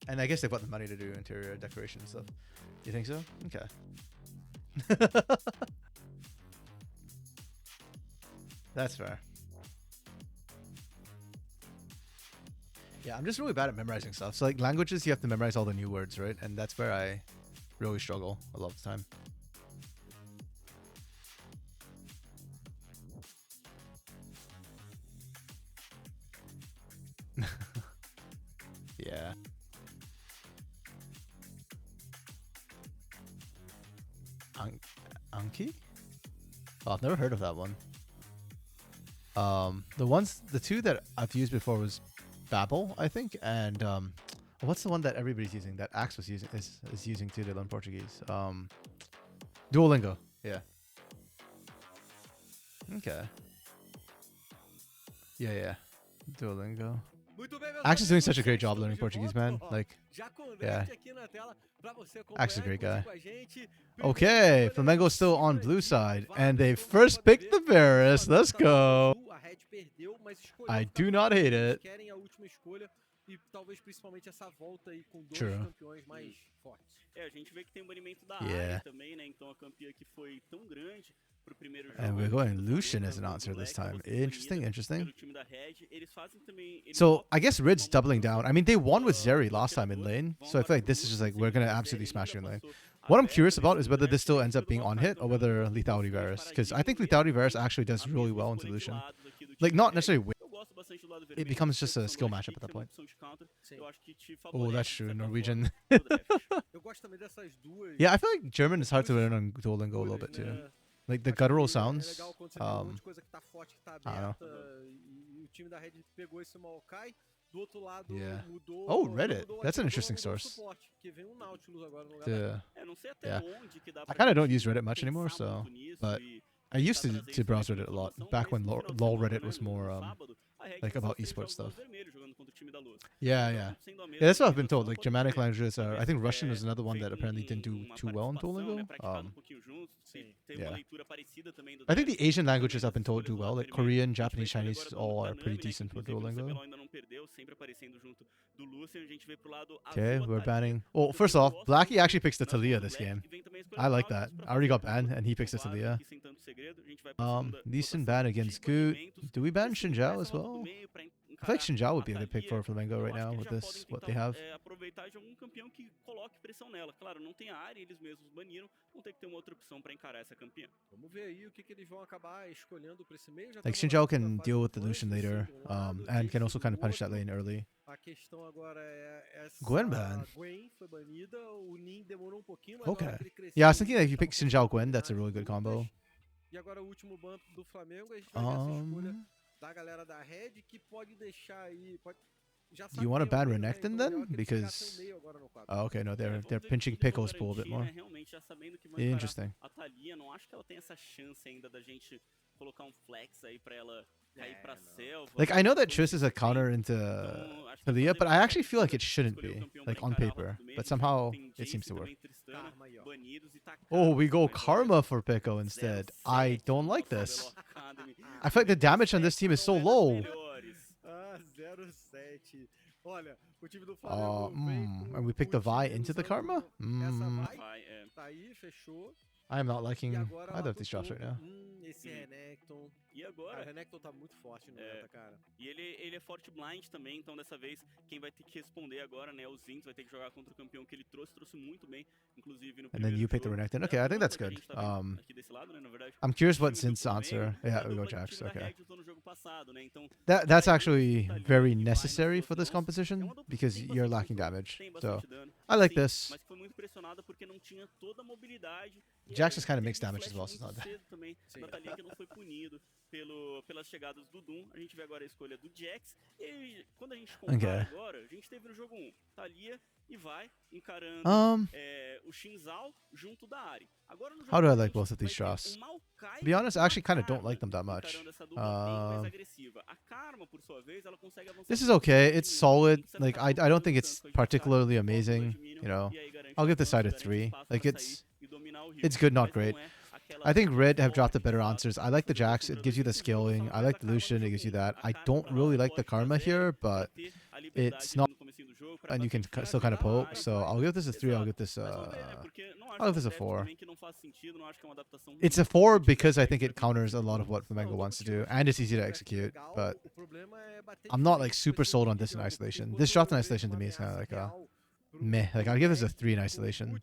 And I guess they've got the money to do interior decoration and stuff. You think so? Okay. That's fair. Yeah, I'm just really bad at memorizing stuff. So like languages, you have to memorize all the new words, right? And that's where I really struggle a lot of the time. Yeah. Anki? Oh, I've never heard of that one. The two that I've used before was Babbel, I think, and what's the one that everybody's using that Axe was using is using too to learn Portuguese? Duolingo. Yeah. Okay. Yeah. Duolingo. Axe is doing such a great job learning Portuguese, man. Like, yeah. Axe is a great guy. Okay, Flamengo's still on blue side, and they first picked the Varus. Let's go. I do not hate it. True. A gente vê que tem um banimento da área também, né? Então a campeã que foi tão grande pro primeiro jogo. And we're going Lucian as an answer this time. Interesting. So I guess Red's doubling down. I mean, they won with Zeri last time in lane, so I feel like this is just like we're gonna absolutely smash you in lane. What I'm curious about is whether this still ends up being on hit or whether Lethality Varus, because I think Lethality Varus actually does really well into Lucian. Like not necessarily win. It becomes just a skill matchup at that point. Oh, that's true. Norwegian. Yeah, I feel like German is hard to learn on Duolingo a little bit too. Like the guttural sounds. I don't know. Yeah. Oh, Reddit. That's an interesting source. Yeah. I kind of don't use Reddit much anymore, so. But I used to browse Reddit a lot back when LOL Reddit was more like about esports stuff. Yeah. That's what I've been told. Like Germanic languages are. I think Russian is another one that apparently didn't do too well in Duolingo. Yeah. I think the Asian languages I've been told do well. Like Korean, Japanese, Chinese, all are pretty decent for Duolingo. Okay, we're banning. Well, first off, Blackie actually picks the Talia this game. I like that. I already got banned, and he picks the Talia. Lee Sin ban against Goot. Do we ban Xinjiao as well? I feel like Xinjiao would be a good pick for Flamengo right now with this, what they have. Like Xinjiao can deal with the Lucian later, and can also kind of punish that lane early. Gwen ban. Okay. Yeah, I was thinking that if you pick Xinjiao Gwen, that's a really good combo. Do you want to ban Renekton then? Because okay, no, they're pinching Pickle's pool a bit more. Interesting. Like I know that Triss is a counter into Talia, but I actually feel like it shouldn't be, like on paper. But somehow it seems to work. Oh, we go Karma for Pickle instead. I don't like this. I feel like the damage on this team is so low. And we pick the Vi into the Karma? I am not liking either of these drops right now. E agora, o Renekton tá muito forte no meta, cara. E ele é forte blind também, então dessa vez quem vai ter que responder agora, né, o Zinz vai ter que jogar contra o campeão que ele trouxe muito bem, inclusive no and then you pick the Renekton. Okay, I think that's good. I'm curious what Zin's answer. Yeah, we go Jax. Okay. That's actually very necessary for this composition because you're lacking damage. So I like this. Jax just kind of makes damage as well, so it's not pelas chegadas do Doom, a gente vê agora a escolha do Jax, e quando a gente compara agora, a gente teve no jogo 1, Talia e vai encarando o Xinzao junto da Ahri. Agora no jogo how do I like both of these shots? To be honest, I actually kind of don't like them that much. This is okay, it's solid, like I don't think it's particularly amazing, you know. I'll give this side a 3. Like it's It's good, not great. I think Red have dropped the better answers. I like the Jax. It gives you the scaling. I like the Lucian. It gives you that. I don't really like the Karma here, but it's not, and you can still kind of poke. So I'll give this a 3. I'll give this a 4. It's a 4 because I think it counters a lot of what Flamengo wants to do, and it's easy to execute. But I'm not like super sold on this in isolation. This shot in isolation to me is kind of like a meh. Like I'll give this a 3 in isolation.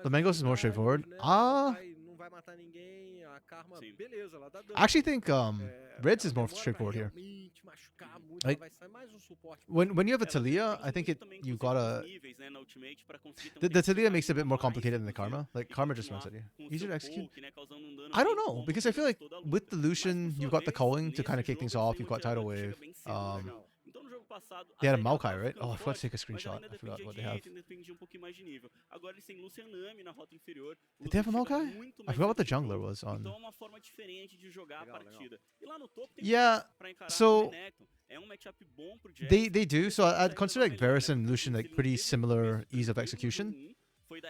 Flamengo's is more straightforward. I actually think Red's is more straightforward here. Like when you have a Talia, I think you gotta the Talia makes it a bit more complicated than the Karma. Like Karma just runs at you. Easier to execute. I don't know, because I feel like with the Lucian, you've got the culling to kind of kick things off. You've got Tidal Wave. They had a Maokai, right? Oh, I forgot to take a screenshot. I forgot what they have. Did they have a Maokai? I forgot what the jungler was on. Yeah, so they do. So I'd consider like Varus and Lucian like pretty similar ease of execution.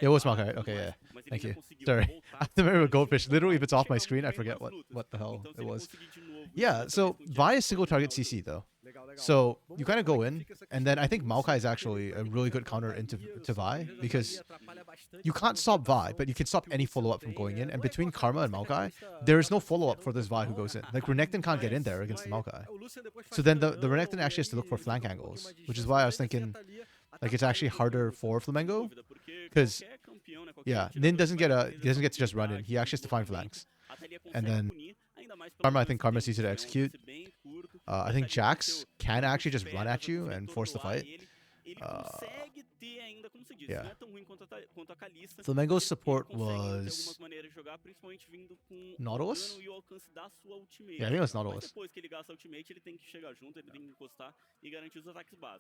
It was Maokai, right? Okay, yeah. Thank you. Sorry. I remember Goldfish. Literally, if it's off my screen, I forget what the hell it was. Yeah, so Vi is single target CC though. So you kind of go in, and then I think Maokai is actually a really good counter into Vi, because you can't stop Vi, but you can stop any follow-up from going in. And between Karma and Maokai, there is no follow-up for this Vi who goes in. Like Renekton can't get in there against the Maokai. So then the Renekton actually has to look for flank angles, which is why I was thinking like it's actually harder for Flamengo, because yeah, Nin doesn't get to just run in. He actually has to find flanks. And then Karma, I think Karma's easy to execute. I think Jax can actually just run at you and force the fight. Yeah. Flamengo's support was Nautilus? Yeah, I think it was Nautilus.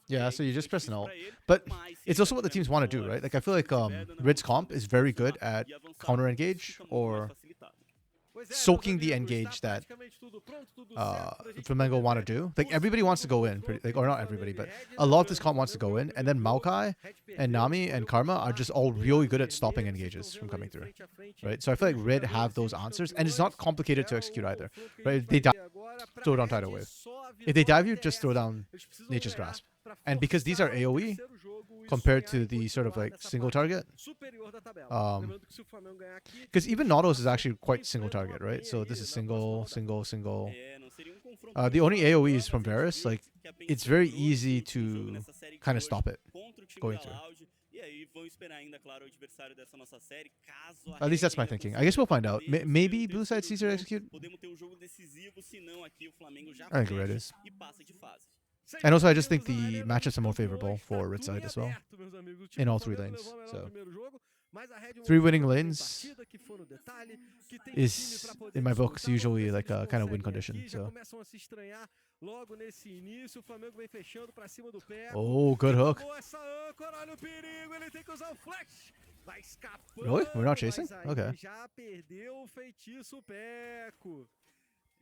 Yeah, so you just press an ult. But it's also what the teams want to do, right? Like I feel like Red's comp is very good at counter engage or soaking the engage that Flamengo want to do. Like everybody wants to go in, or not everybody, but a lot of this comp wants to go in, and then Maokai and Nami and Karma are just all really good at stopping engages from coming through, right? So I feel like Red have those answers, and it's not complicated to execute either, right? If they dive, throw down Tidal Wave. If they dive you, just throw down Nature's Grasp. And because these are AoE compared to the sort of like single target, because even Nautilus is actually quite single target, right? So this is single. The only AoE is from Varus. Like it's very easy to kind of stop it going through. At least that's my thinking. I guess we'll find out. Maybe blue side sees her execute. I think red is. And also, I just think the matchups are more favorable for red side as well, in all 3 lanes. So 3 winning lanes is, in my books, usually like a kind of win condition. So. Oh, good hook. Really? We're not chasing? Okay.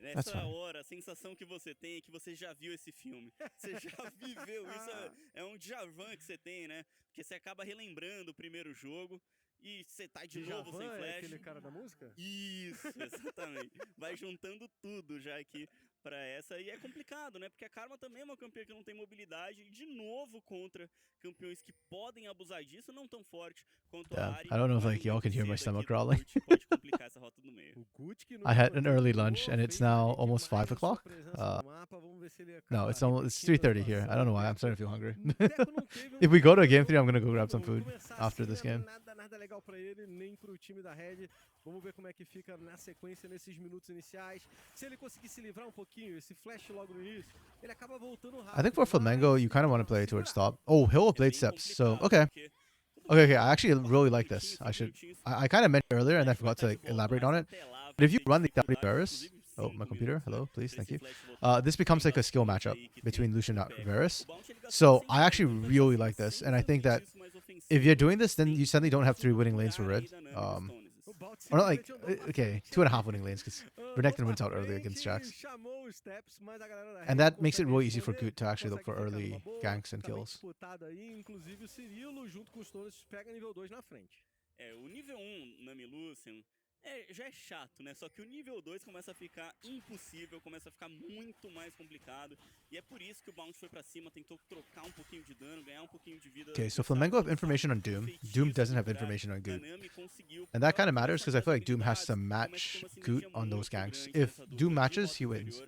Nessa hora, a sensação que você tem é que você já viu esse filme. Você já viveu isso. É um déjà vu que você tem, né? Porque você acaba relembrando o primeiro jogo e você tá de novo sem flash. É aquele cara da música? Isso, exatamente. Vai juntando tudo já aqui pra essa. E é complicado, né? Porque a Karma também é uma campeã que não tem mobilidade. E de novo contra campeões que podem abusar disso, não tão forte quanto a Ari. I don't know if like y'all can hear my stomach growling. I had an early lunch and it's now almost 5 o'clock. No, it's 3:30 here. I don't know why. I'm starting to feel hungry. If we go to game 3, I'm gonna go grab some food after this game. Vamos ver como é que fica na sequência nesses minutos iniciais. Se ele conseguir se livrar pouquinho, esse flash logo no início, ele acaba voltando rápido. I think for Flamengo, you kind of want to play towards top. Oh, Hill of Blade Steps. So, okay. Okay, I actually really like this. I kind of mentioned earlier and I forgot to like, elaborate on it. But if you run the W Varus, oh, my computer, hello, please, thank you. This becomes like a skill matchup between Lucian and Varus. So I actually really like this. And I think that if you're doing this, then you suddenly don't have 3 winning lanes for red. Or not like, okay, 2.5 winning lanes because Renekton wins out early against Jax. os steps, mas a galera da And Red that makes it consegue really easy for responder, Goot to actually look for consegue ficar early numa boa, ganks and tá bem kills. disputado aí, inclusive o Cirilo junto com os Tones pega nível 2 na frente. O nível 1 Nami Lucian já é chato, né? Só que o nível 2 começa a ficar impossível, começa a ficar muito mais complicado. E é por isso que o Bounty foi pra cima, tentou trocar um pouquinho de dano, ganhar um pouquinho de vida. Okay, so Flamengo have information on Doom. Doom doesn't have information on Goot. And that kind of matters because I feel like Doom has to match Goot on those ganks. If Doom matches, he wins.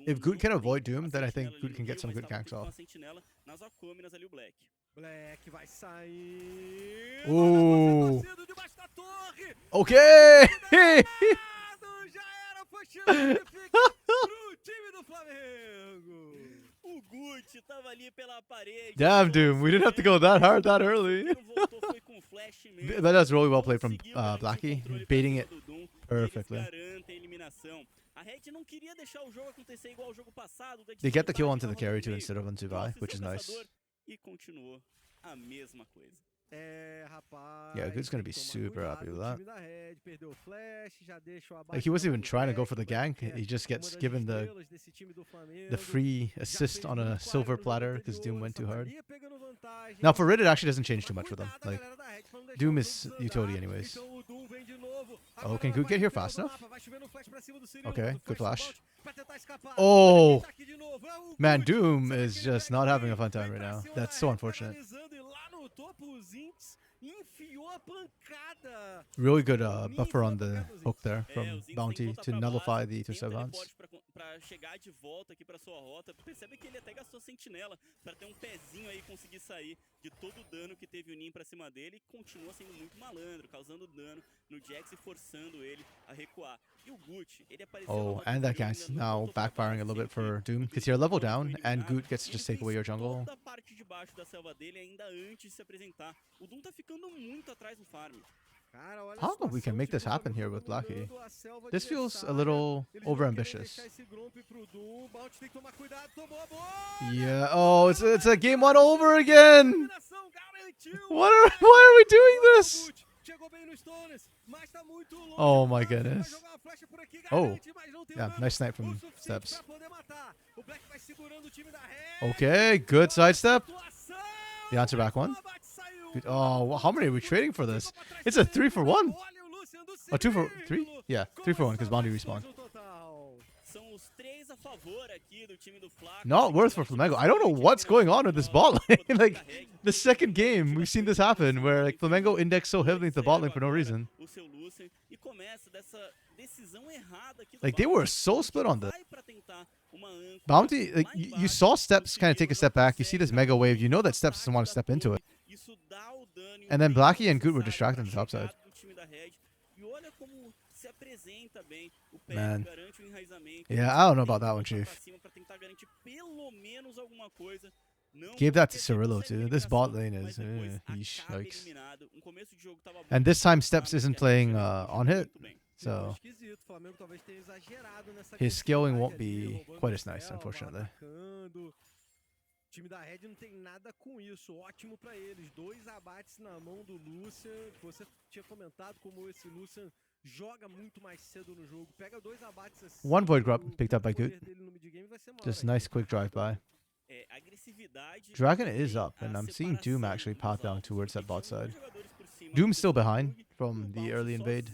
If Goot can avoid Doom, then I think Goot can get some good ganks off. Black vai sair. Ooh. Okay. Já era, foi chance pro time do Flamengo. O Gucci tava ali pela parede. Damn, Doom, we didn't have to go that hard that early. But that's really well played from Blackie, baiting it perfectly. They get the kill onto the carry too instead of onto Vi, which is nice. E continuou a mesma coisa. Rapaz. Yeah, Goot's gonna be super happy with that. Perdeu o flash, já deixa o Like he wasn't even trying to go for the gank. He just gets given the free assist on a silver platter because Doom went too hard. Now for RED, it actually doesn't change too much for them. Like Doom is utility anyways. Oh, can Goot get here fast enough? Okay, good flash. Oh, man, Doom is just not having a fun time right now. That's so unfortunate. Really good buffer on the hook there from Bounty to nullify the 2-step bounce. Pra chegar de volta aqui pra sua rota, percebe que ele até gastou sentinela pra ter um pezinho aí e conseguir sair de todo o dano que teve o Nin pra cima dele, e continua sendo muito malandro, causando dano no Jax e forçando ele a recuar. E o Gucci, ele apareceu. Oh, and that guy's now backfiring a little bit for Doom because you're level down and Goot gets to just take away your jungle. Toda a parte de baixo da selva dele ainda antes de se apresentar. O Doom tá ficando muito atrás no farm. How come we can make this happen here with Blackie? This feels a little overambitious. Yeah, oh, it's a game 1 over again! Why are we doing this? Oh my goodness. Oh, yeah, nice snipe from Steps. Okay, good sidestep. The answer back one. Oh, how many are we trading for this? It's a 3 for 1. Oh, 2 for 3? Yeah, 3 for 1 because Bounty respawn. Not worth for Flamengo. I don't know what's going on with this bot lane. Like, the second game, we've seen this happen where like Flamengo indexed so heavily into the bot lane for no reason. Like, they were so split on this. Bounty, like, you saw Steps kind of take a step back. You see this mega wave. You know that Steps doesn't want to step into it. And then Blackie and Goot were distracted on the top side. Man. Yeah, I don't know about that one, Chief. Gave that to Cirillo too. This bot lane is yeesh, yikes. And this time Steps isn't playing on hit, so his scaling won't be quite as nice, unfortunately. O time da Red não tem nada com isso. Ótimo pra eles. 2 abates na mão do Lucian. Você tinha comentado como esse Lucian joga muito mais cedo no jogo. Pega 2 abates assim. 1 Void Grub picked up by Goot. Just nice quick drive by. Dragon is up, and I'm seeing Doom actually pop down towards that bot side. Doom's still behind from the early invade,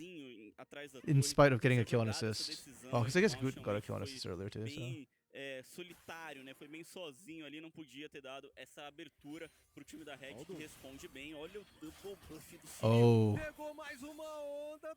in spite of getting a kill and assist. Oh, because I guess Goot got a kill and assist earlier too, so. Solitário, né? Foi bem sozinho ali, não podia ter dado essa abertura pro time da Red, que responde bem. Olha o double buff do Oh. Pegou mais uma onda.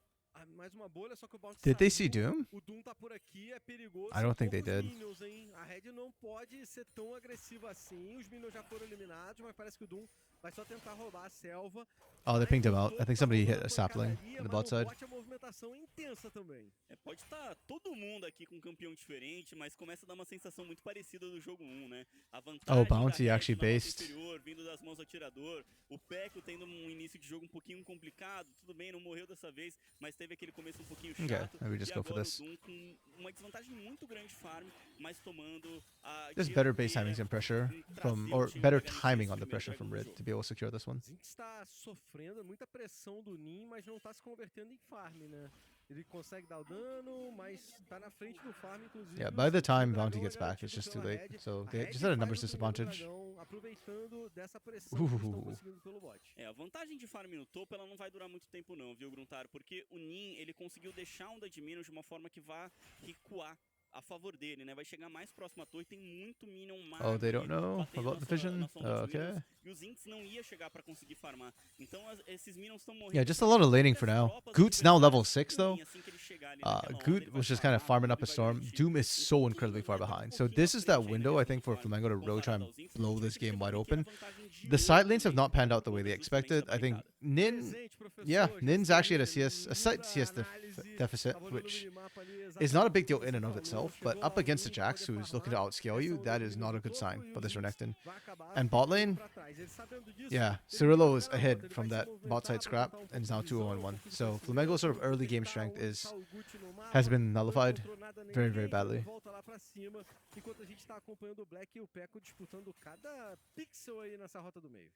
Mais uma bolha, só que o Bounty Did they see Doom? O Doom tá por aqui, é perigoso. I don't think they did. Minions, hein? A Red não pode ser tão agressiva assim. Os minions já foram eliminados, mas parece que o Doom vai só tentar roubar a selva. Oh, they pinged him out. I think somebody hit a sapling in the bot side. A movimentação é intensa também. Pode estar todo mundo aqui com um campeão diferente, mas começa a dar uma sensação muito parecida do jogo 1, né? A vantagem Bounty actually based. Superior, vindo das mãos do atirador. O Peco tendo um início de jogo um pouquinho complicado. Tudo bem, não morreu dessa vez, mas teve aquele começo um pouquinho chato. Okay, we just e go for agora this. o Doom com uma desvantagem muito grande de farm, mas tomando a There's better base timing and pressure from, or better timing on the pressure from RED to be able to secure this one. Está sofrendo muita pressão do Nin, mas não está se convertendo em farm, né? ele consegue dar o dano, mas tá na frente do farm, inclusive. Yeah, by the time o Bounty dragão gets é back, it's garantido just too pela late. Red. So A they Red just had a vai numbers no primeiro disadvantage. dragão, aproveitando dessa pressão que eles estão conseguindo pelo bot. A vantagem de farm no topo, ela não vai durar muito tempo não, viu, Gruntar? Porque o Nin, ele conseguiu deixar um Dead Minion de uma forma que vá recuar a favor dele, né? Vai chegar mais próximo à torre, tem muito Minion mago Oh, they don't ali know batendo about the vision? na onda de Okay. Minions, e os Ints não ia chegar pra conseguir farmar. Então esses Minions estão morrendo. Yeah, just a lot of laning for now. Goot's now level 6 though. Assim que ele chegar ali naquela onda, Goot ele vai was just kind of farmar farming up a tudo e vai storm. garantir Doom is so tudo, incredibly né? far Vai tá um behind. So pouquinho this à is that frente ainda window, em I think, questão for de farm, Flamengo to really try and comparado aos Ints, blow a this gente tem game que wide levar em open. conta a vantagem de The ouro side lanes have também, not panned né? out the way they Todas as diferenças expected. I think aproveitadas. Nin, Presente, professor, yeah, já Nin's sei, actually at a ele CS, a slight muda CS análise, deficit, tava olhando o which minimapa ali, is not a exatamente big deal como in você and of falou, itself, but chegou up lá o against a Nin pra Jax poder who's looking to farmar, outscale you, pressão that do is domínio not a do good sign topo, e for os this Ints Renekton. vai acabar And bot ficando lane, pra trás. Ele sabendo disso, yeah, ele Cirillo vai is jogar na ahead rota, ele from vai se that bot movimentar side pra scrap botar um and is pouco now de visão, 2-1-1. um pouco de So Flamengo's sort of crescimento, early game tentar strength is o Gucci no has mapa, been não nullified encontrou nada nem very, ninguém, very então ele badly. volta lá pra cima, enquanto a gente tá acompanhando o Black e o Peco disputando cada pixel aí nessa rota do meio.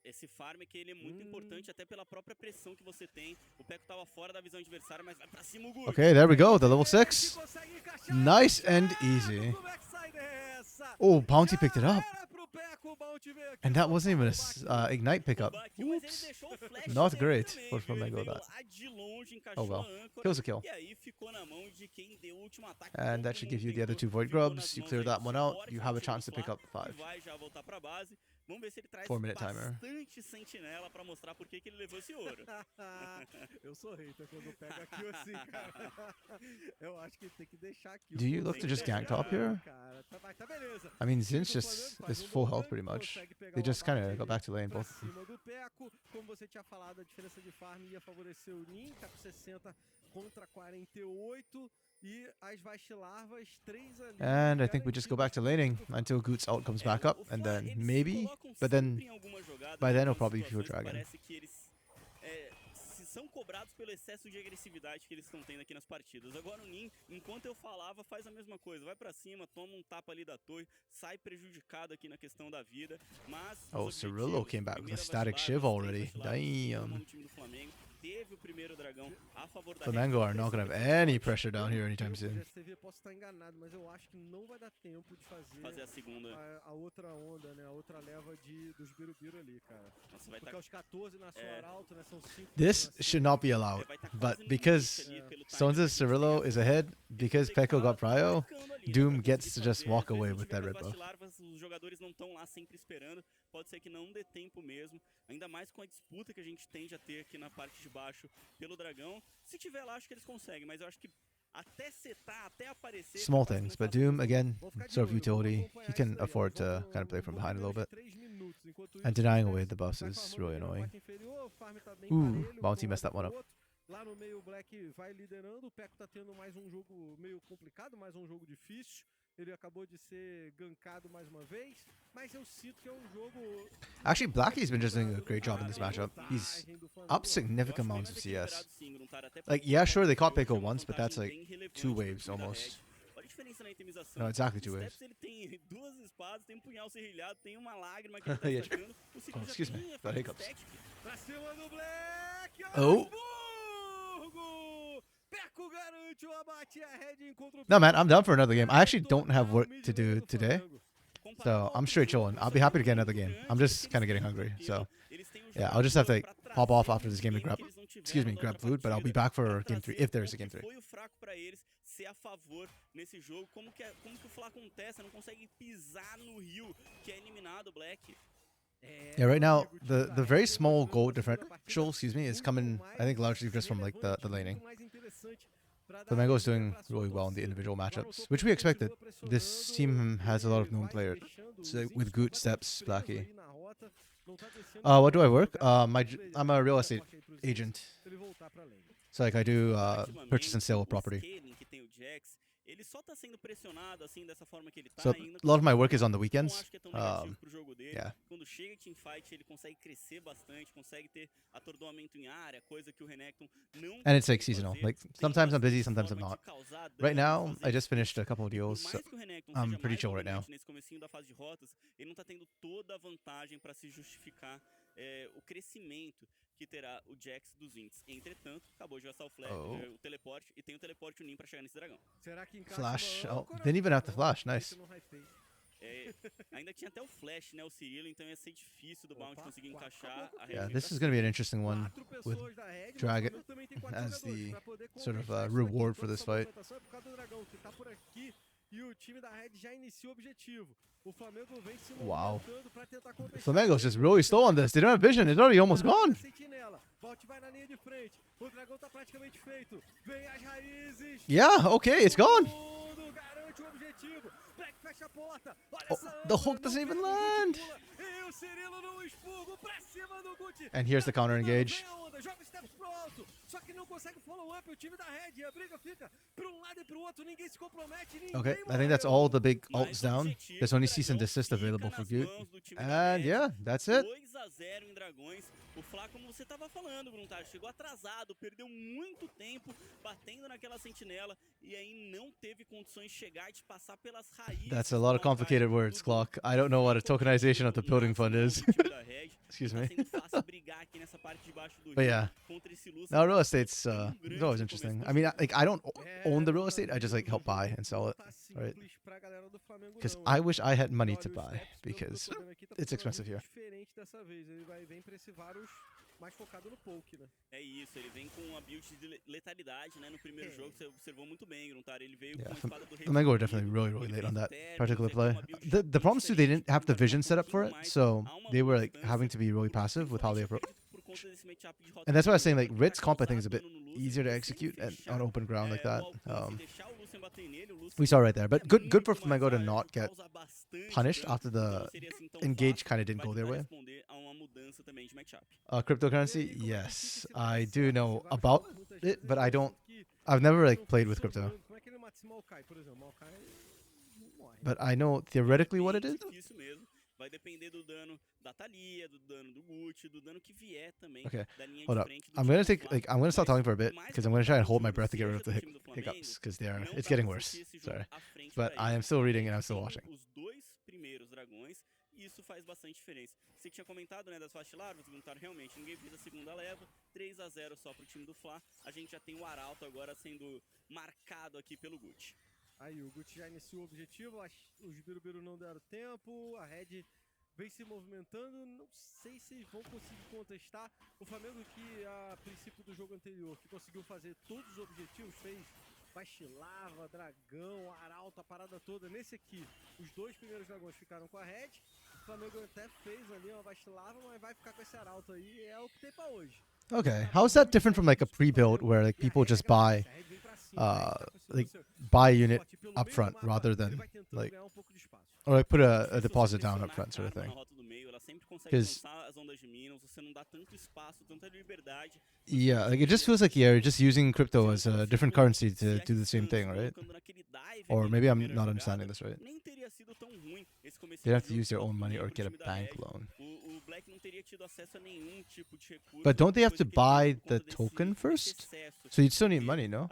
Esse farm que ele é muito importante até pela própria pressão que você tem. O Peco tava fora da visão adversária, mas vai pra cima o Gucci. Okay, there we go, the level 6. Nice and easy. Oh, Bounty picked it up. And that wasn't even a Ignite pickup. Oops. Not great for Flamengo, that. Oh well. Kill's a kill. And that should give you the other 2 Void Grubs. You clear that one out, you have a chance to pick up 5. Vamos ver se ele traz 4-minute timer. bastante sentinela pra mostrar por que ele levou esse ouro. Eu sou hater quando pega aqui assim, cara. Eu acho que tem que deixar aqui. Do you look to just gank top here? Tá beleza. I mean, Zin's just is full health pretty much. They just kind of go back to lane, both of them. Cima do Peco, como você tinha falado, a diferença de farm ia favorecer o Nin, tá com 60 contra 48. E as vastilarvas, 3 ali. And I think we just go back to laning until Goot's ult comes back up, and then maybe, but then by then it'll probably be pure dragon. Parece que eles são cobrados pelo excesso de agressividade que eles estão tendo aqui nas partidas. Agora o Nin, enquanto eu falava, faz a mesma coisa. Vai pra cima, toma um tapa ali da torre, sai prejudicado aqui na questão da vida. Mas Oh, Cirillo came back with a static Shiv already. Damn. Teve o primeiro dragão a favor da Flamengo are not going to have any pressure down here anytime soon. Posso estar enganado, mas eu acho que não vai dar tempo de fazer a segunda. A outra onda, né? A outra leva dos Birubiru ali, cara. Nossa, vai porque os 14 na sua arauto, né? São 5. This should not be allowed, but because Stone's Cirillo is ahead, because Peko got Prio, Doom gets to just walk away with that red buff. Os jogadores não estão lá sempre esperando, pode ser que não dê tempo mesmo, ainda mais com a disputa que a gente tende a ter aqui na parte de baixo pelo dragão. Se tiver lá, acho que eles conseguem, mas eu acho que até setar, até aparecer... Small things, but Doom, again, sort of utility. He can afford to kind of play from behind a little bit. And denying away the buffs is really annoying. Ooh, Bounty messed that one up. Lá no meio o Black vai liderando, o Peco tá tendo mais um jogo meio complicado, mais um jogo difícil. Ele acabou de ser gankado mais uma vez, mas eu sinto que é um jogo... Actually, Blackie's been just doing a great job in this matchup. He's up significant amounts of CS. Like, yeah, sure, they caught Peko once, but that's like 2 waves almost. No, exactly 2 waves. Ele tem 2 espadas, tem um punhal serrilhado, tem uma lágrima que ele tá Yeah. sacando. Oh, excuse me, got hiccups. Pra cima do Black! Oh! Peco garante o abate, a Red encontra o... No, man, I'm down for another game. I actually don't have work to do today, so I'm straight chilling. I'll be happy to get another game. I'm just kind of getting hungry, so yeah, I'll just have to hop off after this game and grab, grab food, but I'll be back for game 3 if there is a game 3. Foi o fraco pra eles ser a favor nesse jogo. Como que o Fla acontece? Não consegue pisar no Rio, que é eliminado o Black. Yeah, right now the very small gold differential, is coming, I think, largely just from like the laning. Flamengo is doing really well in the individual matchups, which we expected. This team has a lot of known players, so with Goot, Steps, Blackie. What do I work? I'm a real estate agent. So like I do purchase and sale of property. Ele só tá sendo pressionado assim dessa forma que ele tá. So a lot of my work is on the weekends. Yeah. Quando chega teamfight, ele consegue crescer bastante, consegue ter atordoamento em área, coisa que o Renekton não. And it's like seasonal. Like sometimes I'm busy, sometimes I'm not. Right now, I just finished a couple of deals, so I'm pretty chill right now. Nesse comecinho da fase de rotas, ele não tá tendo toda a vantagem para se justificar o crescimento que terá o Jax dos Ints. Entretanto, acabou de gastar o teleporte e tem o teleporte Nin pra chegar nesse dragão. Será que encaixa Flash. uma Oh, âncora? didn't even have to Não, flash. realmente Nice. eu não hypei. Ainda tinha até o flash, né, o Cirilo, então ia ser difícil do Bounty conseguir encaixar. A Yeah, Red this is going to be an interesting one with Dragon as the sort of reward for this fight. E o time da Red já iniciou o objetivo. O Flamengo vem se Wow. movimentando pra tentar compensar. Flamengo's just really slow on this. They don't have vision. It's already almost gone. Sentinela. Bolt vai na linha de frente. O dragão tá praticamente feito. Vem as raízes. Yeah, okay, it's gone. Tudo garante o objetivo. Black fecha a porta. Olha Oh, essa the âncora, hook doesn't não even pega o Guti, land. pula. E o Cirilo no expurgo pra cima do Guti. And here's the counter engage. Vem a onda, joga steps pro alto. Só que não consegue follow up o time da Red. E a briga fica pra um lado e pro outro. Ninguém se compromete. Ninguém Okay, I think that's all the big ults down. There's only cease and desist available for Goot. And yeah, that's it. 2-0 em Dragões. O Fla, como você tava falando, Voluntário, chegou atrasado, perdeu muito tempo batendo naquela sentinela e aí não teve condições de chegar e de passar pelas raízes. That's a lot of complicated words, Clock. I don't know what a tokenization of the building fund is. Excuse me. But yeah, no, real estate's it's always interesting. I mean, I don't own the real estate. I just like help buy and sell it, right? Because I wish I had money to buy because it's expensive here. Mais focado no poke, né? É isso, ele vem com uma build de letalidade, né? No primeiro jogo você observou muito bem, Gruntar. Ele veio com a espada do rei. Flamengo were definitely really late on that particular play. The problem is too, they didn't have the vision set up for it, so they were like having to be really passive with how they approach. And that's why I was saying like RED's comp I think is a bit easier to execute on open ground like that. We saw right there, but good for Flamengo to not get punished after the engage kind of didn't go their way. Cryptocurrency, yes, I do know about it, but I've never like played with crypto. But I know theoretically what it is. Vai depender do dano da Thalia, do dano do Gucci, do dano que vier também da linha Hold de up. frente. I'm gonna stop talking for a bit because I'm gonna try and hold my breath to get rid of the hiccups because it's getting worse. Sorry, but I am still reading and I'm still watching. Os dois primeiros dragões, e isso faz bastante diferença. Você tinha comentado, né, das Fast Larvas, Gruntar, realmente ninguém fez a segunda leva, 3-0 só pro time do Fla. A gente já tem o Arauto agora sendo marcado aqui pelo Gucci. Aí o Gucci já iniciou o objetivo, os Birubiru não deram tempo, a Red vem se movimentando, não sei se vão conseguir contestar. O Flamengo que a princípio do jogo anterior, que conseguiu fazer todos os objetivos, fez Bastilava, Dragão, Arauto, a parada toda. Nesse aqui, os dois primeiros dragões ficaram com a Red, o Flamengo até fez ali uma Bastilava, mas vai ficar com esse Arauto aí, é o que tem pra hoje. Okay, how is that different from like a pre-build where like people just buy buy a unit up front rather than like or like put a deposit down up front sort of thing? Because yeah, like it just feels like you're just using crypto as a different currency to do the same thing, right? Or maybe I'm not understanding this right. They have to use their own money or get a bank loan. But don't they have to buy the token first? So you'd still need money, no?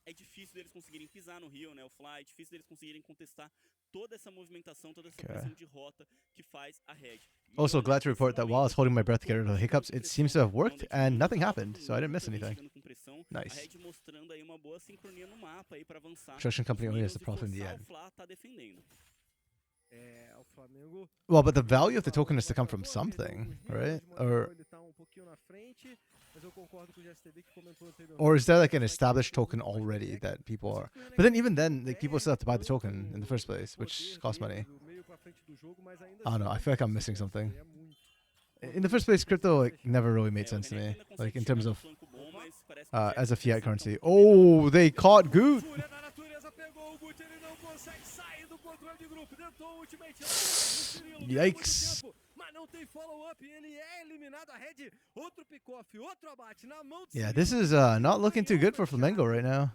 É difícil deles conseguirem pisar no Rio, né? O Fly, é difícil deles conseguirem contestar toda essa movimentação, toda essa pressão de rota que faz a Red. Also, glad to report that while I was holding my breath to get rid of the hiccups, it seems to have worked and nothing happened, so I didn't miss anything. Nice. Construction company only has the profit in the end. Well, but the value of the token is to come from something, right? Or is there like an established token already that people are... But then even then, like, people still have to buy the token in the first place, which costs money. I don't know, I feel like I'm missing something. In the first place, crypto like never really made sense to me, like in terms of as a fiat currency. Oh, they caught Goot! Yikes. Yeah, this is not looking too good for Flamengo right now.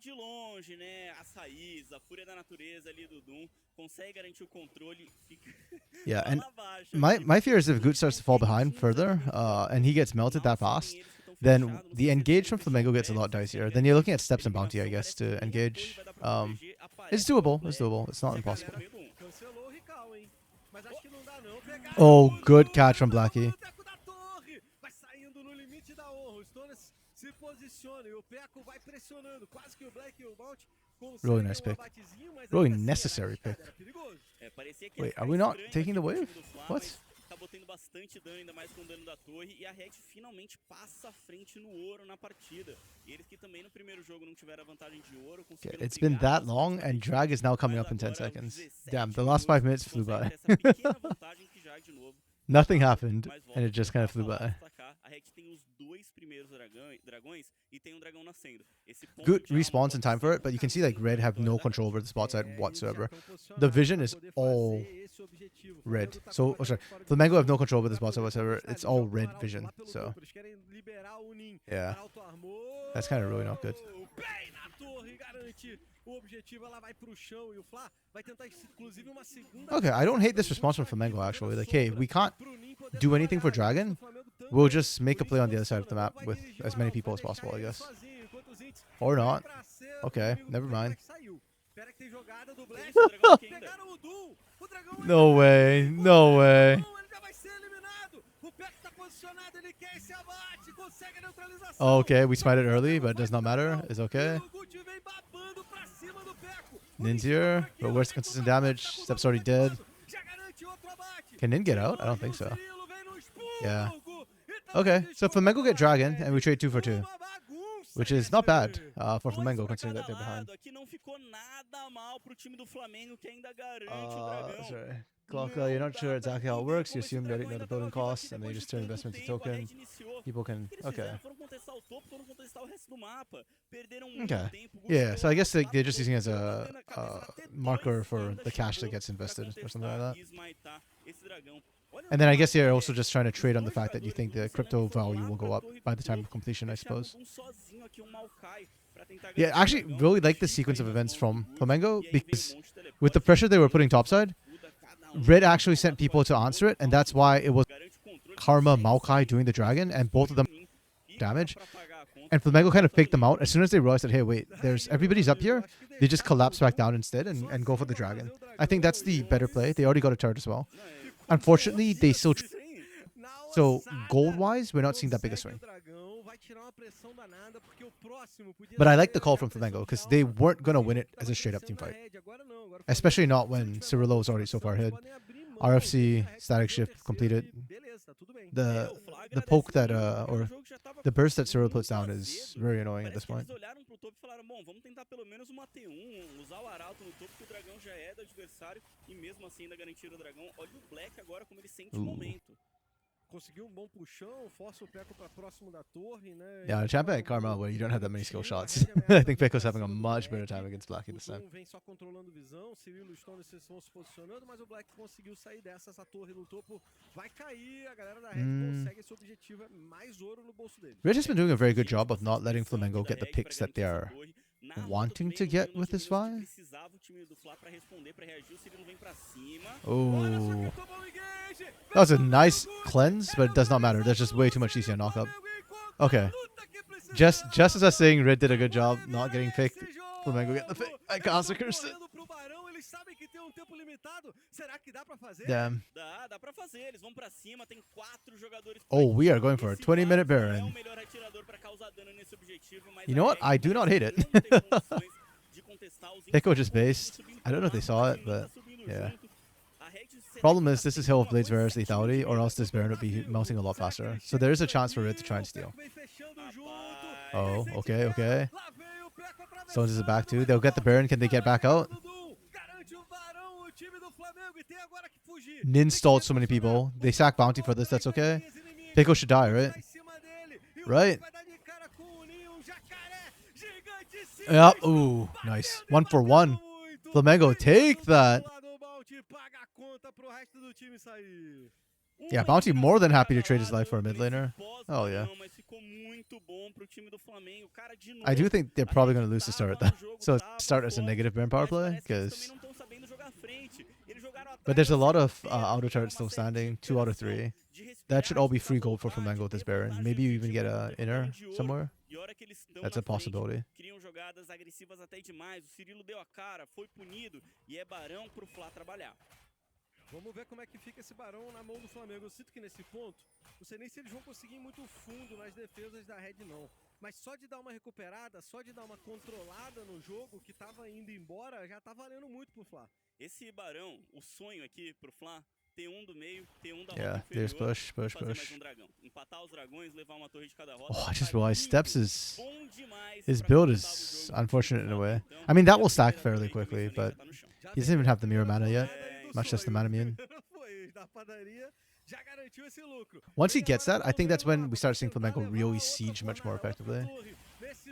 De longe, né? As raízes, a fúria da natureza ali do Doom consegue garantir o controle. Yeah, and my fear is if Goot starts to fall behind further, and he gets melted that fast, then the engage from Flamengo gets a lot dicier. Then you're looking at steps and bounty, I guess, to engage. It's doable. It's doable. It's not impossible. Oh, good catch from Blackie. Vai saindo no limite da honra. Os Stones se posicionam e o Peco vai pressionando. Quase que o Black e o Bounty Really conseguem nice pick. abatezinho, mas Really ainda assim, necessary era pick. arriscado, era perigoso. Parecia que ia Wait, ficar are we not estranho taking the aqui pro wave? time do Fla, What? mas acabou tendo bastante dano, ainda mais com o dano da torre, e a Red finalmente passa à frente no ouro na partida. E eles que também no primeiro jogo não tiveram a vantagem de ouro, conseguiram It's been brigar that long, bastante and pela drag is now coming mas up in 10 agora, aos seconds. 17 Damn, the last 5 minutes flew conseguem by. ter essa pequena vantagem que já de novo. Nothing happened, Mas and it just kind of flew volta by. pra cá. A Red tem os dois primeiros dragões e tem um dragão nascendo. Esse ponto Good de alma respawns in pode time for ser it, but you can see like caminho Red pra have no vitória da control Red. over the spot side Eles já whatsoever. estão posicionados The vision pra is poder all fazer esse objetivo. O red. Flamengo tá So, com oh, sorry, fora de Flamengo have no posição control over the pra spot side poder whatsoever. conquistar. It's Eles all jogam red Arauto vision. lá pelo So, topo. Eles querem liberar o Nin. yeah, Arauto armou. that's kind of really not good. Bem na torre, garante o objetivo. Ela vai pro chão e o Fla vai tentar inclusive uma segunda. Okay, I don't hate this response from Flamengo actually. Like, hey, we can't do anything for Dragon. We'll just make a play on the other side of the map with as many people as possible, I guess. Or not. Okay, never mind. No way, no way. Okay, we smited early, but it does not matter. It's okay. Nin's here, but where's the consistent damage? Step's already dead. Can Nin get out? I don't think so. Yeah. Okay, so Flamengo get Dragon, and we trade 2 for 2. Which is not bad for Flamengo, considering that they're behind. Aqui não ficou nada mal pro time do Flamengo, que ainda garante o dragão. Sorry. Clock, you're not sure exactly how it works. You assume they already know the building costs, and they just turn investment to token. People can... Okay. Okay. Yeah, so I guess they're just using it as a marker for the cash that gets invested or something like that. And then I guess you're also just trying to trade on the fact that you think the crypto value will go up by the time of completion, I suppose. Yeah, I actually really like the sequence of events from Flamengo because with the pressure they were putting topside, Red actually sent people to answer it, and that's why it was Karma, Maokai doing the dragon, and both of them damage. And Flamengo kind of faked them out. As soon as they realized that, hey, wait, everybody's up here, they just collapse back down instead and go for the dragon. I think that's the better play. They already got a turret as well. Unfortunately, they still... So, gold-wise, we're not seeing that big a swing. But I like the call from Flamengo, because they weren't going to win it as a straight-up team fight. Especially not when Cirillo is already so far ahead. RFC, static shift completed. The poke that, or the burst that Cirillo puts down is very annoying at this point. Conseguiu bom puxão, força o Peco para próximo da torre, né? Yeah, a champion like Karma where you don't have that many skill shots. I think Peco's having a much better time against Blackie this time. Vem só controlando visão, Cirilo e Stone estão se posicionando, mas o Black conseguiu sair dessa, essa torre no topo vai cair, a galera da Red consegue esse objetivo, é mais ouro no bolso dele. Red has been doing a very good job of not letting Flamengo get the picks that they are wanting to get with this Vi. Oh. That was a nice cleanse, but it does not matter. There's just way too much CC on knockup. Okay. Just as I was saying, Red did a good job not getting picked. Flamengo get the pick. I can't curse it. Damn. Oh, we are going for a 20-minute Baron. You know what? I do not hate it. Echo just based. I don't know if they saw it, but yeah. Problem is, this is Hill of Blades Varus lethality, or else this Baron would be melting a lot faster. So there is a chance for Red to try and steal. Oh, okay, okay. Stones is back too. They'll get the Baron. Can they get back out? Nin stalled so many people. They sack bounty for this. That's okay. Pico should die, right? Right? Yep. Ooh, nice. 1 for 1. Flamengo, take that. Yeah, Bounty more than happy to trade his life for a mid laner. Oh, yeah. I do think they're probably going to lose the start. So start as a negative Baron power play, because... But there's a lot of outer turrets still standing, 2 out of 3. That should all be free gold for Flamengo with this Baron. Maybe you even get an inner somewhere. That's a possibility. Vamos ver como é que fica esse Barão na mão do Flamengo. Eu sinto que nesse ponto, não sei nem se eles vão conseguir ir muito fundo nas defesas da Red, não. Mas só de dar uma recuperada, só de dar uma controlada no jogo que tava indo embora, já tá valendo muito pro Fla. Esse Barão, o sonho aqui pro Fla, ter um do meio, ter um da Yeah, rota there's inferior, push, e push, fazer mais push. um dragão. Empatar os dragões, levar uma torre de cada rota. Oh, I just tá realized lindo, Steps is bom demais his pra build começar o is jogo unfortunate in a do way. Então, I mean, that e a will stack primeira fairly torre que eu quickly, mencionei but já tá no chão. he doesn't even have the mirror mana yet. É, Much less the mana immune. Foi da padaria, já garantiu esse lucro. Once he gets that, I think that's when we start seeing Flamengo really siege much more effectively.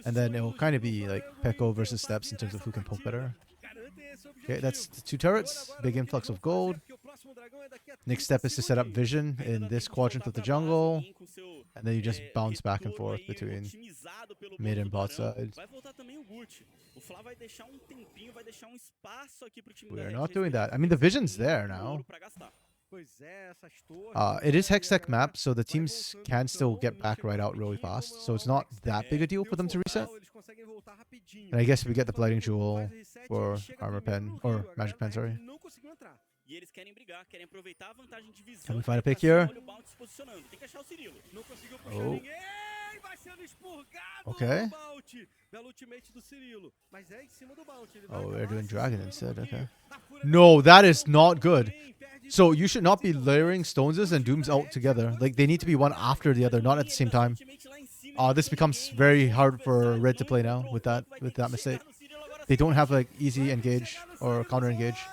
And then it will kind of be like Peko versus Steps in terms of who can poke better. Okay, that's the 2 turrets. Big influx of gold. Next step is to set up vision in this quadrant of the jungle. And then you just bounce back and forth between mid and bot side. Vai voltar também o Gucci. O Fla vai deixar um tempinho, vai deixar um espaço aqui pro time We da are Red not doing respirar, that. I mean, the porque eles vision's têm there muito now. ouro pra gastar. Pois é, essas torres. It is Hextech map, so the teams can still get back right out really fast. So it's not that big a deal for them to reset. And I guess we get the Blighting Jewel or Armor Pen, or Magic Pen, sorry. E eles querem brigar, querem aproveitar a vantagem de visão. Can we find a pick pra cima, here? olha o Bounty se posicionando. Tem que achar o Cirilo. Não conseguiu puxar Oh. ninguém. Vai sendo expurgado Okay. o Bounty. Belo ultimate do Cirilo. Mas é em cima do Bounty. Ele vai Oh, acabar they're doing se Dragon segurando instead, um okay. pouquinho. A fúria No, da that is not good. perde So you should not be layering Stoneses and Dooms out together. Like, they need to be one after the other, not at the same time. This becomes very hard for Red to play now with that mistake. They don't have like easy engage or counter engage.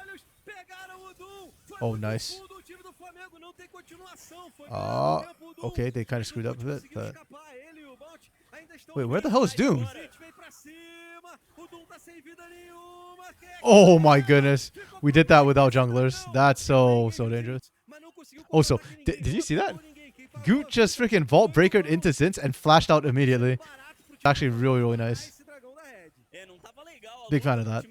Oh, nice. Okay, they kind of screwed up a bit, but wait, where the hell is Doom? Oh my goodness, we did that without junglers. That's so dangerous. Also, did you see that? Goot just freaking vault breakered into Zins and flashed out immediately. Actually, really nice. Big fan of that.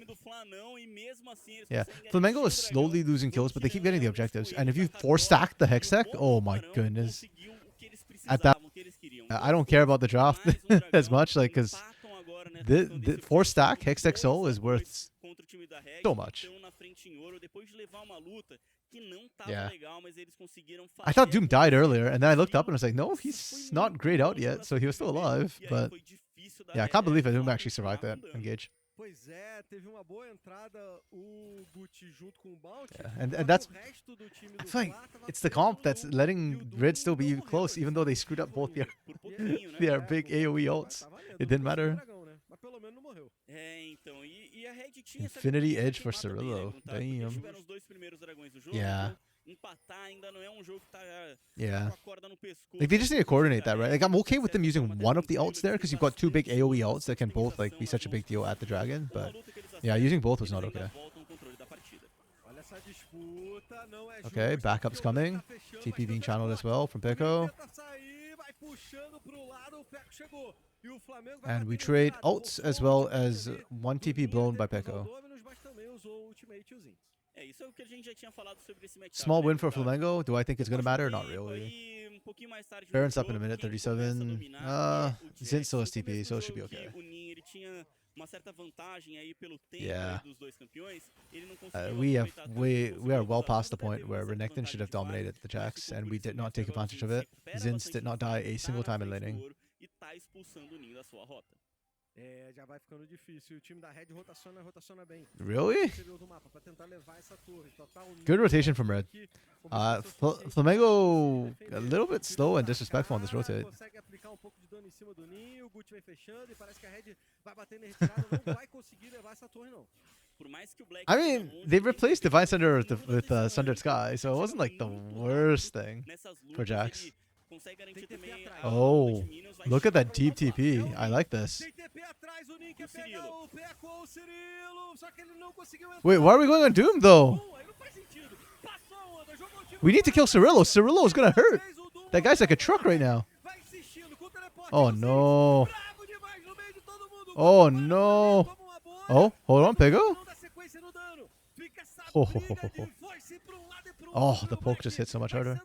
Yeah, Flamengo is slowly losing kills, but they keep getting the objectives. And if you 4-stack the Hextech, oh my goodness. At that, I don't care about the draft as much, like, because the 4-stack Hextech Soul is worth so much. Yeah. I thought Doom died earlier, and then I looked up and I was like, no, he's not grayed out yet, so he was still alive. But yeah, I can't believe that Doom actually survived that engage. Pois é, teve uma boa entrada o Gucci junto com o Bounty. Yeah, and that's, I feel like it's the comp that's letting Red still be close, even though they screwed up both their big AoE ults. It didn't matter. Infinity Edge for Cirillo. Damn. Yeah. Yeah. Like, they just need to coordinate that, right? Like, I'm okay with them using one of the ults there because you've got 2 big AoE ults that can both like be such a big deal at the dragon, but yeah, using both was not okay. Okay, backup's coming. TP being channeled as well from Peko. And we trade ults as well as 1 TP blown by Peko. Small win for Flamengo. Do I think it's going to matter? Not really. Baron's up in a minute, 37. Zin still has TP, so it should be okay. Yeah. We are well past the point where Renekton should have dominated the Jax, and we did not take advantage of it. Zins did not die a single time in laning. É, já vai ficando difícil. O time da Red rotaciona bem. Really? Good rotation from Red. Flamengo a little bit slow and disrespectful on this rotate. Consegue aplicar um pouco de dano em cima do ninho, o Gucci vem fechando e parece que a Red vai bater na retirada, não vai conseguir levar essa torre não. I mean, they replaced Divine Sunder with Sundered Sky, so it wasn't like the worst thing for Jax. Oh, look at that deep TP. I like this. Wait, why are we going on Doom though? We need to kill Cirillo. Cirillo is gonna hurt. That guy's like a truck right now. Oh no. Oh no. Oh, hold on, Pego. Oh, the poke just hit so much harder.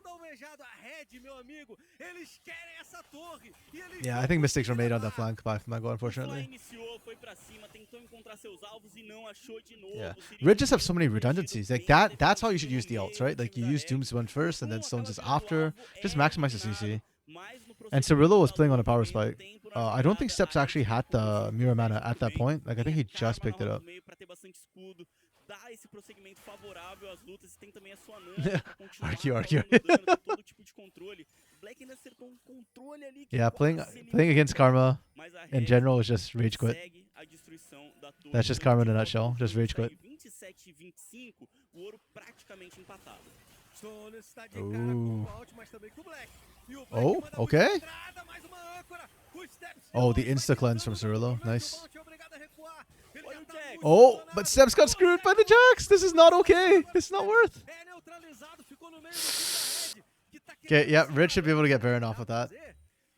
Yeah, I think mistakes were made on that flank by Flamengo, O FLA.A unfortunately. iniciou, foi pra cima, tentou encontrar seus alvos e não achou de novo. Yeah. Seria Red just have so many protegido redundancies. Like bem that's how you should defensivo use the no ults, meio right? do Like time you da use Red. Doom's one first and then Como Stones acaba just virando after. alvo, Just é maximize the eliminado, CC. mas no And procedimento Cirillo was da playing on a luta, power ganhando spike. tempo na I don't think jogada, Steps a actually Red had ficou the jogando mirror mana muito at that bem. point. Like I think Tem he just Karma na picked it rota up. do meio pra ter bastante escudo, dá esse prosseguimento favorável às lutas, e tem também a sua Nana pra continuar Argue. causando dano, tem todo tipo de controle. O Black ainda acertou controle ali que Yeah, playing quase against eliminou, Karma mas a in Red general is just rage quit. consegue a destruição da torre. That's just Então, Karma in de a volta nutshell. no Just jogo, rage está quit. em 27 e 25, o ouro praticamente empatado. Ooh. Oh, okay. Oh, the insta cleanse from Cirillo. Nice. Olha o Jax. Oh, but Steps got screwed by the Jax. This is not okay. This is not worth. Okay, yeah, Red should be able to get Baron off with that.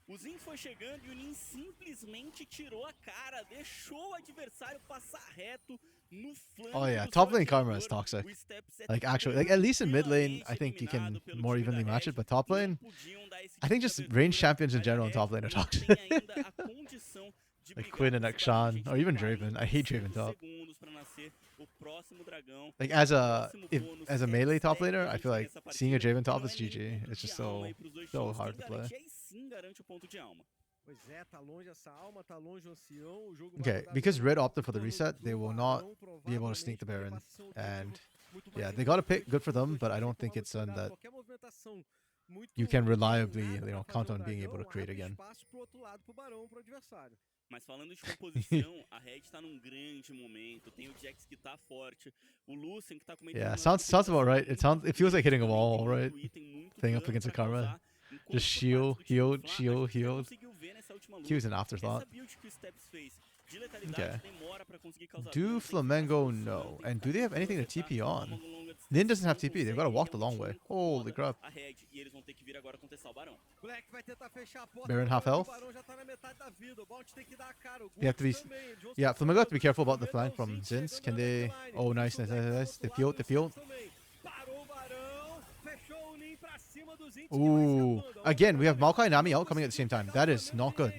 O Zin foi chegando e o Nin simplesmente tirou a cara, deixou o adversário passar reto no flanco. Oh yeah, do top seu lane Karma is atirador. toxic. O Steps é Like actually, like at least in mid lane, tranquilamente I think you can eliminado pelo more time da evenly match Red. it. But top Não lane, podiam dar esse I think tipo just de range abertura, champions in mas a general in Red top lane are não toxic. tem ainda a condição de Like brigar Quinn and por esse Akshan, dragão. Gente, or even tem Draven. I hate Draven 45 top. segundos pra nascer o próximo dragão. Like as O a próximo if bônus as a é melee top segue laner, pra I gente feel like nessa seeing a partida. Draven top Não is é nem GG. ponto It's de just alma so aí pros dois so times. hard Quem to play. garante aí sim garante o ponto de alma. Pois é, tá longe essa alma, tá longe o ancião, o jogo vai Okay, rodar because sobre Red o opted for the torno reset, they do will not Barão, be able to sneak the provavelmente, Baron. porque passa a ser um And objetivo muito yeah, mais they got a pick. importante Good for pros them, dois but I times, don't então think vamos it's one cuidar, that qualquer movimentação muito you can reliably, combinada pra count fazer o on being able to dragão, create abre again. espaço pro outro lado, pro Barão, pro adversário. Mas falando de composição, a Red tá num grande momento. Tem o Jax que tá forte, o Lucian que tá com uma Yeah, determinação sounds about right. It feels like hitting a também wall, tem right? muito item, muito Thing up dano against the pra Karma. causar. Enquanto Just por parte do time do heal, Fla, a shield, gente até heal. conseguiu ver nessa última He was luta, an afterthought. essa build que o Steps fez de letalidade Okay. demora pra conseguir causar Do dano, tem que ficar Flamengo forçando, no? tem que And ficar do they have tentando anything to acertar TP uma on? longa distância, Nin doesn't have não TP. They've consegue, got to walk e the é um long time way. incomoda Holy crap. a Red, e eles vão ter que vir agora contestar o Barão. Black vai tentar fechar a porta. Baron half health. O Barão já tá na metade da vida. O Bolt tem que dar a cara. O You have to be. Guts também, Johnson Yeah, Flamengo have to be careful about the Red flank não from sente, Zins. Can chegando na they? backline. Oh, nice, Isso, nice, Black nice, do nice. outro They lado, peeled, e they o peeled. Steps também. Parou o Barão, fechou o Nin pra cima do Zins, que vai Ooh. escapando. Again, we have Maokai and Nami out coming at the same time. That is not good.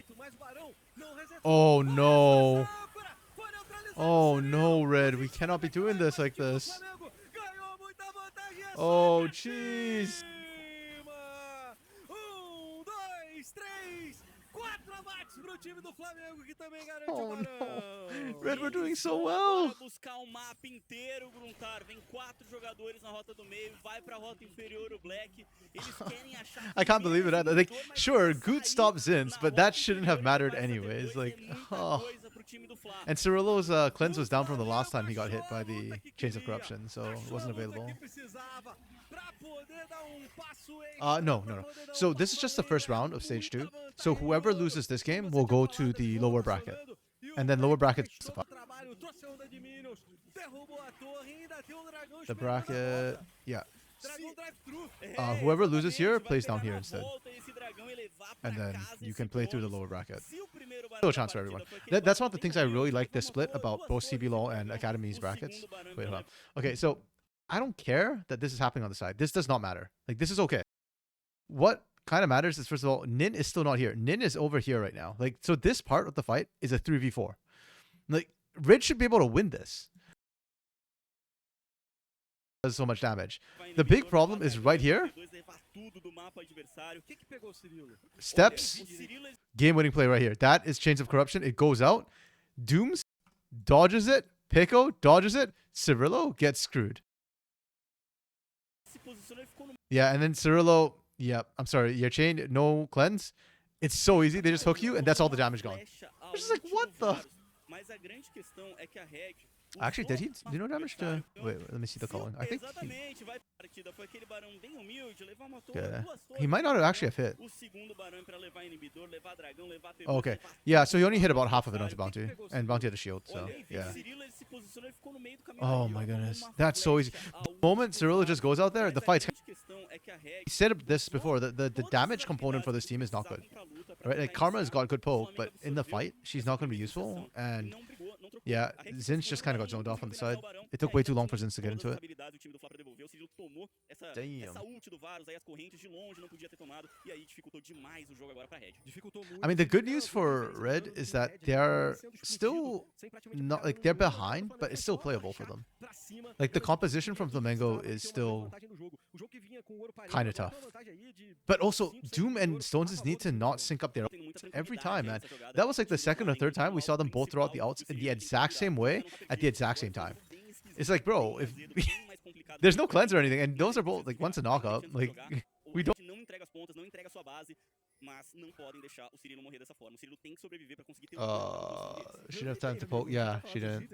Oh no. Oh no, Red. We cannot be doing this like this. Oh, jeez. 4 abates pro time do Flamengo, que também garante Oh o no. Barão. Red, we're doing so Bora well. buscar o mapa inteiro, Gruntar. Vem 4 jogadores na rota do meio, vai pra rota inferior o Black. Eles querem achar I can't believe it. Like, mas sure, pra Good sair stopped Zins, na but rota that shouldn't have inferior, mattered ele vai anyways. saber Like, dois, é muita oh. coisa pro time do Fla. And Cirillo's cleanse was down from the last time he got hit by the Chains of Corruption, so it wasn't available. No. So this is just the first round of stage 2. So whoever loses this game will go to the lower bracket. And then lower bracket. The bracket, yeah. Whoever loses here plays down here instead. And then you can play through the lower bracket. Still a chance for everyone. That's one of the things I really like this split about both CBLOL and Academy's brackets. Wait, hold on. Okay, so I don't care that this is happening on the side. This does not matter. Like, this is okay. What kind of matters is, first of all, Nin is still not here. Nin is over here right now. Like, so this part of the fight is a 3v4. Like, Red should be able to win this. Does so much damage. The big problem is right here. Steps, game-winning play right here. That is Chains of Corruption. It goes out. Dooms dodges it. Pico dodges it. Cirillo gets screwed. Yeah, and then Cirillo, yeah, I'm sorry, your chain, no cleanse. It's so easy. They just hook you, and that's all the damage gone. It's just like, what the? Actually, did he do no damage to... Wait, let me see the calling. I think he might not actually have hit. Oh, okay. Yeah, so he only hit about half of it onto Bounty. And Bounty had a shield, so yeah. Oh my goodness. That's so easy. The moment Cirillo just goes out there, the fight's... He said this before, the damage component for this team is not good. Right? Like, Karma's got good poke, but in the fight, she's not going to be useful. And yeah, Zins just kind of got zoned off on the side. It took way too long for Zins to get into it. tomou essa ult do Varus, aí as correntes de longe não podia ter tomado, e aí dificultou demais o jogo agora pra Red. I mean, the good news for Red is that they're still not like they're behind, but it's still playable for them. Like the composition from Flamengo is still kind of tough. But also, Doom and Stones need to not sync up their ults every time, man. That was like the second or third time we saw them both throw out the ults in the exact same way at the exact same time. It's like, bro, if there's no cleanse or anything, and those are both like once a knockup, like we don't. She didn't have time to poke. Yeah, she didn't.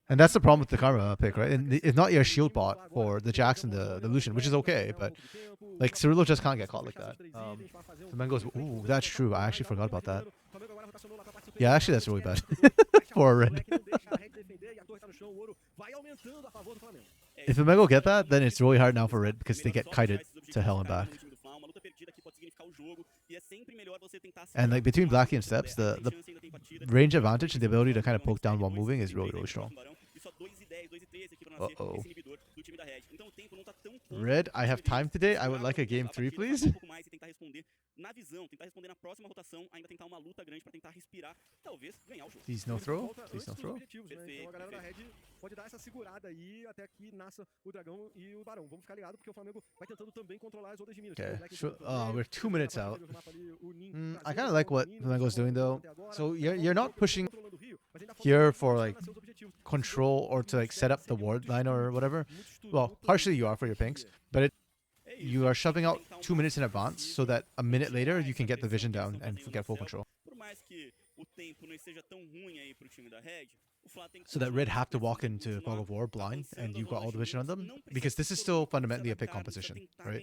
And that's the problem with the Karma pick, right? And it's not your shield bot for the Jax and the Lucian, which is okay, but like Cirillo just can't get caught like that. Flamengo's, ooh, that's true. I actually forgot about that. Yeah, actually, that's really bad for a Red. If Flamengo get that, then it's really hard now for Red because they get kited to hell and back. And like between Blackie and Steps, the range advantage and the ability to kind of poke down while moving is really, really strong. Uh-oh. Red, I have time today. I would like a game 3, please. Please no throw. Please no throw. Pode dar essa segurada aí até que nasça o dragão e o barão. Vamos ficar ligado porque o Flamengo vai tentando também controlar as outras de Minas. Okay, sure. We're 2 minutes out. I kind of like what Flamengo's doing though. So you're not pushing here for like control or to like set up the ward line or whatever. Well, partially you are for your pinks, but you are shoving out 2 minutes in advance so that a minute later you can get the vision down and get full control. So that Red have to walk into Fog of War blind and you've got all the vision on them, because this is still fundamentally a pick composition, right?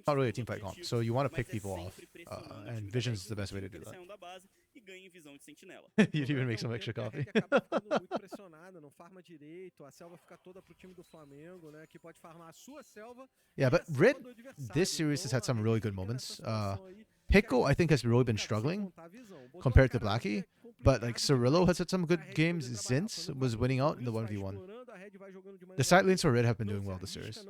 Not really a team fight comp, so you want to pick people off, and vision is the best way to do that. You'd even make some extra coffee. Yeah, but Red, this series has had some really good moments. Pico, I think, has really been struggling compared to Blackie, but like Cirillo has had some good games. Zinz was winning out in the 1v1. The side lanes for Red have been doing well this series.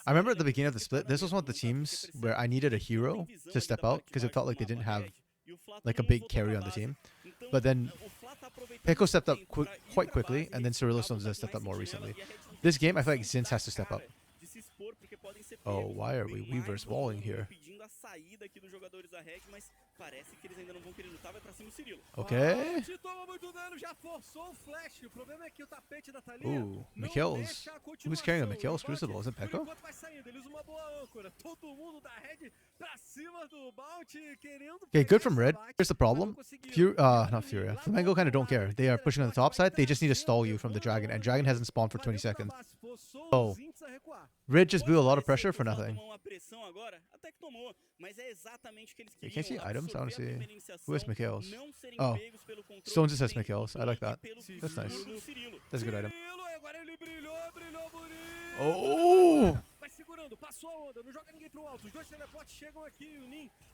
I remember at the beginning of the split, this was one of the teams where I needed a hero to step out because it felt like they didn't have like a big carry on the team. But then Pico stepped up quite quickly, and then Cirillo Stones has stepped up more recently. This game, I feel like Zinz has to step up. Oh, why are we Weavers walling here? Okay. Ooh, Mikhail's. Who's carrying a Mikhail's Crucible? Is it Pekko? Okay, good from Red. Here's the problem. Not Furia. Flamengo kind of don't care. They are pushing on the top side. They just need to stall you from the Dragon, and Dragon hasn't spawned for 20 seconds. Oh. Red just blew a lot of pressure for nothing. You can't see items? I want to see. Who has Mikhail's? Oh. Stones just has Mikhail's. I like that. That's nice. That's a good item. Oh!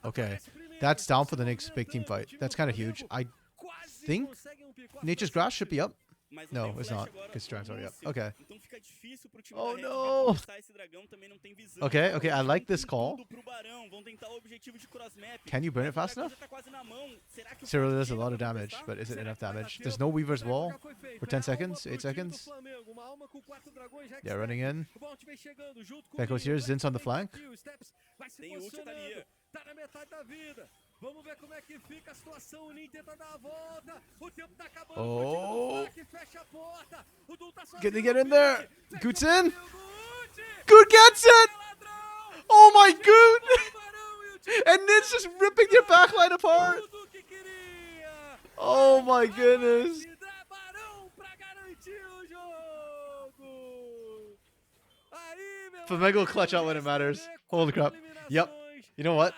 Okay. That's down for the next big team fight. That's kind of huge. I think Nature's Grass should be up. No, it's not, because Drag's already up. Okay. Oh no! Okay, I like this call. Can you burn it fast enough? Cirillo does a lot of damage, but is it enough damage? There's no Weaver's Wall for 10 seconds, 8 seconds. Yeah, running in. Pekko's here, Zinz on the flank. Oh! Can they get in there? Goot's in! Goot gets it! Oh my Goot! And Nin's just ripping their backline apart! Oh my goodness! Flamengo clutch out when it matters. Holy crap. Yep. You know what?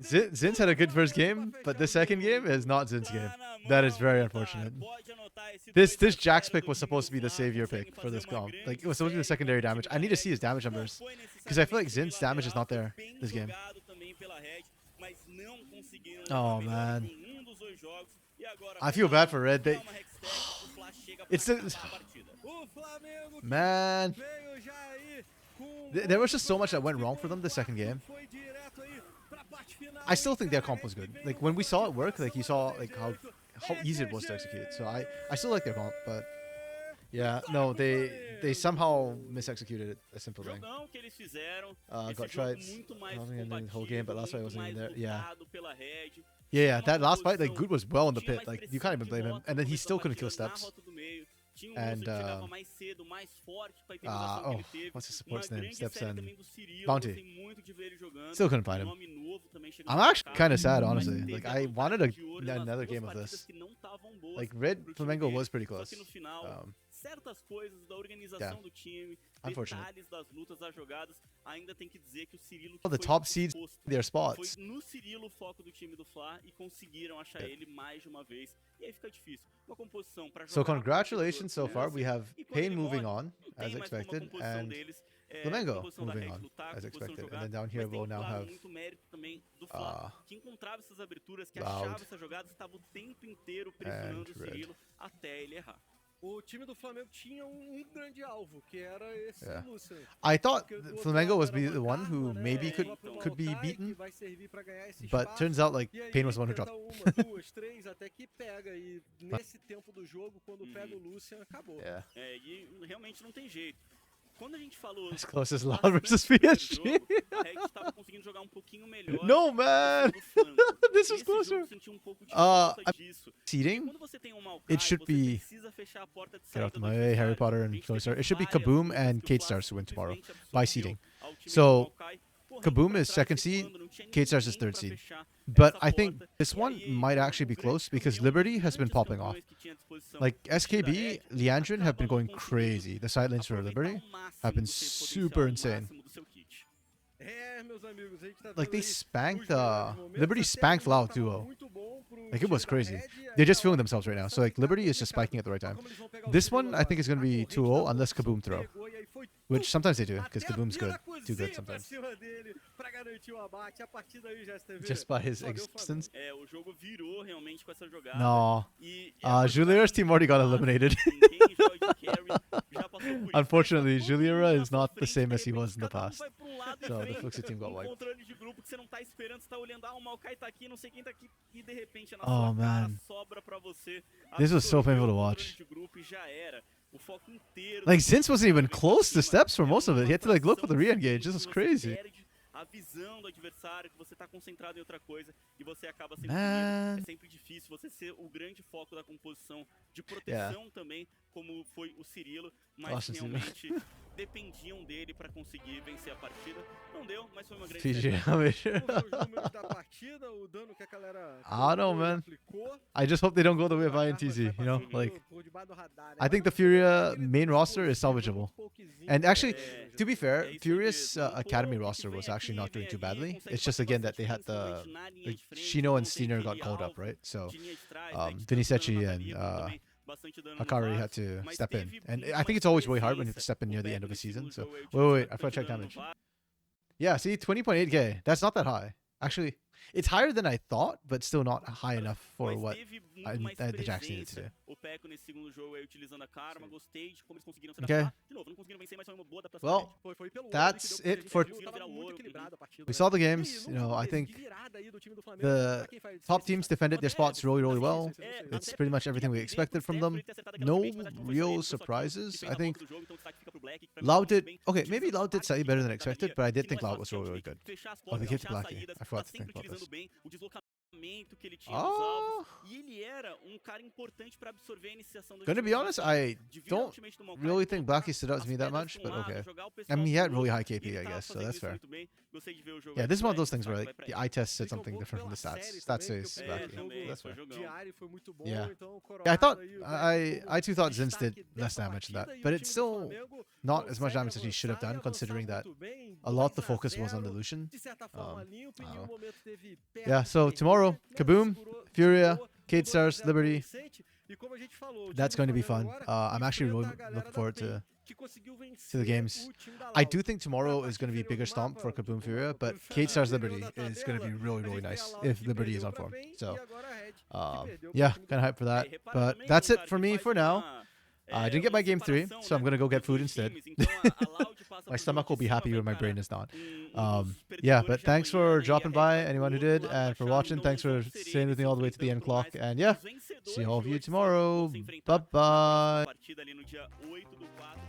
Zinz had a good first game, but this second game is not Zin's game. That is very unfortunate. This Jax pick was supposed to be the savior pick for this comp. Like, it was supposed to be the secondary damage. I need to see his damage numbers, because I feel like Zin's damage is not there this game. Oh man. I feel bad for Red. It's the man. There was just so much that went wrong for them the second game. I still think their comp was good. Like when we saw it work, like you saw like how easy it was to execute. So I still like their comp, but yeah, no, they somehow misexecuted it. A simple thing. Got tried in the whole game, but last fight wasn't even there. Yeah. Yeah, that last fight, like Good was well in the pit. Like you can't even blame him. And then he still couldn't kill steps. And what's his support's name? Steps and Bounty. Still couldn't find him. I'm actually kind of sad, honestly. Like I wanted another game of this. Like Red Flamengo was pretty close. Certas coisas da organização do time, detalhes das lutas, das jogadas, ainda tem que dizer que o Cirilo the top seeds their spots. Foi no Cirilo o foco do time do FLA e conseguiram achar ele mais de uma vez. E aí fica difícil. Uma composição para jogar. So congratulations so far. We have Pain moving on as expected and Flamengo moving on as expected. And then down here we'll now have que encontrava essas aberturas, que achava essas jogadas, estava o tempo inteiro pressionando o Cirilo até ele errar. O time do Flamengo tinha grande alvo, que era esse Lucian. I thought Flamengo was the one who maybe could be beaten, but turns out like Pain was the one who dropped. Uma, duas, três, até que pega e nesse tempo do jogo, quando pega o Lucian, acabou. E realmente não tem jeito. Quando a gente falou as close as Loud versus PSG. A Red estava conseguindo jogar um pouquinho melhor. No man, this is closer. Seeding. It should be. Get off my way, Harry Potter and Tony Stark. It should be Kaboom and Kate Stars to win tomorrow by seeding. So Kaboom is second seed, Kate Stars is third seed. But I think this one might actually be close because Liberty has been popping off. Like SKB, Leandrin have been going crazy. The side lanes for Liberty have been super insane. Like they spanked Liberty spanked Loud 2-0. Like it was crazy. They're just feeling themselves right now. So like Liberty is just spiking at the right time. This one I think is going to be 2-0 unless Kaboom throw. Which sometimes they do, because Kaboom's good. Too good sometimes. Just by his existence. No. Juliera's team already got eliminated. Unfortunately, Juliera is not the same as he was in the past. So the Fluxy team got wiped. Oh man. This was so painful to watch. Like Zinz wasn't even close to steps for most of it. He had to like look for the re-engage. This was crazy. A visão do adversário, que você tá concentrado em outra coisa e você acaba sendo punido. É sempre difícil você ser o grande foco da composição de proteção também, como foi o Cirilo, mas realmente dependiam dele para conseguir vencer a partida. Não deu, mas foi uma grande I don't know, man. I just hope they don't go the way of INTZ, you know? Like, I think the Furia main roster is salvageable. And actually, to be fair, Furia's Academy roster was actually not doing too badly. It's just, again, that they had the Shino and Steiner got called up, right? So, Donizetti and Hakari had to step in. And I think it's always really hard when you have to step in near the end of a season. So, wait, I forgot to check damage. Yeah, see, 20.8k. That's not that high. Actually, it's higher than I thought, but still not high enough for what the Jacks needed to do. Okay. Well, that's it for... We saw the games. You know, I think the top teams defended their spots really, really well. It's pretty much everything we expected from them. No real surprises. I think Loud did... Okay, maybe Loud did slightly better than expected, but I did think Loud was really, really good. Oh, they hit Blackie. I forgot to think about this. Gonna be honest, I don't really think Blackie stood out to me that much, but okay. I mean, he had really high KP, I guess, so that's fair. Yeah, this is one of those things where like the eye test said something different from the stats. Stats says Blackie. That's fair. Yeah. I thought I too thought Zinz did less damage than that, but it's still not as much damage as he should have done, considering that a lot of the focus was on the Lucian. Yeah, so tomorrow, Kaboom, Furia, Kate Stars, Liberty. That's going to be fun. I'm actually really looking forward to que conseguiu to the vencer games. o time da I Loud. do think tomorrow Na is parte going to be a inferior bigger do stomp mapa, for Kaboom o Furia, but Kaboom Kate Stars Furia Liberty na is going to be tabela. really, A really gente tem a nice Loud if que Liberty is perdeu on pra form. PEN So, e agora a Red que perdeu pro yeah, time do kind of hyped for that. E repara But também, that's it cara, for que me faz for now. I didn't get my uma game 3, separação, so I'm né, going to go get dos food dois instead. times. Então a Loud passa My pro jogo stomach will de be cima, happy vai when my encarar brain is not. os Yeah, perdedores but de thanks amanhã, for né, e a dropping Red by, vai pro anyone who outro did, lado and da for chave, watching. então Thanks eles vão for ser staying eles with me se all the way to the enfrentando end por clock. mais And yeah, os vencedores see all of de you hoje sim, tomorrow. vão se enfrentar Bye na próxima bye. partida ali no dia 8/4.